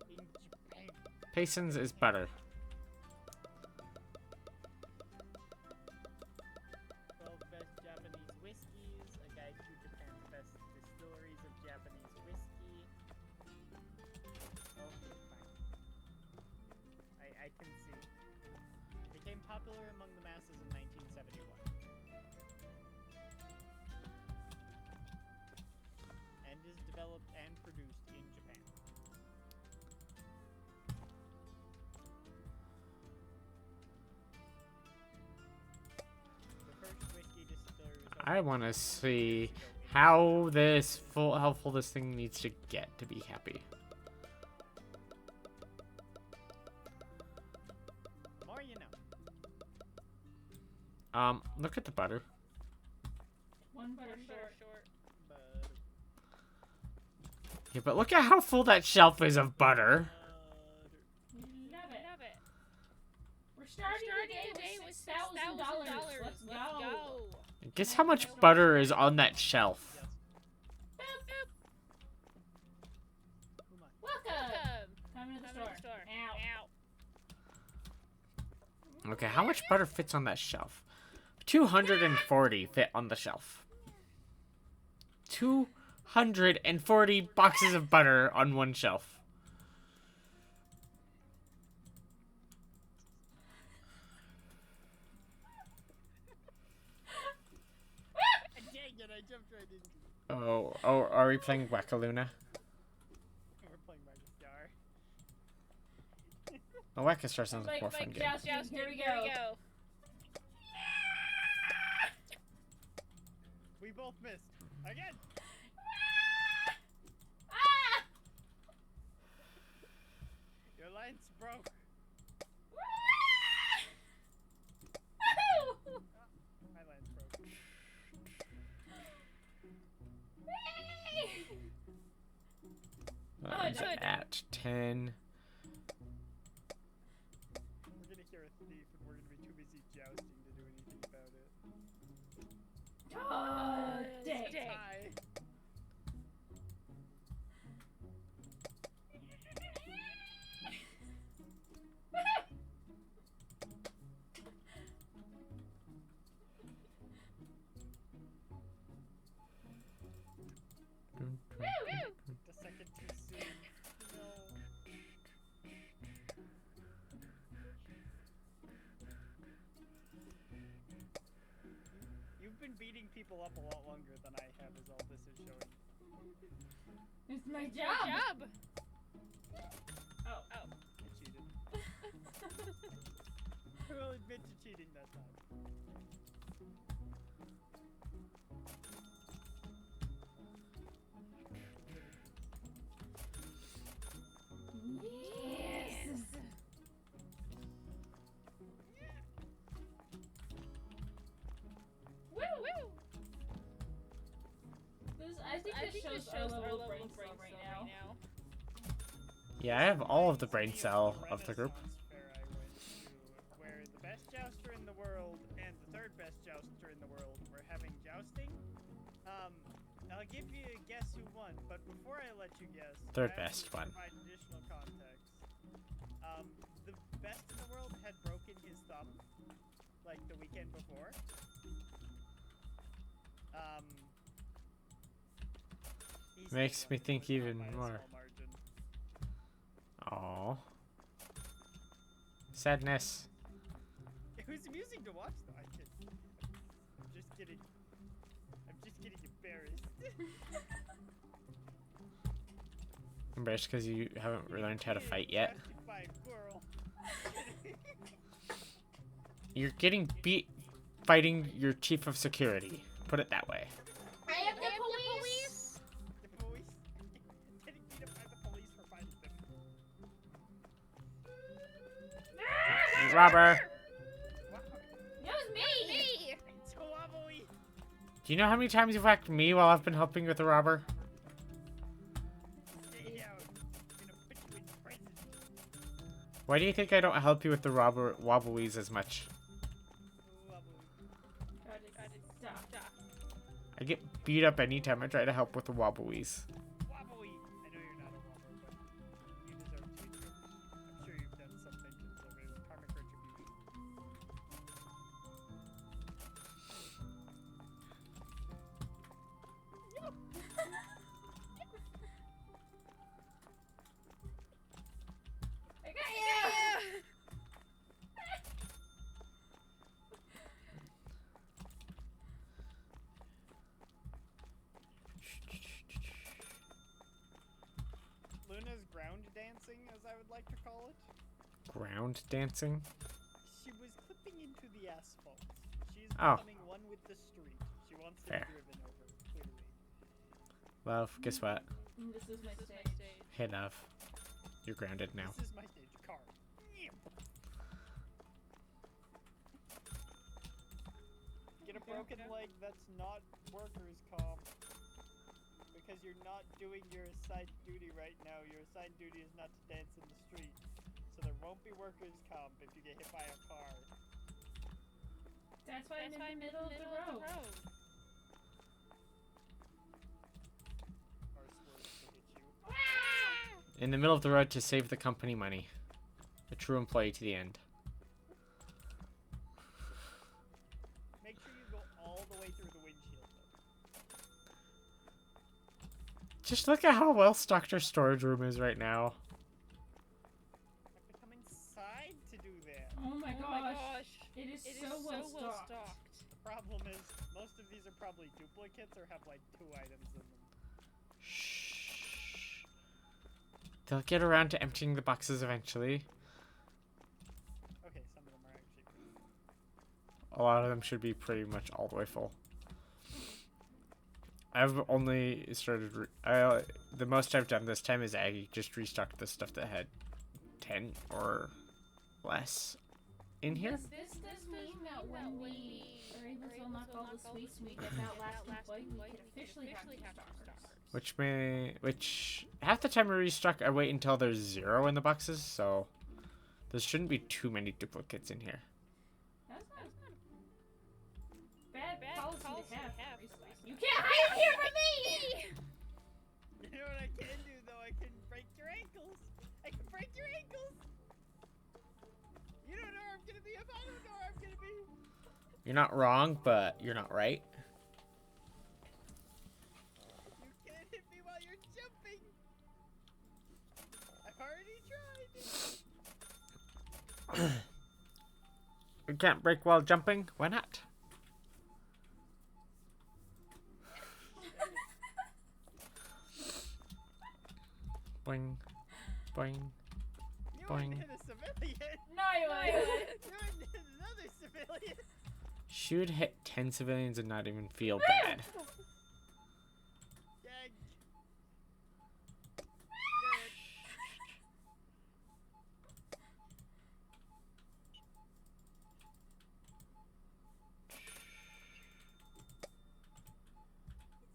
in Japan? Paysons is butter. 12 best Japanese whiskeys, a guide to Japan's best distilleries of Japanese whiskey. Okay, fine. I can see. Became popular among the masses in 1971. And is developed and produced in Japan. The first whiskey distillery was I opened want to 50 see years ago in how how full this thing needs to get to be happy. The more you know. Look at the butter. one butter short. But Yeah, but look at how full that shelf is of butter. Love it. Love it. We're starting today with $6,000. Let's go. Guess how much butter is on that shelf. yes. Boop, boop. Who am I? Welcome. Come to the Come to the store. store. Ow. Okay, how much butter fits on that shelf? 240 fit on the shelf. 240 boxes of butter on one shelf. Dang it, I jumped right into it. Oh, are we playing Wackaluna? We're playing Magic Star. The Wackastar sounds like Like more fun game. jousting. Here we go. We both missed. Again! Ah! Your line's broke. My line's broke. It's good. at 10. We're gonna hear a thief and we're gonna be too busy jousting to do anything about it. Dang. Hi. The second too soon. No. You've been beating people up a lot longer than I have, is all this is showing. It's my Job. job. Oh. I cheated. I will admit to cheating that time. Yes. Woo! I think this shows our level of brain cell right now. Yeah, I have all of the brain cell of the group. Renaissance fair I went to, where the best jouster in the world and the third best jouster in the world were having jousting. I'll give you a guess who won, but before I let you guess, Third I best will won. provide additional context. The best in the world had broken his thumb, like the weekend before. least Makes they me won. think It was not even by a more. small margin. Aww. Sadness. It was amusing to watch, though. I'm just getting embarrassed. Embarrassed because you haven't learned how to fight yet. Drafted by a girl. You're getting beat fighting your chief of security. Put it that way. I am the police! The police getting beat up by the police for fighting them. Robber! Wow. That was me! It's so wobbly. Do you know how many times you've whacked me while I've been helping with the robber? Stay out. I'm gonna put you in prison. Why do you think I don't help you with the robber wobblies as much? Wobbly. Stop. I get beat up anytime I try to help with the wobblies. Wobbly. I know you're not a wobber, but you deserve to be stripped. I'm sure you've done some vengeance over his karmic retribution. I got you! Luna's ground dancing, as I would like to call it. Ground dancing? She was clipping into the asphalt. She's Oh. becoming one with the street. She wants to Fair. be driven over, clearly. Love, guess what? This is my stage. Hey, love. You're grounded now. This is my stage car. Get a broken leg that's not workers' comp. Because you're not doing your assigned duty right now. Your assigned duty is not to dance in the street. So there won't be workers' comp if you get hit by a car. That's why I'm in the middle of the road. Or swerves to hit you. In the middle of the road to save the company money. A true employee to the end. Make sure you go all the way through the windshield, though. Just look at how well stocked our storage room is right now. Have to come inside to do that. Oh my gosh. It is It so is well so well stocked. stocked. The problem is, most of these are probably duplicates or have like 2 items in them. Shh. They'll get around to emptying the boxes eventually. Okay, some of them are actually pretty full. A lot of them should be pretty much all the way full. I've only started. The most I've done this time is I just restocked the stuff that had 10 or less in here. Does this mean that when we are able to unlock all the sweets we get that last employee, we can officially have two stalkers? Which half the time I restock, I wait until there's 0 in the boxes, so there shouldn't be too many duplicates in here. That's not bad policy to have. You You can't hide here from me! You know what I can do though? I can break your ankles! I can break your ankles! You don't know where I'm gonna be if I don't know where I'm gonna be! You're not wrong, but you're not right. You can't hit me while you're jumping! I've already tried! You can't break while jumping? Why not? Boing. Boing. You Boing. wouldn't hit a civilian! No, you won't. You wouldn't hit another civilian! She would hit 10 civilians and not even feel bad. Gag.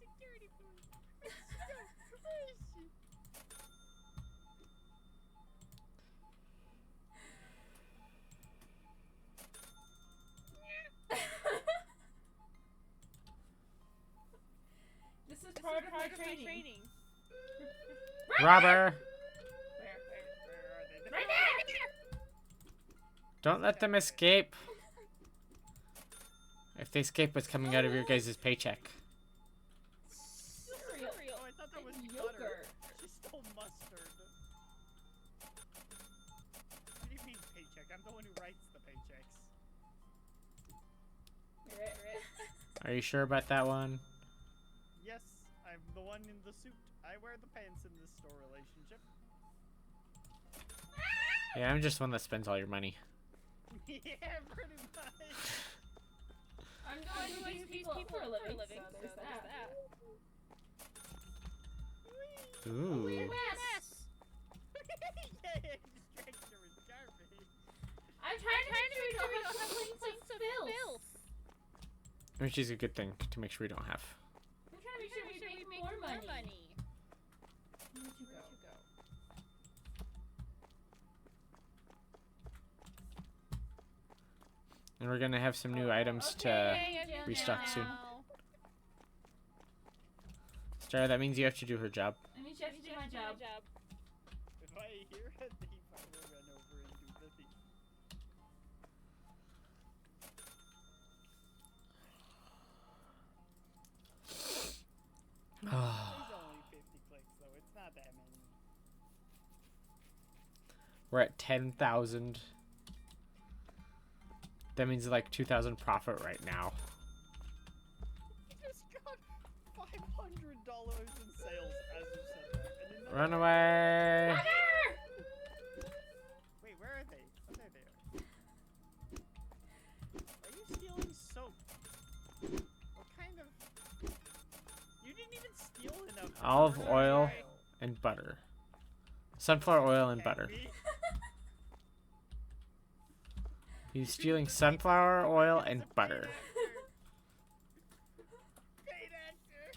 Security police. Where is she? This is part of our training. Robber! Where are they? Right there! Don't let them escape. If they escape, what's coming out of your guys' paycheck? Cereal. Oh, I thought that was Joker. She stole mustard. What do you mean paycheck? I'm the one who writes the paychecks. You're right. Are you sure about that one? Yes, I'm the one in the suit. I wear the pants in this store relationship. Yeah, I'm just one that spends all your money. Yeah, pretty much. I'm going to these people for a living, so there's that. Ooh. Weird mess. Yay, distractor is garbage. I'm trying to make sure we don't have complaints of filth. Which is a good thing to make sure we don't have. I'm trying to make sure we make more money. Where'd you go? And we're gonna have some new items to restock soon. Star, that means you have to do her job. I mean, she has to do my job. If I hear a thief, I will run over and do the thief. There's only 50 clicks, though. It's not that many. We're at 10,000. That means like 2,000 profit right now. You just got $500 in sales as you said that. And in the Run away! Wait, where are they? Oh, there they are. Are you stealing soap? What kind of... You didn't even steal enough. Olive butter. oil and butter. Sunflower oil and Okay, butter. me? He's stealing sunflower oil and butter. Paid actor.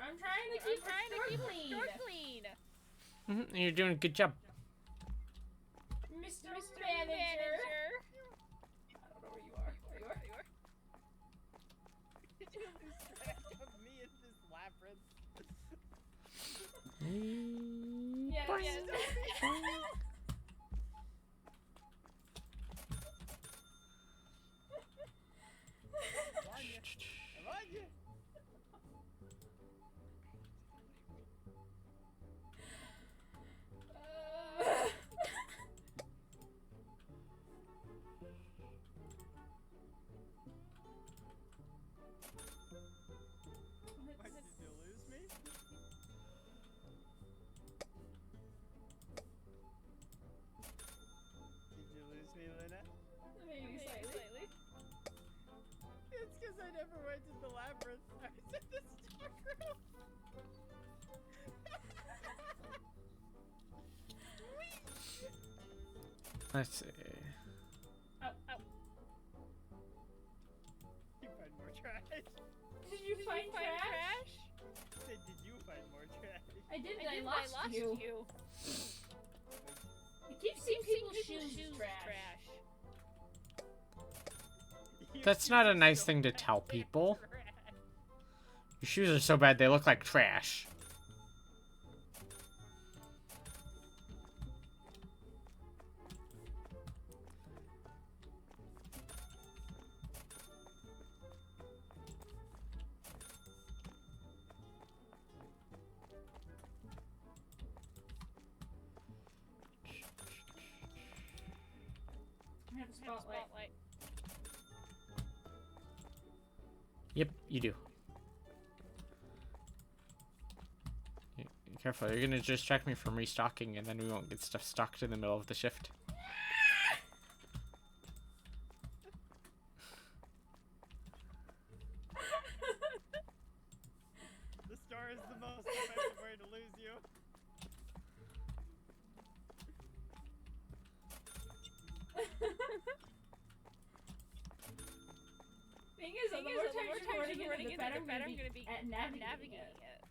I'm trying to keep the store clean. You're doing a good job. Mr. Manager. I don't know where you are. There you are. Did you lose track of me in this labyrinth? Yes. I'm on you. Why did you lose me? Did you lose me, Luna? Maybe slightly. It's because I never went to the labyrinth. I was in the storeroom. Let's see. Oh. You find more trash. Did you find trash? Said, did you find more trash? I didn't. I lost you. I keep seeing people's shoes trash. That's not a nice thing to tell people. Your shoes are so bad they look like trash. I have a spotlight. Yep, you do. Careful, you're gonna distract me from restocking and then we won't get stuff stocked in the middle of the shift. The store is the most effective way to lose you. Thing is, the more times you're running it, the better I'm gonna be at navigating it.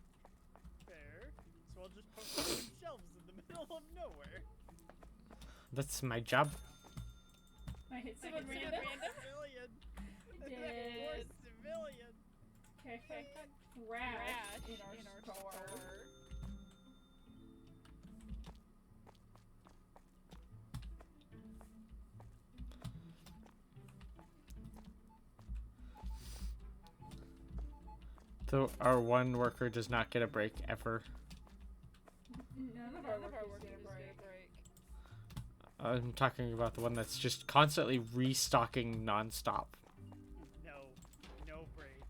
Fair. So I'll just put some shelves in the middle of nowhere. That's my job. I hit I someone can see a random. civilian. I And then did. more civilian. Okay, trash in our store. So our one worker does not get a break ever. None of our workers get a break. I'm talking about the one that's just constantly restocking nonstop. No break.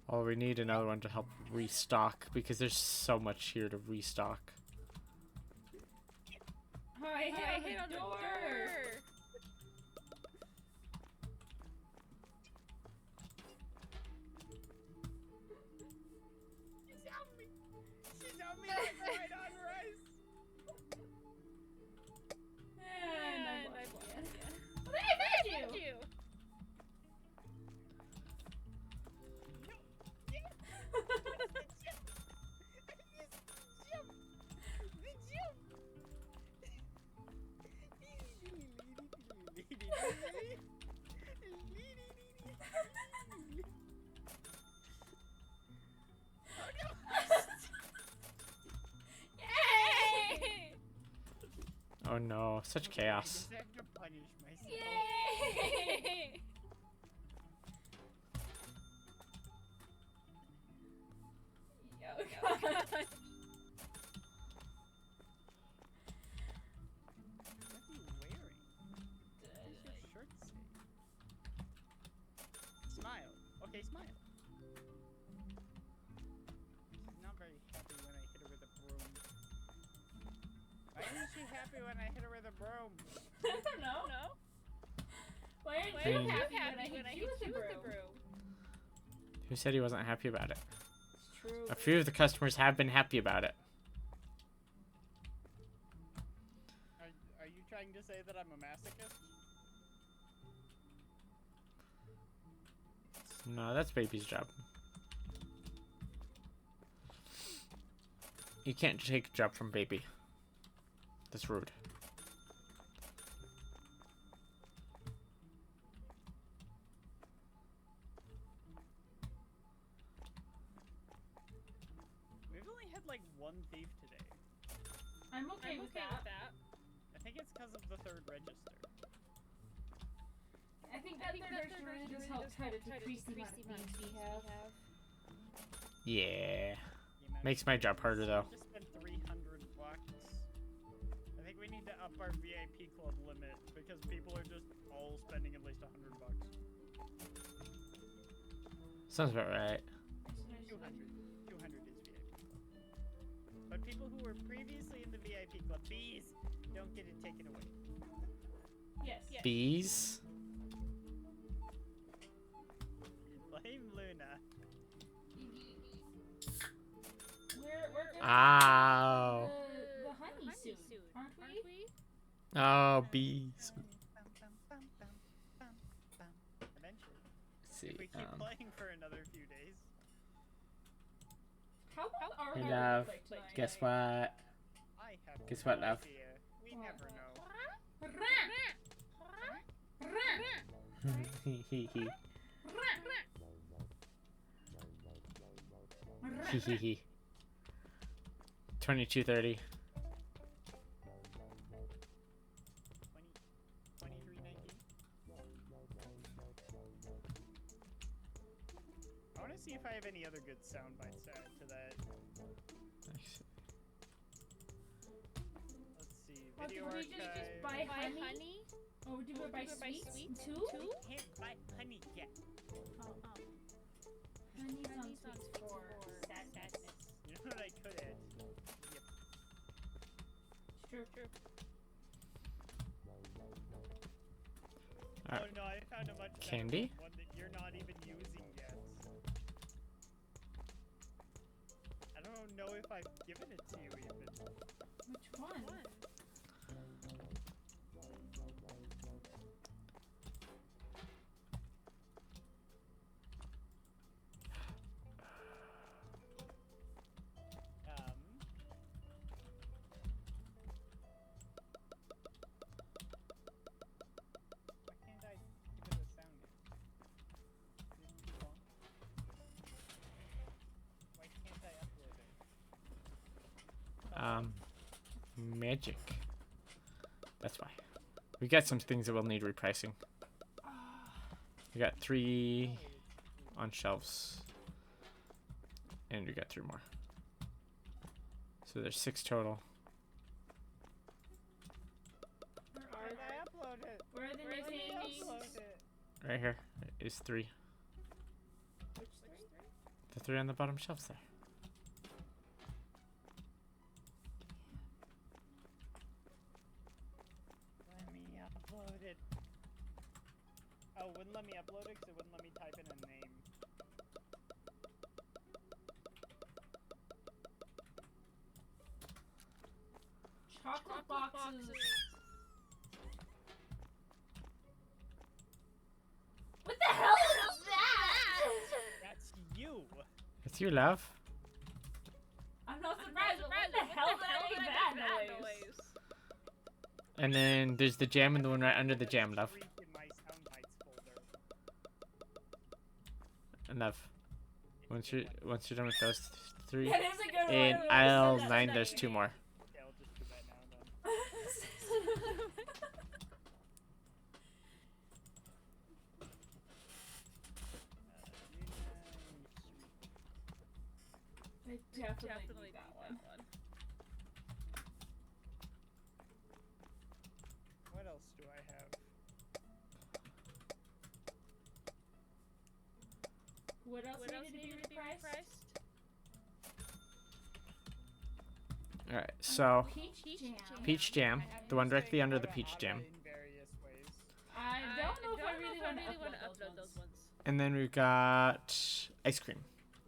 Oh, we need another one to help restock because there's so much here to restock. Oh, I hit on the door. She's on me. She's on me like right on rice. And I I won won again. again. Well, I found you. Yay! Oh no, such chaos. I deserve to punish myself. Yay! Oh god. What are you wearing? What does your shirt say? Smile. Okay, smile. She's not very happy when I hit her with a broom. Why isn't she happy when I hit her with a broom? I don't know. No? Why aren't Why are you you happy happy when I hit you with the broom? Who said he wasn't happy about it? It's true. A few of the customers have been happy about it. Are you trying to say that I'm a masochist? No, that's Baby's job. You can't take a job from Baby. That's rude. We've only had like one thief today. I'm okay, with that. I think it's because of the third register. I think that third really does help try to decrease the amount of things we have. Yeah. You Makes my job harder though. Just spent $300. I think we need to up our VIP club limit because people are just all spending at least $100. Sounds about right. 200 is VIP. But people who were previously in the VIP club, bees, don't get it taken away. Yes. Bees? Blame Luna. We're gonna Ow. the honey soon, aren't we? Oh, bees. Eventually. Let's see. If we keep playing for another few days. How about our Hey, hard love. work tonight? Guess what? I have Guess no what, love? idea. We What? never know. Hehehe. 22:30. 23:19. I want to see if I have any other good sound bites to add to that. Nice. Let's see. Well, Video did we just archive. buy Buy honey? honey? Or do we buy sweets too? We can't buy honey yet. Honey Honey sounds sounds for for sadness. You know what I could add? Yep. It's true. Alright. Oh no, I found a much better Candy? one that you're not even using yet. I don't know if I've given it to you even. Which one? Why can't I give it a sound yet? Is it too long? Why can't I upload it? Magic. That's why. We got some things that will need repricing. We got 3 on shelves. And we got 3 more. So there's 6 total. Where Where are did they? I upload it? Where are the Where new did I paintings? upload it? Right here is 3. Which 3? The 3 on the bottom shelves there. Let me upload it. Oh, wouldn't let me upload it because it wouldn't let me type in a name. Chocolate boxes. What the hell is that? That's you! It's you, love. I'm not surprised, but what the hell did I make that noise? And then there's the jam and the one right under the jam, love. Streak in my sound bites folder. And love. Once you're done with those 3, That is a good one. in I aisle said that 9 today. there's 2 more. Okay, I'll just do that now and then. I definitely need that one. What else do I have? What else needed to be repriced? Alright, so Peach jam. peach jam, the one directly under the peach jam. In various ways. I don't know if I really want to upload those ones. And then we've got ice cream.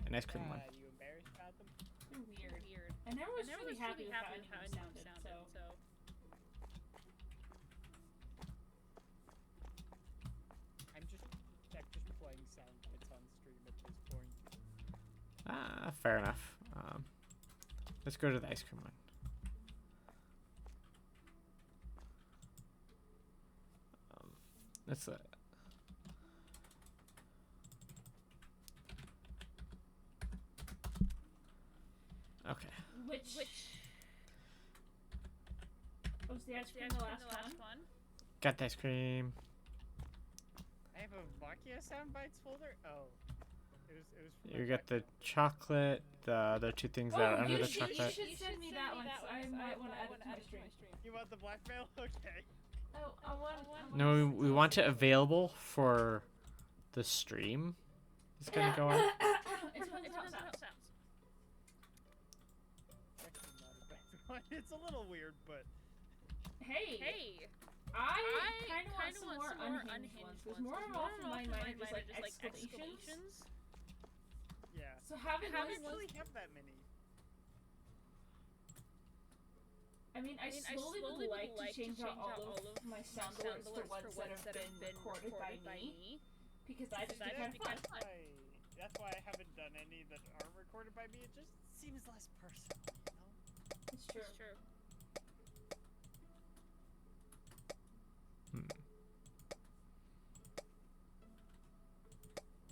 An ice cream one. You embarrassed about them? They're weird. I never was really happy with how it sounded, so. I'm just playing sound bits on stream at this point. Fair enough. Let's go to the ice cream one. That's it. Okay. Which was the ice cream the last one? Got the ice cream. I have a Makia sound bites folder? Oh. It was from You my got the blackmail. chocolate, the other 2 things that are under the you chocolate. should send me that one, so I might want to add it to my stream. You want the blackmail? Okay. Oh, I want. No, we want it available for the stream. It's gonna go on. It's how it sounds. Actually not a bad one. It's a little weird, but Hey, I kind of want some more unhinged ones. Because more often in my mind are just like exclamations. yeah. So having I don't those really ones, have that many. I mean, I slowly would like to change out all of my sound alerts for ones that have been recorded by me. Because I just think kind of fun. That's why I haven't done any that aren't recorded by me. It just seems less personal, you know? It's true.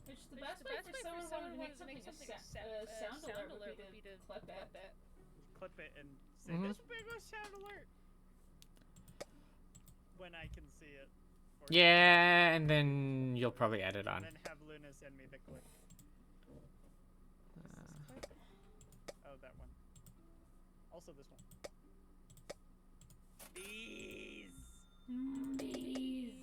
Which the best way for someone who wants to make something a sound alert would be to clip it. Clip it and say, Mhm. this big was sound alert! When I can see it. Or Yeah, and then you'll probably add it on. And then have Luna send me the clip. Oh, that one. Also this one. Bees! Bees.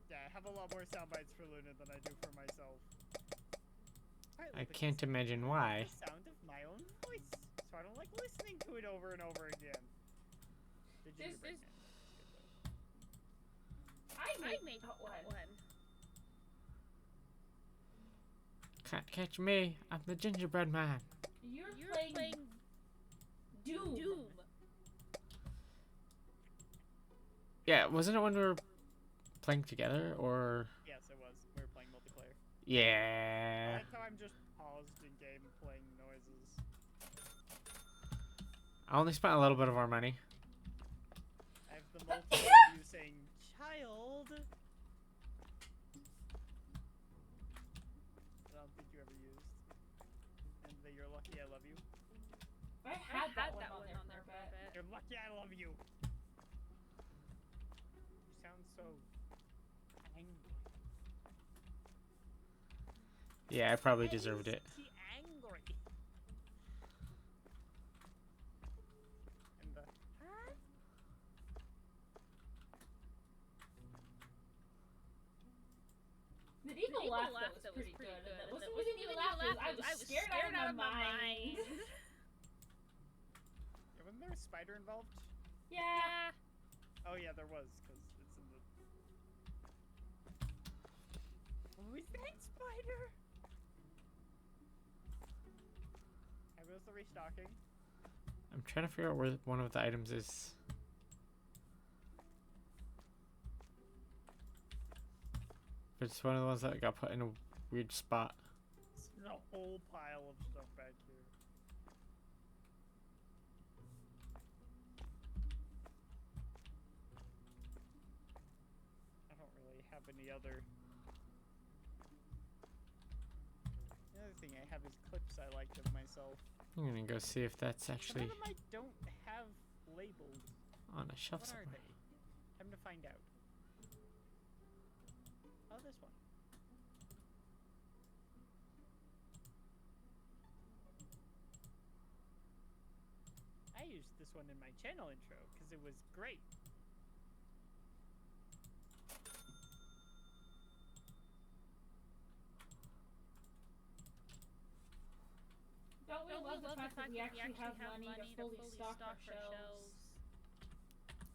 Yeah, I have a lot more sound bites for Luna than I do for myself. I can't imagine why. The sound of my own voice, so I don't like listening to it over and over again. The gingerbread man. I made one. Can't catch me. I'm the gingerbread man. You're playing Doom. Yeah, wasn't it when we were playing together, or? Yes, it was. We were playing multiplayer. Yeah. That time just paused in game playing noises. I only spent a little bit of our money. I have the multiplayer of you saying, child! I don't think you ever used. And that you're lucky I love you. I had that one on there for a bit. You're lucky I love you. You sound so angry. Yeah, I probably Why deserved is it. he angry? And the huh? The eagle laugh that was pretty good. And that wasn't even laugh. I was scared out of my mind. Yeah, wasn't there a spider involved? Yeah. Oh yeah, there was, because it's in the. Who is that spider? I was the restocking. I'm trying to figure out where one of the items is. But it's one of the ones that got put in a weird spot. It's a whole pile of stuff back here. I don't really have any other. The other thing I have is clips I liked of myself. I'm gonna go see if that's Some actually of them I don't have labeled. on a shelf What are somewhere. they? Time to find out. Oh, this one. I used this one in my channel intro because it was great. Don't we love the fact that we actually have money to fully stock our shelves?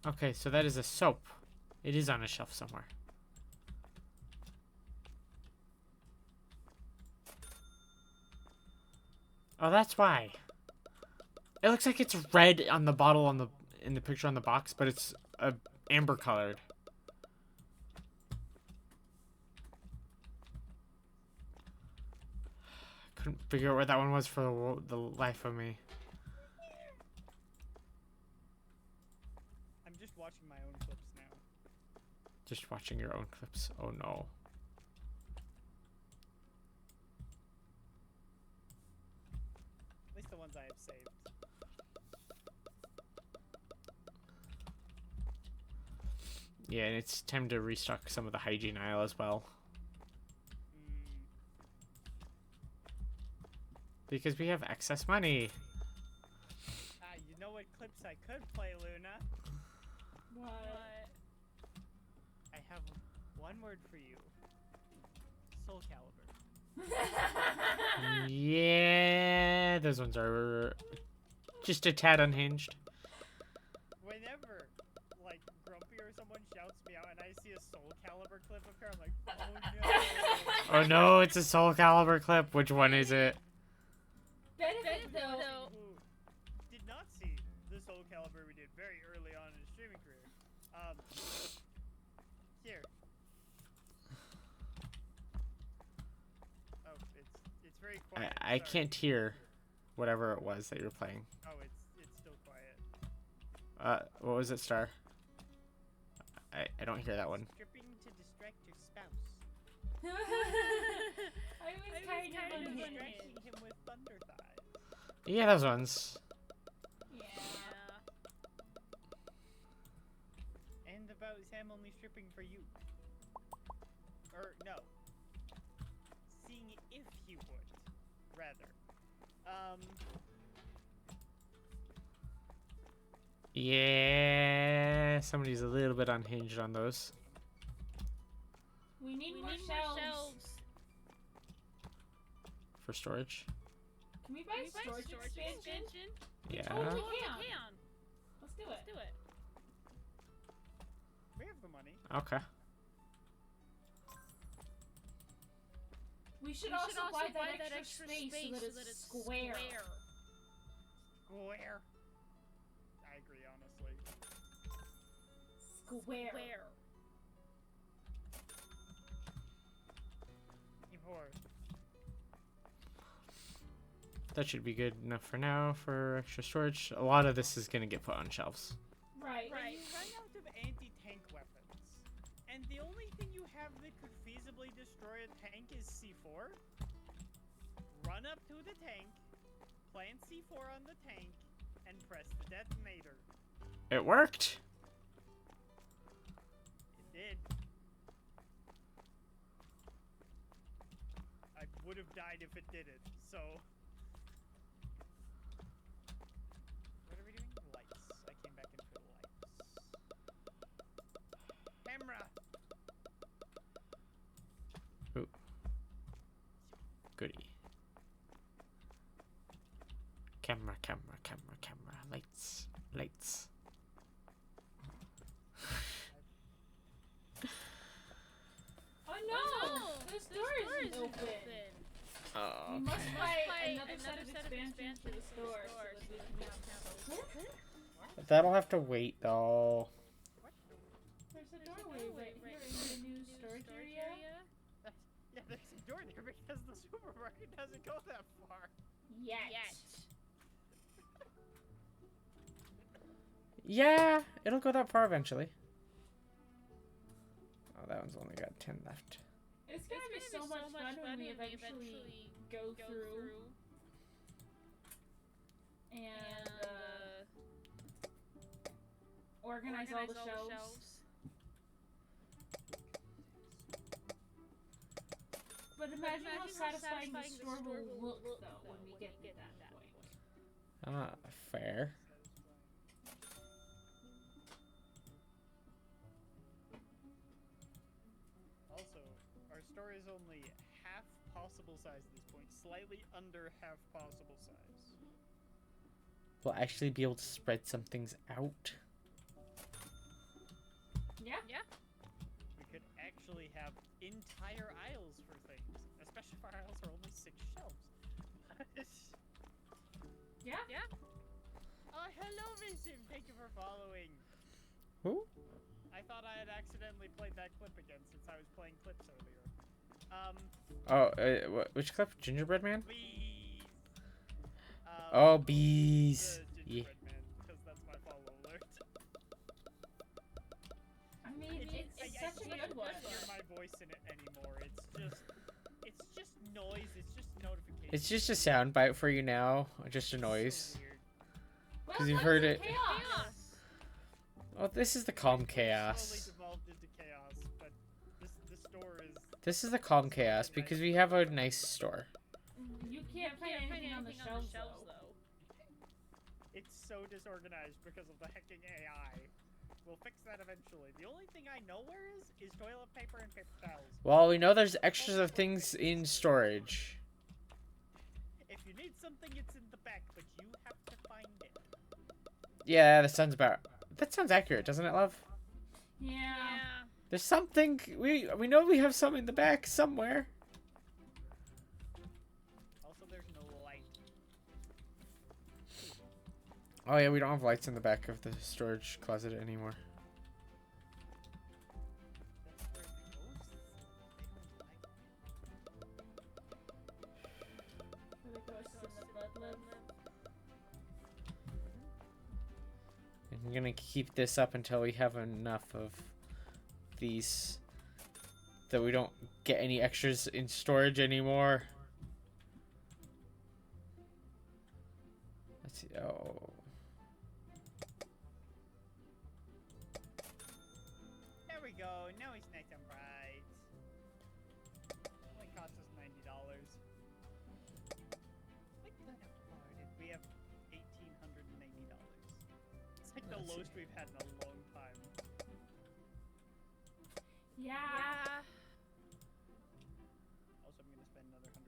Okay, so that is a soap. It is on a shelf somewhere. Oh, that's why. It looks like it's red on the bottle in the picture on the box, but it's amber colored. Couldn't figure out where that one was for the life of me. I'm just watching my own clips now. Just watching your own clips. Oh no. At least the ones I have saved. Yeah, and it's time to restock some of the hygiene aisle as well. Because we have excess money. You know what clips I could play, Luna? What? I have one word for you. Soul Calibur. Yeah, those ones are just a tad unhinged. Whenever, like, Grumpy or someone shouts me out and I see a Soul Calibur clip appear, I'm like, oh no! Oh no, it's a Soul Calibur clip. Which one is it? Benefit though. Who did not see the Soul Calibur we did very early on in his streaming career. Here. Oh, it's very quiet. I sorry. can't hear whatever it was that you were playing. Oh, it's still quiet. What was it, Star? I don't hear that one. Stripping to distract your spouse. I was kind of unhinged. Distracting him with thunder thighs. Yeah, those ones. Yeah. And about Sam only stripping for you. Or no. Seeing if he would, rather. Yeah, somebody's a little bit unhinged on those. We need more shelves. For storage. Can we buy storage expansion? Yeah. Totally can. Let's do it. We have the money. Okay. We should also buy that extra space so that it's square. Square. I agree, honestly. Square. Keyboard. That should be good enough for now for extra storage. A lot of this is going to get put on shelves. Right. When you run out of anti-tank weapons, and the only thing you have that could feasibly destroy a tank is C4, run up to the tank, plant C4 on the tank, and press the detonator. It worked. It did. I would have died if it didn't, so... What are we doing? Lights. I came back in for lights. Camera! Ooh. Goody. Camera, camera, camera, camera. Lights, lights. Oh no! This door isn't open. Oh, We must okay. buy another set of expansions for the store so that we can have open. That'll have to wait though. There's a doorway right here in the new storage area. Yeah, there's a door there because the supermarket doesn't go that far. Yet. Yeah, it'll go that far eventually. Oh, that one's only got 10 left. It's gonna be so much fun when we eventually go through and organize all the shelves. But imagine how satisfying the store will look though when we get to that point. Fair. Also, our store is only half possible size at this point, slightly under half possible size. We'll actually be able to spread some things out. Yeah? We could actually have entire aisles for things, especially if our aisles are only 6 shelves. Yeah? Oh, hello, Vincent! Thank you for following. Who? I thought I had accidentally played that clip again since I was playing clips earlier. Which clip? Gingerbread Man? Please. Oh, bees. The Yeah. gingerbread man, because that's my follow alert. I mean, it's I such a can't good one. hear my voice in it anymore. It's just noise. It's just notification. It's just a soundbite for you now. Just a noise. Weird. Well, 'Cause you've what's heard in it. Chaos? Oh, this is the calm Slowly chaos. devolved into chaos, but the store is. This is the calm chaos because we have a nice store. You can't find anything on the shelves though. It's so disorganized because of the hecking AI. We'll fix that eventually. The only thing I know where is toilet paper and paper towels. Well, we know there's extras of things in storage. If you need something, it's in the back, but you have to find it. Yeah, that sounds accurate, doesn't it, love? Yeah. There's something we know we have some in the back somewhere. Also, there's no light. Oh yeah, we don't have lights in the back of the storage closet anymore. That's where ghosts. They don't like. For the ghosts and the blood live. I'm gonna keep this up until we have enough of these that we don't get any extras in storage anymore. Let's see. Oh. There we go. Now he's nice and bright. Only cost us $90. Like that farted. We have $1,890. It's like the Let's see. lowest we've had in a long time. Yeah. Also, I'm gonna spend another $100.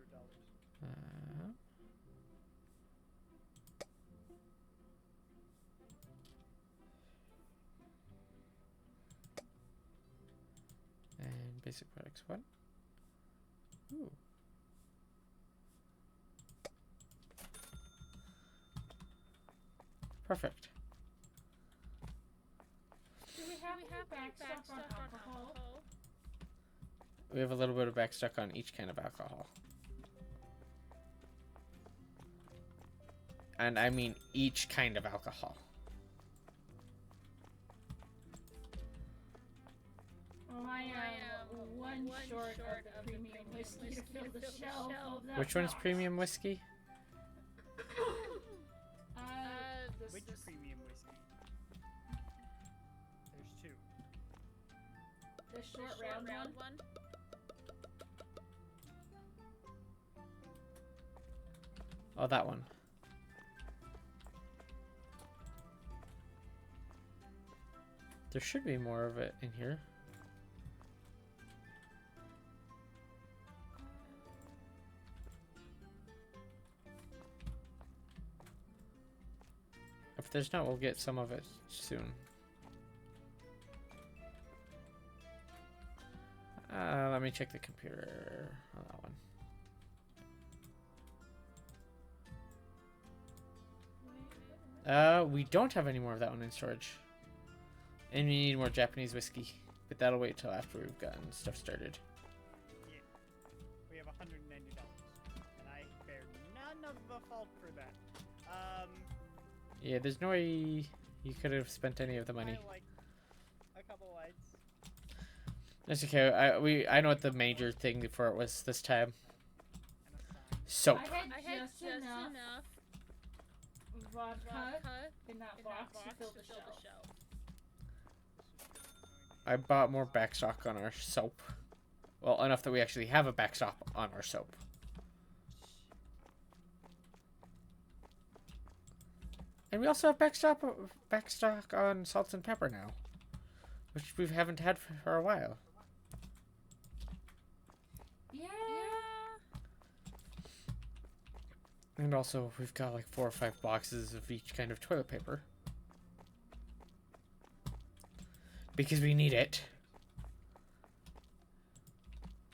And basic products 1. Ooh. Perfect. Do we have any backstock on alcohol? We have a little bit of backstock on each kind of alcohol. And I mean each kind of alcohol. Oh, I am one short of the premium whiskey to fill the shelf of that Which one's box. premium whiskey? premium whiskey? There's two. The short round one. Oh, that one. There should be more of it in here. If there's not, we'll get some of it soon. Let me check the computer on that one. We don't have any more of that one in storage. And we need more Japanese whiskey. But that'll wait till after we've gotten stuff started. Yeah. We have $190. And I bear none of the fault for that. Yeah, there's no way you could have spent any of the money. I like a couple lights. That's okay. I know what the major thing for it was this time. And a sign. Soap. I had just enough vodka in that box to fill the shelf. I bought more backstock on our soap. Well, enough that we actually have a backstop on our soap. And we also have backstock on salt and pepper now, which we haven't had for a while. Yeah. And also, we've got like 4 or 5 boxes of each kind of toilet paper. Because we need it.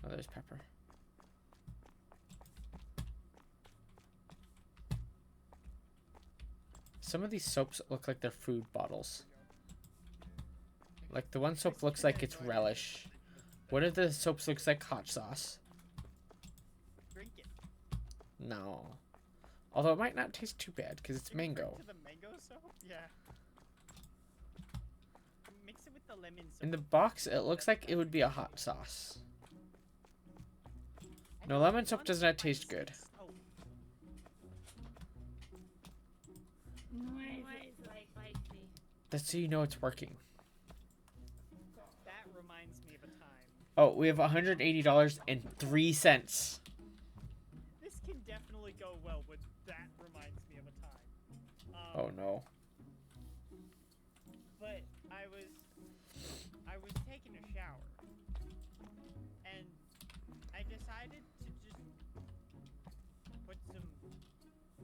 Oh, there's pepper. Some of these soaps look like they're food bottles. Like the one soap looks like it's relish. One of the soaps looks like hot sauce. Drink it. No. Although it might not taste too bad because it's mango. To the mango soap? Yeah. Mix it with the lemon soap. In the box, it looks like it would be a hot sauce. No, lemon soap does not taste good. Oh, That's so you know it's working. that reminds me of a time. Oh, we have $180.03. This can definitely go well with that reminds me of a time. Oh no. But I was taking a shower, and I decided to just put some,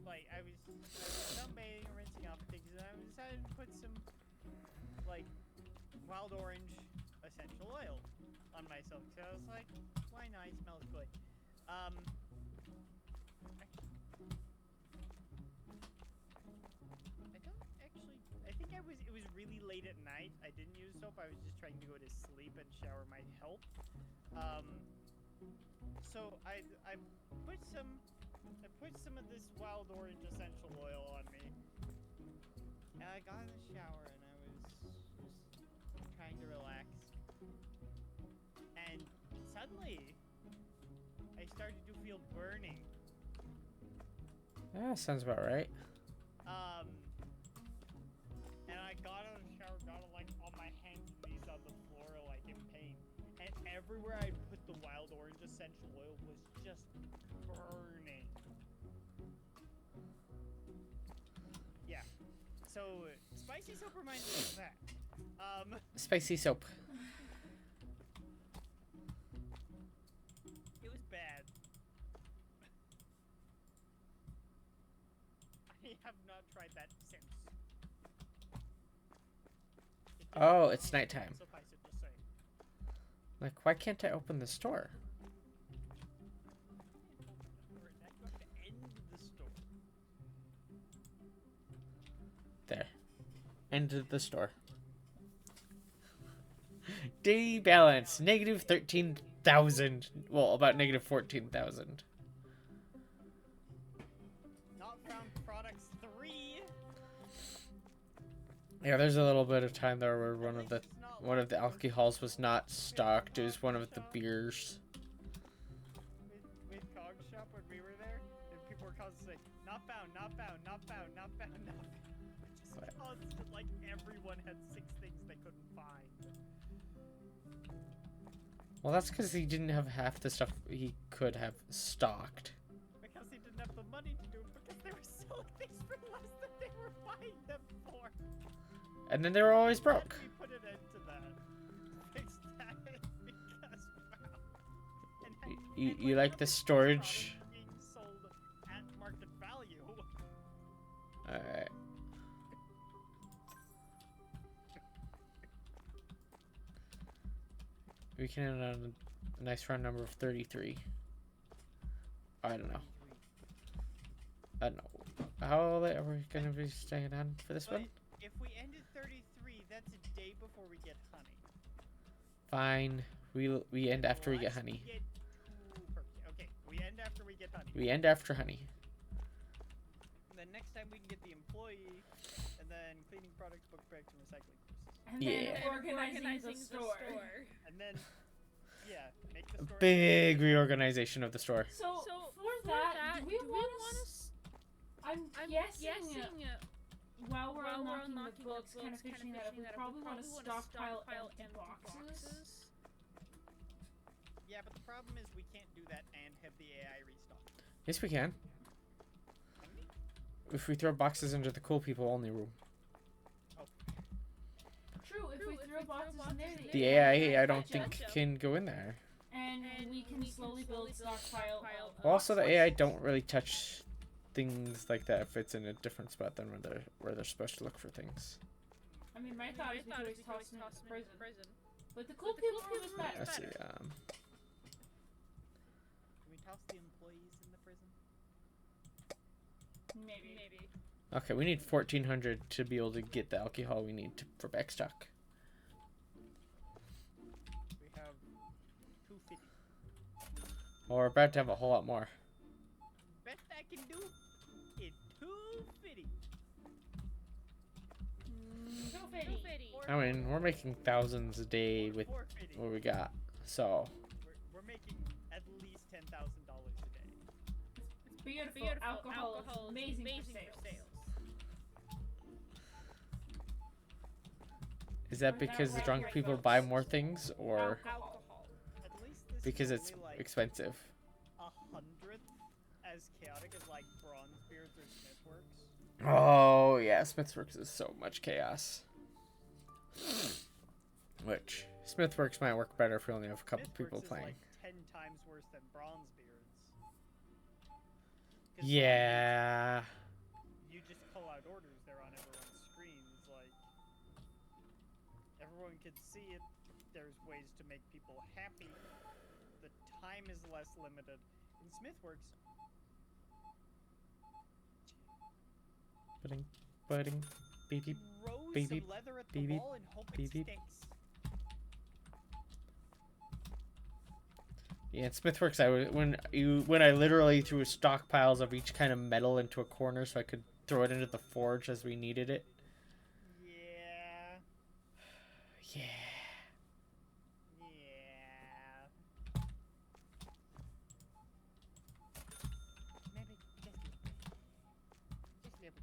like, I was sunbathing and rinsing off things, and I decided to put some, like, wild orange essential oil on myself, so I was like, why not? It smells good. I think it was really late at night. I didn't use soap. I was just trying to go to sleep, and shower might help. So I put some of this wild orange essential oil on me. And I got in the shower and I was just trying to relax. And suddenly I started to feel burning. Yeah, sounds about right. And I got out of the shower, got like on my hands and knees on the floor, like in pain. And everywhere I put the wild orange essential oil was just burning. Yeah. So spicy soap reminds me of that. Spicy soap. It was bad. I have not tried that since. Oh, it's nighttime. Suffice it to say. Like, why can't I open the store? Now you have to end the store. There. End of the store. Day balance. Negative 13,000. Well, about negative 14,000. Not found products 3. Yeah, there's a little bit of time there where one of the alcohols was not stocked. It was one of the beers. With Cog Shop when we were there, and people were constantly saying, not found, not found, not found, not found, not found. constant, like everyone had 6 things they couldn't find. Well, that's because he didn't have half the stuff he could have stocked. Because he didn't have the money to do it, because they were selling things for less than they were buying them for. And then they were always broke. And we put an end to that. Fix that because wow. You like the storage? Being sold at market value. Alright. We can end on a nice round number of 33. I don't know. I don't know. How late are we gonna be staying on for this But one? if we end at 33, that's a day before we get honey. Fine. We end after we get Unless honey. get okay, we end after we get honey. We end after honey. And then next time we can get the employee, and then cleaning products, book bags, and recycling courses. And Yeah. then organizing the store. And then, yeah, make the store. Big reorganization of the store. So, So for that, do we want to? I'm guessing while we're unlocking the books, kind of fishing that up, we probably want to stockpile empty boxes. Yeah, but the problem is we can't do that and have the AI restock. Yes, we can. If we throw boxes into the cool people only room. True, if we throw boxes in there, The AI, I don't think can go in there. and we can slowly build stockpile. Also, the AI don't really touch things like that if it's in a different spot than where they're supposed to look for things. I mean, my thought is we could always toss them into prison. But the cool people room is better. Let's see. Can we toss the employees in the prison? Maybe. Okay, we need 1,400 to be able to get the alcohol we need for backstock. We have 250. Well, we're about to have a whole lot more. Best I can do is 250. 250. I mean, we're making thousands a day with 450. what we got. So, We're making at least $10,000 a day. It's beautiful. Alcohol is amazing for sales. is that because the drunk people buy more things, or Alcohol. At least this because is it's only like expensive? 100th as chaotic as like Bronzebeards or Smithworks. Oh yeah, Smithworks is so much chaos. Which Smithworks might work better if we only have a couple people Smithworks is playing. like 10 times worse than Bronzebeards. 'Cause Yeah. you just call out orders there on everyone's screens, like everyone can see it. There's ways to make people happy. The time is less limited. In Smithworks, Budding, beep beep. throw beep, some beep, leather at beep, the beep, wall and hope beep, it beep. sticks. Yeah, in Smithworks, when I literally threw stockpiles of each kind of metal into a corner so I could throw it into the forge as we needed it. Yeah. Yeah. Yeah. Maybe just a little bit chaos.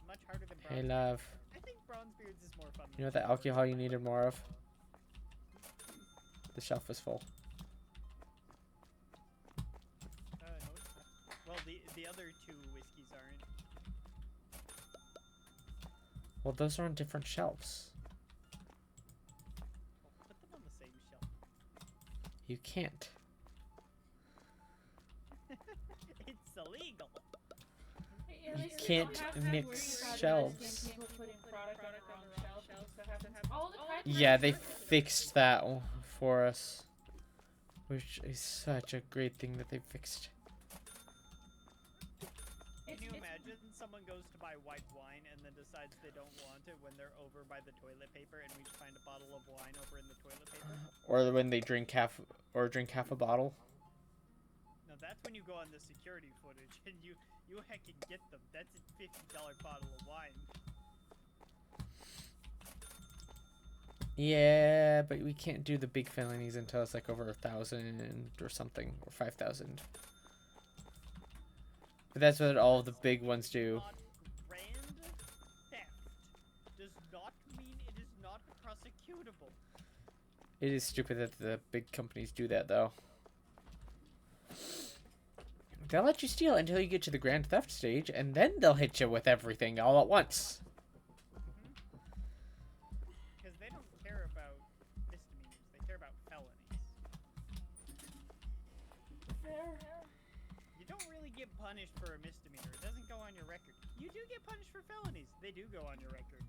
Much harder than Hey, Bronzebeards. love. I think Bronzebeards is more fun. You know the alcohol you needed more of? The shelf is full. No, it's not. Well, the other 2 whiskeys aren't. Well, those are on different shelves. Well, put them on the same shelf. You can't. It's illegal. At least we can't don't have to worry mix about shelves. People putting product on the wrong shelf. That happens all the time. Yeah, they fixed that for us. Which is such a great thing that they fixed. Can you imagine someone goes to buy white wine and then decides they don't want it when they're over by the toilet paper and we find a bottle of wine over in the toilet paper? Or when they drink half a bottle. No, that's when you go on the security footage and you heckin' get them. That's a $50 bottle of wine. Yeah, but we can't do the big felonies until it's like over 1,000 or something, or 5,000. But that's what all the big ones do. Not grand, executable. It is stupid that the big companies do that, though. They'll let you steal until you get to the grand theft stage, and then they'll hit you with everything all at once. Because they don't care about misdemeanors, they care about felonies. Fair. You don't really get punished for a misdemeanor. It doesn't go on your record. You do get punished for felonies. They do go on your record.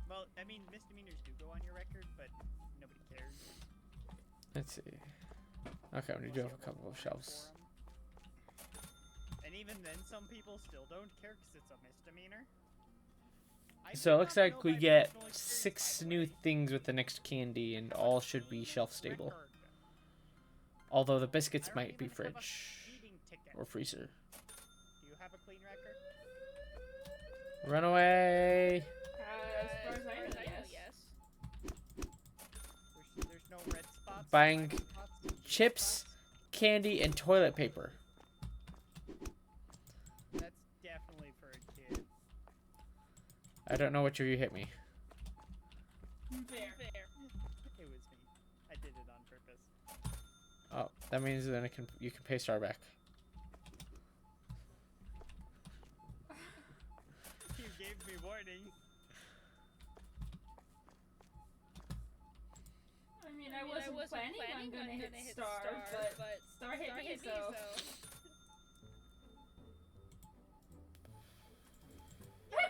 Well, I mean, misdemeanors do go on your record, but nobody cares. Let's see. Okay, we do have a couple of For shelves. 'em. And even then, some people still don't care because it's a misdemeanor. I So do it looks not like know we by get personal experience, 6 by the new way. things with the next candy, and all should be shelf stable. Record. Although the biscuits I don't might be even have a fridge speeding ticket. or freezer. Do you have a clean record? Run away! As far as I know, yes. There's no red spots. Buying black spots, yellow chips, spots? candy, and toilet paper. That's definitely for a kid. I don't know which of you hit me. Fair. It was me. I did it on purpose. Oh, that means then you can pay Star back. You gave me warning. I mean, I wasn't planning on gonna hit Star, but Star hit me, so. I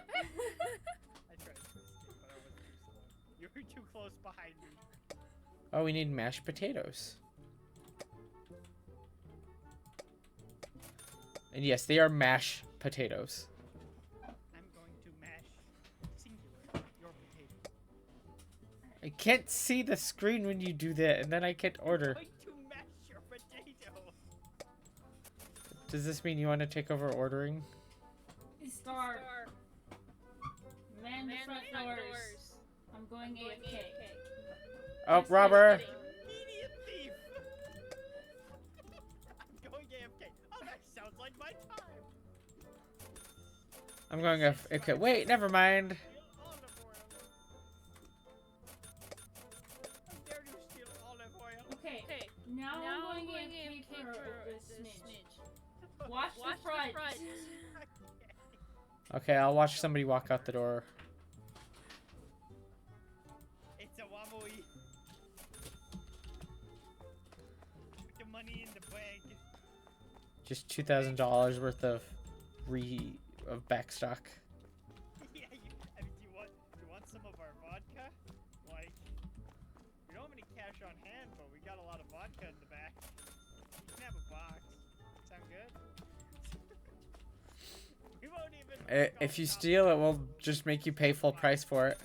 tried to escape, but I was too slow. You were too close behind me. Oh, we need mashed potatoes. And yes, they are mashed potatoes. I'm going to mash singular your potato. I can't see the screen when you do that, and then I can't order. I'm going to mash your potato. Does this mean you want to take over ordering? Star. Man the front doors. I'm going AFK. Oh, robber! Immediate thief. I'm going AFK. Oh, that sounds like my time. I'm going off. Okay, wait, never mind. Steal olive oil. How dare you steal olive oil? Okay, now I'm going AFK for a smidge. Watch the front. Okay, I'll watch somebody walk out the door. It's a wamui. Put the money in the bag. Just $2,000 worth of backstock. Yeah, I mean, do you want some of our vodka? Like, we don't have any cash on hand, but we got a lot of vodka in the back. You can have a box. Sound good? We won't even. If you steal it, we'll just make you pay full price for it.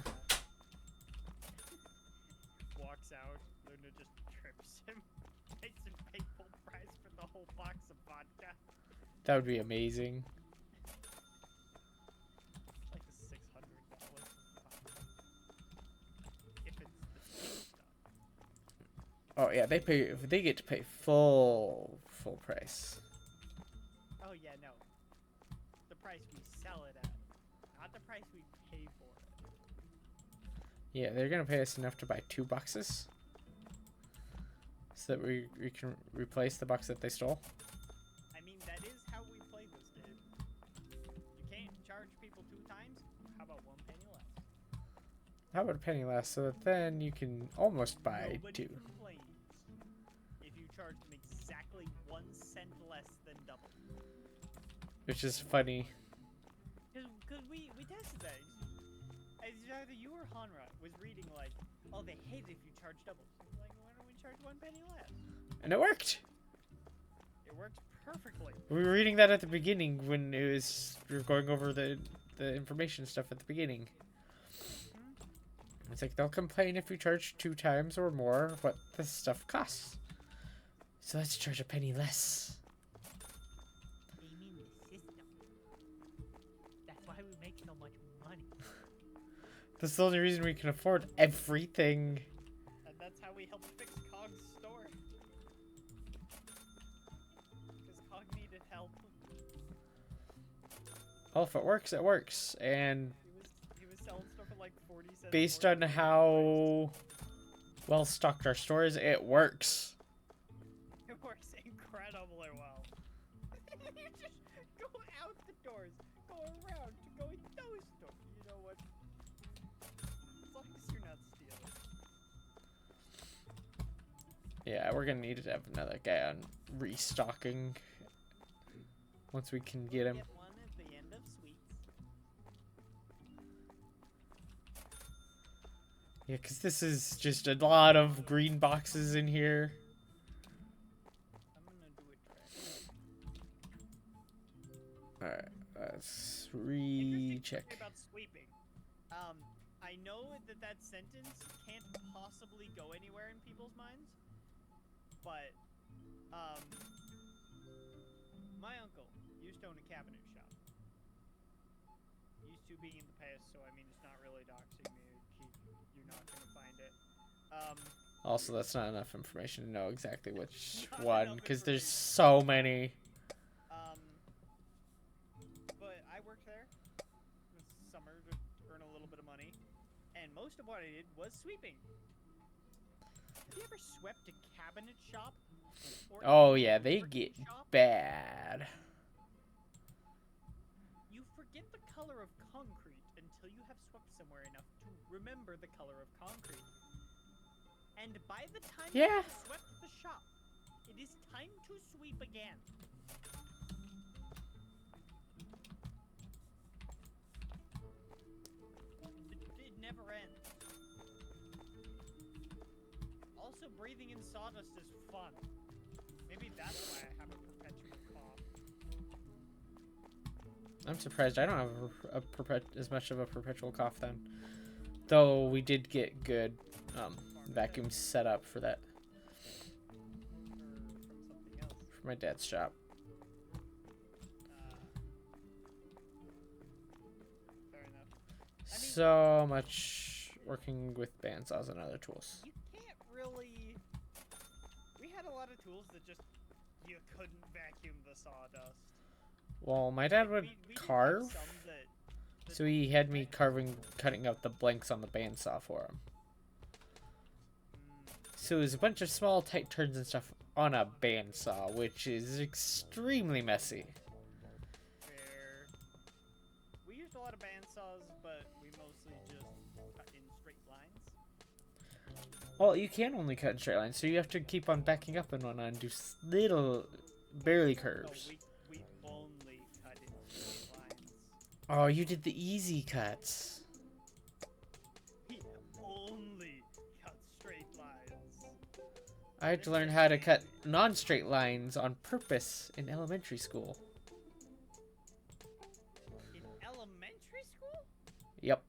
Walks out. Luna just trips him. Makes him pay full price for the whole box of vodka. That would be amazing. Like the $600. If it's the same stuff. Oh yeah, they get to pay full price. Oh yeah, no. The price we sell it at, not the price we pay for it. Yeah, they're gonna pay us enough to buy 2 boxes, so that we can replace the box that they stole. I mean, that is how we play this game. You can't charge people 2 times. How about 1 penny less? How about a penny less, so that then you can almost buy Nobody 2. complains if you charge them exactly 1 cent less than double. Which is funny. Because we tested that. As either you or Hanra was reading like, oh, they hate it if you charge double. Like, why don't we charge 1 penny less? And it worked! It works perfectly. We were reading that at the beginning when we were going over the information stuff at the beginning. It's like they'll complain if you charge 2 times or more what the stuff costs. So let's charge a penny less. They mean the system. That's why we make so much money. That's the only reason we can afford everything. And that's how we helped fix Cog's store. Because Cog needed help. Well, if it works, it works. And He was selling stuff for like 40 cents. Based more on than how well stocked our store is, it works. it works incredibly well. You just go out the doors, go around to go in those doors. You know what? As long as you're not stealing. Yeah, we're gonna need to have another guy on restocking once we can get him. Get one at the end of sweets. Yeah, because this is just a lot of green boxes in here. I'm gonna do a trick. Alright, let's Interesting recheck. thing about sweeping. I know that sentence can't possibly go anywhere in people's minds, but my uncle used to own a cabinet shop. Used to being in the past, so I mean it's not really doxing me. You're not gonna find it. Also, that's not enough information to know exactly which Not one, enough because there's information. so many. But I worked there this summer to earn a little bit of money, and most of what I did was sweeping. Have you ever swept a cabinet shop? Or Oh even yeah, a they brick get shop? bad. You forget the color of concrete until you have swept somewhere enough to remember the color of concrete. And by the time you Yeah. have swept the shop, it is time to sweep again. It never ends. Also, breathing in sawdust is fun. Maybe that's why I have a perpetual cough. I'm surprised I don't have as much of a perpetual cough then. Though we did get good vacuum set up for that Or from something else. for my dad's shop. Fair enough. I mean- So much working with bandsaws and other tools. You can't really. We had a lot of tools that just you couldn't vacuum the sawdust. Well, my dad would We did have carve, some that so he had me cutting out the blanks on the bandsaw for him. So it was a bunch of small tight turns and stuff on a bandsaw, which is extremely messy. fair. We used a lot of bandsaws, but we mostly just cut in straight lines. Well, you can only cut in straight lines, so you have to keep on backing up and whatnot and do little, barely No, curves. we only cut in straight lines. Oh, you did the easy cuts. We only cut straight lines. I had to learn how to cut non-straight lines on purpose in elementary school. In elementary school? Yep.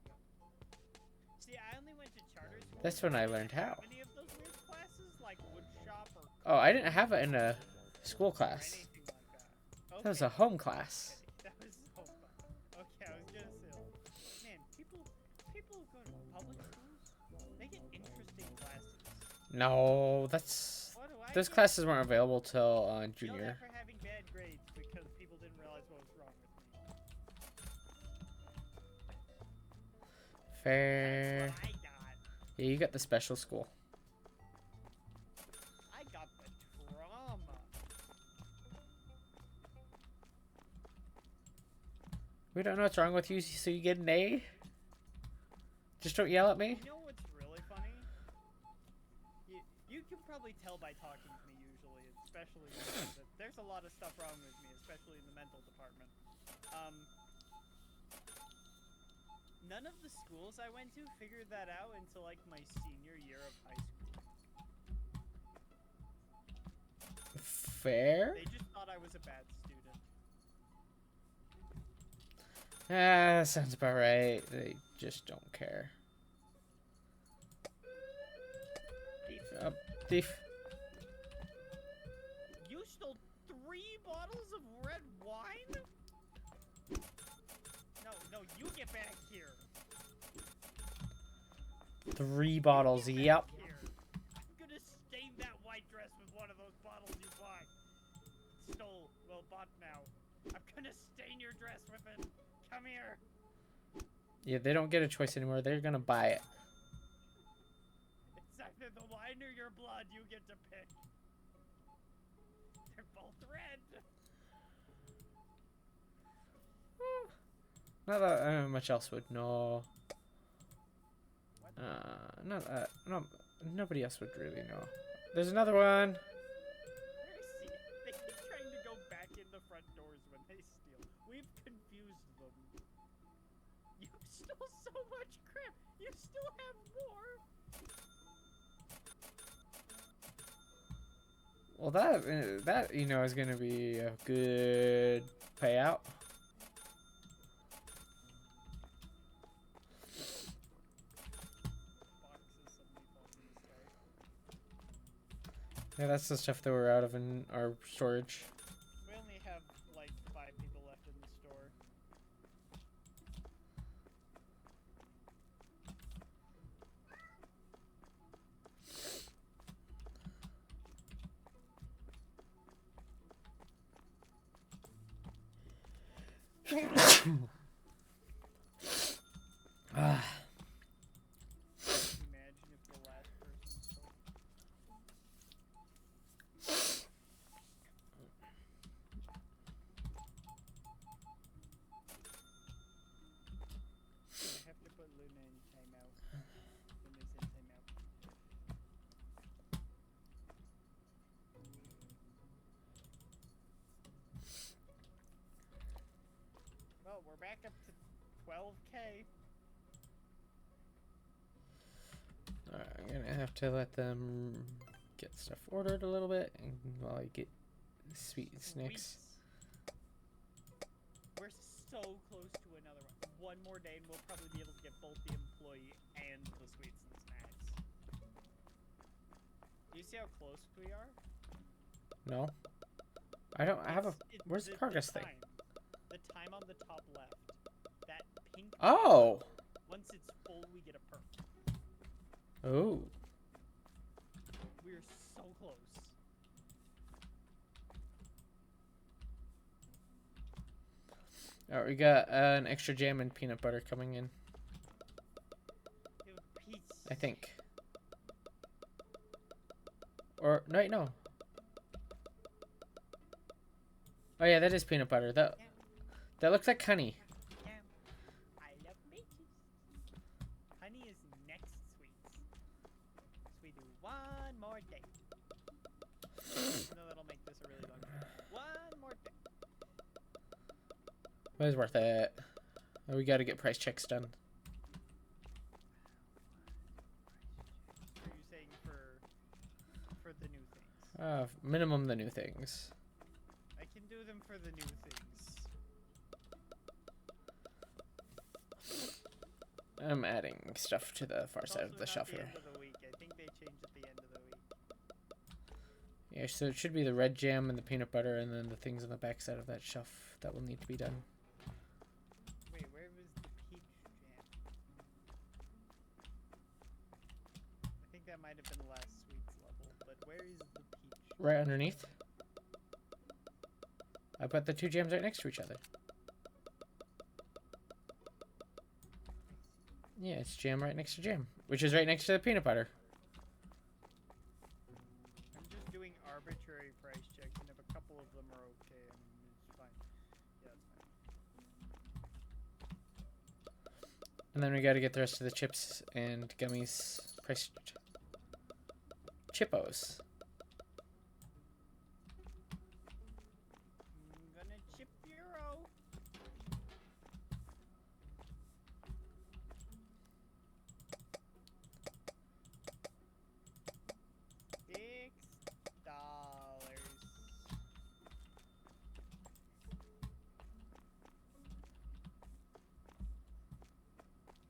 See, I only went to charter school. That's when I didn't learned have how. Any of those weird classes, like wood shop or Oh, I didn't have it in a school or class. anything like that. That was a home class. That was so fun. Okay, I was gonna say, man, people who go to public schools, they get interesting classes. No, that's What do I those get? classes weren't available till Yelled junior. at for having bad grades because people didn't realize what was wrong with me. Fair. That's what I got. Yeah, you got the special school. I got the trauma. We don't know what's wrong with you, so you get an A. Just don't yell at me. You know what's really funny? You can probably tell by talking to me usually, especially that there's a lot of stuff wrong with me, especially in the mental department. None of the schools I went to figured that out until like my senior year of high school. Fair. They just thought I was a bad student. Ah, sounds about right. They just don't care. Thief. You stole 3 bottles of red wine? No, you get back here. 3 bottles. Get back Yep. here. I'm gonna stain that white dress with one of those bottles you bought. Bought now. I'm gonna stain your dress with it. Come here. Yeah, they don't get a choice anymore. They're gonna buy it. It's either the wine or your blood. You get to pick. They're both red. Not that much else would know. Not that. No, nobody else would really know. There's another one. See, they keep trying to go back in the front doors when they steal. We've confused them. You stole so much crap. You still have more. Well, that you know is gonna be a good payout. Boxes suddenly fall from the sky. Yeah, that's the stuff that we're out of in our storage. We only have like 5 people left in the store. Ah, Imagine if the last person stole. I have to put Luna in timeout. Luna's in timeout. Well, we're back up to 12K. Alright, I'm gonna have to let them get stuff ordered a little bit, and while I get sweet snacks. We're so close to another one. One more day and we'll probably be able to get both the employee and the sweets and snacks. Do you see how close we are? No, I don't. I have a. It's Where's the progress thing? time. The time on the top left. That pink. Oh. Once it's full, we get a perk. Oh. We're so close. Alright, we got an extra jam and peanut butter coming in. It was peach. I think. Or no, wait, no. Oh yeah, that is peanut butter. That looks like honey. Yeah. I love peaches. Honey is next, sweets. We do one more day. No, that'll make this a really long time. One more day. But it's worth it. Oh, we got to get price checks done. Are you saying for the new things? Minimum the new things. I can do them for the new things. I'm adding stuff to the far It's side of also the not shelf the here. end of the week. I think they change at the end of the week. Yeah, so it should be the red jam and the peanut butter, and then the things on the back side of that shelf that will need to be done. Wait, where was the peach jam? I think that might have been last sweets level, but where is the peach? Right underneath. I put the two jams right next to each other. Yeah, it's jam right next to jam, which is right next to the peanut butter. I'm just doing arbitrary price checks, and if a couple of them are okay, it's fine. Yeah, it's fine. And then we got to get the rest of the chips and gummies priced. Chippos. I'm gonna chip Euro. $6.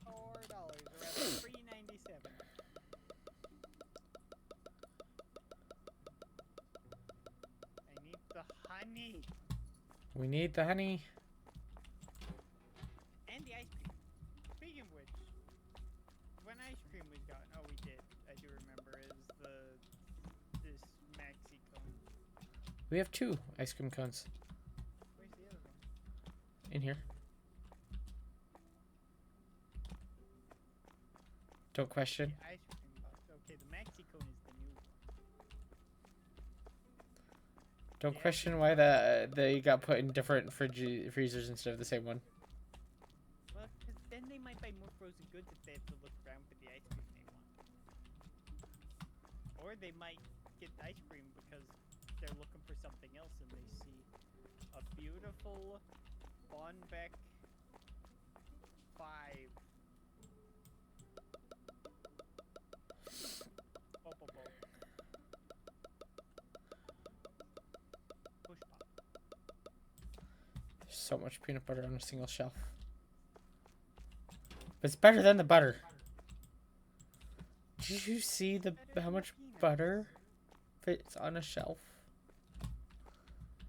$4, or rather $3.97. I need the honey We need the honey. and the ice cream. Speaking of which, when ice cream was gotten, oh, we did. I do remember. Is this maxi cone? We have 2 ice cream cones Where's the other one? in here. Don't question. The ice cream box. Okay, the maxi cone is the new one. Don't Yeah. question why they got put in different freezers instead of the same one. Well, because then they might buy more frozen goods if they have to look around for the ice cream they want. Or they might get ice cream because they're looking for something else and they see a beautiful Bonbeck 5. Push pop. There's so much peanut butter on a single shelf. But it's better than the butter. Did you see how much butter fits on a shelf?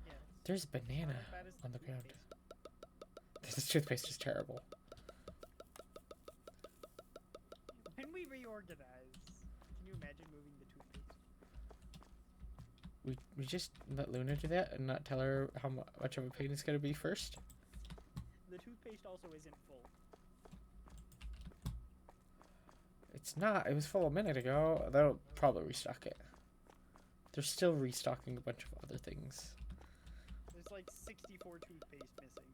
Yeah. There's a banana Not as bad as on the ground. toothpaste. This toothpaste is terrible. When we reorganize, can you imagine moving the toothpaste? We just let Luna do that and not tell her how much of a pain it's gonna be first. The toothpaste also isn't full. It's not. It was full a minute ago. They'll probably restock it. They're still restocking a bunch of other things. There's like 64 toothpaste missing.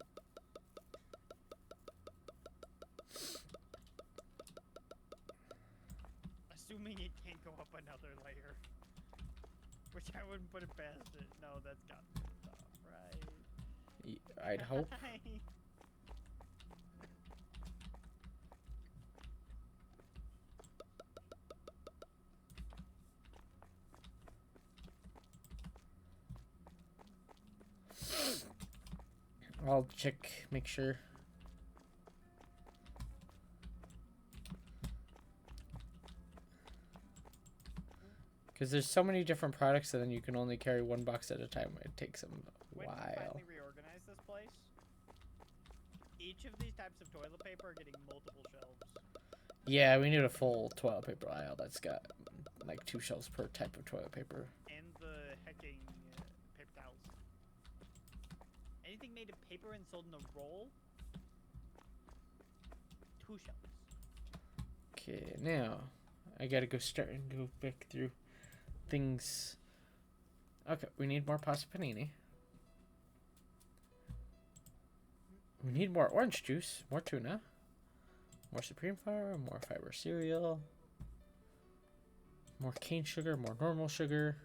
Assuming it can't go up another layer. Which I wouldn't put it past it. No, that's got to be off, right? I'd hope. I'll check, make sure. Because there's so many different products and then you can only carry one box at a time. It takes them a When we while. finally reorganize this place, each of these types of toilet paper are getting multiple shelves. Yeah, we need a full toilet paper aisle that's got like 2 shelves per type of toilet paper. And the hecking paper towels. Anything made of paper and sold in a roll, 2 shelves. Okay, now I gotta go start and go back through things. Okay, we need more pasta panini. We need more orange juice, more tuna, more supreme flour, more fiber cereal, more cane sugar, more normal sugar,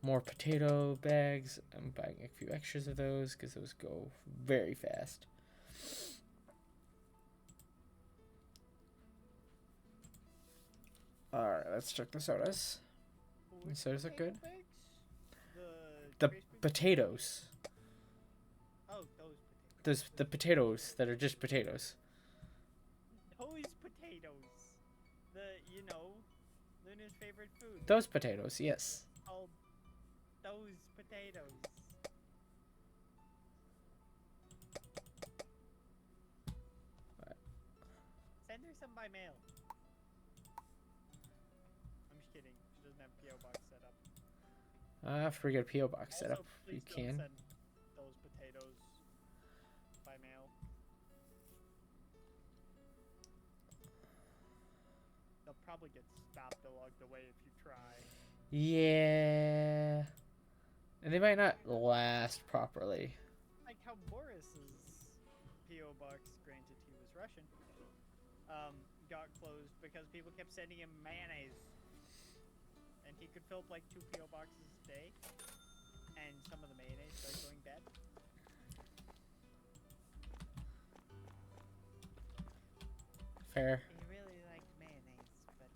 more potato bags. I'm buying a few extras of those because those go very fast. Alright, let's check the sodas. Which sodas look potato good? bags? The Krispy Kreme? potatoes. Oh, those potatoes. The potatoes that are just potatoes. Those potatoes. Luna's favorite food. Those potatoes, yes. Called those potatoes. Send her some by mail. I'm just kidding. She doesn't have PO box set up. If we get a P.O. box set Also, up, please you don't can. send those potatoes by mail. They'll probably get stopped along the way if you try. Yeah. And they might not last properly. Like how Boris's PO box, granted he was Russian, got closed because people kept sending him mayonnaise, and he could fill up like 2 PO boxes a day, and some of the mayonnaise started going bad. Fair. He really liked mayonnaise, but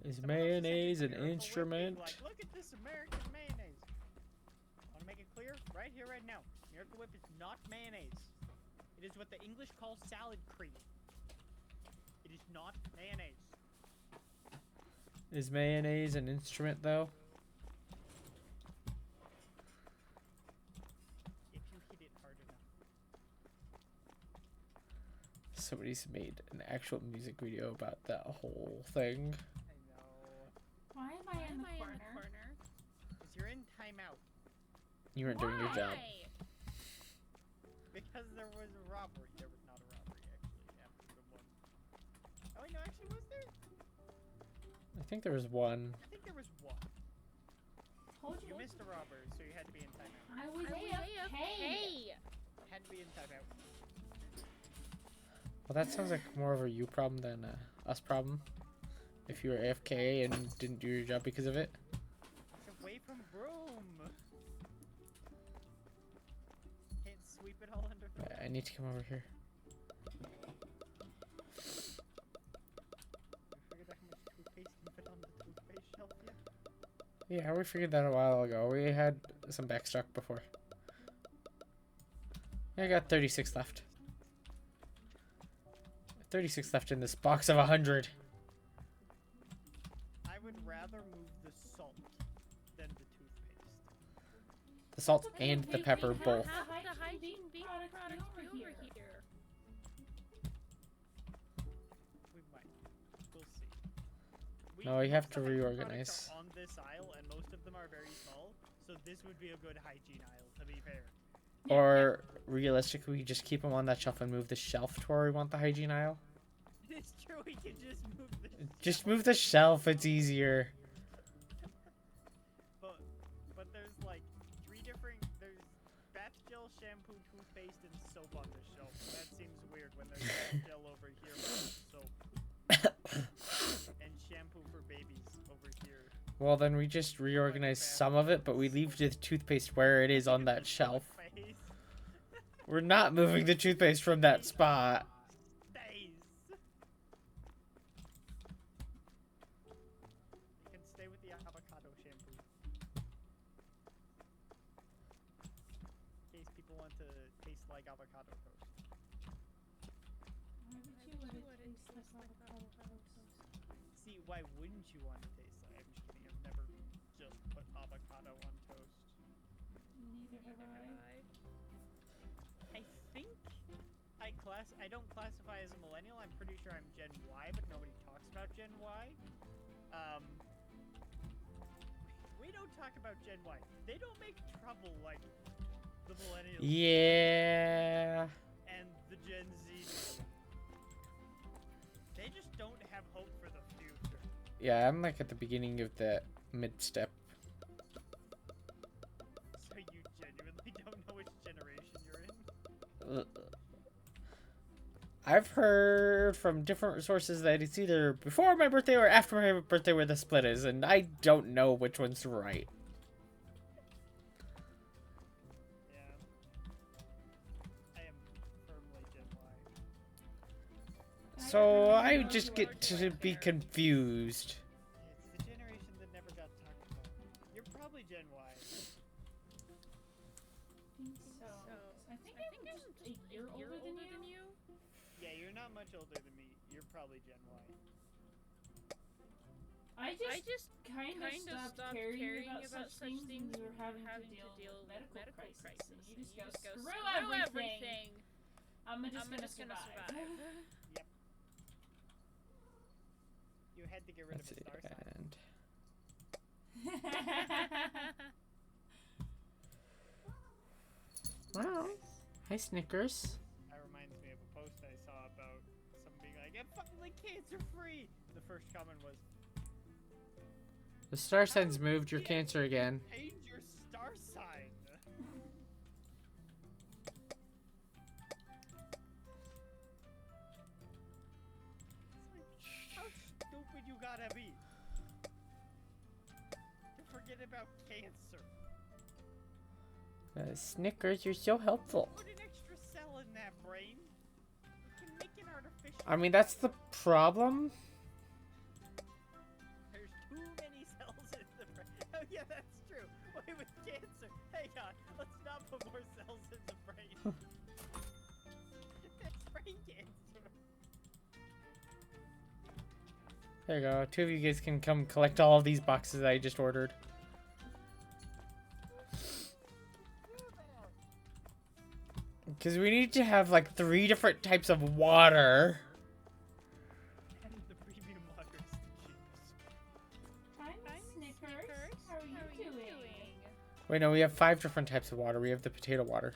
Is someone else was mayonnaise an sending Miracle Whip, instrument? being like, look at this American mayonnaise. I want to make it clear right here, right now. Miracle Whip is not mayonnaise. It is what the English call salad cream. It is not mayonnaise. Is mayonnaise an instrument, though? If you hit it hard enough. Somebody's made an actual music video about that whole thing. I know. Why am I in the corner? Because you're in timeout. You weren't doing your job. Why? Because there was a robbery. There was not a robbery, actually, after the one. was there? I think there was one. I think there was one. Told You missed a robber, so you had to be in timeout. I was AFK. Had to be in timeout. Well, that sounds like more of a you problem than a us problem. If you were AFK and didn't do your job because of it. It's away from broom. Can't sweep it all under the I need to come over here. We figured out how much toothpaste can fit on the toothpaste shelf yet? Yeah, we figured that a while ago. We had some backstock before. I got 36 left. 36 left in this box of 100. I would rather move the salt than the toothpaste. The salt and the pepper both. Have the hygiene beef products be over here. We might. We'll see. No, you have most to of the hygiene reorganize. products are on this aisle, and most of them are very small, so this would be a good hygiene aisle, to be fair. Or realistically, we just keep them on that shelf and move the shelf to where we want the hygiene aisle. It's true, we can just move this. Just move the shelf, it's easier. But there's like 3 different. There's bath gel, shampoo, toothpaste, and soap on this shelf. That seems weird when there's bath gel over here for soap. And shampoo for babies over here. Well, then we just reorganize some of it, but we leave the toothpaste where it is on that shelf. Face We're not moving the toothpaste from that spot. stays. You can stay with the avocado shampoo. In case people want to taste like avocado toast. See, why wouldn't you want to taste like? I'm just kidding. I've never just put avocado on toast. Neither have I. I think I don't classify as a millennial. I'm pretty sure I'm Gen Y, but nobody talks about Gen Y. We don't talk about Gen Y. They don't make trouble like the millennials Yeah. and the Gen Z. They just don't have hope for the future. Yeah, I'm like at the beginning of the mid-step. So you genuinely don't know which generation you're in? I've heard from different sources that it's either before my birthday or after my birthday where the split is, and I don't know which one's right. Yeah. I am firmly Gen Y. So I just get to be confused. It's the generation that never got talked about. You're probably Gen Y. I think I'm just a year older than you. Yeah, you're not much older than me. You're probably Gen Y. I just kind of Kinda stopped caring about such things when we were having to deal with medical crisis. And you just go, screw everything. I'm just gonna survive. Yep. You had to get rid Let's of see. a star sign. And wow. Hi, Snickers. That reminds me of a post I saw about someone being like, I'm finally cancer free! The first comment was, The star signs moved your cancer again. change your star sign! It's like, how stupid you gotta be to forget about cancer. Snickers, you're so helpful. Put an extra cell in that brain. You can make an artificial. I mean, that's the problem. There's too many cells in the brain. Oh yeah, that's true. Wait, with cancer. Hang on. Let's not put more cells in the brain. That's brain cancer. There you go. 2 of you guys can come collect all of these boxes I just ordered. Because we need to have like 3 different types of water. And the premium water is the cheapest. Hi, Snickers. How are you doing? Wait, no, we have 5 different types of water. We have the potato water.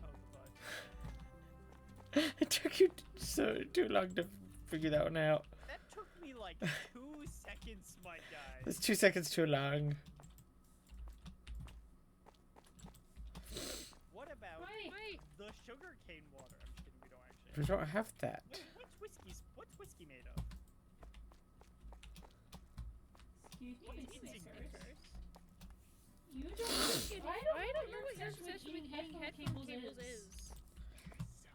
Oh, fuck. It took you so too long to figure that one out. That took me like 2 seconds, my guy. It's 2 seconds too long. What about Wait. the sugarcane water? I'm kidding, we don't actually. We don't have that. Wait, what's whiskey made of? Excuse What me, is Snickers. You don't. I don't know what your obsession with eating headphone cables is.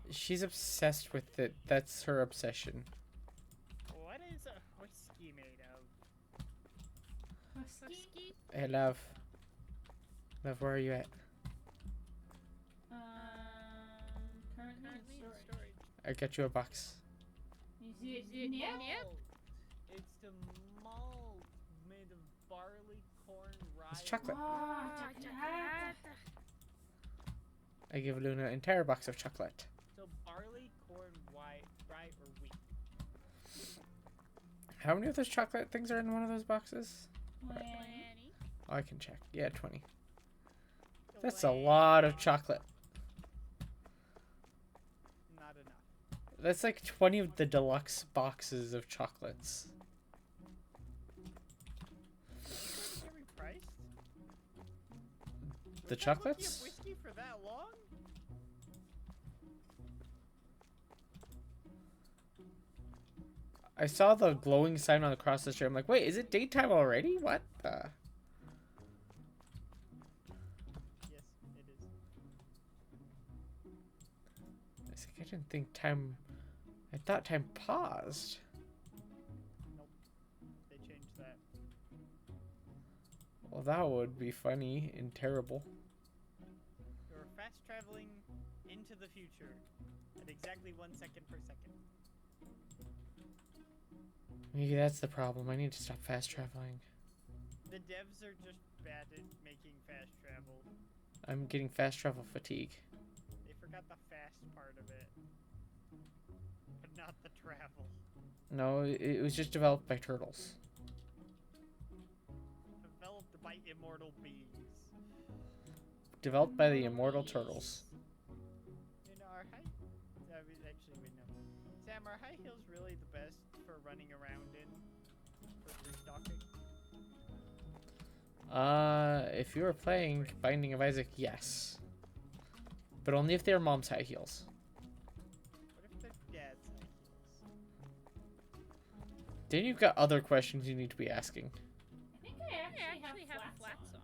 She's obsessed with it. That's her obsession. What is a whiskey made of? Husky. Hey, love. Love, where are you at? Currently in storage. I got you a box. Is it nip? It's the malt made of barley, corn, rye. It's chocolate. Ah, chocolate. I give Luna an entire box of chocolate. So barley, corn, rye, or wheat. How many of those chocolate things are in one of those boxes? 20. Oh, I can check. Yeah, 20. That's a Delay. lot of chocolate. Not enough. That's like 20 of the deluxe boxes of chocolates. Very priced. The Was I looking at chocolates? whiskey for that long? I saw the glowing sign on the cross the street. I'm like, wait, is it daytime already? What the? Yes, it is. It's like, I didn't think time. I thought time paused. They changed that. Well, that would be funny and terrible. You're fast traveling into the future at exactly 1 second per second. Maybe that's the problem. I need to stop fast traveling. The devs are just bad at making fast travel. I'm getting fast travel fatigue. They forgot the fast part of it. But not the travel. No, it was just developed by turtles. Developed by immortal beings. Developed by the immortal turtles. You know, our high... I mean, actually, wait, no. Sam, are high heels really the best for running around in? For freestalking? If you were playing Binding of Isaac, yes. But only if they're mom's high heels. What if they're dad's high heels? Then you've got other questions you need to be asking. I think I actually have flats on.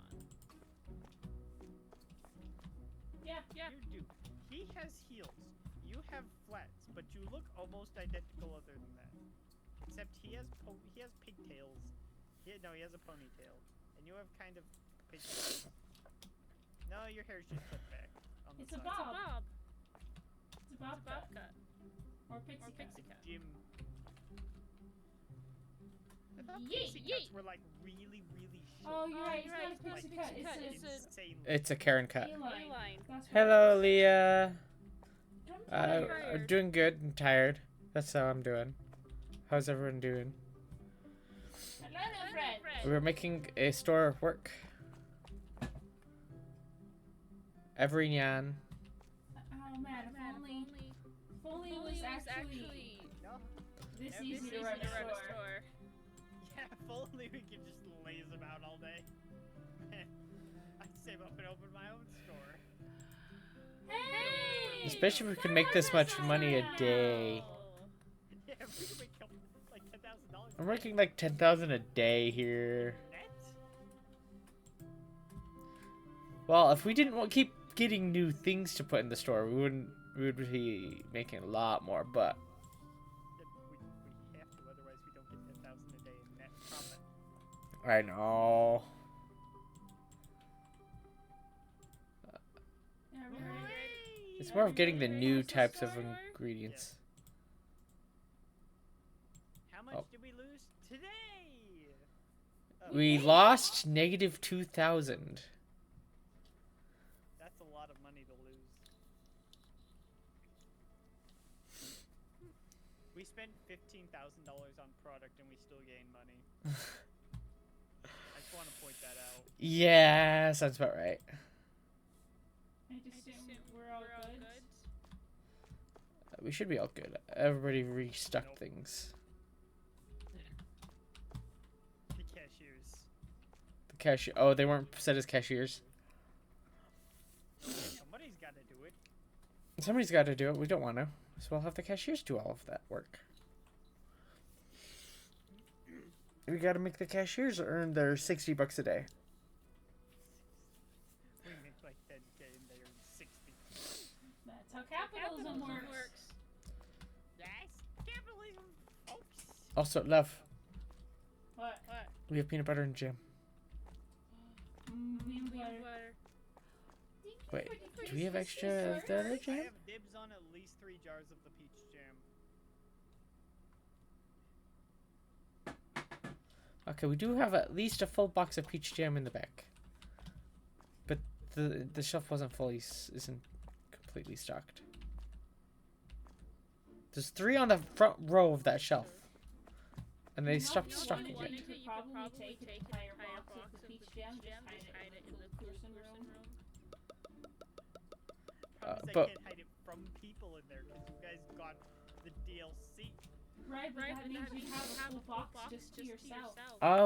Yeah. You do. He has heels. You have flats, but you look almost identical other than that. Except he has pigtails. He has a ponytail. And you have kind of pigtails. No, your hair's just cut back. On the It's a side. bob. It's a bob cut. Or pixie cut. Jim. I thought Yeet, pixie yeet. cuts were like really, really short. Oh, you're right. Like, It's not a pixie cut. It's a insanely It's a Karen cut. A-line. That's what Hello, it is. Leah. I'm I'm doing good and tired. That's how I'm doing. How's everyone doing? Hello, friend. We're making a store work. Every nyan. Oh man, if only it was actually No. this Yeah, easy to run a store. Yeah, if only we could just laze about all day. I'd save up and open my own store. Hey! Especially if we can make this much money a day. Yeah, if we could make like $10,000 I'm making like 10,000 a day here. net. Well, if we didn't keep getting new things to put in the store, we would be making a lot more. But We have to, otherwise we don't get 10,000 a day in net profit. I know. Yeah, right. It's more of getting the new types of ingredients. How much Oh. did we lose today? We lost negative 2,000. That's a lot of money to lose. We spent $15,000 on product and we still gained money. I just want to point that out. Yeah, sounds about right. I just assume we're all good. we should be all good. Everybody restuck Nope. things. The cashiers. The cashier. Oh, they weren't set as cashiers. Somebody's got to do it. Somebody's got to do it. We don't want to, so we'll have the cashiers do all of that work. We got to make the cashiers earn their $60 a day. We make like 10K and they earn 60. That's how capitalism works. Yes, capitalism, folks. Also, love, What? we have peanut butter and jam. Peanut butter. Wait, do we have extra of the other I jam? have dibs on at least 3 jars of the peach jam. Okay, we do have at least a full box of peach jam in the back. But the shelf isn't completely stocked. There's 3 on the front row of that shelf. And they stopped stocking One it. you could probably take an entire box of the peach jam, just hide it in the person room. Promise I but- can't hide it from people in there because you guys got the DLC. Right, but that means you have a full box just to yourself.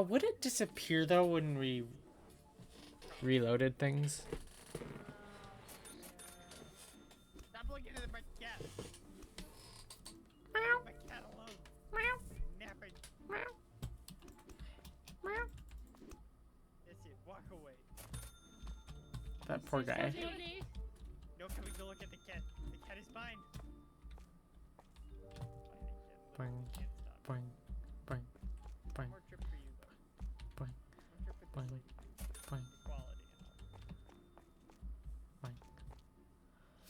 Would it disappear though when we reloaded things? Stop looking at my cat. Leave my cat alone. Napping. That's it. Walk away. That poor guy. No, can we go look at the cat? The cat is fine. Boing, Can't stop. boing, boing, boing, More trip for you though. boing, One trip for the boing, sleep. boing, Quality and boing. all.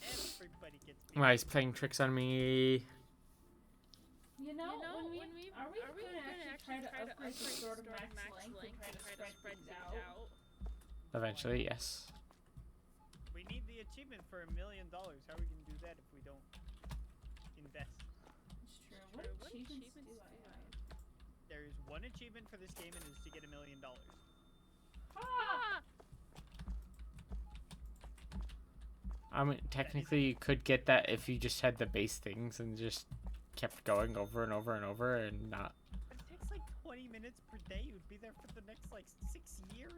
Everybody gets beat. Why, he's playing tricks on me. You know, when we are we Are we gonna gonna actually try to upgrade the store store to max length and try to spread things out? Eventually, yes. We need the achievement for $1 million. How are we gonna do that if we don't invest? It's true. What achievements do I have? There is one achievement for this game and it is to get $1 million. Ah! I mean, technically, you could get that if you just had the base things and just kept going over and over and over and not. But it takes like 20 minutes per day. You'd be there for the next like 6 years.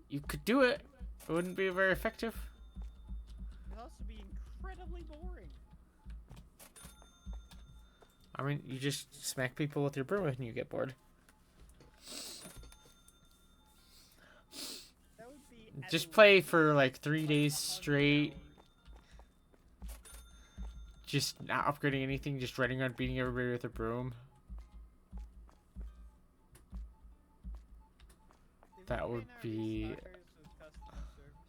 You could do it. It wouldn't be very effective. It'd also be incredibly boring. I mean, you just smack people with your broom and you get bored. That would be at Just least play for like 3 days straight. Just not upgrading anything, just running around beating everybody with a broom. Did we That would train our be- restockers with customer service?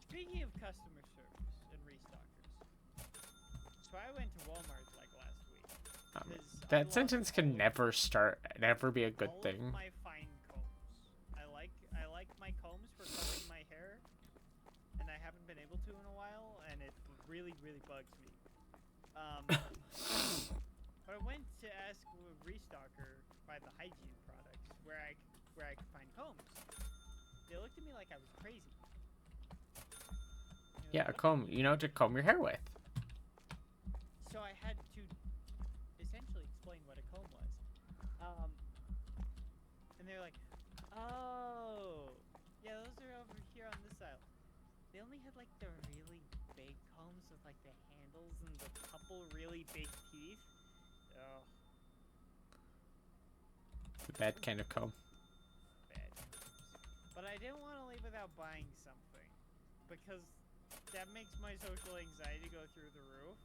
Speaking of customer service and restockers, so I went to Walmart like last week. 'cause I That lost sentence can all- never be a good all thing. Of my fine combs. I like my combs for combing my hair, and I haven't been able to in a while, and it really bugs me. But I went to ask a restocker by the hygiene products where I could find combs. They looked at me like I was crazy. You know, Yeah, a what? comb, you know, to comb your hair with. So I had to essentially explain what a comb was. And they're like, oh, yeah, those are over here on this aisle. They only had like the really big combs with like the handles and the couple really big teeth. Oh, The bad kind of comb. bad. But I didn't want to leave without buying something because that makes my social anxiety go through the roof.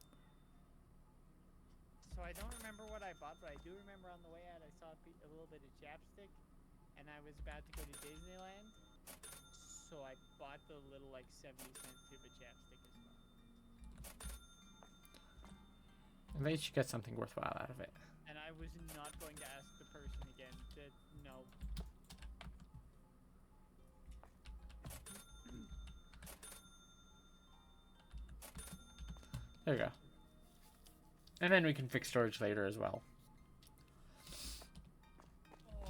So I don't remember what I bought, but I do remember on the way out I saw a little bit of chapstick, and I was about to go to Disneyland, so I bought the little like 70-cent tube of chapstick as well. At least you get something worthwhile out of it. And I was not going to ask the person again that no. There you go. And then we can fix storage later as well. Oh,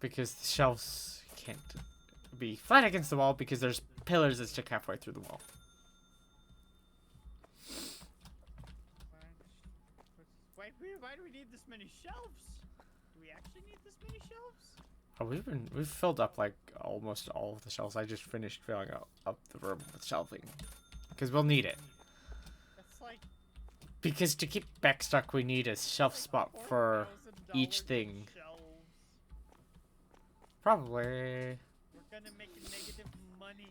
Because the shelves can't be flat against the wall because there's pillars that stick halfway through the wall. need this many shelves? Do we actually need this many shelves? Oh, we've filled up like almost all of the shelves. I just finished filling up the room with shelving. Because we'll need it. That's like Because to keep back stock, we need a shelf spot for $4,000 each thing. Shelves. Probably. We're gonna make negative money.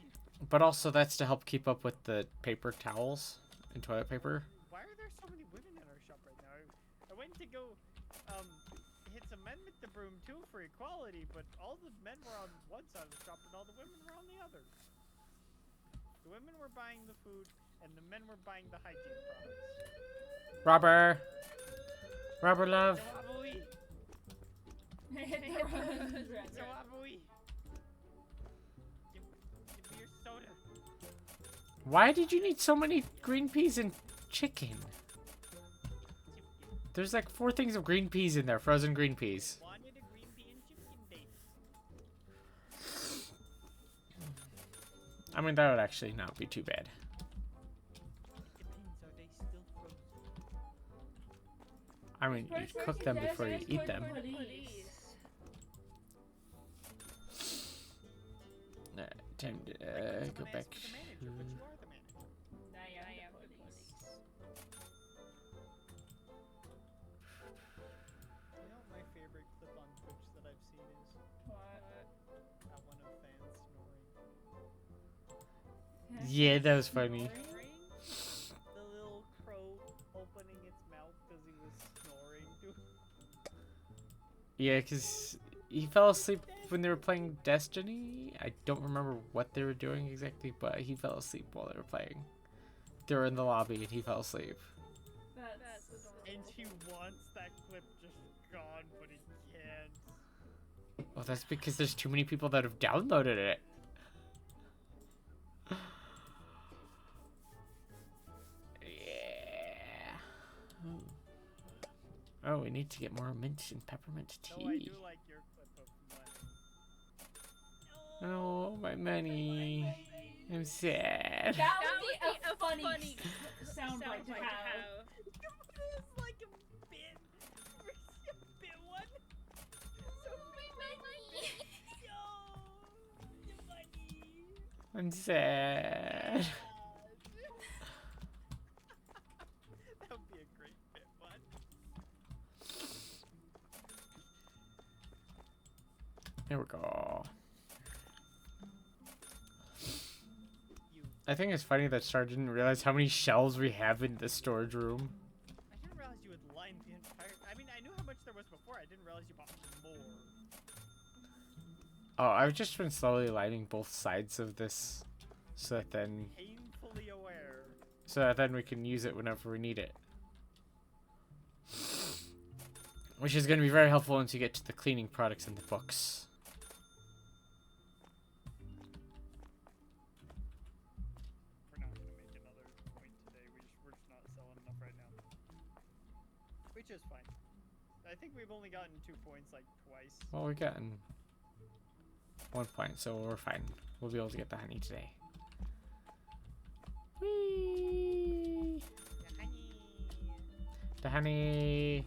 But also that's to help keep up with the paper towels and toilet paper. Why are there so many women in our shop right now? I went to go hit some men with the broom too for equality, but all the men were on one side of the shop and all the women were on the other. The women were buying the food and the men were buying the hygiene products. Robber! Robber love! Zawabui! Right. Zawabui! Give me your soda. Why did you need so many green peas and chicken? There's like 4 things of green peas in there, frozen green peas. Wanted a green pea and chicken bake. I mean, that would actually not be too bad. Depends, are they still frozen? I mean, you cook them before you eat them. Time to go back. Ask for the manager, but you are the manager. I am the police. You know what my favorite clip on Twitch that I've seen is? What? That one of fans snoring. Yeah, that was funny. The little crow opening its mouth because he was snoring too. Yeah, because he fell asleep when they were playing Destiny. I don't remember what they were doing exactly, but he fell asleep while they were playing. They were in the lobby and he fell asleep. That's And he wants that clip just gone, but he can't. Well, that's because there's too many people that have downloaded it. Yeah. Oh, we need to get more mint and peppermint No, I tea. do like your clip of money. Oh, my money. I'm sad. That would be a funny soundbite to have. It's like a bit. A bit one. So Yo, your money. I'm sad. That would be a great bit one. There we go. You. I think it's funny that Star didn't realize how many shelves we have in the storage room. I didn't realize you would line the entire. I mean, I knew how much there was before. I didn't realize you bought more. Oh, I've just been slowly lining both sides of this so that then Painfully aware. we can use it whenever we need it. Which is going to be very helpful once you get to the cleaning products and the books. We're not gonna make another point today. We're just not selling enough right now. Which is fine. I think we've only gotten 2 points like twice. Well, we've gotten 1 point, so we're fine. We'll be able to get the honey today. Whee! The honey!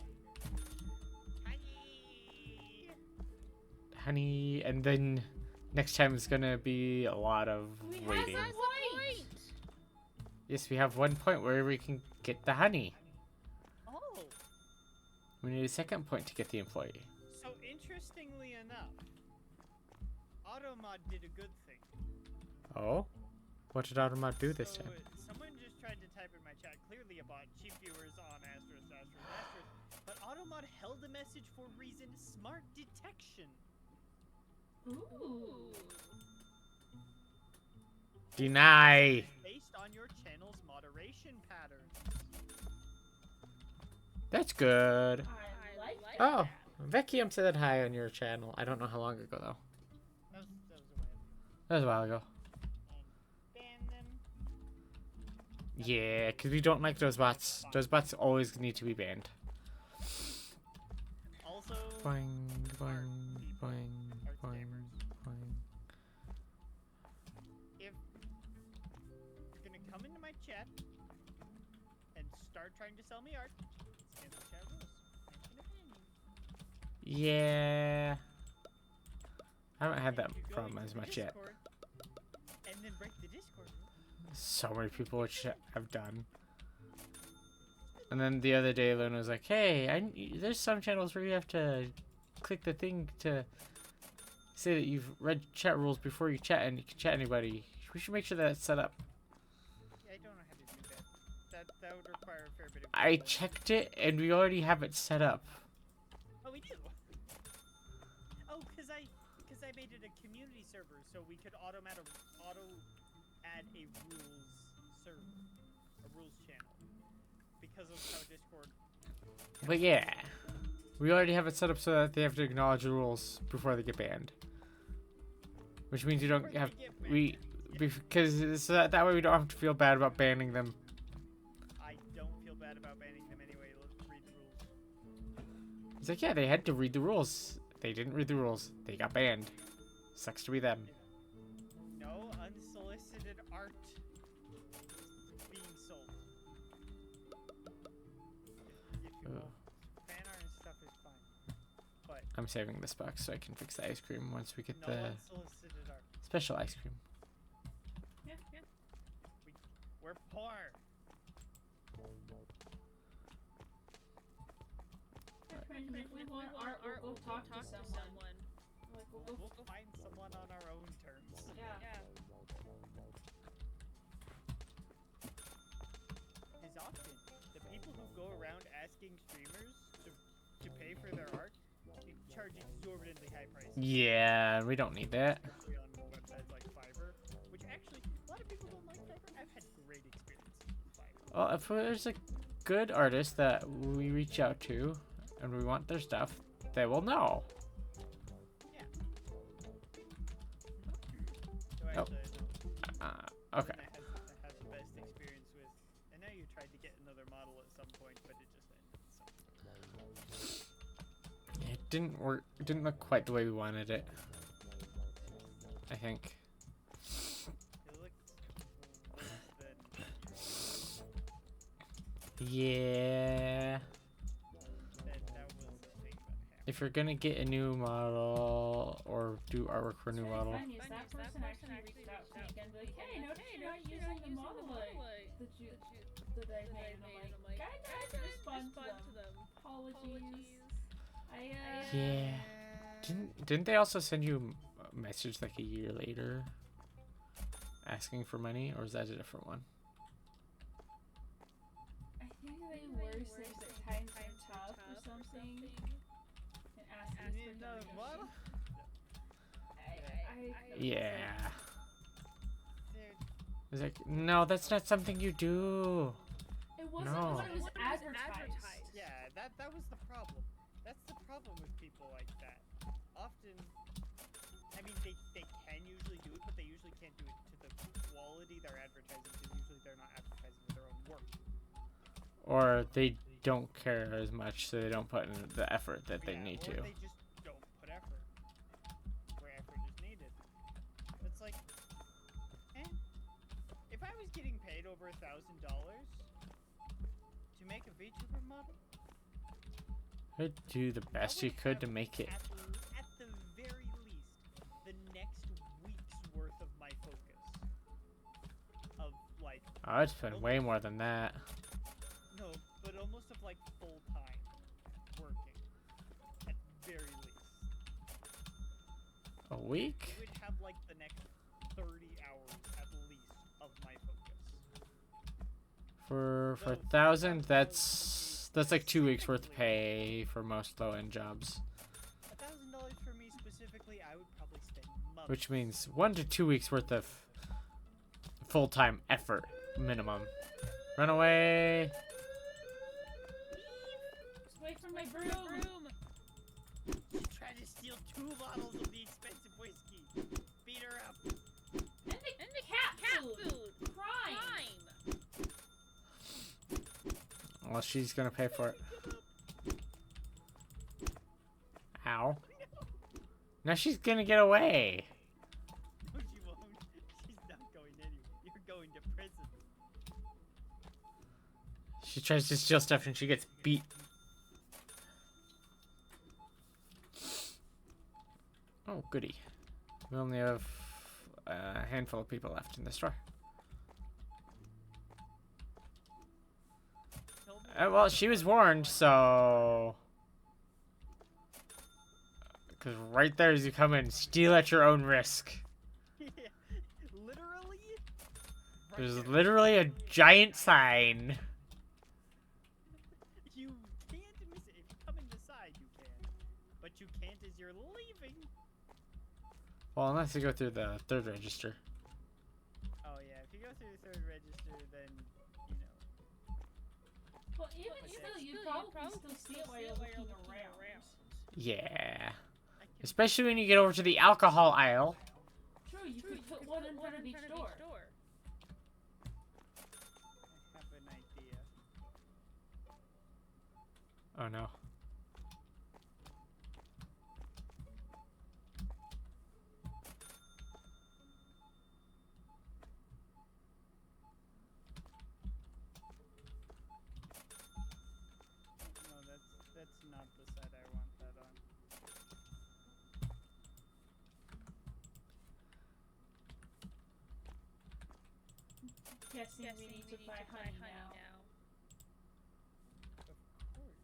Honey, and then next time it's gonna be a lot of waiting. Yes, we have 1 point where we can get the honey. Oh, We need a 2nd point to get the employee. so interestingly enough, Automod did a good thing. Oh? What did Automod do this time? Someone just tried to type in my chat clearly about cheap viewers on Asterisk, but Automod held the message for reason smart detection. Ooh. Deny! Based on your channel's moderation patterns. That's good. I like Oh, Vecchium said hi on your channel. I don't know how long ago though. That was a while. That was a while ago. And ban them. Yeah, because we don't like those bots. Those bots always need to be banned. Also, Boing, boing, boing, boing, boing. if you're gonna come into my chat and start trying to sell me art, it's against the chat rules. Yeah. I haven't had that And you go problem into as the much yet. Discord, and then break the Discord rule. So many people which have done. And then the other day, Luna was like, "Hey, there's some channels where you have to click the thing to say that you've read chat rules before you chat and you can chat anybody. We should make sure that it's set up." Yeah, I don't know how to do that. That would require a fair bit of. I learning. checked it and we already have it set up. Oh, we do. Oh, cause I made it a community server, so we could auto add a rules server, a rules channel, because of how Discord. But yeah, we already have it set up so that they have to acknowledge the rules before they get banned. Which means you don't Before have they get banned. because so that way we don't have to feel bad about banning them. I don't feel bad about banning them anyway. Let's read the rules. It's like, yeah, they had to read the rules. They didn't read the rules. They got banned. Sucks to be them. No unsolicited art being sold. If you Ugh. want. Fan art and stuff is fine. But I'm saving this box so I can fix the ice cream once we get no the unsolicited art. special ice cream. Yeah. We're poor. If we want art, we'll go talk to someone. Like, we'll go. We'll find someone on our own terms. Yeah. Is often the people who go around asking streamers to pay for their art charge exorbitantly high prices. Yeah, we don't need that. Especially on websites like Fiverr, which actually a lot of people don't like Fiverr. I've had great experiences with Fiverr. Well, if there's a good artist that we reach out to and we want their stuff, they will know. Yeah. So actually, Okay. I had the best experience with. I know you tried to get another model at some point, but it just ended. So. It didn't work. It didn't look quite the way we wanted it. I think. It looked worse than Yeah. that was the thing about Hammer. If you're gonna get a new model or do artwork for a new What's model, funny is that person actually reached out to me again, like, hey, notice you're not using the model that I made. And I'm like, I tried to respond to them. Apologies. yeah. Didn't they also send you a message like a year later asking for money, or is that a different one? I think they were saying that times are tough or something. And asking You need for another model? donation. I Yeah. Dude, It's like, no, that's not something you do. It wasn't No. what it was advertised. yeah, that was the problem. That's the problem with people like that. Often, I mean, they can usually do it, but they usually can't do it to the quality they're advertising, because usually they're not advertising their own work. Or they don't care as much, so they don't put in the effort that they Yeah, need or to. they just don't put effort where effort is needed. It's like, if I was getting paid over $1,000 to make a VTuber model, I'd do the I best you would could to have make it. At the very least, the next week's worth of my focus. Of like, I'd spend way more than that. no, but almost of like full time working. At very least. A week? I would have like the next 30 hours at least of my focus. For So, 1,000, that's like 2 weeks worth of pay for most low-end jobs. $1,000 for me specifically, I would probably spend months. Which means 1 to 2 weeks worth of full-time effort minimum. Run away! Just wait for my broom. You tried to steal 2 bottles of the expensive whiskey. Beat her up. And the cat food. Crime. Well, she's gonna pay for it. Ow. Now she's gonna get away. No, she won't. She's not going anywhere. You're going to prison. She tries to steal stuff and she gets beat. Oh, goody. We only have a handful of people left in the store. Tell me Well, about she the was part warned, one. so... Because right there as you come in, steal at your own risk. Yeah, literally. Right There's there. literally a giant sign. You can't miss it. If you come in the side, you can. But you can't as you're leaving. Well, unless you go through the third register. Oh yeah, if you go through the third register, then you know. Well, even But still, that's- you probably still see it while you're looking around. Yeah. I can Especially when you get over to the alcohol aisle. True, you could put one in front of each door. have an idea. Oh no. No, that's not the side I want that on. Guessing we need to buy honey now. Of course.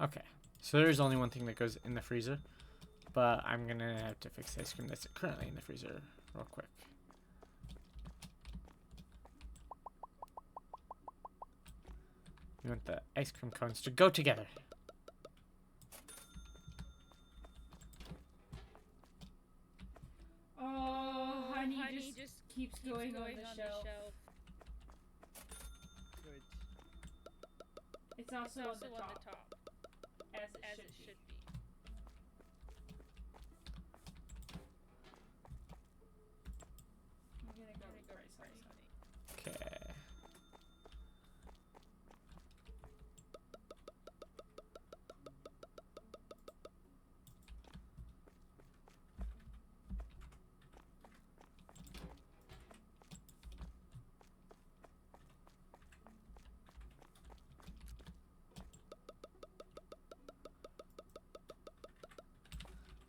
Okay. So there's only one thing that goes in the freezer. But I'm gonna have to fix the ice cream that's currently in the freezer real quick. We want the ice cream cones to go together. Oh, honey just keeps going on the shelf. Good. It's also on the top, as it should be. I'm gonna go reprice honey. Okay.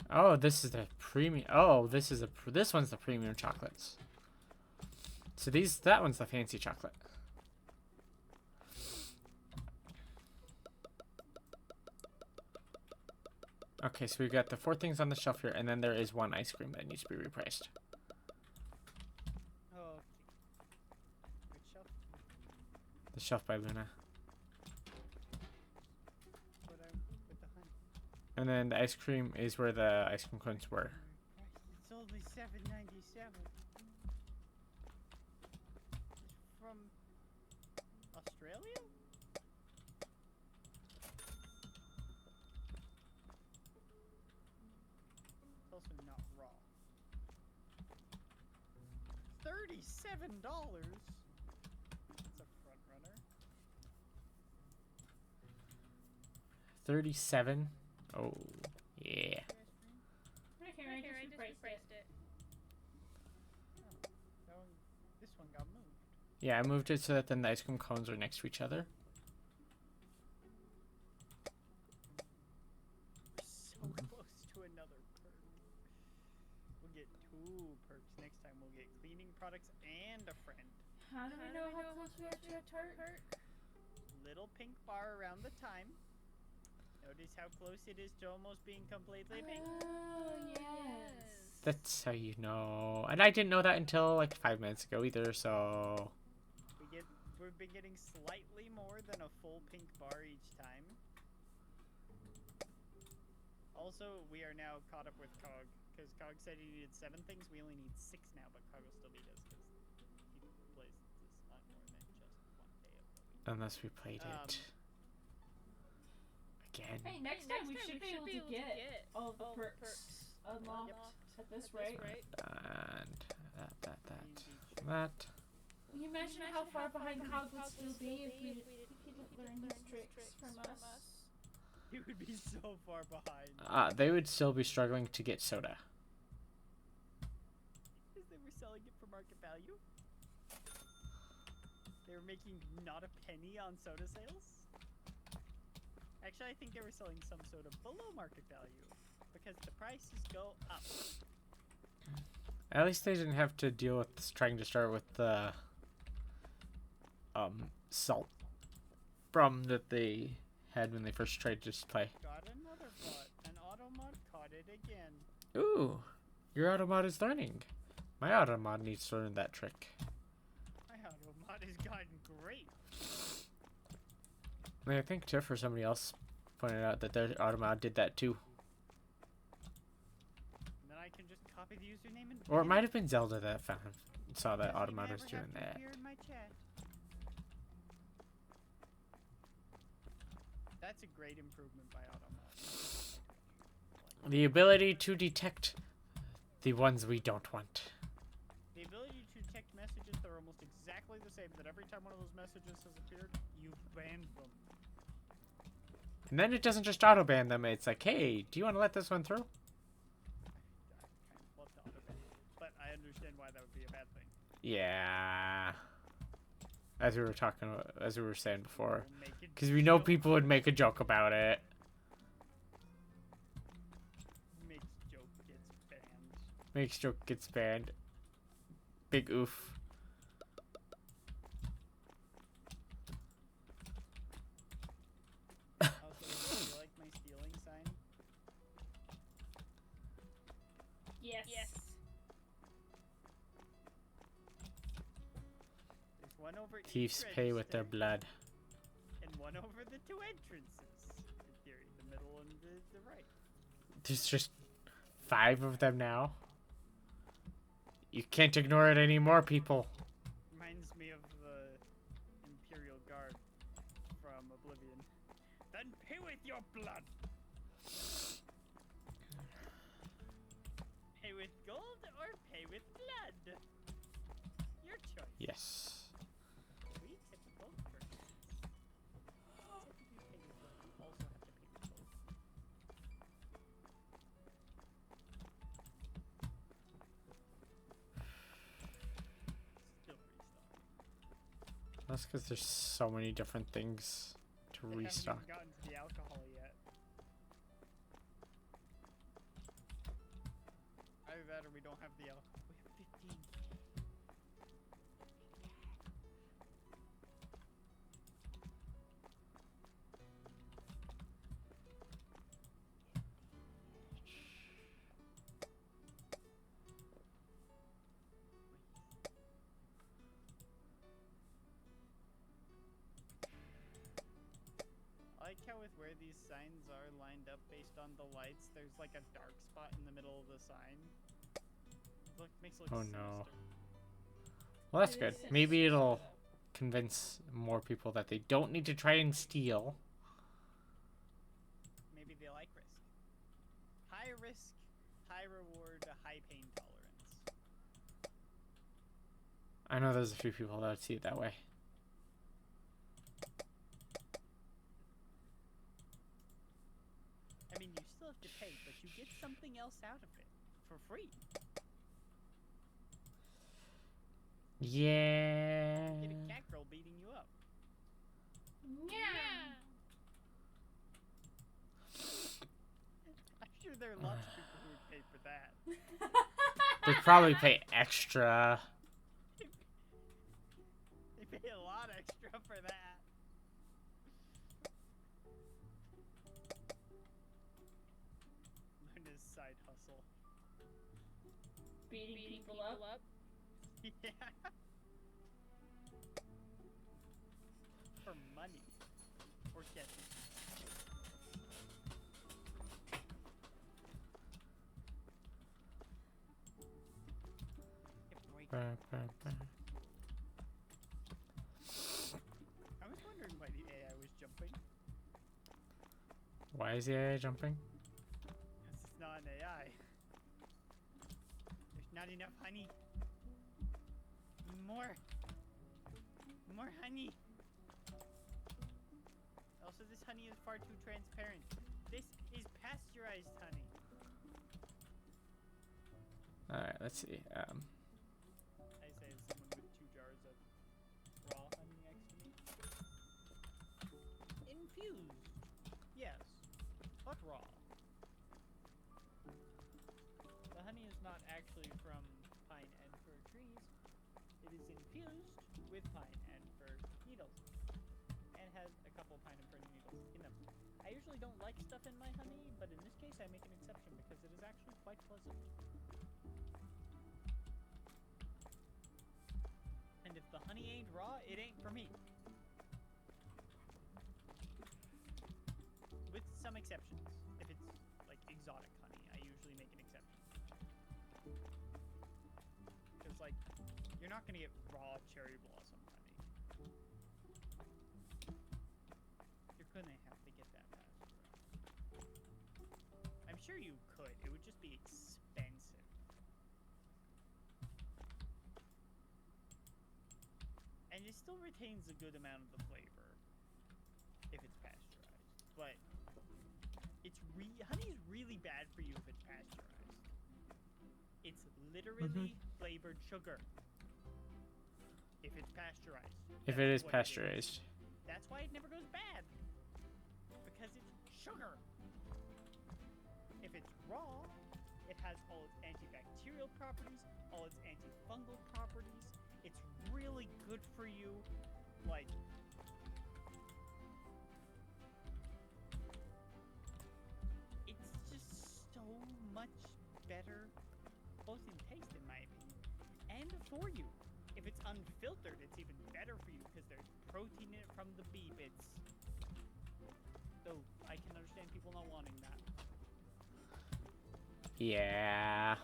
Oh, this is the premium. Oh, this is this one's the premium chocolates. So that one's the fancy chocolate. Okay, so we've got the 4 things on the shelf here, and then there is one ice cream that needs to be repriced. Oh, which shelf? The shelf by Luna. With the honey. And then the ice cream is where the ice cream cones were. It's only $7.97. From Australia? It's also not raw. $37. That's a front runner. 37. Oh, yeah. Okay, I just repriced it. That one, this one got moved. Yeah, I moved it so that then the ice cream cones are next to each other. We're so close to another perk. We'll get 2 perks next time. We'll get cleaning products and a friend. How do we know how close we are to a perk? Little pink bar around the time. Notice how close it is to almost being completely pink. Oh, yes. That's how you know. And I didn't know that until like 5 minutes ago either, so... We've been getting slightly more than a full pink bar each time. Also, we are now caught up with Cog, because Cog said he needed 7 things. We only need 6 now, but Cog will still beat us because he plays this on more than just 1 day of the week. Unless we played it again. Hey, next time we should be able to get all the perks unlocked at this rate. And that. Can you imagine how far behind Cog would still be if we didn't learn his tricks from us? He would be so far behind. They would still be struggling to get soda. Because they were selling it for market value. They were making not a penny on soda sales. Actually, I think they were selling some soda below market value because the prices go up. At least they didn't have to deal with trying to start with the salt problem that they had when they first tried to just play. Got another bot. An Automod caught it again. Ooh, your Automod is learning. My Automod needs to learn that trick. My Automod has gotten great. I think Tiff or somebody else pointed out that their Automod did that too. And then I can just copy the username and Or it might have been Zelda that saw that doesn't Automod was ever doing have to that. appear in my chat. That's a great improvement by Automod. The ability to detect the ones we don't want. The ability to detect messages that are almost exactly the same, that every time one of those messages has appeared, you've banned them. And then it doesn't just auto-ban them, it's like, hey, do you want to let this one through? I kind of love to auto-ban, but I understand why that would be a bad thing. Yeah. As we were saying before. We'll make it Because we know so people would make a joke about it. Makes joke gets banned. Makes joke gets banned. Big oof. Also, do you like my stealing sign? Yes. There's one over Thieves each pay with their register, blood. and one over the two entrances. In theory, the middle and the right. There's just 5 of them now. You can't ignore it anymore, people. Reminds me of the Imperial Guard from Oblivion. Then pay with your blood! Pay with gold or pay with blood? Your choice. Yes. We accept both purchases. Except if you pay with gold, you also have to pay with gold. Still restock. That's because there's so many different things to They restock. haven't even gotten to the alcohol yet. Either that or we don't have the alcohol. We have 15. I like how with where these signs are lined up based on the lights, there's like a dark spot in the middle of the sign. Look, makes it look Oh, sinister. no. Well, that's good. Maybe it'll convince more people that they don't need to try and steal. Maybe they like risk. High risk, high reward, high pain tolerance. I know there's a few people that would see it that way. I mean, you still have to pay, but you get something else out of it for free. Yeah. You get a cat girl beating you up. Yeah. I'm sure there are lots of people who would pay for that. They'd probably pay extra. They pay a lot extra for that. Learn his side hustle. Beating people up. Yeah. For money. Or getting. Bah, bah, bah. I was wondering why the AI was jumping. Why is the AI jumping? Because it's not an AI. There's not enough honey. More. More honey. Also, this honey is far too transparent. This is pasteurized honey. Alright, let's see. I say as someone with 2 jars of raw honey, is infused with pine and fir needles, and has a couple pine and fir needles in them. I usually don't like stuff in my honey, but in this case I make an exception because it is actually quite pleasant. And if the honey ain't raw, it ain't for me. With some exceptions. If it's like exotic honey, I usually make an exception. Because like, you're not gonna get raw cherry blossom honey. You're gonna have to get that pasteurized. I'm sure you could. It would just be expensive. And it still retains a good amount of the flavor if it's pasteurized. But honey is really bad for you if it's pasteurized. It's literally flavored sugar. If it's pasteurized. If it is what pasteurized. That's why it never goes bad. Because it's sugar. If it's raw, it has all its antibacterial properties, all its antifungal properties. It's really good for you. Like, it's just so much better, both in taste, in my opinion, and for you. If it's unfiltered, it's even better for you because there's protein in it from the bee bits. So I can understand people not wanting that. Yeah.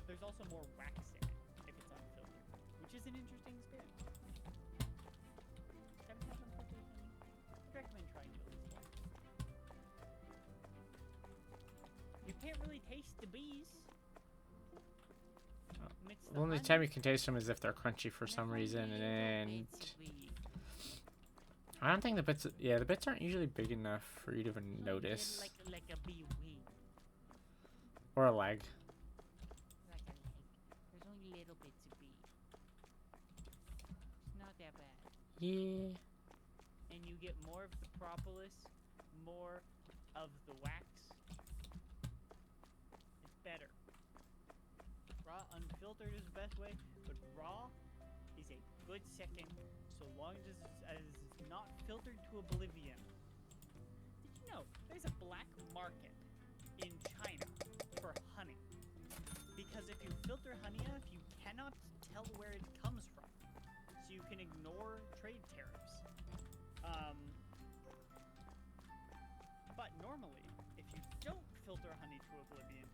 There's also more wax in it if it's unfiltered, which is an interesting experience. Haven't had unfiltered honey? I'd recommend trying it at least once. You can't really taste the bees. Amidst The only honey. time you can taste them is if they're crunchy for some There's reason, only and little bits of weed. I don't think the bits. Yeah, the bits aren't usually big enough for you to even It's notice. like a bee wing. Or a leg. Like a leg. There's only little bits of bee. It's not that bad. Yeah. And you get more of the propolis, more of the wax. It's better. Raw unfiltered is the best way, but raw is a good second so long as it's not filtered to oblivion. Did you know there's a black market in China for honey? Because if you filter honey enough, you cannot tell where it comes from. So you can ignore trade tariffs. But normally, if you don't filter honey to oblivion,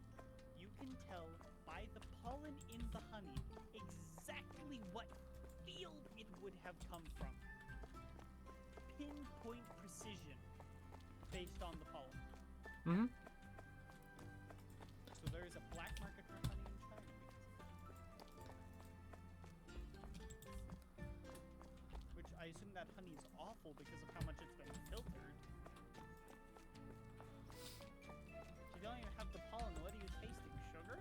you can tell by the pollen in the honey exactly what field it would have come from. Pinpoint precision based on the pollen. Mm-hmm. So there is a black market for honey in China because of that. Which I assume that honey is awful because of how much it's been filtered. You don't even have the pollen. What are you tasting? Sugar?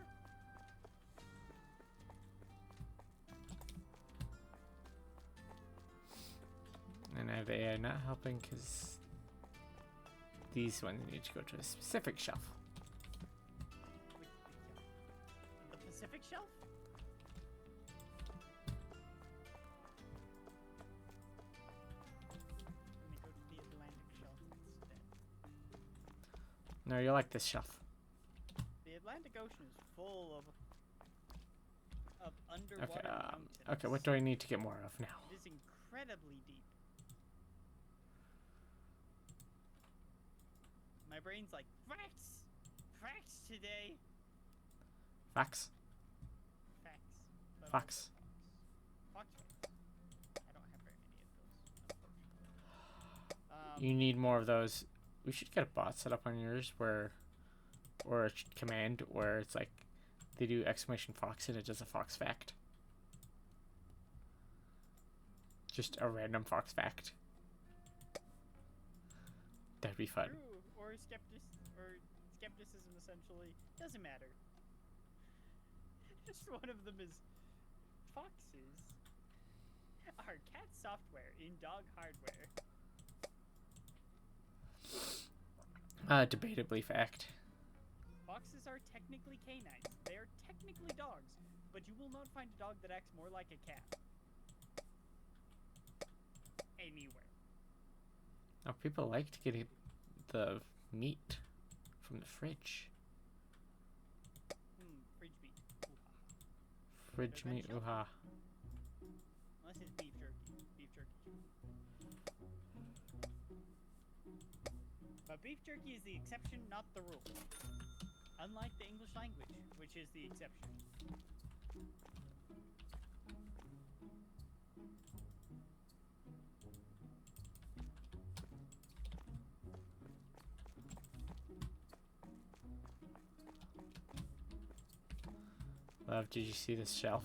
And I have AI not helping because these ones need to go to a specific shelf. The Pacific Shelf? Let me go to the Atlantic Shelf instead. No, you like this shelf. The Atlantic Ocean is full of underwater Okay, mountains. okay, what do I need to get more of now? It is incredibly deep. My brain's like, facts! Facts today! Facts? Facts. But Facts. also Fox. I don't have very many of those, unfortunately. You need more of those. We should get a bot set up on yours where, or a command where it's like, they do exclamation fox and it does a fox fact. Just a random fox fact. That'd be fun. True, or skepticism essentially. Doesn't matter. Just one of them is foxes are cat software in dog hardware. Debatably fact. Foxes are technically canines. They are technically dogs, but you will not find a dog that acts more like a cat anywhere. Oh, people like to get the meat from the fridge. Fridge meat. Ooh-ha. Fridge Gun meat, shelf? ooha. Unless it's beef jerky. Beef jerky. But beef jerky is the exception, not the rule. Unlike the English language, which is the exception. Love, did you see this shelf?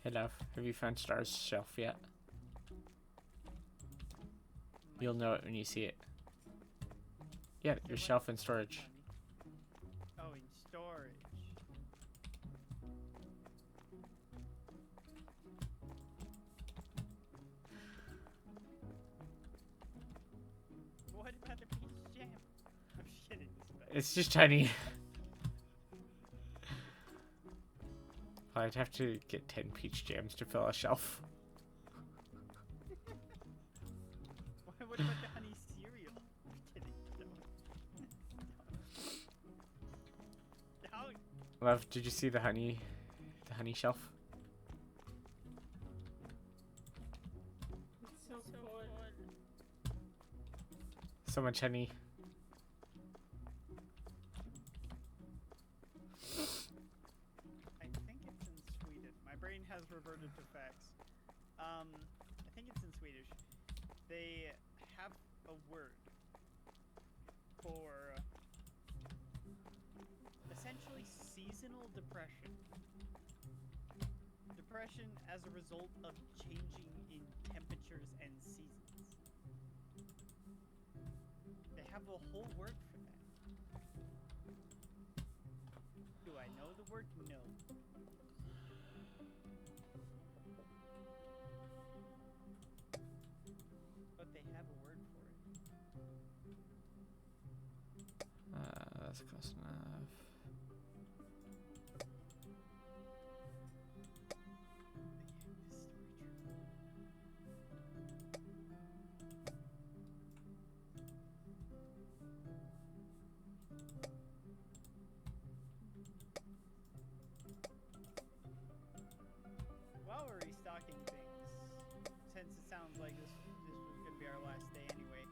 Hey love, have you found Star's shelf yet? You'll know it when you see it. Yeah, your shelf in storage. Oh, in storage. What about the peach jam? I'm shitting this bag. It's just tiny. I'd have to get 10 peach jams to fill a shelf. What about the honey cereal? I'm kidding. Don't. Love, did you see the honey shelf? It's so cool. So much honey. I think it's in Sweden. My brain has reverted to facts. I think it's in Swedish. They have a word for essentially seasonal depression. Depression as a result of changing in temperatures and seasons. They have a whole word for that. Do I know the word? No. But they have a word for it. That's close enough. While we're restocking things, since it sounds like this was gonna be our last day anyway.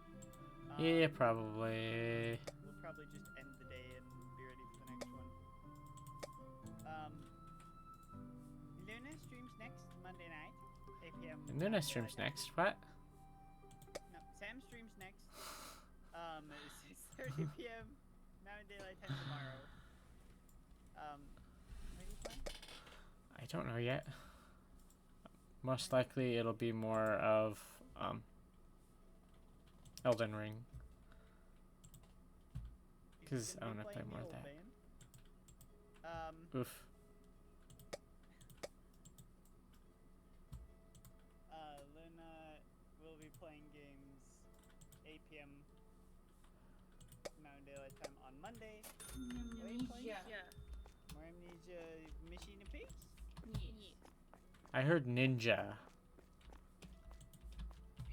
Yeah, probably. We'll probably just end the day and be ready for the next one. Luna streams next Monday night, 8 p.m. Luna streams next. What? No, Sam streams next. 6:30 p.m. Mountain Daylight Time tomorrow. What are you playing? I don't know yet. Most likely it'll be more of Elden Ring. Because I want to play more of that. Oof. Luna will be playing games 8 p.m. Mountain Daylight Time on Monday. Amnesia. More Amnesia, Machine and Pigs? Yes. I heard ninja.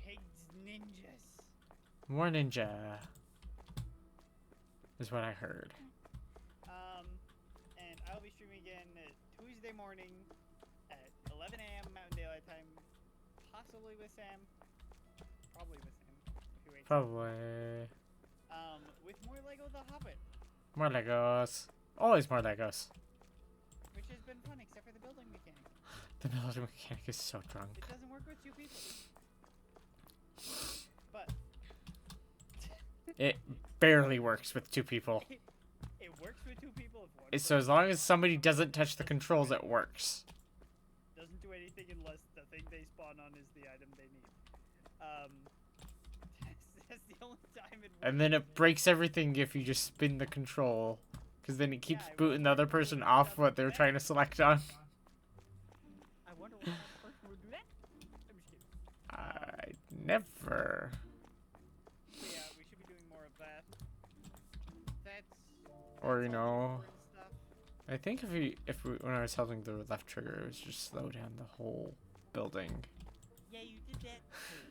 Pigs Ninjas. More ninja. Is what I heard. And I'll be streaming again Tuesday morning at 11 a.m. Mountain Daylight Time. Possibly with Sam. Probably with Sam. If he wakes up. Probably. With more Lego The Hobbit. More Legos. Always more Legos. Which has been fun, except for the building mechanic. The building mechanic is so drunk. It doesn't work with two people. But It barely works with two people. it works with two people if one So as long as somebody doesn't touch the controls, it works. doesn't do anything unless the thing they spawn on is the item they need. That's the only time it works. And then it breaks everything if you just spin the control. Because then it keeps Yeah, I booting the other wonder person if off something what they're like trying to that. select on. I wonder what kind of person would do that. I'm just kidding. I never. So yeah, we should be doing more of that. That's. Or, that's you all the know, important stuff. I think when I was holding the left trigger, it was just slow down the whole building. Yeah, you did that too.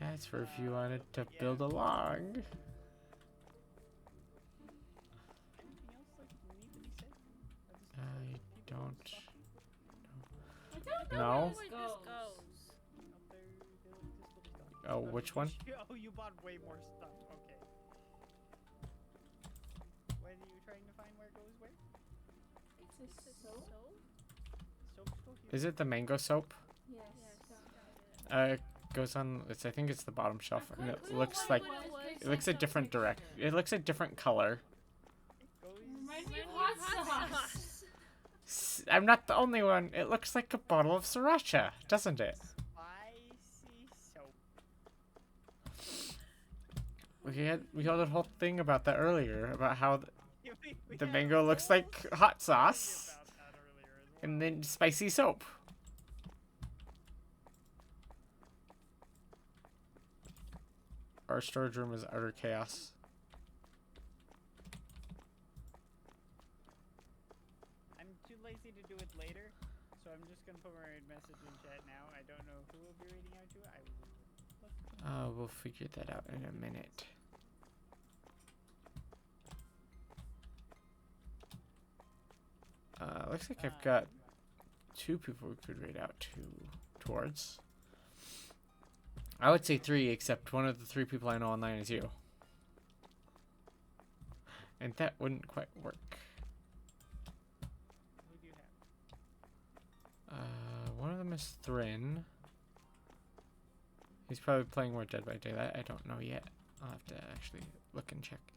That's for if you wanted to Yeah. build along. Anything else like need to be said? I don't. I don't know No. where Where this this goes. goes. Oh, which one? Oh, you bought way more stuff. Okay. When are you trying to find where it goes where? It's a soap? Soap's go here. Is it the mango soap? Yes. It goes on. I think it's the bottom shelf, and it Quick, looks what like it was. it looks a different direct. It looks a different color. It goes. Remind me of hot sauce. I'm not the only one. It looks like a bottle of sriracha, doesn't it? Spicy soap. We had a whole thing about that earlier about how We the had mango a looks whole like hot story sauce, about that earlier as well. and then spicy soap. Our storage room is utter chaos. I'm too lazy to do it later, so I'm just gonna put my message in chat now. I don't know who will be reading out to. I will look. We'll figure that out in a minute. Looks like I've got 2 people we could raid out towards. I would say 3, except one of the 3 people I know online is you. And that wouldn't quite work. Who do you have? One of them is Thrin. He's probably playing more Dead by Daylight. I don't know yet. I'll have to actually look and check.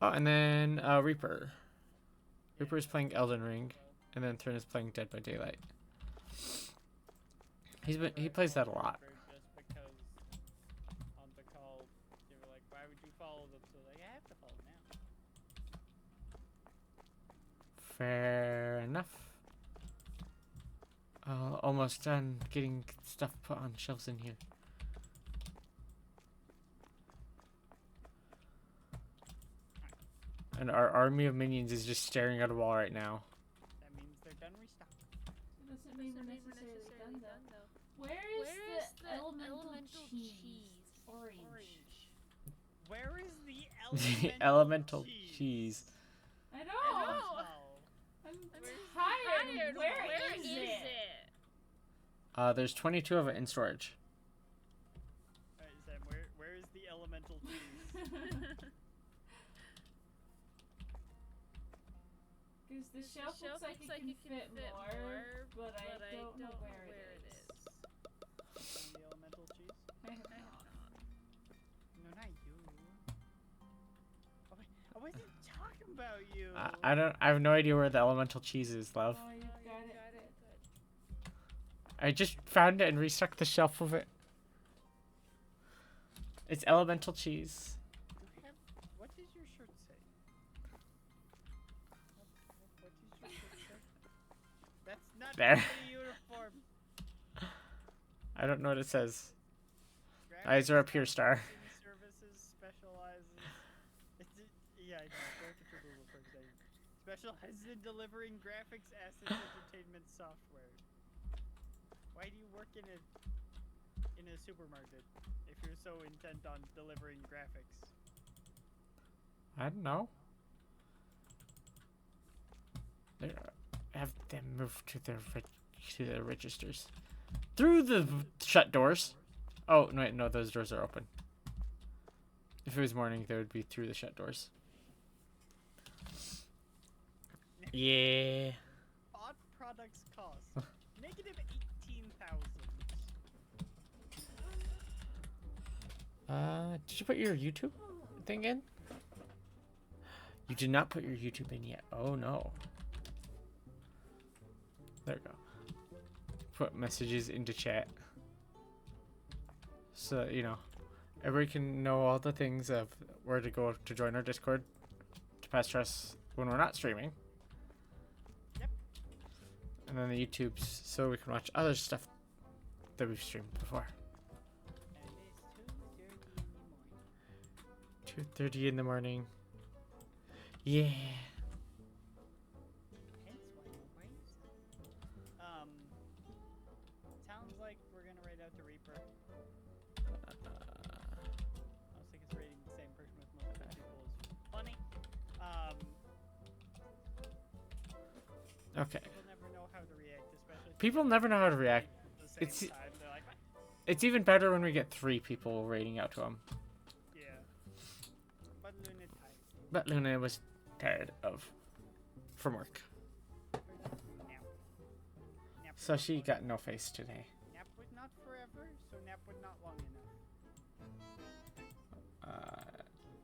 Oh, and then Reaper. Reaper is playing Elden Ring, and then Thrin is playing Dead by Daylight. He plays that a lot. Just because on the call they were like, "Why would you follow them?" So like, I have to follow now. Fair enough. Almost done getting stuff put on shelves in here. And our army of minions is just staring at a wall right now. That means they're done restocking. Doesn't mean we're necessarily done though. Where is the elemental cheese? Orange. Where is the The elemental elemental cheese. I know. Oh. I'm tired. Where is it? There's 22 of it in storage. Alright, Sam, where is the elemental cheese? Because the shelf looks like it can fit more, but I don't know where it is. Find the elemental cheese? I have not. No, not you. Oh, wait, I wasn't talking about you. I have no idea where the elemental cheese is, love. Oh, you got it. I just found it and restocked the shelf of it. It's elemental cheese. What does your shirt say? What does your shirt say? That's not There. the uniform. I don't know what it says. Graphics Eyes are up here, Star. Processing Services specializes. Yeah, I know. Go to Google for a second. Specializes in delivering graphics, assets, entertainment software. Why do you work in a supermarket if you're so intent on delivering graphics? I don't know. Have them move to the registers. Through the shut doors. Oh, no, wait, no, those doors are open. If it was morning, they would be through the shut doors. Yeah. Odd products cost negative 18,000. Did you put your YouTube thing in? You did not put your YouTube in yet. Oh no. There we go. Put messages into chat. So, you know, Everybody can know all the things of where to go to join our Discord to pester us when we're not streaming. Yep. And then the YouTubes so we can watch other stuff that we've streamed before. And it's 2:30 in the morning. 2:30 in the morning. Yeah. Hence why no brains. Sounds like we're gonna raid out the Reaper. Mostly because raiding the same person with multiple people is funny. Okay. People never know how to react, especially if People never know how to react. at the same It's- time. They're like, "What?" It's even better when we get 3 people raiding out to him. Yeah. But Luna tired. But Luna was tired from work. Nap. Nap So was she not got long- no face today. Nap was not forever, so nap was not long enough.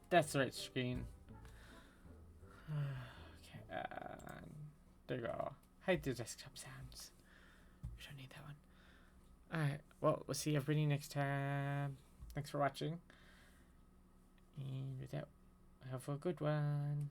That's the right screen. Okay, there you go. Hide the desktop sounds. We don't need that one. Alright, well, we'll see everybody next time. Thanks for watching. And with that, have a good one.